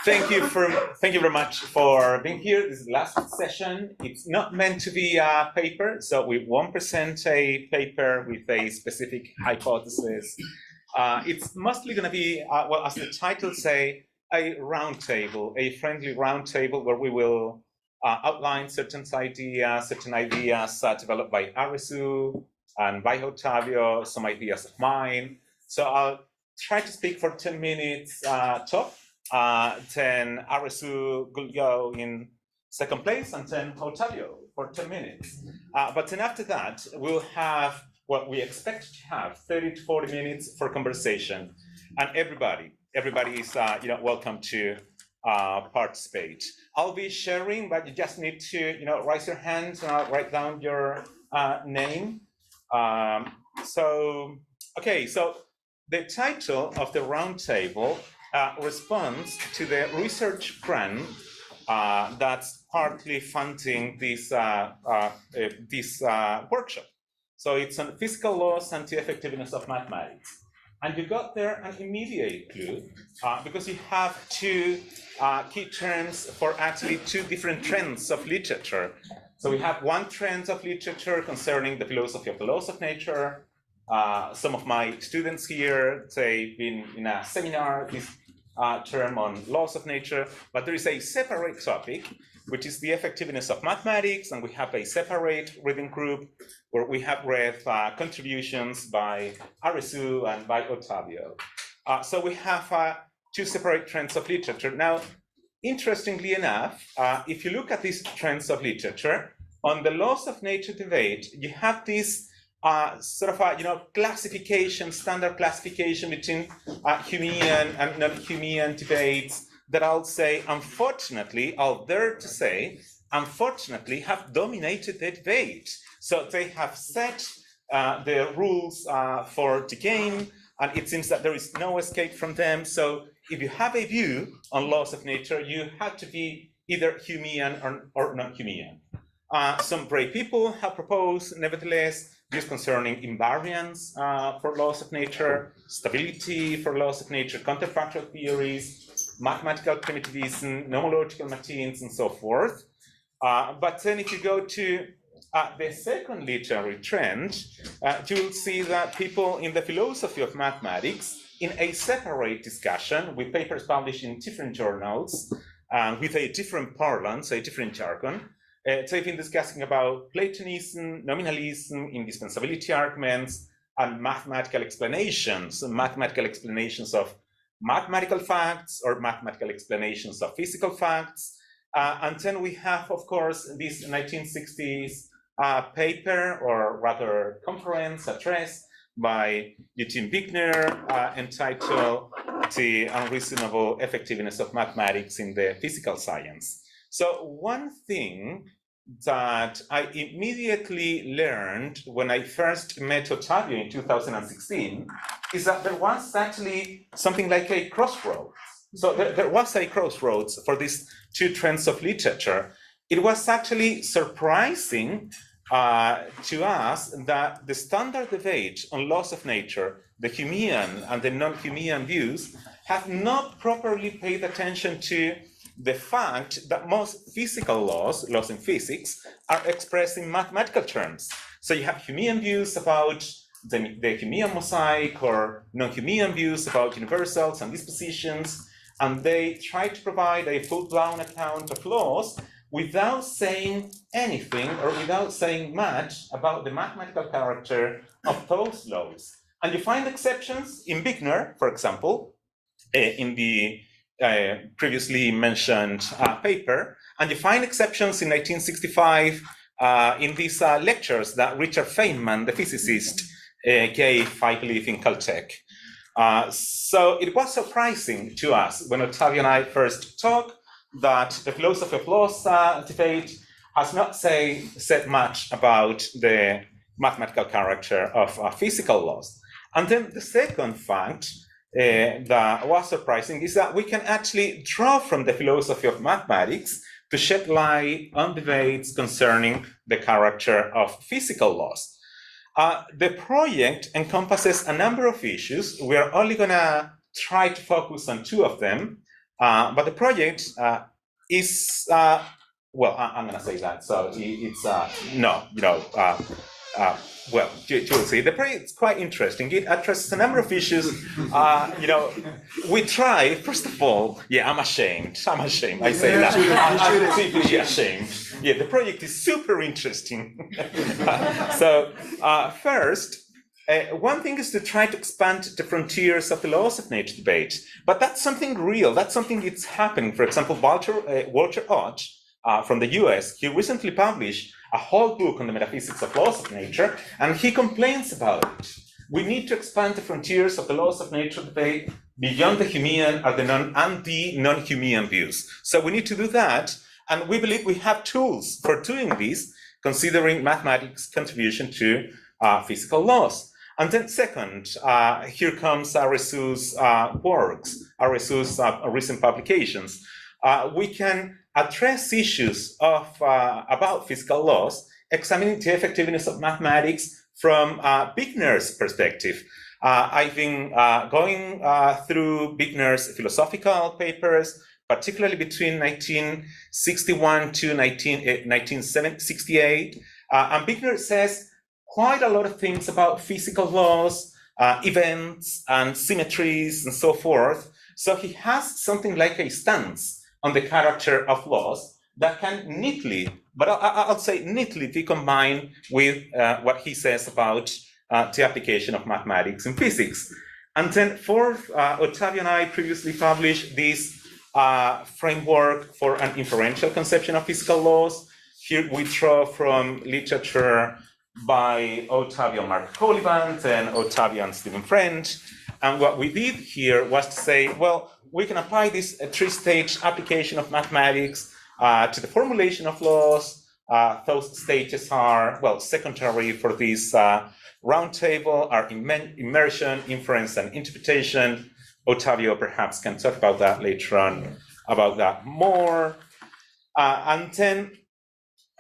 thank you very much for being here. This is the last session. It's not meant to be a paper, so we won't present a paper with a specific hypothesis. It's mostly going to be, well, as the title say, a roundtable, a friendly roundtable where we will outline certain ideas developed by Arisu and by Otavio, some ideas of mine. So I'll try to speak for 10 minutes top. Then Arisu will go in second place, and then Otavio for 10 minutes. But then after that, we'll have what we expect to have 30 to 40 minutes for conversation, and everybody is welcome to participate. I'll be sharing, but you just need to raise your hand and I'll write down your name. So the title of the roundtable responds to the research grant that's partly funding this workshop. So it's on physical laws and the effectiveness of mathematics. And you got there an immediate clue because you have two key terms for actually two different trends of literature. So we have one trend of literature concerning the philosophy of the laws of nature. Some of my students here, they've been in a seminar this term on laws of nature, but there is a separate topic, which is the effectiveness of mathematics, and we have a separate reading group where we have read contributions by Arisu and by Otavio. So we have two separate trends of literature. Now, interestingly enough, if you look at these trends of literature, on the laws of nature debate, you have this classification, standard classification between Humean and non-Humean debates that I'll say, unfortunately, I'll dare to say, unfortunately, have dominated the debate. So they have set the rules for the game, and it seems that there is no escape from them. So if you have a view on laws of nature, you have to be either Humean or non-Humean. Some brave people have proposed, nevertheless, views concerning invariance for laws of nature, stability for laws of nature, counterfactual theories, mathematical primitivism, nomological machines, and so forth. But then if you go to the second literary trend, you will see that people in the philosophy of mathematics, in a separate discussion with papers published in different journals, with a different parlance, a different jargon, they've been discussing about Platonism, nominalism, indispensability arguments, and mathematical explanations of mathematical facts or mathematical explanations of physical facts. And then we have, of course, this 1960s paper, or rather conference address by Eugene Wigner entitled The Unreasonable Effectiveness of Mathematics in the Physical Science. So one thing that I immediately learned when I first met Otavio in 2016 is that there was actually something like a crossroads. So there was a crossroads for these two trends of literature. It was actually surprising to us that the standard debate on laws of nature, the Humean and the non-Humean views, have not properly paid attention to the fact that most physical laws in physics, are expressed in mathematical terms. So you have Humean views about the Humean mosaic, or non-Humean views about universals and dispositions, and they try to provide a full-blown account of laws without saying anything or without saying much about the mathematical character of those laws. And you find exceptions in Wigner, for example, in the previously mentioned paper, and you find exceptions in 1965 in these lectures that Richard Feynman, the physicist, gave, I believe, in Caltech. So it was surprising to us when Otavio and I first talked that the philosophy of laws debate has not said much about the mathematical character of physical laws. And then the second fact that was surprising is that we can actually draw from the philosophy of mathematics to shed light on debates concerning the character of physical laws. The project encompasses a number of issues. We are only going to try to focus on two of them. But the project is, well, I'm going to say that. So it's, no, you know, well, you will see. The project is quite interesting. It addresses a number of issues. You know, we try, first of all, yeah, I'm ashamed. I say that. I'm deeply ashamed. Yeah, the project is super interesting. So, first, one thing is to try to expand the frontiers of the laws of nature debate. But that's something real. That's something that's happening. For example, Walter Hodge from the US, he recently published a whole book on the metaphysics of laws of nature, and he complains about it. We need to expand the frontiers of the laws of nature debate beyond the Humean or the non-Humean views. So we need to do that, and we believe we have tools for doing this, considering mathematics' contribution to physical laws. And then second, here comes Arisu's works, Arisu's recent publications. We can address issues of about physical laws, examining the effectiveness of mathematics from Bickner's perspective. I've been going through Bickner's philosophical papers, particularly between 1961 to 1968. And Bickner says quite a lot of things about physical laws, events, and symmetries, and so forth. So he has something like a stance on the character of laws that can neatly, but I'll say neatly, be combined with what he says about the application of mathematics in physics. And then fourth, Ottavio and I previously published this framework for an inferential conception of physical laws. Here we draw from literature by Ottavio and Mark Colivant and Ottavio and Stephen French. And what we did here was to say, well, we can apply this three-stage application of mathematics to the formulation of laws. Those stages are, well, secondary for this roundtable are immersion, inference, and interpretation. Ottavio perhaps can talk about that later on, about that more. And then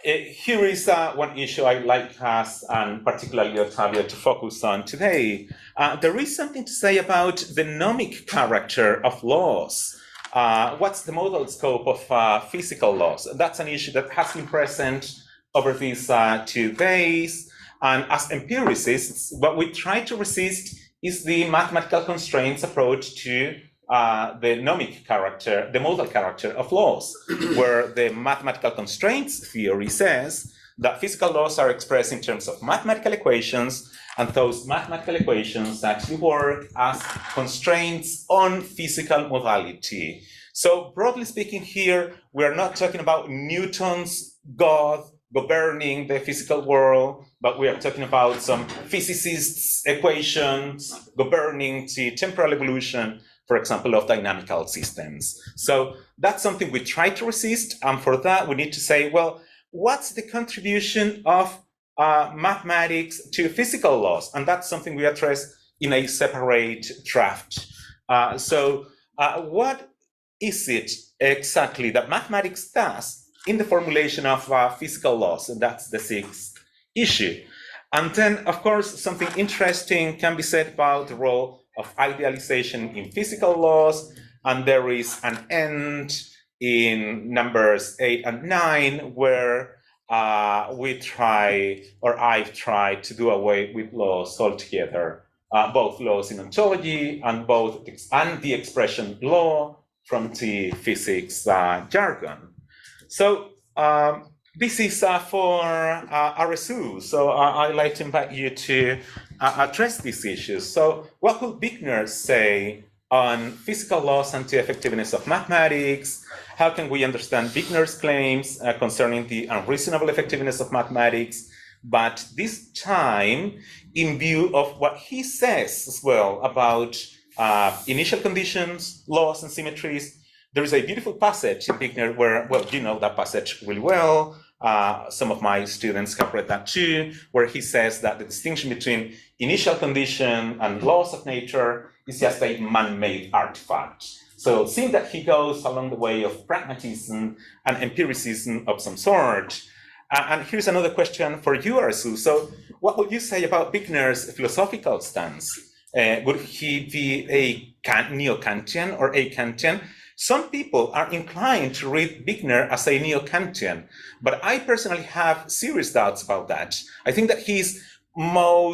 here is one issue I'd like us, and particularly Ottavio, to focus on today. There is something to say about the nomic character of laws. What's the modal scope of physical laws? That's an issue that has been present over these 2 days. And as empiricists, what we try to resist is the mathematical constraints approach to the nomic character, the modal character of laws, where the mathematical constraints theory says that physical laws are expressed in terms of mathematical equations, and those mathematical equations actually work as constraints on physical modality. So broadly speaking here, we're not talking about Newton's God governing the physical world, but we are talking about some physicists' equations governing the temporal evolution, for example, of dynamical systems. So that's something we try to resist, and for that we need to say, well, what's the contribution of mathematics to physical laws? And that's something we address in a separate draft. What is it exactly that mathematics does in the formulation of physical laws? And that's the 6th issue. And then, of course, something interesting can be said about the role of idealization in physical laws, and there is an end in numbers 8 and 9 where I've tried to do away with laws altogether, both laws in ontology and the expression law from the physics jargon. So this is for RSU. So I'd like to invite you to address these issues. So what could Bickner say on physical laws and the effectiveness of mathematics? How can we understand Bickner's claims concerning the unreasonable effectiveness of mathematics, but this time in view of what he says as well about initial conditions, laws, and symmetries? There is a beautiful passage in Bickner where, well, you know that passage really well. Some of my students have read that too, where he says that the distinction between initial condition and laws of nature is just a man-made artifact. So it seems that he goes along the way of pragmatism and empiricism of some sort. And here's another question for you, Arsu. So what would you say about Bickner's philosophical stance? Would he be a neo-Kantian or a Kantian? Some people are inclined to read Wigner as a neo-Kantian, but I personally have serious doubts about that. I think that he's more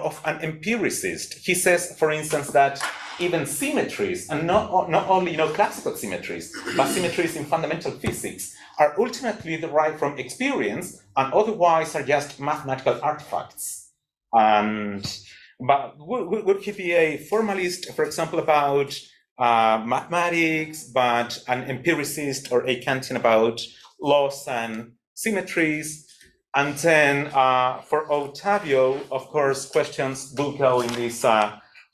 of an empiricist. He says, for instance, that even symmetries, and not only classical symmetries, but symmetries in fundamental physics, are ultimately derived from experience and otherwise are just mathematical artifacts. But would he be a formalist, for example, about mathematics, but an empiricist or a Kantian about laws and symmetries? And then for Ottavio, of course, questions will go in this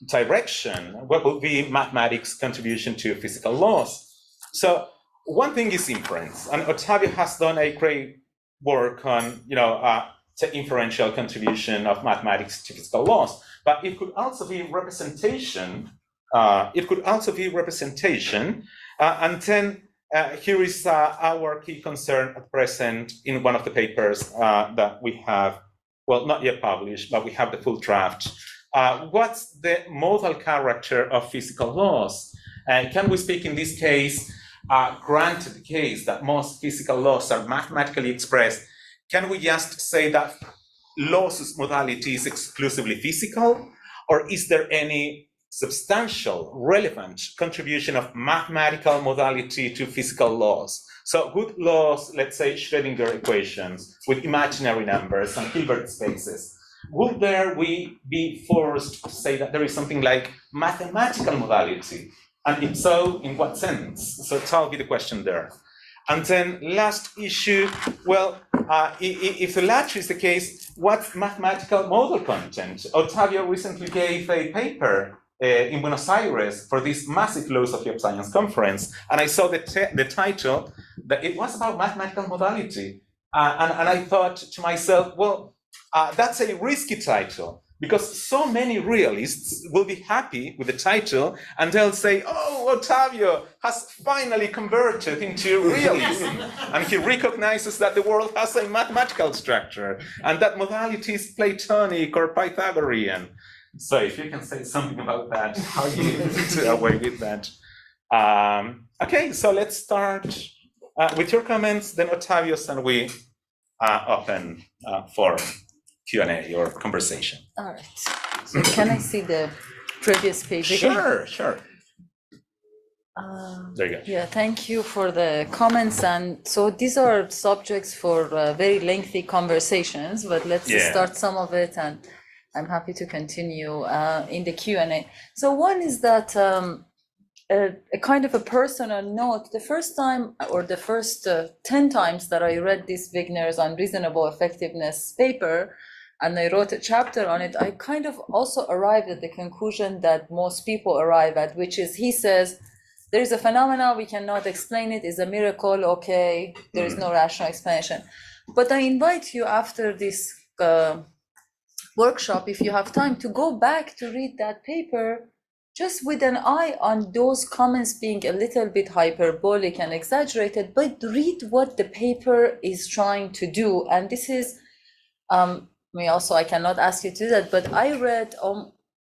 direction. What will be mathematics' contribution to physical laws? So one thing is inference, and Ottavio has done a great work on, the inferential contribution of mathematics to physical laws. But it could also be representation. And then here is our key concern at present in one of the papers that we have, well, not yet published, but we have the full draft. What's the modal character of physical laws? Can we speak in this case, granted the case that most physical laws are mathematically expressed, can we just say that laws' modality is exclusively physical? Or is there any substantial, relevant contribution of mathematical modality to physical laws? So good laws, let's say Schrödinger equations with imaginary numbers and Hilbert spaces, would we be forced to say that there is something like mathematical modality? And if so, in what sense? So that'll be the question there. And then last issue, well, if the latter is the case, what's mathematical model content? Ottavio recently gave a paper in Buenos Aires for this massive philosophy of science conference, and I saw the title that it was about mathematical modality, and I thought to myself, well, that's a risky title, because so many realists will be happy with the title, and they'll say, oh, Ottavio has finally converted into realism, and he recognizes that the world has a mathematical structure, and that modality is Platonic or Pythagorean. So if you can say something about that, how you get away with that. Okay, so let's start with your comments, then Ottavio's, and we open for Q&A or conversation.
All right. So can I see the previous page again?
Sure. There you go.
Yeah, thank you for the comments. And so these are subjects for very lengthy conversations, but let's start some of it, and I'm happy to continue in the Q&A. So one is that a kind of a personal note, the first time or the first 10 times that I read this Wigner's Unreasonable Effectiveness paper, and I wrote a chapter on it, I kind of also arrived at the conclusion that most people arrive at, which is he says, there is a phenomenon, we cannot explain it, it's a miracle, okay, there is no rational explanation. But I invite you after this workshop, if you have time, to go back to read that paper just with an eye on those comments being a little bit hyperbolic and exaggerated, but read what the paper is trying to do. And this is, I cannot ask you to do that, but I read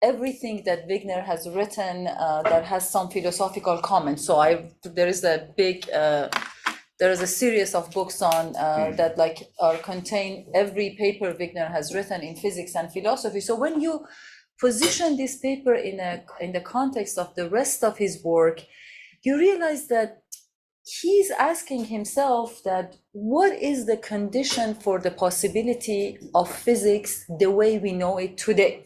everything that Wigner has written that has some philosophical comments. So there is a series of books on that contain every paper Wigner has written in physics and philosophy. So when you position this paper in the context of the rest of his work, you realize that he's asking himself that what is the condition for the possibility of physics the way we know it today?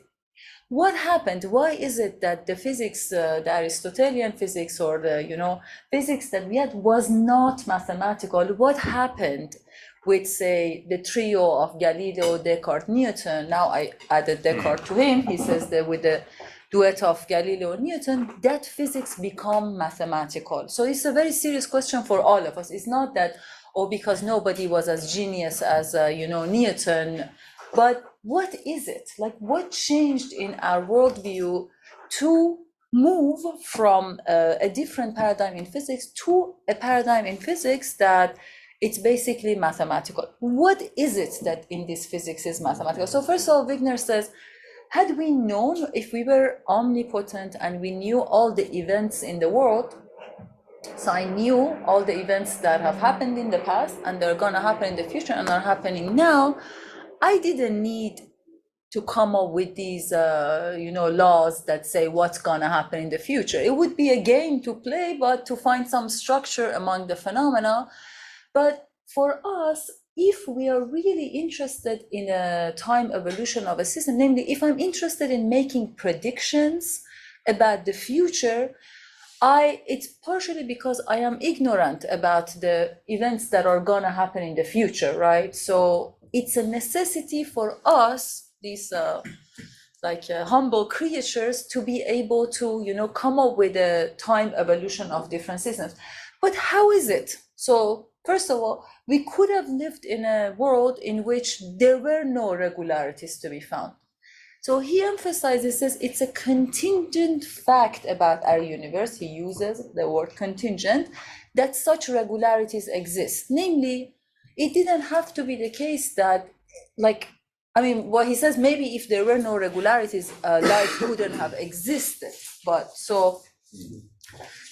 What happened? Why is it that the physics, the Aristotelian physics, or the physics that we had was not mathematical? What happened with, say, the trio of Galileo, Descartes, Newton? Now I added Descartes to him. He says that with the duet of Galileo and Newton, that physics become mathematical. So it's a very serious question for all of us. It's not that, because nobody was as genius as Newton, but what is it? Like, what changed in our worldview to move from a different paradigm in physics to a paradigm in physics that it's basically mathematical? What is it that in this physics is mathematical? So first of all, Wigner says, had we known, if we were omnipotent and we knew all the events in the world, So I knew all the events that have happened in the past and they're gonna happen in the future and are happening now. I didn't need to come up with these, laws that say what's gonna happen in the future. It would be a game to play, but to find some structure among the phenomena. But for us, if we are really interested in a time evolution of a system, namely, if I'm interested in making predictions about the future, it's partially because I am ignorant about the events that are gonna happen in the future, right? So it's a necessity for us, these humble creatures, to be able to, come up with a time evolution of different systems. But how is it? So first of all, we could have lived in a world in which there were no regularities to be found. So he emphasizes this, it's a contingent fact about our universe, he uses the word contingent, that such regularities exist. Namely, it didn't have to be the case that, what he says, maybe if there were no regularities, life wouldn't have existed. But so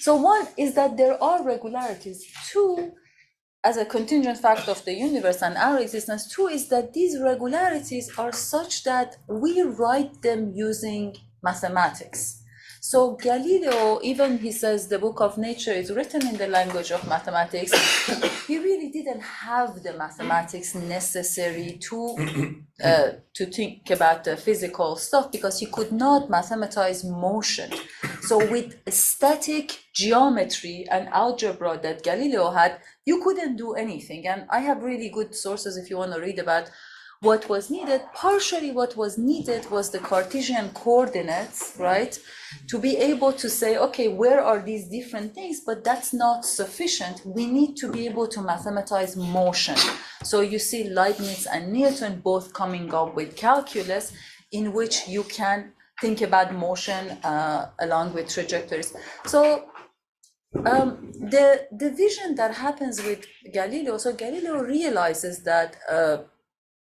one is that there are regularities. Two, as a contingent fact of the universe and our existence. Two is that these regularities are such that we write them using mathematics. So Galileo, even he says the book of nature is written in the language of mathematics, he really didn't have the mathematics necessary to think about the physical stuff, because he could not mathematize motion. So with static geometry and algebra that Galileo had, you couldn't do anything. And I have really good sources if you want to read about what was needed. Partially what was needed was the Cartesian coordinates, right? To be able to say, okay, where are these different things? But that's not sufficient. We need to be able to mathematize motion. So you see Leibniz and Newton both coming up with calculus in which you can think about motion along with trajectories. So the vision that happens with Galileo, so Galileo realizes that,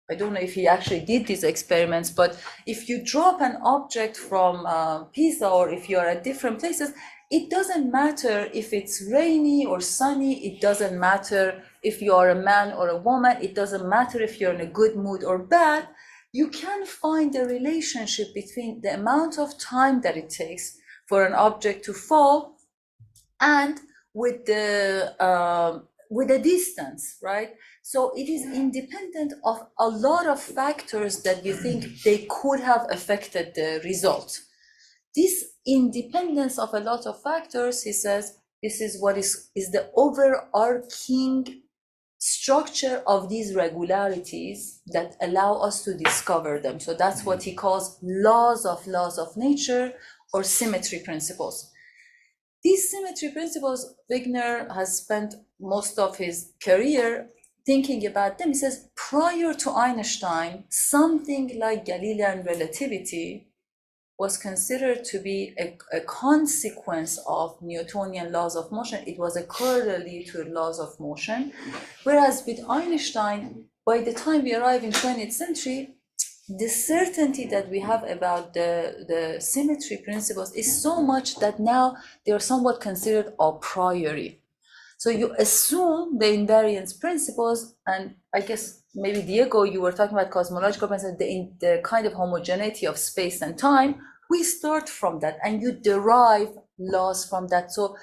I don't know if he actually did these experiments, but if you drop an object from Pisa, or if you are at different places, it doesn't matter if it's rainy or sunny, it doesn't matter if you are a man or a woman, it doesn't matter if you're in a good mood or bad, you can find a relationship between the amount of time that it takes for an object to fall and with the distance, right? So it is independent of a lot of factors that you think they could have affected the result. This independence of a lot of factors, he says, this is what is the overarching structure of these regularities that allow us to discover them. So that's what he calls laws of nature, or symmetry principles. These symmetry principles, Wigner has spent most of his career thinking about them. He says, prior to Einstein, something like Galilean relativity was considered to be a consequence of Newtonian laws of motion. It was a corollary to laws of motion. Whereas with Einstein, by the time we arrive in 20th century, the certainty that we have about the symmetry principles is so much that now they are somewhat considered a priori. So you assume the invariance principles, and I guess maybe Diego, you were talking about cosmological principles, the kind of homogeneity of space and time. We start from that, and you derive laws from that. So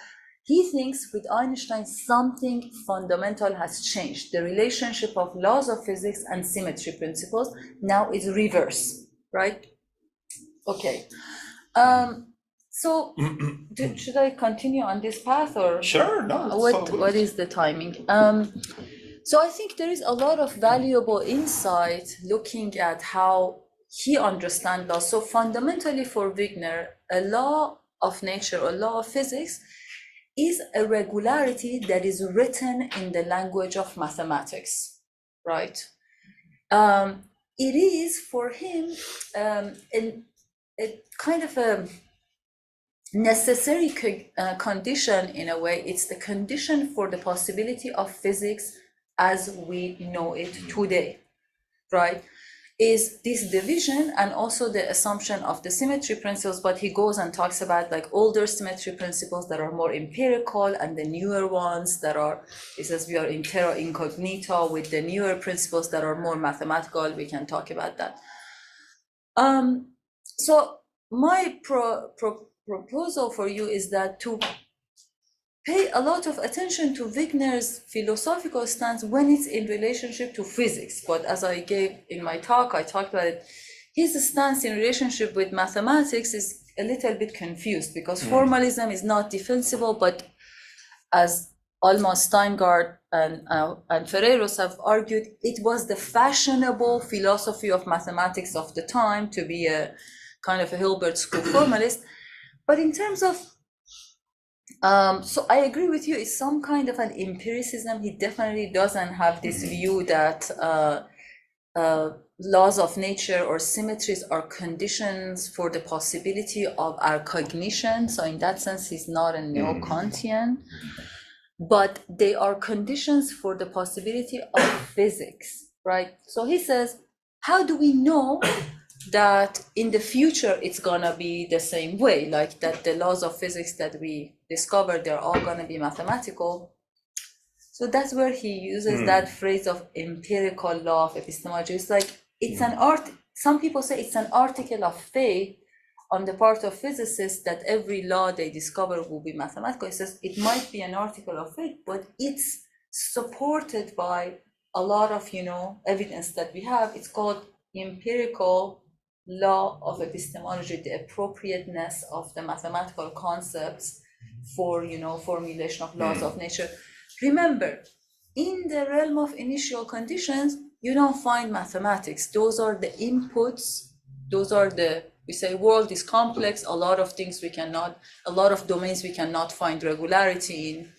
he thinks with Einstein, something fundamental has changed. The relationship of laws of physics and symmetry principles now is reverse, right? Okay. So should I continue on this path, or
sure? No.
What is the timing? So I think there is a lot of valuable insight looking at how he understands laws. So fundamentally for Wigner, a law of nature or law of physics is a regularity that is written in the language of mathematics, right? It is for him a kind of a necessary condition in a way. It's the condition for the possibility of physics as we know it today, right? is this division and also the assumption of the symmetry principles, but he goes and talks about like older symmetry principles that are more empirical and the newer ones that are, he says we are in terra incognita with the newer principles that are more mathematical. We can talk about that. So my proposal for you is that to pay a lot of attention to Wigner's philosophical stance when it's in relationship to physics. But as I gave in my talk, I talked about it. His stance in relationship with mathematics is a little bit confused because formalism is not defensible, but as Alma Steingart and Ferreiros have argued, it was the fashionable philosophy of mathematics of the time to be a kind of a Hilbert school formalist. But in terms of so I agree with you, it's some kind of an empiricism. He definitely doesn't have this view that laws of nature or symmetries are conditions for the possibility of our cognition. So in that sense, he's not a neo-Kantian, but they are conditions for the possibility of physics, right? So he says, how do we know that in the future it's gonna be the same way, like that the laws of physics that we discovered, they're all gonna be mathematical? So that's where he uses that phrase of empirical law of epistemology. It's like, it's an art, some people say it's an article of faith on the part of physicists that every law they discover will be mathematical. He says it might be an article of faith, but it's supported by a lot of, evidence that we have. It's called empirical law of epistemology, the appropriateness of the mathematical concepts for, formulation of laws of nature. Remember, in the realm of initial conditions, you don't find mathematics. Those are the inputs. Those are we say world is complex. A lot of things a lot of domains we cannot find regularity in.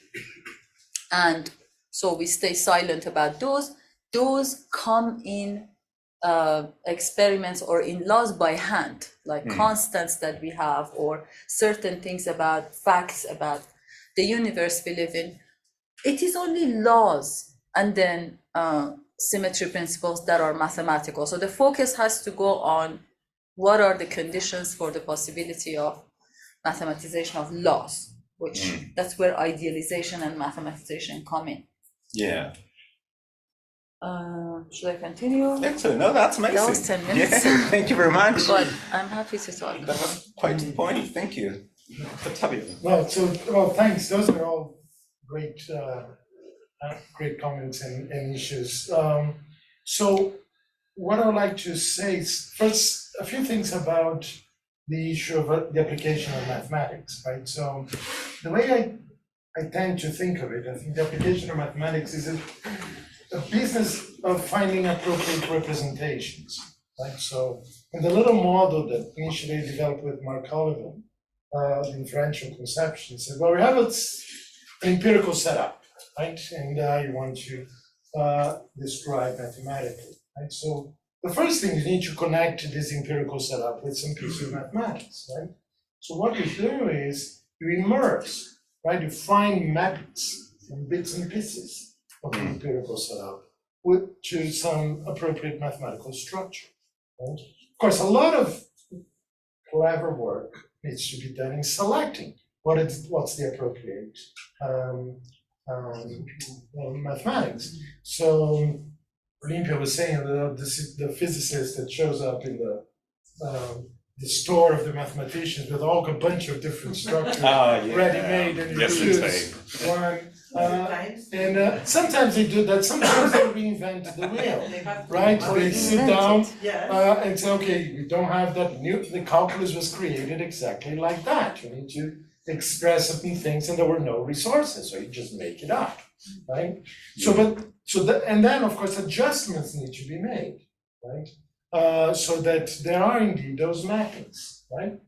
And so we stay silent about those. Those come in experiments or in laws by hand, like constants that we have, or certain things about facts about the universe we live in. It is only laws and then symmetry principles that are mathematical. So the focus has to go on what are the conditions for the possibility of mathematization of laws, which that's where idealization and mathematization come in.
Yeah.
Should I continue?
Excellent. No, that's amazing.
That was 10 minutes.
Yeah, thank you very much.
But I'm happy to talk.
That was quite to the point. Thank you.
Well, thanks. Those are all great, great comments and issues. So what I would like to say is first a few things about the issue of the application of mathematics, right? So the way I tend to think of it, I think the application of mathematics is a business of finding appropriate representations, right? So in the little model that initially developed with Mark Oliver, the inferential conception, said, well, we have an empirical setup, right? And you want to describe mathematically, right? So the first thing you need to connect this empirical setup with some piece of mathematics, right? So what you do is you immerse, right? You find maps from bits and pieces of the empirical setup to some appropriate mathematical structure, right? Of course, a lot of clever work needs to be done in selecting what's the appropriate mathematics. So Olympia was saying the physicist that shows up in the store of the mathematicians with all a bunch of different structures ready-made, and you choose one. And sometimes they do that, sometimes they reinvent the wheel, right? They sit down and say, okay, we don't have that, the calculus was created exactly like that. You need to express certain things and there were no resources, so you just make it up, right? And then of course adjustments need to be made, right? So that there are indeed those mappings, right?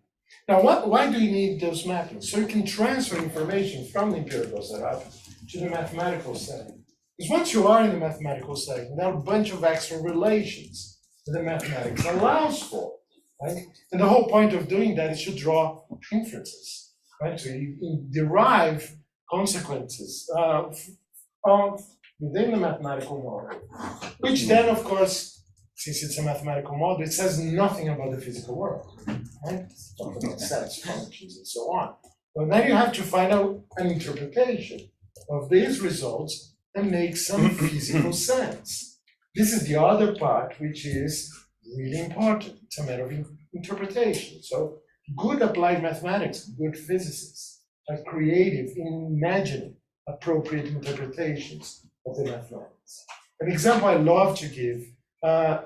Now, why do you need those mappings? So you can transfer information from the empirical setup to the mathematical setting. Because once you are in the mathematical setting, there are a bunch of extra relations that the mathematics allows for, right? And the whole point of doing that is to draw inferences, right? So you derive consequences within the mathematical model, which then, of course, since it's a mathematical model, it says nothing about the physical world, right? It's talking about sets, functions, and so on. But then you have to find out an interpretation of these results and make some physical sense. This is the other part, which is really important. It's a matter of interpretation. So good applied mathematics, good physicists are creative in imagining appropriate interpretations of the mathematics. An example I love to give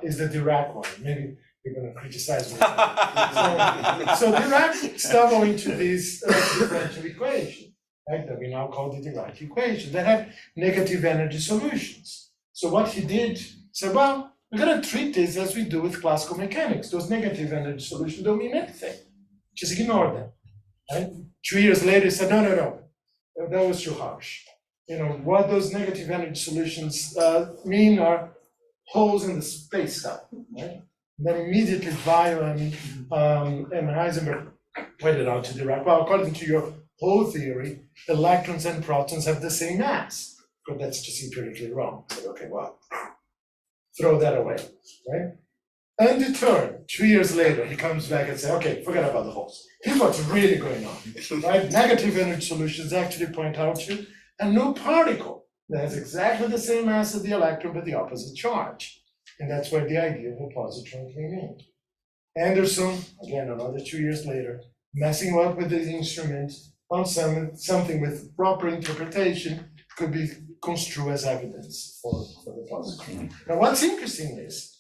is the Dirac one. Maybe you're going to criticize me. So Dirac stumbled into this differential equation, right, that we now call the Dirac equation, that had negative energy solutions. So what he did, said, well, we're going to treat this as we do with classical mechanics. Those negative energy solutions don't mean anything. Just ignore them. Right? 2 years later, he said, no, that was too harsh. What those negative energy solutions mean are holes in the space-time, right? Then immediately Weil and Heisenberg pointed out to Dirac, well, according to your whole theory, electrons and protons have the same mass. But that's just empirically wrong. I said, okay, well, throw that away, right? Undeterred, 2 years later, he comes back and says, okay, forget about the holes. Here's what's really going on, right? Negative energy solutions actually point out to a new particle that has exactly the same mass as the electron, but the opposite charge. And that's where the idea of a positron came in. Anderson, again, another 2 years later, messing up with this instrument on something with proper interpretation could be construed as evidence for the positron. Now, what's interesting is,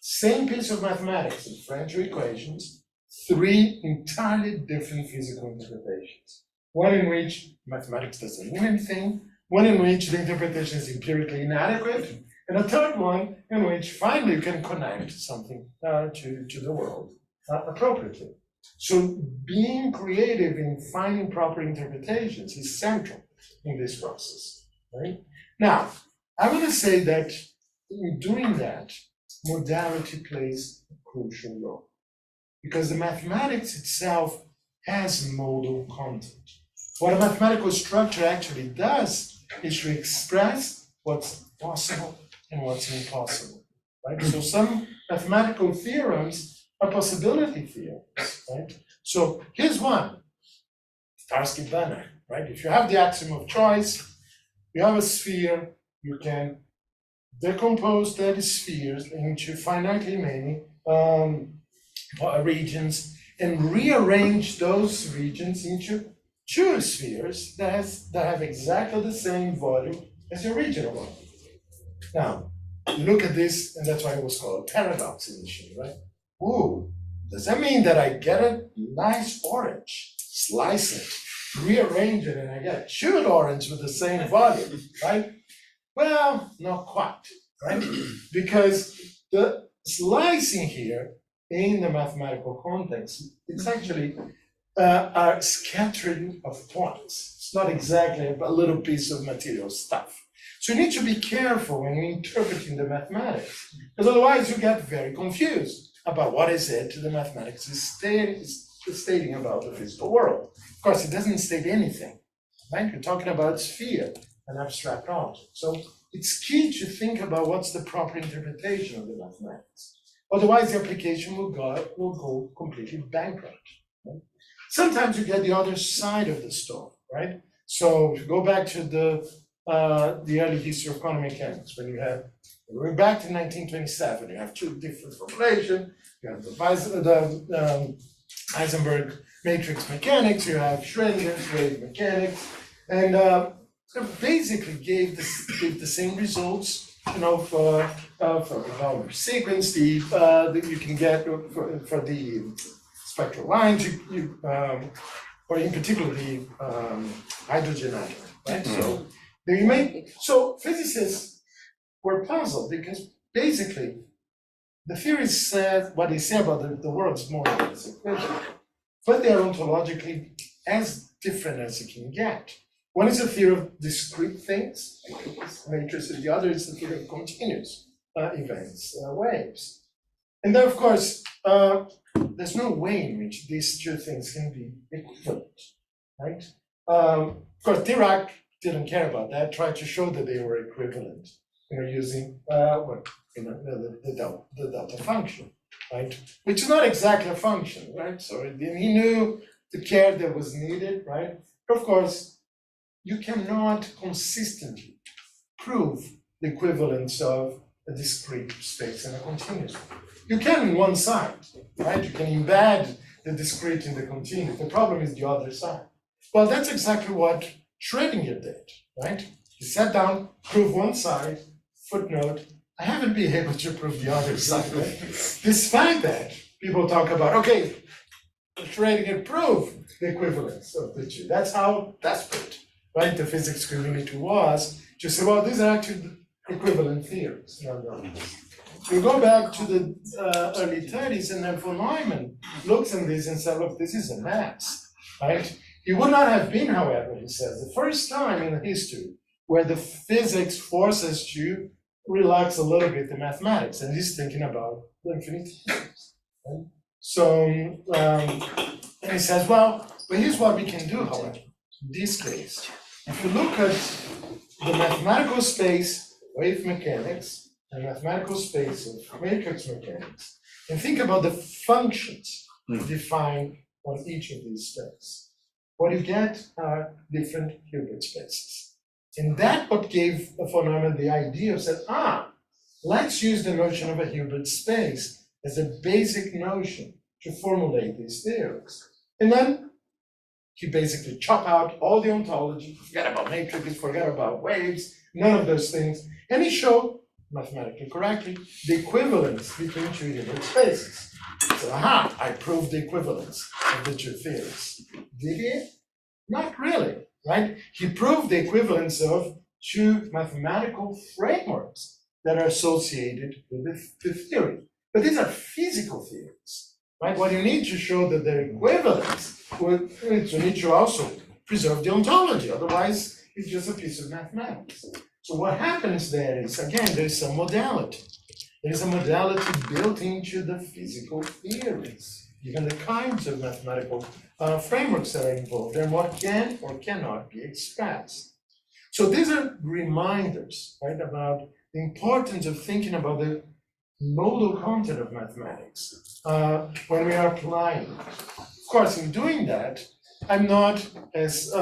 same piece of mathematics, differential equations, three entirely different physical interpretations. One in which mathematics doesn't mean anything, one in which the interpretation is empirically inadequate, and a third one in which finally you can connect something to the world appropriately. So being creative in finding proper interpretations is central in this process, right? Now, I want to say that in doing that, modality plays a crucial role, because the mathematics itself has modal content. What a mathematical structure actually does is to express what's possible and what's impossible, right? So some mathematical theorems are possibility theorems, right? So here's one, Starsky-Banner, right? If you have the axiom of choice, you have a sphere, you can decompose that spheres into finitely many regions and rearrange those regions into two spheres that have exactly the same volume as the original one. Now, look at this, and that's why it was called a paradox initially, right? Ooh, does that mean that I get a nice orange, slice it, rearrange it, and I get a chewed orange with the same volume, right? Well, not quite, right? Because the slicing here in the mathematical context, it's actually a scattering of points. It's not exactly a little piece of material stuff. So you need to be careful when you're interpreting the mathematics, because otherwise you get very confused about what is it the mathematics is stating about the physical world. Of course, it doesn't state anything, right? You're talking about sphere, an abstract object. So it's key to think about what's the proper interpretation of the mathematics. Otherwise, the application will go completely bankrupt. Right? Sometimes you get the other side of the story, right? So if you go back to the early history of quantum mechanics, when you have, we're back to 1927, you have two different formulations. You have the Heisenberg matrix mechanics, you have Schrödinger's wave mechanics, and basically gave the same results, for the Valmer sequence, that you can get for the spectral lines, or in particular the hydrogen atom, right? So physicists were puzzled because basically the theories said what they say about the world is more or less equivalent, but they are ontologically as different as you can get. One is a theory of discrete things, matrices. The other is the theory of continuous events, waves. And then, of course, there's no way in which these two things can be equivalent, right? Of course, Dirac didn't care about that, tried to show that they were equivalent, using the delta function, right? Which is not exactly a function, right? So he knew the care that was needed, right? But of course, you cannot consistently prove the equivalence of a discrete space and a continuous one. You can on one side, right? You can embed the discrete in the continuous. The problem is the other side. Well, that's exactly what Schrödinger did, right? He sat down, proved one side, footnote, I haven't been able to prove the other side. Right? Despite that, people talk about, okay, Schrödinger proved the equivalence of the two. That's how desperate, right, the physics community was to say, well, these are actually equivalent theories. No. We go back to the early 30s, and then von Neumann looks at this and said, look, this is a mess, right? It would not have been, however, he says, the first time in history where the physics forces to relax a little bit the mathematics, and he's thinking about the infinite theories. Right? So, and he says, well, but here's what we can do, however, in this case. If you look at the mathematical space wave mechanics and mathematical space of matrix mechanics, and think about the functions defined on each of these spaces, what you get are different Hilbert spaces. And that's what gave von Neumann the idea of said, let's use the notion of a Hilbert space as a basic notion to formulate these theories. And then he basically chopped out all the ontology, forget about matrices, forget about waves, none of those things. And he showed, mathematically correctly, the equivalence between two Hilbert spaces. So, I proved the equivalence of the two theories. Did he? Not really, right? He proved the equivalence of two mathematical frameworks that are associated with the theory. But these are physical theories, right? What you need to show that they're equivalents, you need to also preserve the ontology, otherwise it's just a piece of mathematics. So what happens there is, again, there's some modality. There's a modality built into the physical theories, even the kinds of mathematical frameworks that are involved, and what can or cannot be expressed. So these are reminders, right, about the importance of thinking about the modal content of mathematics when we are applying it. Of course, in doing that, I'm not, as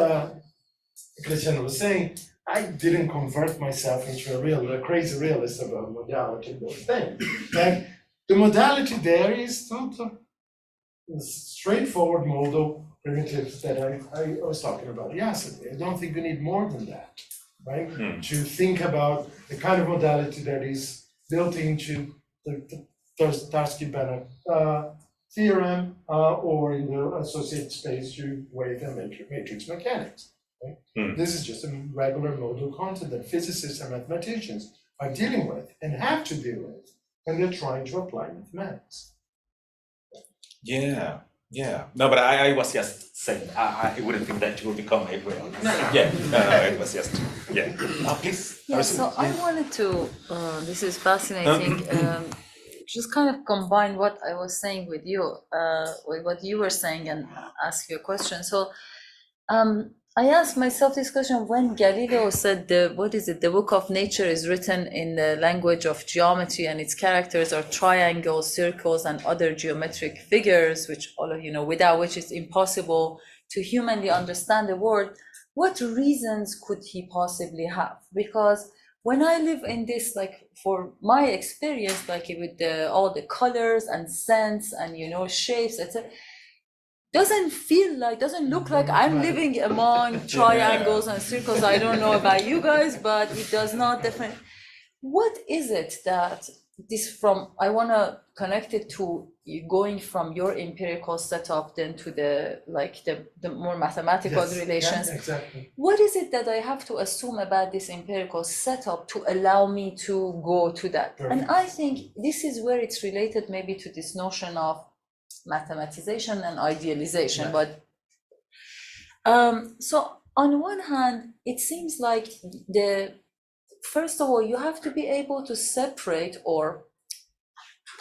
Cristiano was saying, I didn't convert myself into a crazy realist about modality, those things. And the modality there is not the straightforward modal primitives that I was talking about yesterday. I don't think we need more than that, right? To think about the kind of modality that is built into the Tarski-Bennett theorem or in the associated space to wave and matrix mechanics. Right? This is just a regular modal content that physicists and mathematicians are dealing with and have to deal with when they're trying to apply mathematics.
Yeah. No, but I was just saying, I wouldn't think that you would become a realist. No. It was just, please.
Yeah, so I wanted to, this is fascinating, just kind of combine what I was saying with you, with what you were saying and ask you a question. So I asked myself this question when Galileo said the book of nature is written in the language of geometry and its characters are triangles, circles, and other geometric figures, which all of you know, without which it's impossible to humanly understand the world. What reasons could he possibly have? Because when I live in this, like for my experience, like with all the colors and scents and shapes, etc., doesn't look like I'm living among triangles and circles. I don't know about you guys, but it does not definitely. What is it that I want to connect it to going from your empirical setup then to the more mathematical relations.
Yeah, exactly.
What is it that I have to assume about this empirical setup to allow me to go to that? Perfect. And I think this is where it's related maybe to this notion of mathematization and idealization. But so on one hand, it seems like first of all, you have to be able to separate or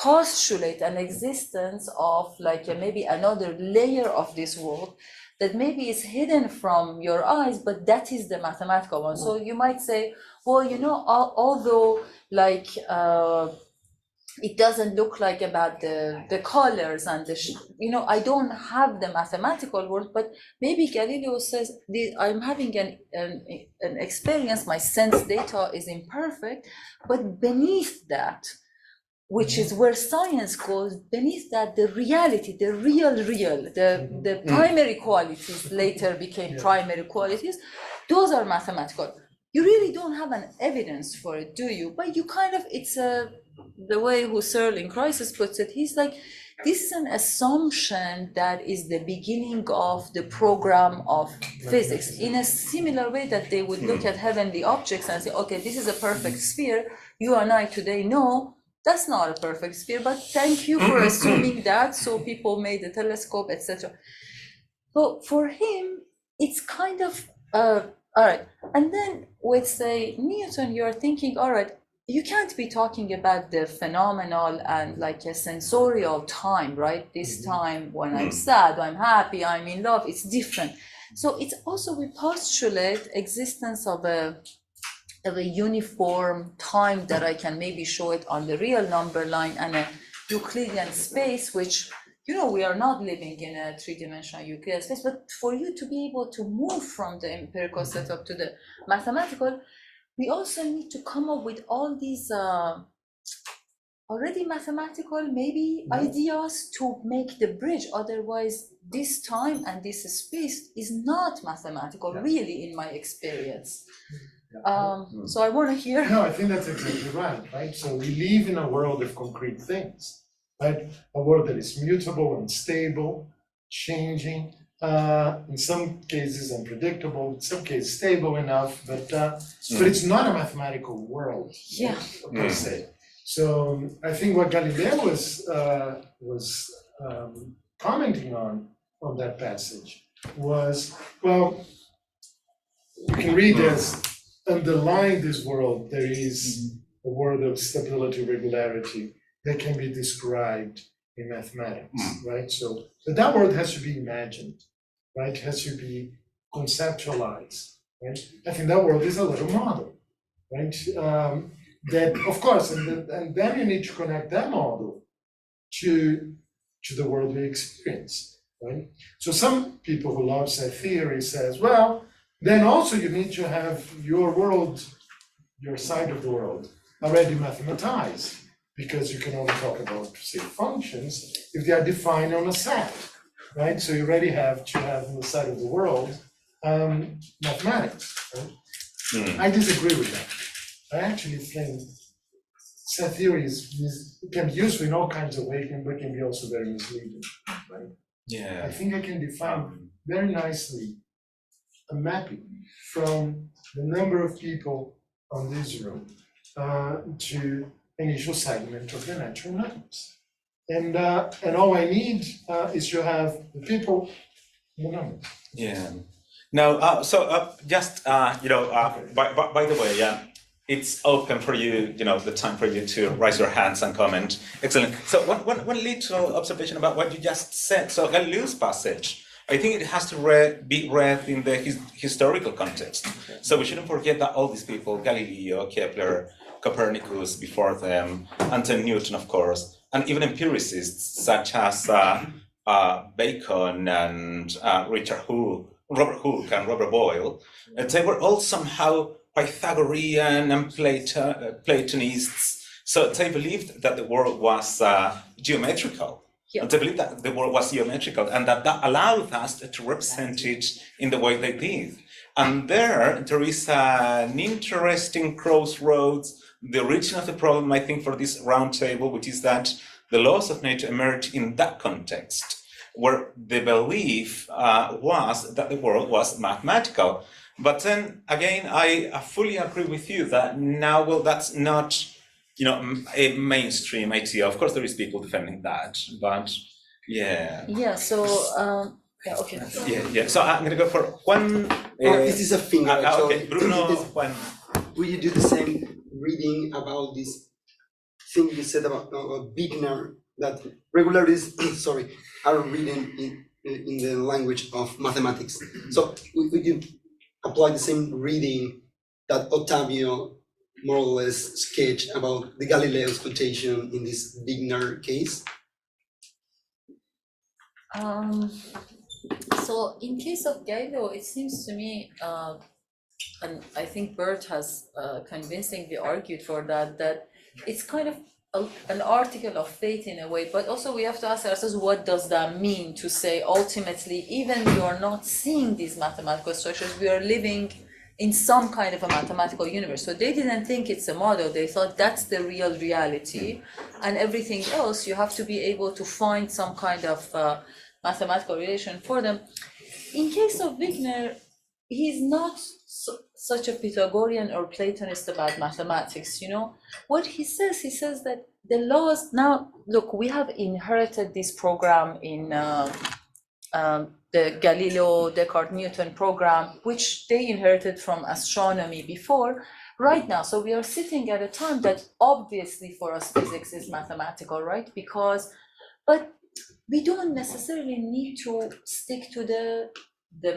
postulate an existence of maybe another layer of this world that maybe is hidden from your eyes, but that is the mathematical one. So you might say, well, although like it doesn't look like about the colors and I don't have the mathematical world, but maybe Galileo says I'm having an experience, my sense data is imperfect, but beneath that, which is where science goes, beneath that, the reality, the real, the primary qualities later became primary qualities, those are mathematical. You really don't have an evidence for it, do you? But you kind of, it's the way Husserl in Crisis puts it, he's like, this is an assumption that is the beginning of the program of physics, in a similar way that they would look at heavenly objects and say, okay, this is a perfect sphere. You and I today know that's not a perfect sphere, but thank you for assuming that, so people made the telescope, etc. So for him, it's kind of, all right. And then with, say, Newton, you're thinking, all right, you can't be talking about the phenomenal and like a sensorial time, right? This time when I'm sad, I'm happy, I'm in love, it's different. So it's also, we postulate existence of a uniform time that I can maybe show it on the real number line, and a Euclidean space, which, we are not living in a three-dimensional Euclidean space, but for you to be able to move from the empirical setup to the mathematical, we also need to come up with all these already mathematical maybe ideas to make the bridge. Otherwise, this time and this space is not mathematical, really, in my experience. So I want to hear.
No, I think that's exactly right? So we live in a world of concrete things, right? A world that is mutable, unstable, changing, in some cases unpredictable, in some cases stable enough, but it's not a mathematical world, per se. So I think what Galileo was commenting on that passage was, well, we can read as underlying this world, there is a world of stability, regularity that can be described in mathematics, right? So, but that world has to be imagined, right? It has to be conceptualized, right? I think that world is a little model, right? That, of course, and then you need to connect that model to the world we experience, right? So some people who love set theory says, well, then also you need to have your world, your side of the world, already mathematized, because you can only talk about, say, functions if they are defined on a set, right? So you already have to have on the side of the world mathematics, right? I disagree with that. I actually think set theory can be useful in all kinds of ways, but can be also very misleading, right?
Yeah. I
think I can define very nicely a mapping from the number of people on this room to initial segment of the natural numbers. And all I need is to have the people, the numbers.
Yeah. Now, just, by the way, it's open for you, the time for you to raise your hands and comment. Excellent. So one little observation about what you just said. So Galileo's passage, I think it has to be read in the historical context. So we shouldn't forget that all these people, Galileo, Kepler, Copernicus before them, and then Newton, of course, and even empiricists such as Bacon and Robert Hooke and Robert Boyle, they were all somehow Pythagorean and Platonists. So they believed that the world was geometrical. Yeah. And they believed that the world was geometrical, and that allowed us to represent it in the way they did. And there is an interesting crossroads, the origin of the problem, I think, for this roundtable, which is that the laws of nature emerged in that context, where the belief was that the world was mathematical. But then again, I fully agree with you that now, well, that's not, a mainstream idea. Of course, there is people defending that, but yeah.
Yeah. So. Okay.
Yeah. So I'm going to go for one.
This is a thing.
Okay, Bruno. Juan.
Will you do the same reading about this thing you said about Wigner, that regularities, are written in the language of mathematics. So would you apply the same reading that Ottavio more or less sketched about the Galileo's quotation in this Wigner case?
So in case of Galileo, it seems to me, and I think Bert has convincingly argued for that, that it's kind of an article of faith in a way, but also we have to ask ourselves, what does that mean to say ultimately, even we are not seeing these mathematical structures, we are living in some kind of a mathematical universe. So they didn't think it's a model, they thought that's the real reality, and everything else you have to be able to find some kind of mathematical relation for them. In case of Wigner, he's not such a Pythagorean or Platonist about mathematics, you know. What he says that the laws, now look, we have inherited this program in the Galileo, Descartes, Newton program, which they inherited from astronomy before, right now. So we are sitting at a time that obviously for us physics is mathematical, right? But we don't necessarily need to stick to the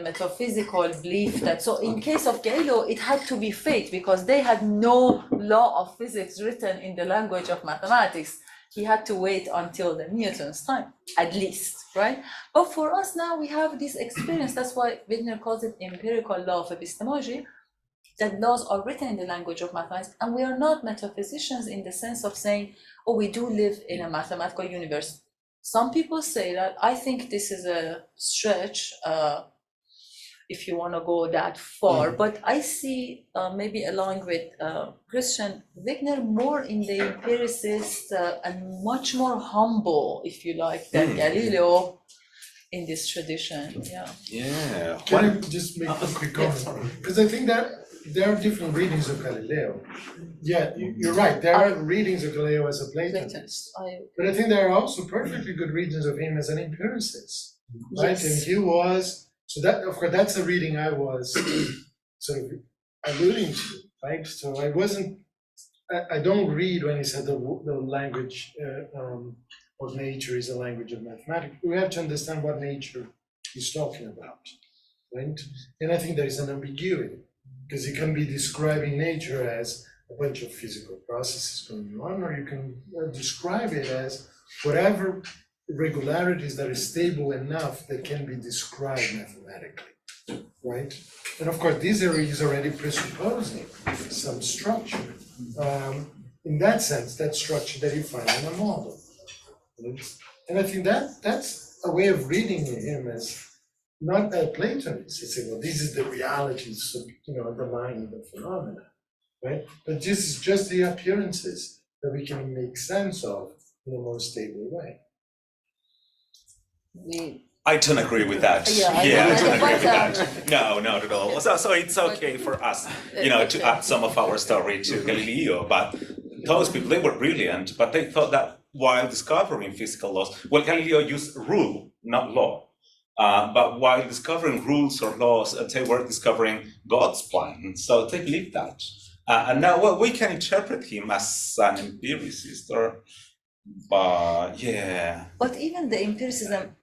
metaphysical belief that, so in case of Galileo, it had to be fate because they had no law of physics written in the language of mathematics. He had to wait until the Newton's time, at least, right? But for us now, we have this experience. That's why Wigner calls it empirical law of epistemology, that laws are written in the language of mathematics, and we are not metaphysicians in the sense of saying, oh, we do live in a mathematical universe. Some people say that. I think this is a stretch, if you want to go that far, but I see maybe along with Christian Wigner more in the empiricist and much more humble, if you like, than Galileo in this tradition.
Yeah.
Can I just make a quick comment? Because I think that there are different readings of Galileo. Yeah, you're right. There are readings of Galileo as a Platonist, but I think there are also perfectly good readings of him as an empiricist, right?
Yes.
And he was. So that, of course, that's a reading I was sort of alluding to, right? So I don't read when he said the language of nature is a language of mathematics. We have to understand what nature he's talking about, right? And I think there is an ambiguity because you can be describing nature as a bunch of physical processes going on, or you can describe it as whatever irregularities that are stable enough that can be described mathematically, right? And of course, this area is already presupposing some structure. In that sense, that structure that you find in a model. And I think that's a way of reading him as not a Platonist. You say, well, this is the realities of, underlying the phenomena, right? But this is just the appearances that we can make sense of in a more stable way.
I don't agree with that. I don't agree with that. No, not at all. So it's okay for us, to add some of our story to Galileo. But those people, they were brilliant, but they thought that while discovering physical laws, well, Galileo used rule, not law. But while discovering rules or laws, they were discovering God's plan. So they believed that. And now, well, we can interpret him as an empiricist, but
even the empiricism.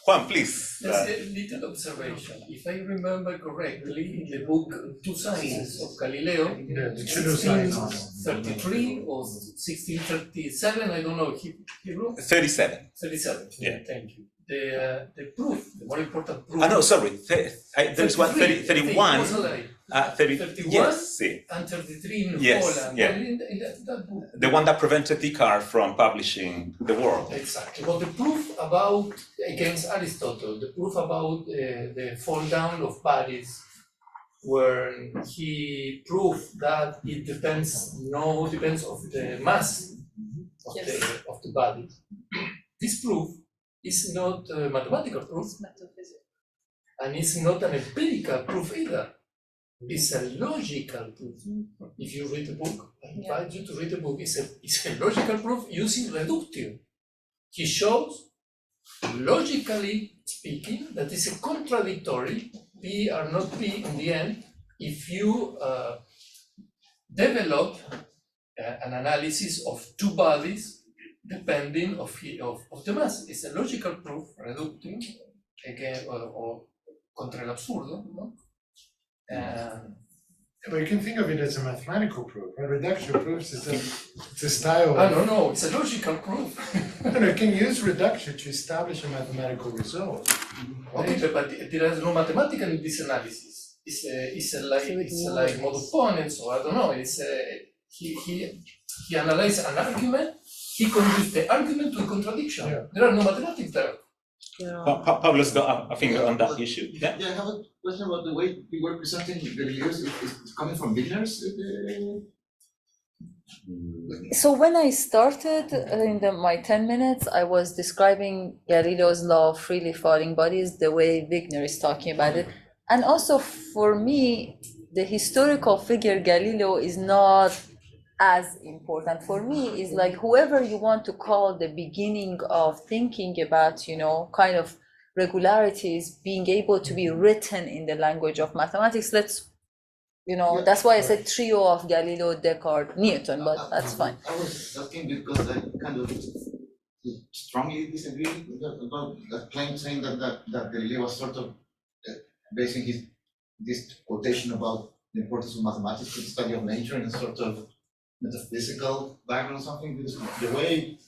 Juan, please.
Just a little observation. If I remember correctly, in the book Two Sciences of Galileo, 1633 or 1637, I don't know, Hebrew?
37.
37,
Yeah.
Thank you. The proof, the more important proof.
No, sorry. There's one 31.
31
yes,
and 33 in
yes,
Poland.
yeah.
In that book.
The one that prevented Descartes from publishing the world.
Exactly. But the proof about, against Aristotle, the proof about the fall down of bodies, where he proved that it depends of the mass of the body. This proof is not a mathematical proof, and it's not an empirical proof either. It's a logical proof. If you read the book, I invite you to read the book. It's a logical proof using reduction. He shows, logically speaking, that it's a contradictory, P or not P in the end, if you develop an analysis of two bodies depending of the mass. It's a logical proof, reducting, again, or contra el absurdo, no?
But you can think of it as a mathematical proof, right? Reduction proofs is it's a style.
No, it's a logical proof.
No, you can use reduction to establish a mathematical result.
Okay, but there is no mathematical in this analysis. It's like modus ponens, or I don't know. He analyzed an argument. He conduced the argument to a contradiction. Yeah. There are no mathematics there.
Pablo's got a finger on that issue. Yeah.
Yeah, I have a question about the way we were presenting Galileo's. Is coming from beginners?
So when I started in my 10 minutes, I was describing Galileo's law of freely falling bodies, the way Wigner is talking about it. And also for me, the historical figure Galileo is not as important. For me, is like whoever you want to call the beginning of thinking about, kind of regularities being able to be written in the language of mathematics. That's why I said trio of Galileo, Descartes, Newton, but that's fine.
I was asking because I kind of strongly disagree about that claim, saying that Galileo was sort of basing this quotation about the importance of mathematics to the study of nature in a sort of metaphysical background or something, because the way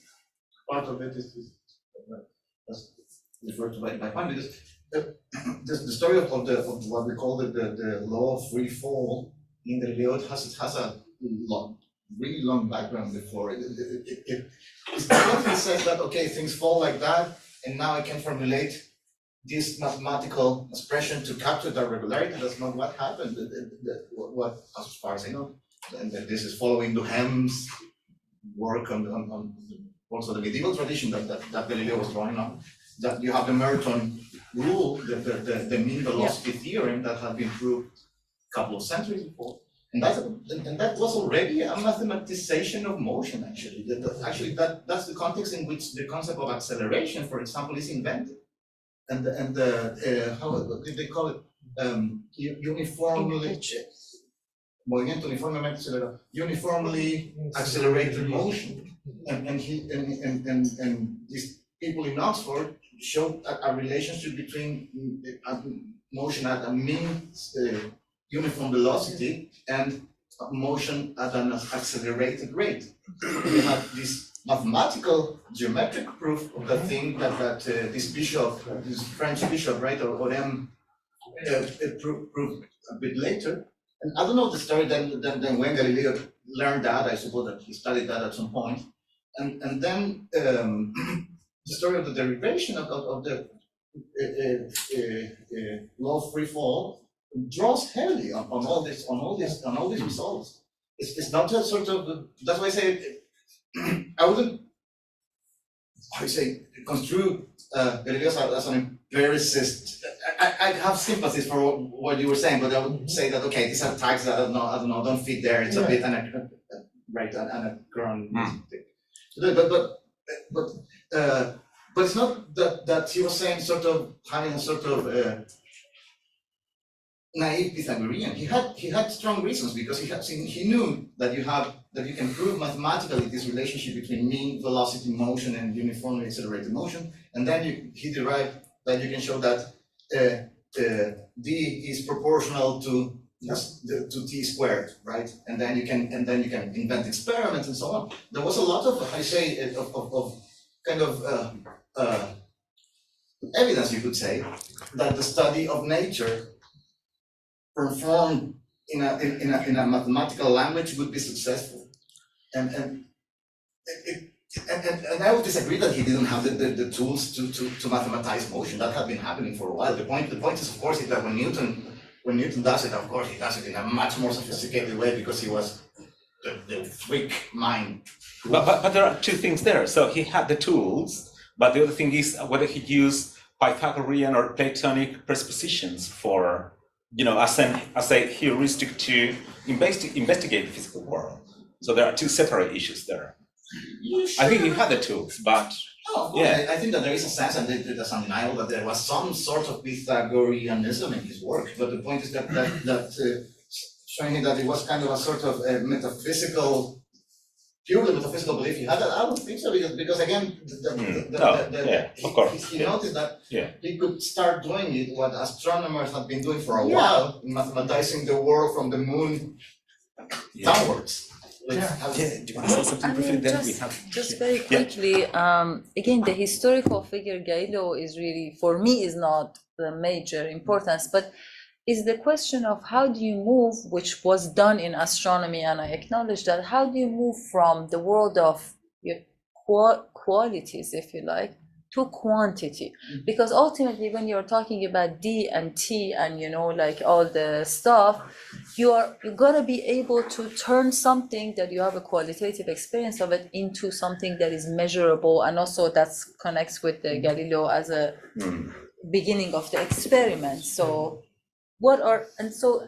part of it is referred to by Pan, because the story of what we call the law of free fall in Galileo, it has a really long background before it. It says that, okay, things fall like that, and now I can formulate this mathematical expression to capture that regularity. That's not what happened. What, as far as I know, and this is following Duhem's work on also the medieval tradition that Galileo was drawing on. That you have the Merton rule, the mean velocity theorem that had been proved a couple of centuries before, and that was already a mathematization of motion. Actually, that's the context in which the concept of acceleration, for example, is invented. And how did they call it? Uniformly accelerated motion, and these people in Oxford showed a relationship between motion at a mean uniform velocity and motion at an accelerated rate. We have this mathematical geometric proof of the thing that this French bishop, right, or proved a bit later. And I don't know the story then when Galileo learned that. I suppose that he studied that at some point, and then the story of the derivation of the law of free fall draws heavily on all these results. It's not a sort of, that's why I say I wouldn't, construe Galileo as an empiricist. I have sympathies for what you were saying, but I would say that, okay, these are tags that I don't know, don't fit there. It's a bit anachronistic. But it's not that he was saying sort of having a sort of naive Pythagorean. He had strong reasons, because he knew that you can prove mathematically this relationship between mean velocity motion and uniformly accelerated motion, and then he derived that you can show that d is proportional to t squared, right? And then you can invent experiments and so on. There was a lot of kind of evidence, you could say, that the study of nature performed in a mathematical language would be successful, and I would disagree that he didn't have the tools to mathematize motion. That had been happening for a while. The point is, of course, is that when Newton does it, of course, he does it in a much more sophisticated way, because he was the freak mind.
But there are two things there. So he had the tools, but the other thing is whether he used Pythagorean or Platonic presuppositions for, as a heuristic to investigate the physical world. So there are two separate issues there. I think he had the tools, but
yeah, I think that there is a sense, and there's undeniable that there was some sort of Pythagoreanism in his work. But the point is that showing that it was kind of a sort of metaphysical purely metaphysical belief you had that? I don't think so, because again,
of course.
he noticed that
Yeah.
he could start doing it, what astronomers have been doing for a
Yeah.
while, mathematizing the world from the moon downwards.
Do you want to say something
I
briefly?
mean,
Then we have.
just very quickly, again, the historical figure Galileo is really, for me, is not the major importance, but is the question of how do you move, which was done in astronomy, and I acknowledge that, how do you move from the world of your qualities, if you like, to quantity? Because ultimately, when you're talking about D and T and, you know, like all the stuff, you're gonna be able to turn something that you have a qualitative experience of it into something that is measurable, and also that connects with the Galileo as a beginning of the experiment. So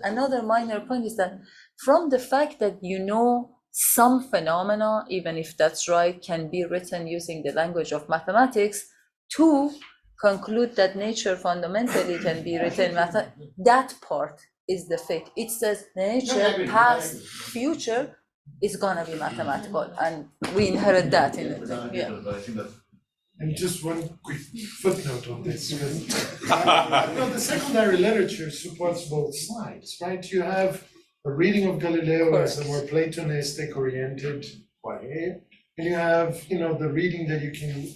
another minor point is that from the fact that you know some phenomena, even if that's right, can be written using the language of mathematics, to conclude that nature fundamentally can be written that part is the fit. It says nature, past, future is gonna be mathematical, and we inherit that in it. Yeah.
And just one quick footnote on this. The secondary literature supports both sides, right? You have a reading of Galileo as a more Platonistic oriented way, and you have, you know, the reading that you can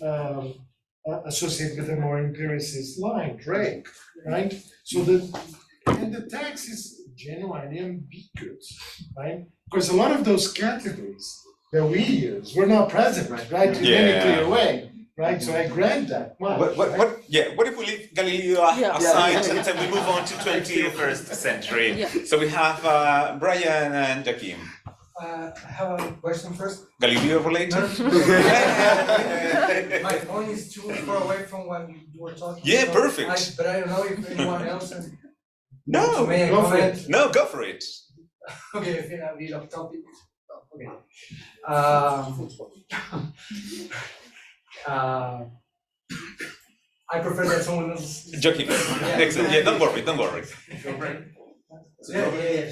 associate with a more empiricist line, Drake, right? So the text is genuinely ambiguous, right? Because a lot of those categories that we use were not present, right? In any clear way. Right, so I grant that.
What if we leave Galileo aside and we move on to 21st century? So we have Brian and Joaquim.
I have a question first.
Galileo related?
My phone is too far away from what you were talking about.
Yeah, perfect.
But I don't know if anyone else.
No,
go for it.
No, go for it.
Okay, if you have a bit of topic. Okay. I prefer that someone else.
Joaquim. Excellent. Yeah, don't worry.
Yeah.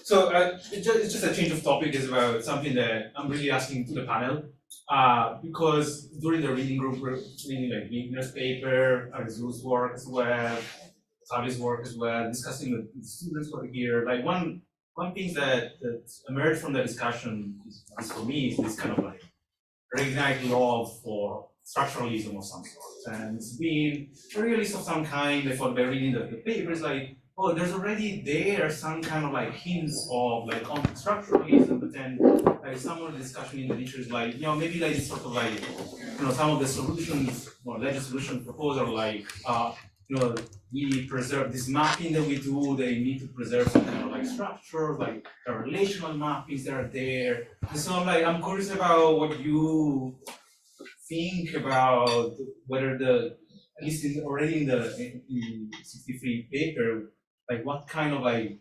So it's just a change of topic as well. It's something that I'm really asking to the panel, because during the reading group, we're reading like Wigner's paper, Arzu's work as well, Tavi's work as well, discussing with the students who are here. Like one thing that emerged from the discussion is for me is this kind of like recognized love for structuralism of some sort, and it's been a realist of some kind. I thought by reading the papers, like, oh, there's already there some kind of like hints of like complex structuralism, but then like some of the discussion in the literature is like, you know, maybe like sort of like, you know, some of the solutions or alleged solution proposal, like, you know, we preserve this mapping that we do, they need to preserve some kind of like structure, like the relational mappings that are there. And so I'm curious about what you think about whether at least already in the 63 paper, like what kind of like,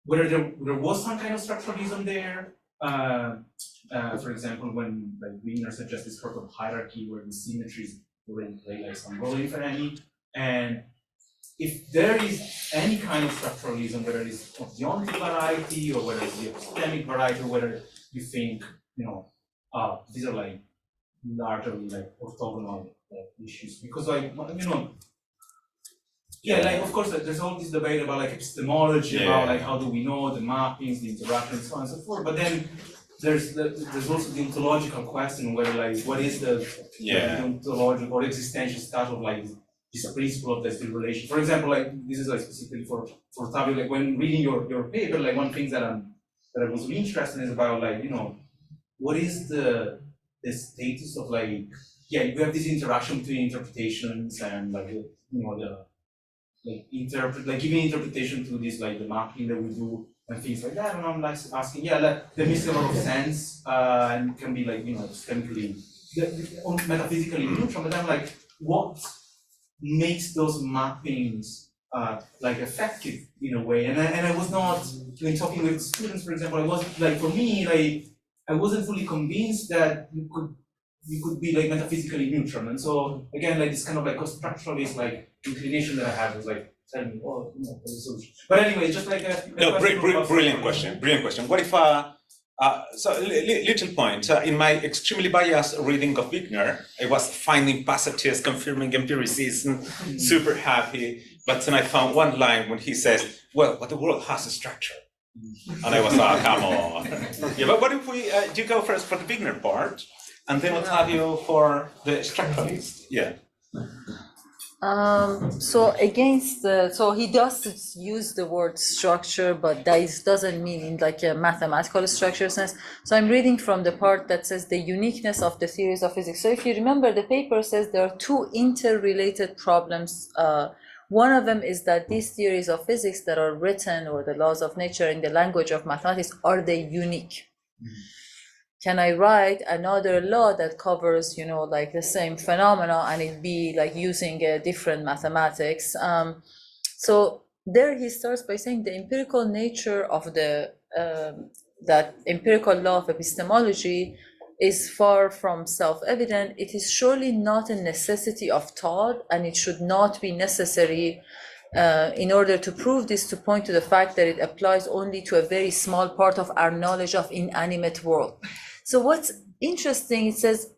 whether there was some kind of structuralism there. For example, when like Wigner suggests this sort of hierarchy where the symmetries already play like some role, if any, and if there is any kind of structuralism, whether it's of the ontic variety or whether it's the epistemic variety, or whether you think, you know, these are like largely like orthogonal issues, because like, you know, like of course there's all this debate about like epistemology, about like how do we know the mappings, the interactions, so on and so forth, but then there's also the ontological question whether like what is the ontological or existential status of like this principle of the still relation. For example, like this is like specifically for Tavio, like when reading your paper, like one thing that I was really interested in is about like, you know, what is the status of like, we have this interaction between interpretations and like, you know, the like giving interpretation to this like the mapping that we do and things like that, and I'm like asking, like that makes a lot of sense and can be like, you know, systemically, metaphysically neutral, but I'm like, what makes those mappings like effective in a way? And I was not, when talking with students, for example, I was like, for me, like I wasn't fully convinced that you could be like metaphysically neutral. And so again, like this kind of like structuralist like inclination that I have was like tell me, oh, you know, there's a solution. But anyway, just like a
brilliant question. What if Little point. In my extremely biased reading of Wigner, I was finding passages confirming empiricism, super happy. But then I found one line when he says, well, but the world has a structure. And I was like, come on. Yeah, but what if we, you go first for the Wigner part, and then Ottavio for the structuralist? Yeah.
So he does use the word structure, but that doesn't mean in like a mathematical structure sense. So I'm reading from the part that says the uniqueness of the theories of physics. So if you remember, the paper says there are two interrelated problems. One of them is that these theories of physics that are written, or the laws of nature in the language of mathematics, are they unique? Can I write another law that covers, like the same phenomena, and it be like using a different mathematics? So there he starts by saying the empirical nature of that empirical law of epistemology is far from self-evident. It is surely not a necessity of thought, and it should not be necessary in order to prove this, to point to the fact that it applies only to a very small part of our knowledge of inanimate world. So what's interesting, it says,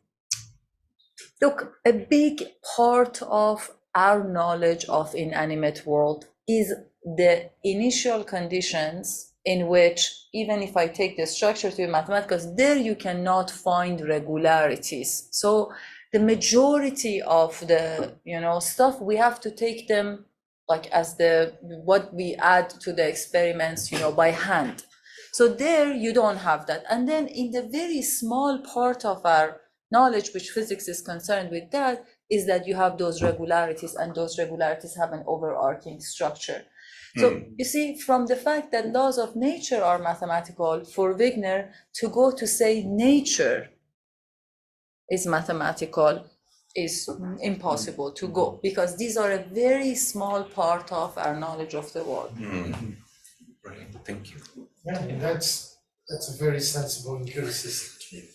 look, a big part of our knowledge of inanimate world is the initial conditions in which, even if I take the structure to be mathematical, there you cannot find regularities. So the majority of the stuff, we have to take them like as what we add to the experiments, by hand. So there you don't have that. And then in the very small part of our knowledge, which physics is concerned with, that is that you have those regularities, and those regularities have an overarching structure. So you see, from the fact that laws of nature are mathematical, for Wigner to go to say nature is mathematical is impossible to go, because these are a very small part of our knowledge of the world.
Right, thank you.
Yeah, and that's a very sensible empiricism.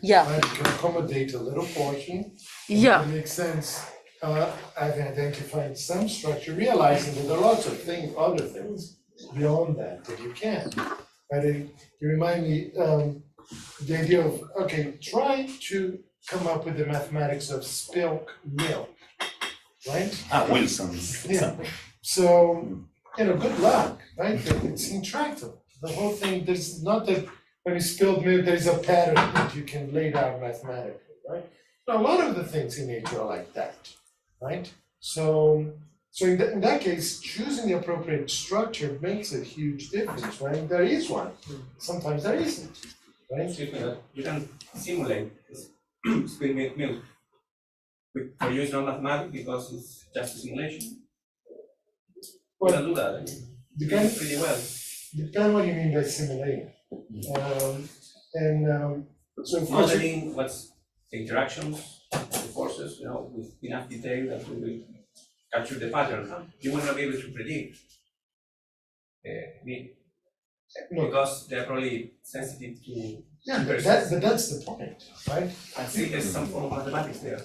Yeah.
Right? You can accommodate a little portion.
Yeah.
It makes sense. I've identified some structure, realizing that there are lots of other things beyond that you can. Right? You remind me the idea of, try to come up with the mathematics of spilled milk, right?
Wilson's example.
So, good luck, right? It's intractable. The whole thing, there's not that when you spilled milk, there's a pattern that you can lay down mathematically, right? Now, a lot of the things in nature are like that, right? So in that case, choosing the appropriate structure makes a huge difference, right? There is one. Sometimes there isn't, right?
You can simulate spilled milk for use in mathematics because it's just a simulation. You can do that.
Depends
pretty well.
Depends what you mean by simulating. So of course,
modeling what's the interactions, the forces, with enough detail that we will capture the pattern. You will not be able to predict because they're probably sensitive to.
Yeah, but that's the point, right?
I think there's some form of mathematics there.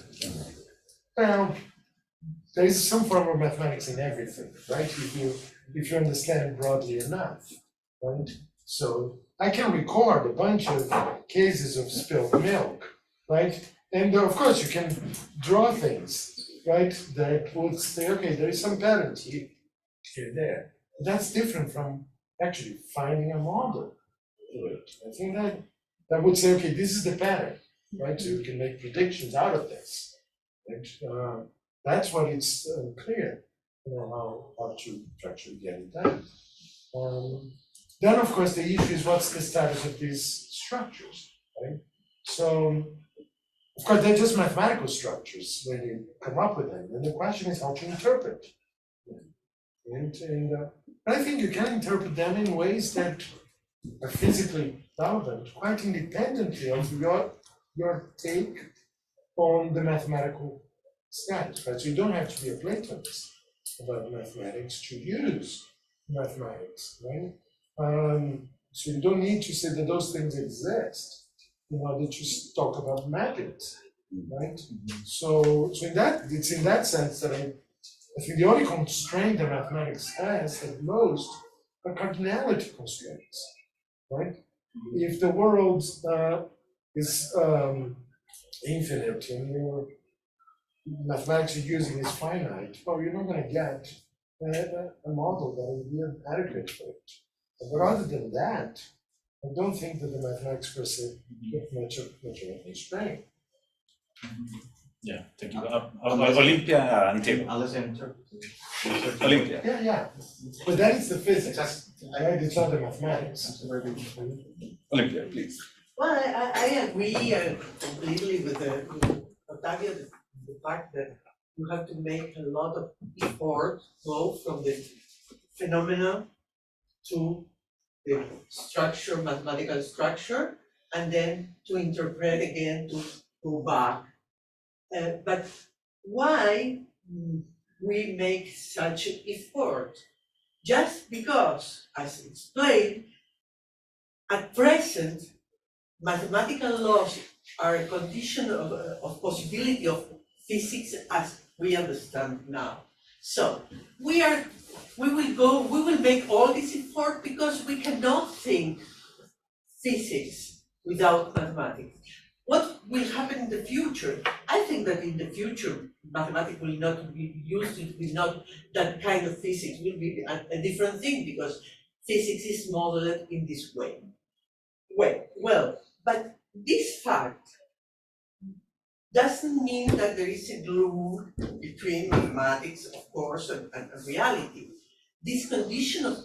Well, there is some form of mathematics in everything, right? If you understand broadly enough, right? So I can record a bunch of cases of spilled milk, right? And of course you can draw things, right? That would say, there is some pattern here, there. But that's different from actually finding a model. I think that would say, this is the pattern, right? So you can make predictions out of this. Right? That's what it's clear, how to actually get it done. Then, of course, the issue is what's the status of these structures, right? So, of course, they're just mathematical structures when you come up with them. And the question is how to interpret them. And I think you can interpret them in ways that are physically relevant, quite independently of your take on the mathematical status, right? So you don't have to be a Platonist about mathematics to use mathematics, right? So you don't need to say that those things exist in order to talk about mappings, right? So it's in that sense that I think the only constraint that mathematics has at most are cardinality constraints, right? if the world is infinite and your mathematics you're using is finite, well, you're not going to get a model that will be adequate for it. But other than that, I don't think that the mathematics per se get much of any strain.
Yeah, thank you. Olympia Antero.
Unless I interpret.
Olympia.
Yeah. But that is the physics, right? It's not the mathematics.
Olympia, please.
Well, I agree completely with Octavio, the fact that you have to make a lot of effort, go from the phenomenon to the structure, mathematical structure, and then to interpret again, to go back. But why we make such effort? Just because, as explained, at present, mathematical laws are a condition of possibility of physics as we understand now. So we will make all this effort because we cannot think physics without mathematics. What will happen in the future? I think that in the future, mathematics will not be used, it will not, that kind of physics will be a different thing because physics is modeled in this way. Well, but this fact doesn't mean that there is a glue between mathematics, of course, and reality. This condition of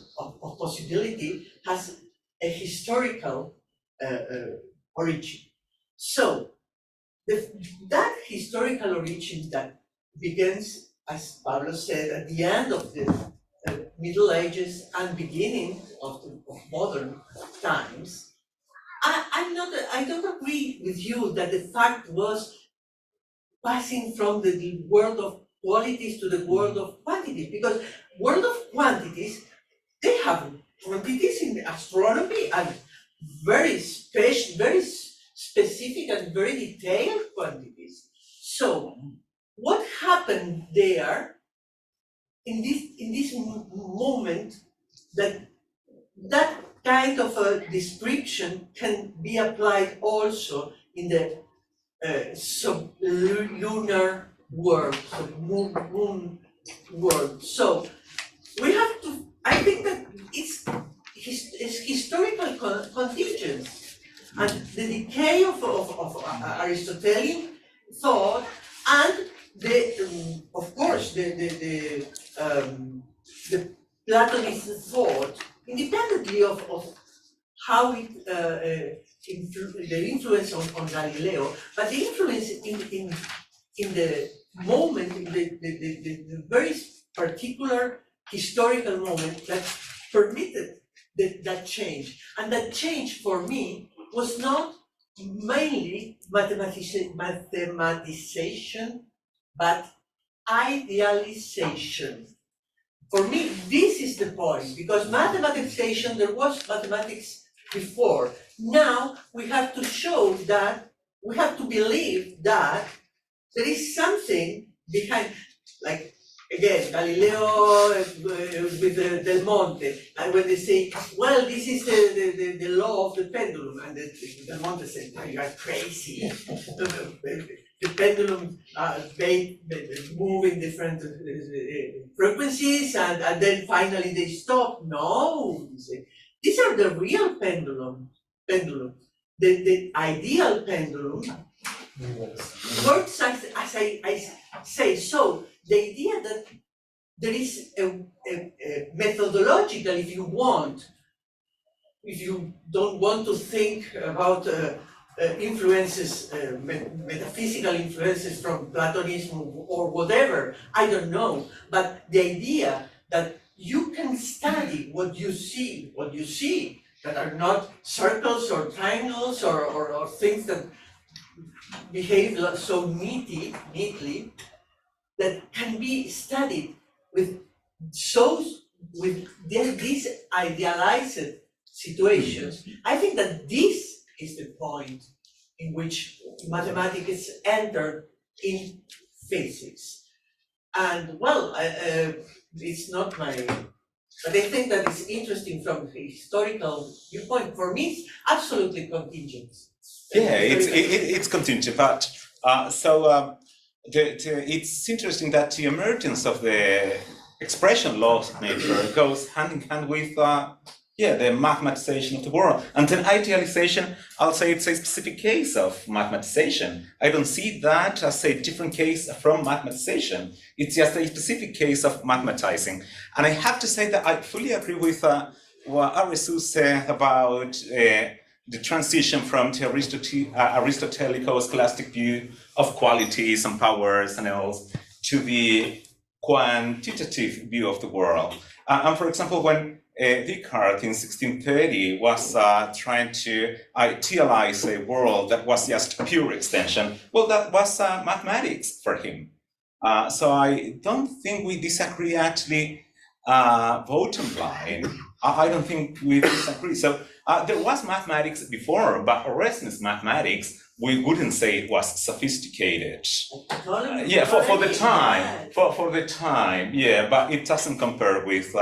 possibility has a historical origin. So, that historical origin that begins, as Pablo said, at the end of the Middle Ages and beginning of modern times, I don't agree with you that the fact was passing from the world of qualities to the world of quantities, because world of quantities, they have quantities in astronomy and very specific and very detailed quantities. So what happened there in this moment that kind of a description can be applied also in the sublunar world, moon world. So we have to, I think that it's historical contingence and the decay of Aristotelian thought and of course the Platonist thought, independently of how the influence on Galileo, but the influence in the moment, in the very particular historical moment that permitted that change. And that change for me was not mainly mathematization, but idealization. For me, this is the point, because mathematization, there was mathematics before. Now we have to show that, we have to believe that there is something behind, like again, Galileo with Del Monte, and when they say, well, this is the law of the pendulum, and Del Monte said, no, you are crazy. The pendulum move in different frequencies, and then finally they stop. No, these are the real pendulum. The ideal pendulum works as I say. So the idea that there is a methodological, if you don't want to think about influences, metaphysical influences from Platonism or whatever, I don't know, but the idea that you can study what you see, that are not circles or triangles or things that behave so neatly, that can be studied with these idealized situations. I think that this is the point in which mathematics entered in physics. And well, it's not my But I think that is interesting from a historical viewpoint. For me, it's absolutely contingent.
Yeah, it's contingent, but it's interesting that the emergence of the expression laws of nature goes hand in hand with the mathematization of the world. And then idealization, I'll say it's a specific case of mathematization. I don't see that as a different case from mathematization. It's just a specific case of mathematizing. And I have to say that I fully agree with what Arisu said about the transition from the Aristotelical scholastic view of qualities and powers and else to the quantitative view of the world. And for example, when Descartes in 1630 was trying to idealize a world that was just pure extension, well, that was mathematics for him. So I don't think we disagree actually bottom line. I don't think we disagree. So there was mathematics before, but Erasmus mathematics, we wouldn't say it was sophisticated. For the time, yeah, but it doesn't compare with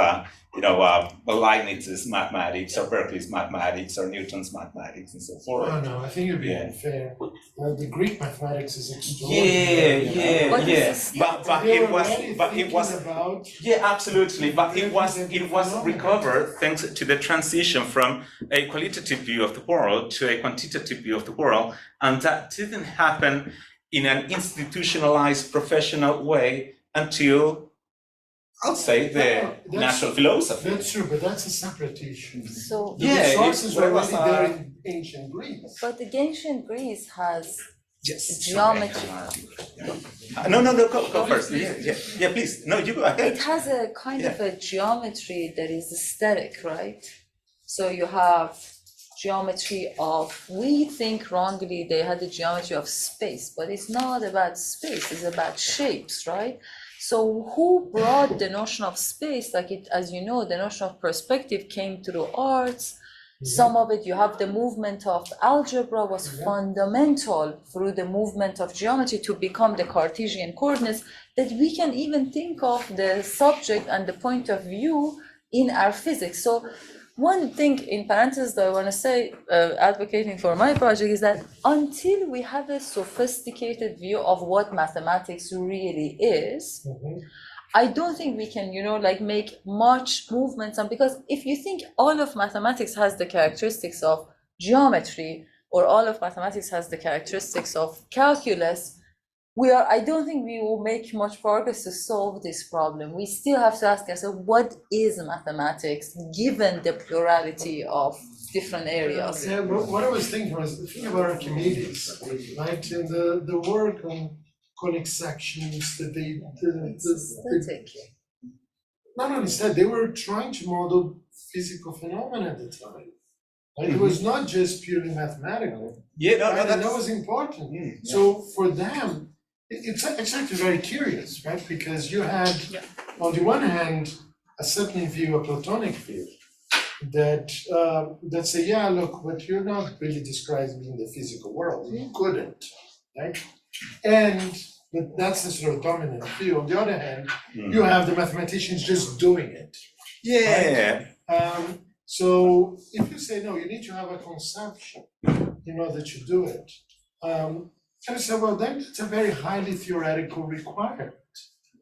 Leibniz's mathematics or Berkeley's mathematics or Newton's mathematics and so forth.
No, I think you're being unfair. The Greek mathematics is extraordinary.
But it was absolutely. But it was recovered thanks to the transition from a qualitative view of the world to a quantitative view of the world, and that didn't happen in an institutionalized professional way until, I'll say, the natural philosophy.
That's true, but that's a separate issue.
So
the resources were already there in ancient Greece.
But the ancient Greece has geometry.
No, go first. Yeah, please. No, you go ahead.
It has a kind of a geometry that is aesthetic, right? So you have geometry of, we think wrongly they had the geometry of space, but it's not about space, it's about shapes, right? So who brought the notion of space? Like it, as you know, the notion of perspective came through arts. Some of it, you have the movement of algebra was fundamental through the movement of geometry to become the Cartesian coordinates, that we can even think of the subject and the point of view in our physics. So one thing in parentheses that I want to say, advocating for my project, is that until we have a sophisticated view of what mathematics really is, I don't think we can, make much movements. And because if you think all of mathematics has the characteristics of geometry, or all of mathematics has the characteristics of calculus, I don't think we will make much progress to solve this problem. We still have to ask ourselves, what is mathematics, given the plurality of different areas?
Yeah, but what I was thinking was, think about Archimedes, right? And the work on conic sections that they not only said, they were trying to model physical phenomena at the time. Right? It was not just purely mathematical. And that was important. So for them, it's actually very curious, right? Because you had, on the one hand, a certain view, a Platonic view, that say, yeah, look, but you're not really describing the physical world. You couldn't, right? But that's the sort of dominant view. On the other hand, you have the mathematicians just doing it. Right? So if you say, no, you need to have a conception in order to do it, I say, well, that's a very highly theoretical requirement.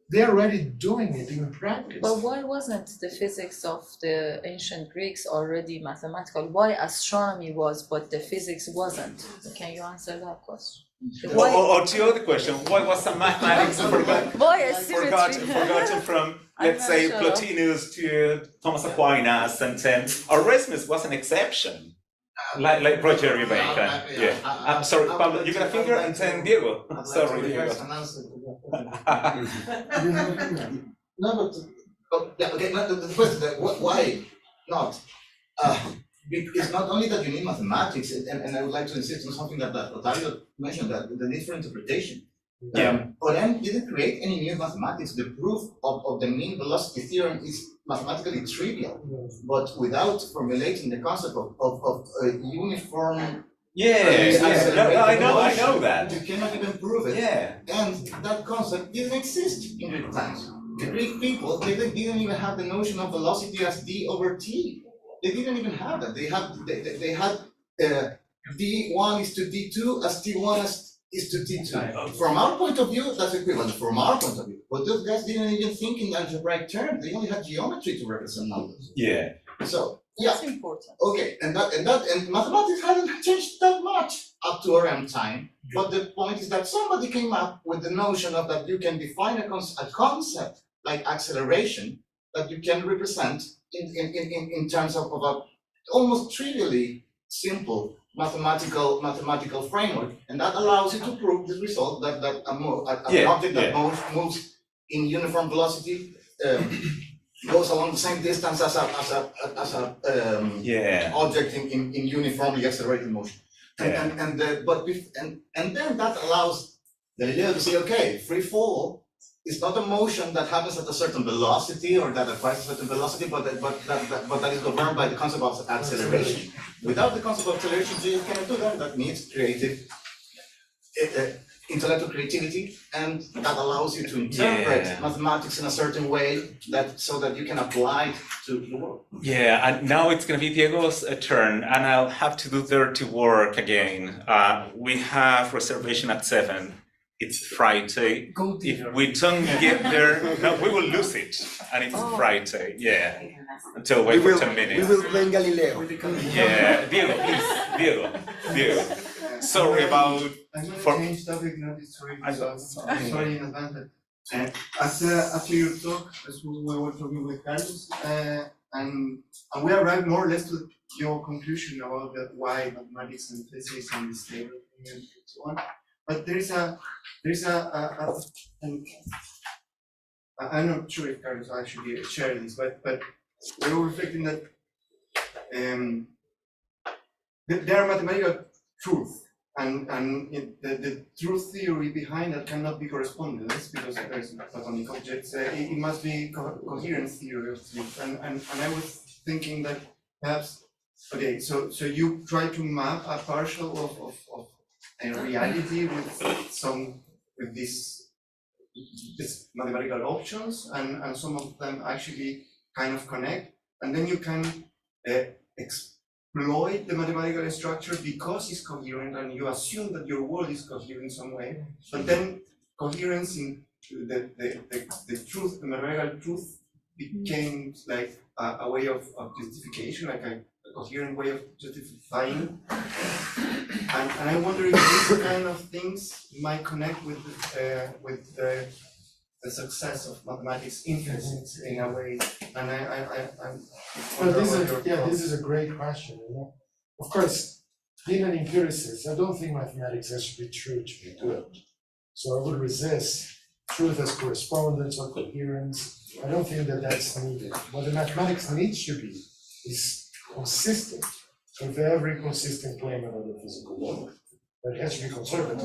They're already doing it in practice.
But why wasn't the physics of the ancient Greeks already mathematical? Why astronomy was, but the physics wasn't? Can you answer that question?
Or to the other question, why was some mathematics forgotten from, let's say, Plotinus to Thomas Aquinas, and then Erasmus was an exception. Like Roger Rebecca. I'm sorry, Pablo, you got a finger, and then Diego. Sorry, Diego.
No, but the question, why not? It's not only that you need mathematics, and I would like to insist on something that Ottavio mentioned, that the need for interpretation. Orem didn't create any new mathematics. The proof of the mean velocity theorem is mathematically trivial, but without formulating the concept of a uniform.
I know that.
You cannot even prove it. And that concept didn't exist in Greek times. The Greek people, they didn't even have the notion of velocity as d over t. They didn't even have that. They had d1 is to d2 as t1 is to t2. From our point of view, that's equivalent. From our point of view, but those guys didn't even think in algebraic terms. They only had geometry to represent numbers.
Yeah.
So yeah.
That's important.
Okay, and mathematics hadn't changed that much up to our own time. But the point is that somebody came up with the notion of that you can define a concept like acceleration that you can represent in terms of a almost trivially simple mathematical framework, and that allows you to prove the result that an object that moves in uniform velocity goes along the same distance as a object in uniformly accelerated motion. And then that allows Galileo to say, okay, free fall is not a motion that happens at a certain velocity or that acquires a certain velocity, but that is governed by the concept of acceleration. Without the concept of acceleration, you cannot do that. That needs creative, intellectual creativity, and that allows you to interpret mathematics in a certain way so that you can apply it to the world.
Yeah, and now it's going to be Diego's turn, and I'll have to do dirty work again. We have reservation at 7. It's Friday. If we don't get there, no, we will lose it. And it's Friday, yeah. Until wait for 10 minutes.
We will blame Galileo.
Yeah, Diego, please. Diego. Sorry about.
I'm going to change topic, not destroy results. I'm sorry in advance. After your talk, as we were talking with Carlos, and we arrived more or less to your conclusion about why mathematics and physics and this and so on. But I'm not sure if Carlos actually shared this, but we were reflecting that there are mathematical truths, and the truth theory behind that cannot be correspondence because there's platonic objects. It must be coherence theory of truth, and I was thinking that perhaps okay, so you try to map a partial of reality with these mathematical options, and some of them actually kind of connect, and then you can exploit the mathematical structure because it's coherent, and you assume that your world is coherent in some way, but then coherence in the truth, the mathematical truth, became like a way of justification, like a coherent way of justifying. And I wonder if these kind of things might connect with the success of mathematics inferences in a way. And
well, this is a great question. You know? Of course, being an empiricist, I don't think mathematics has to be true to be good. So I would resist truth as correspondence or coherence. I don't think that that's needed. What the mathematics needs to be is consistent with every consistent claim about the physical world. That has to be conservative.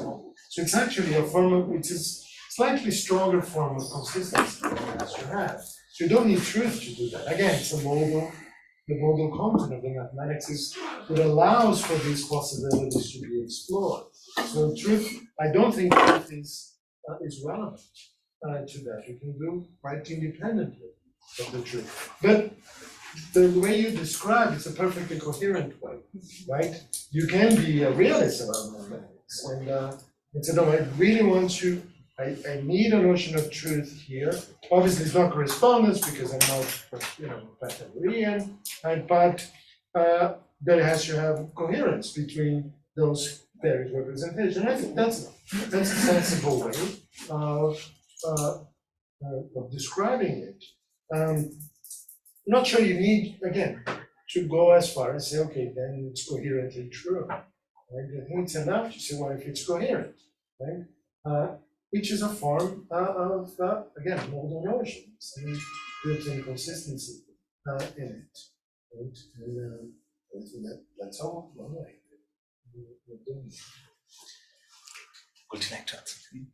So it's actually a form of, which is slightly stronger form of consistency than it has to have. So you don't need truth to do that. Again, it's a modal, the modal content of the mathematics is it allows for these possibilities to be explored. So truth, I don't think truth is relevant to that. You can do quite independently of the truth. But the way you describe it's a perfectly coherent way, right? You can be a realist about mathematics, and say, no, I really want to. I need a notion of truth here. Obviously, it's not correspondence because I'm not, Pythagorean, but there has to have coherence between those various representations. I think that's a sensible way of describing it. Not sure you need, again, to go as far as say, okay, then it's coherently true. Right? I think it's enough to say, well, if it's coherent, right? Which is a form of, again, modal notions and built-in consistency in it. Right? And that's all one way.
Would you like to add something?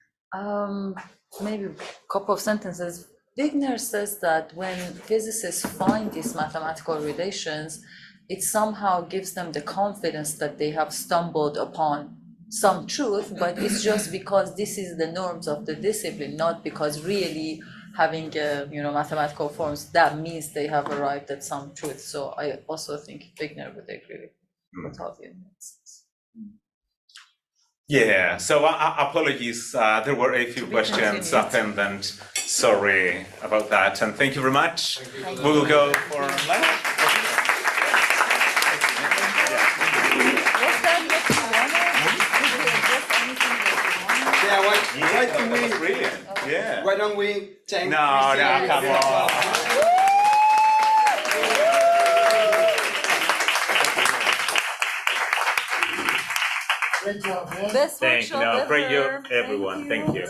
Maybe a couple of sentences. Wigner says that when physicists find these mathematical relations, it somehow gives them the confidence that they have stumbled upon some truth, but it's just because this is the norms of the discipline, not because really having mathematical forms, that means they have arrived at some truth. So I also think Wigner would agree with Javier.
Yeah, so apologies, there were a few questions pending. Sorry about that, and thank you very much. We will go for lunch.
Yeah, why don't we?
Brilliant. Yeah.
Why don't we thank?
No, come on.
Great job, man.
Best
Thank you.
workshop
No, great
ever.
job, everyone. Thank you.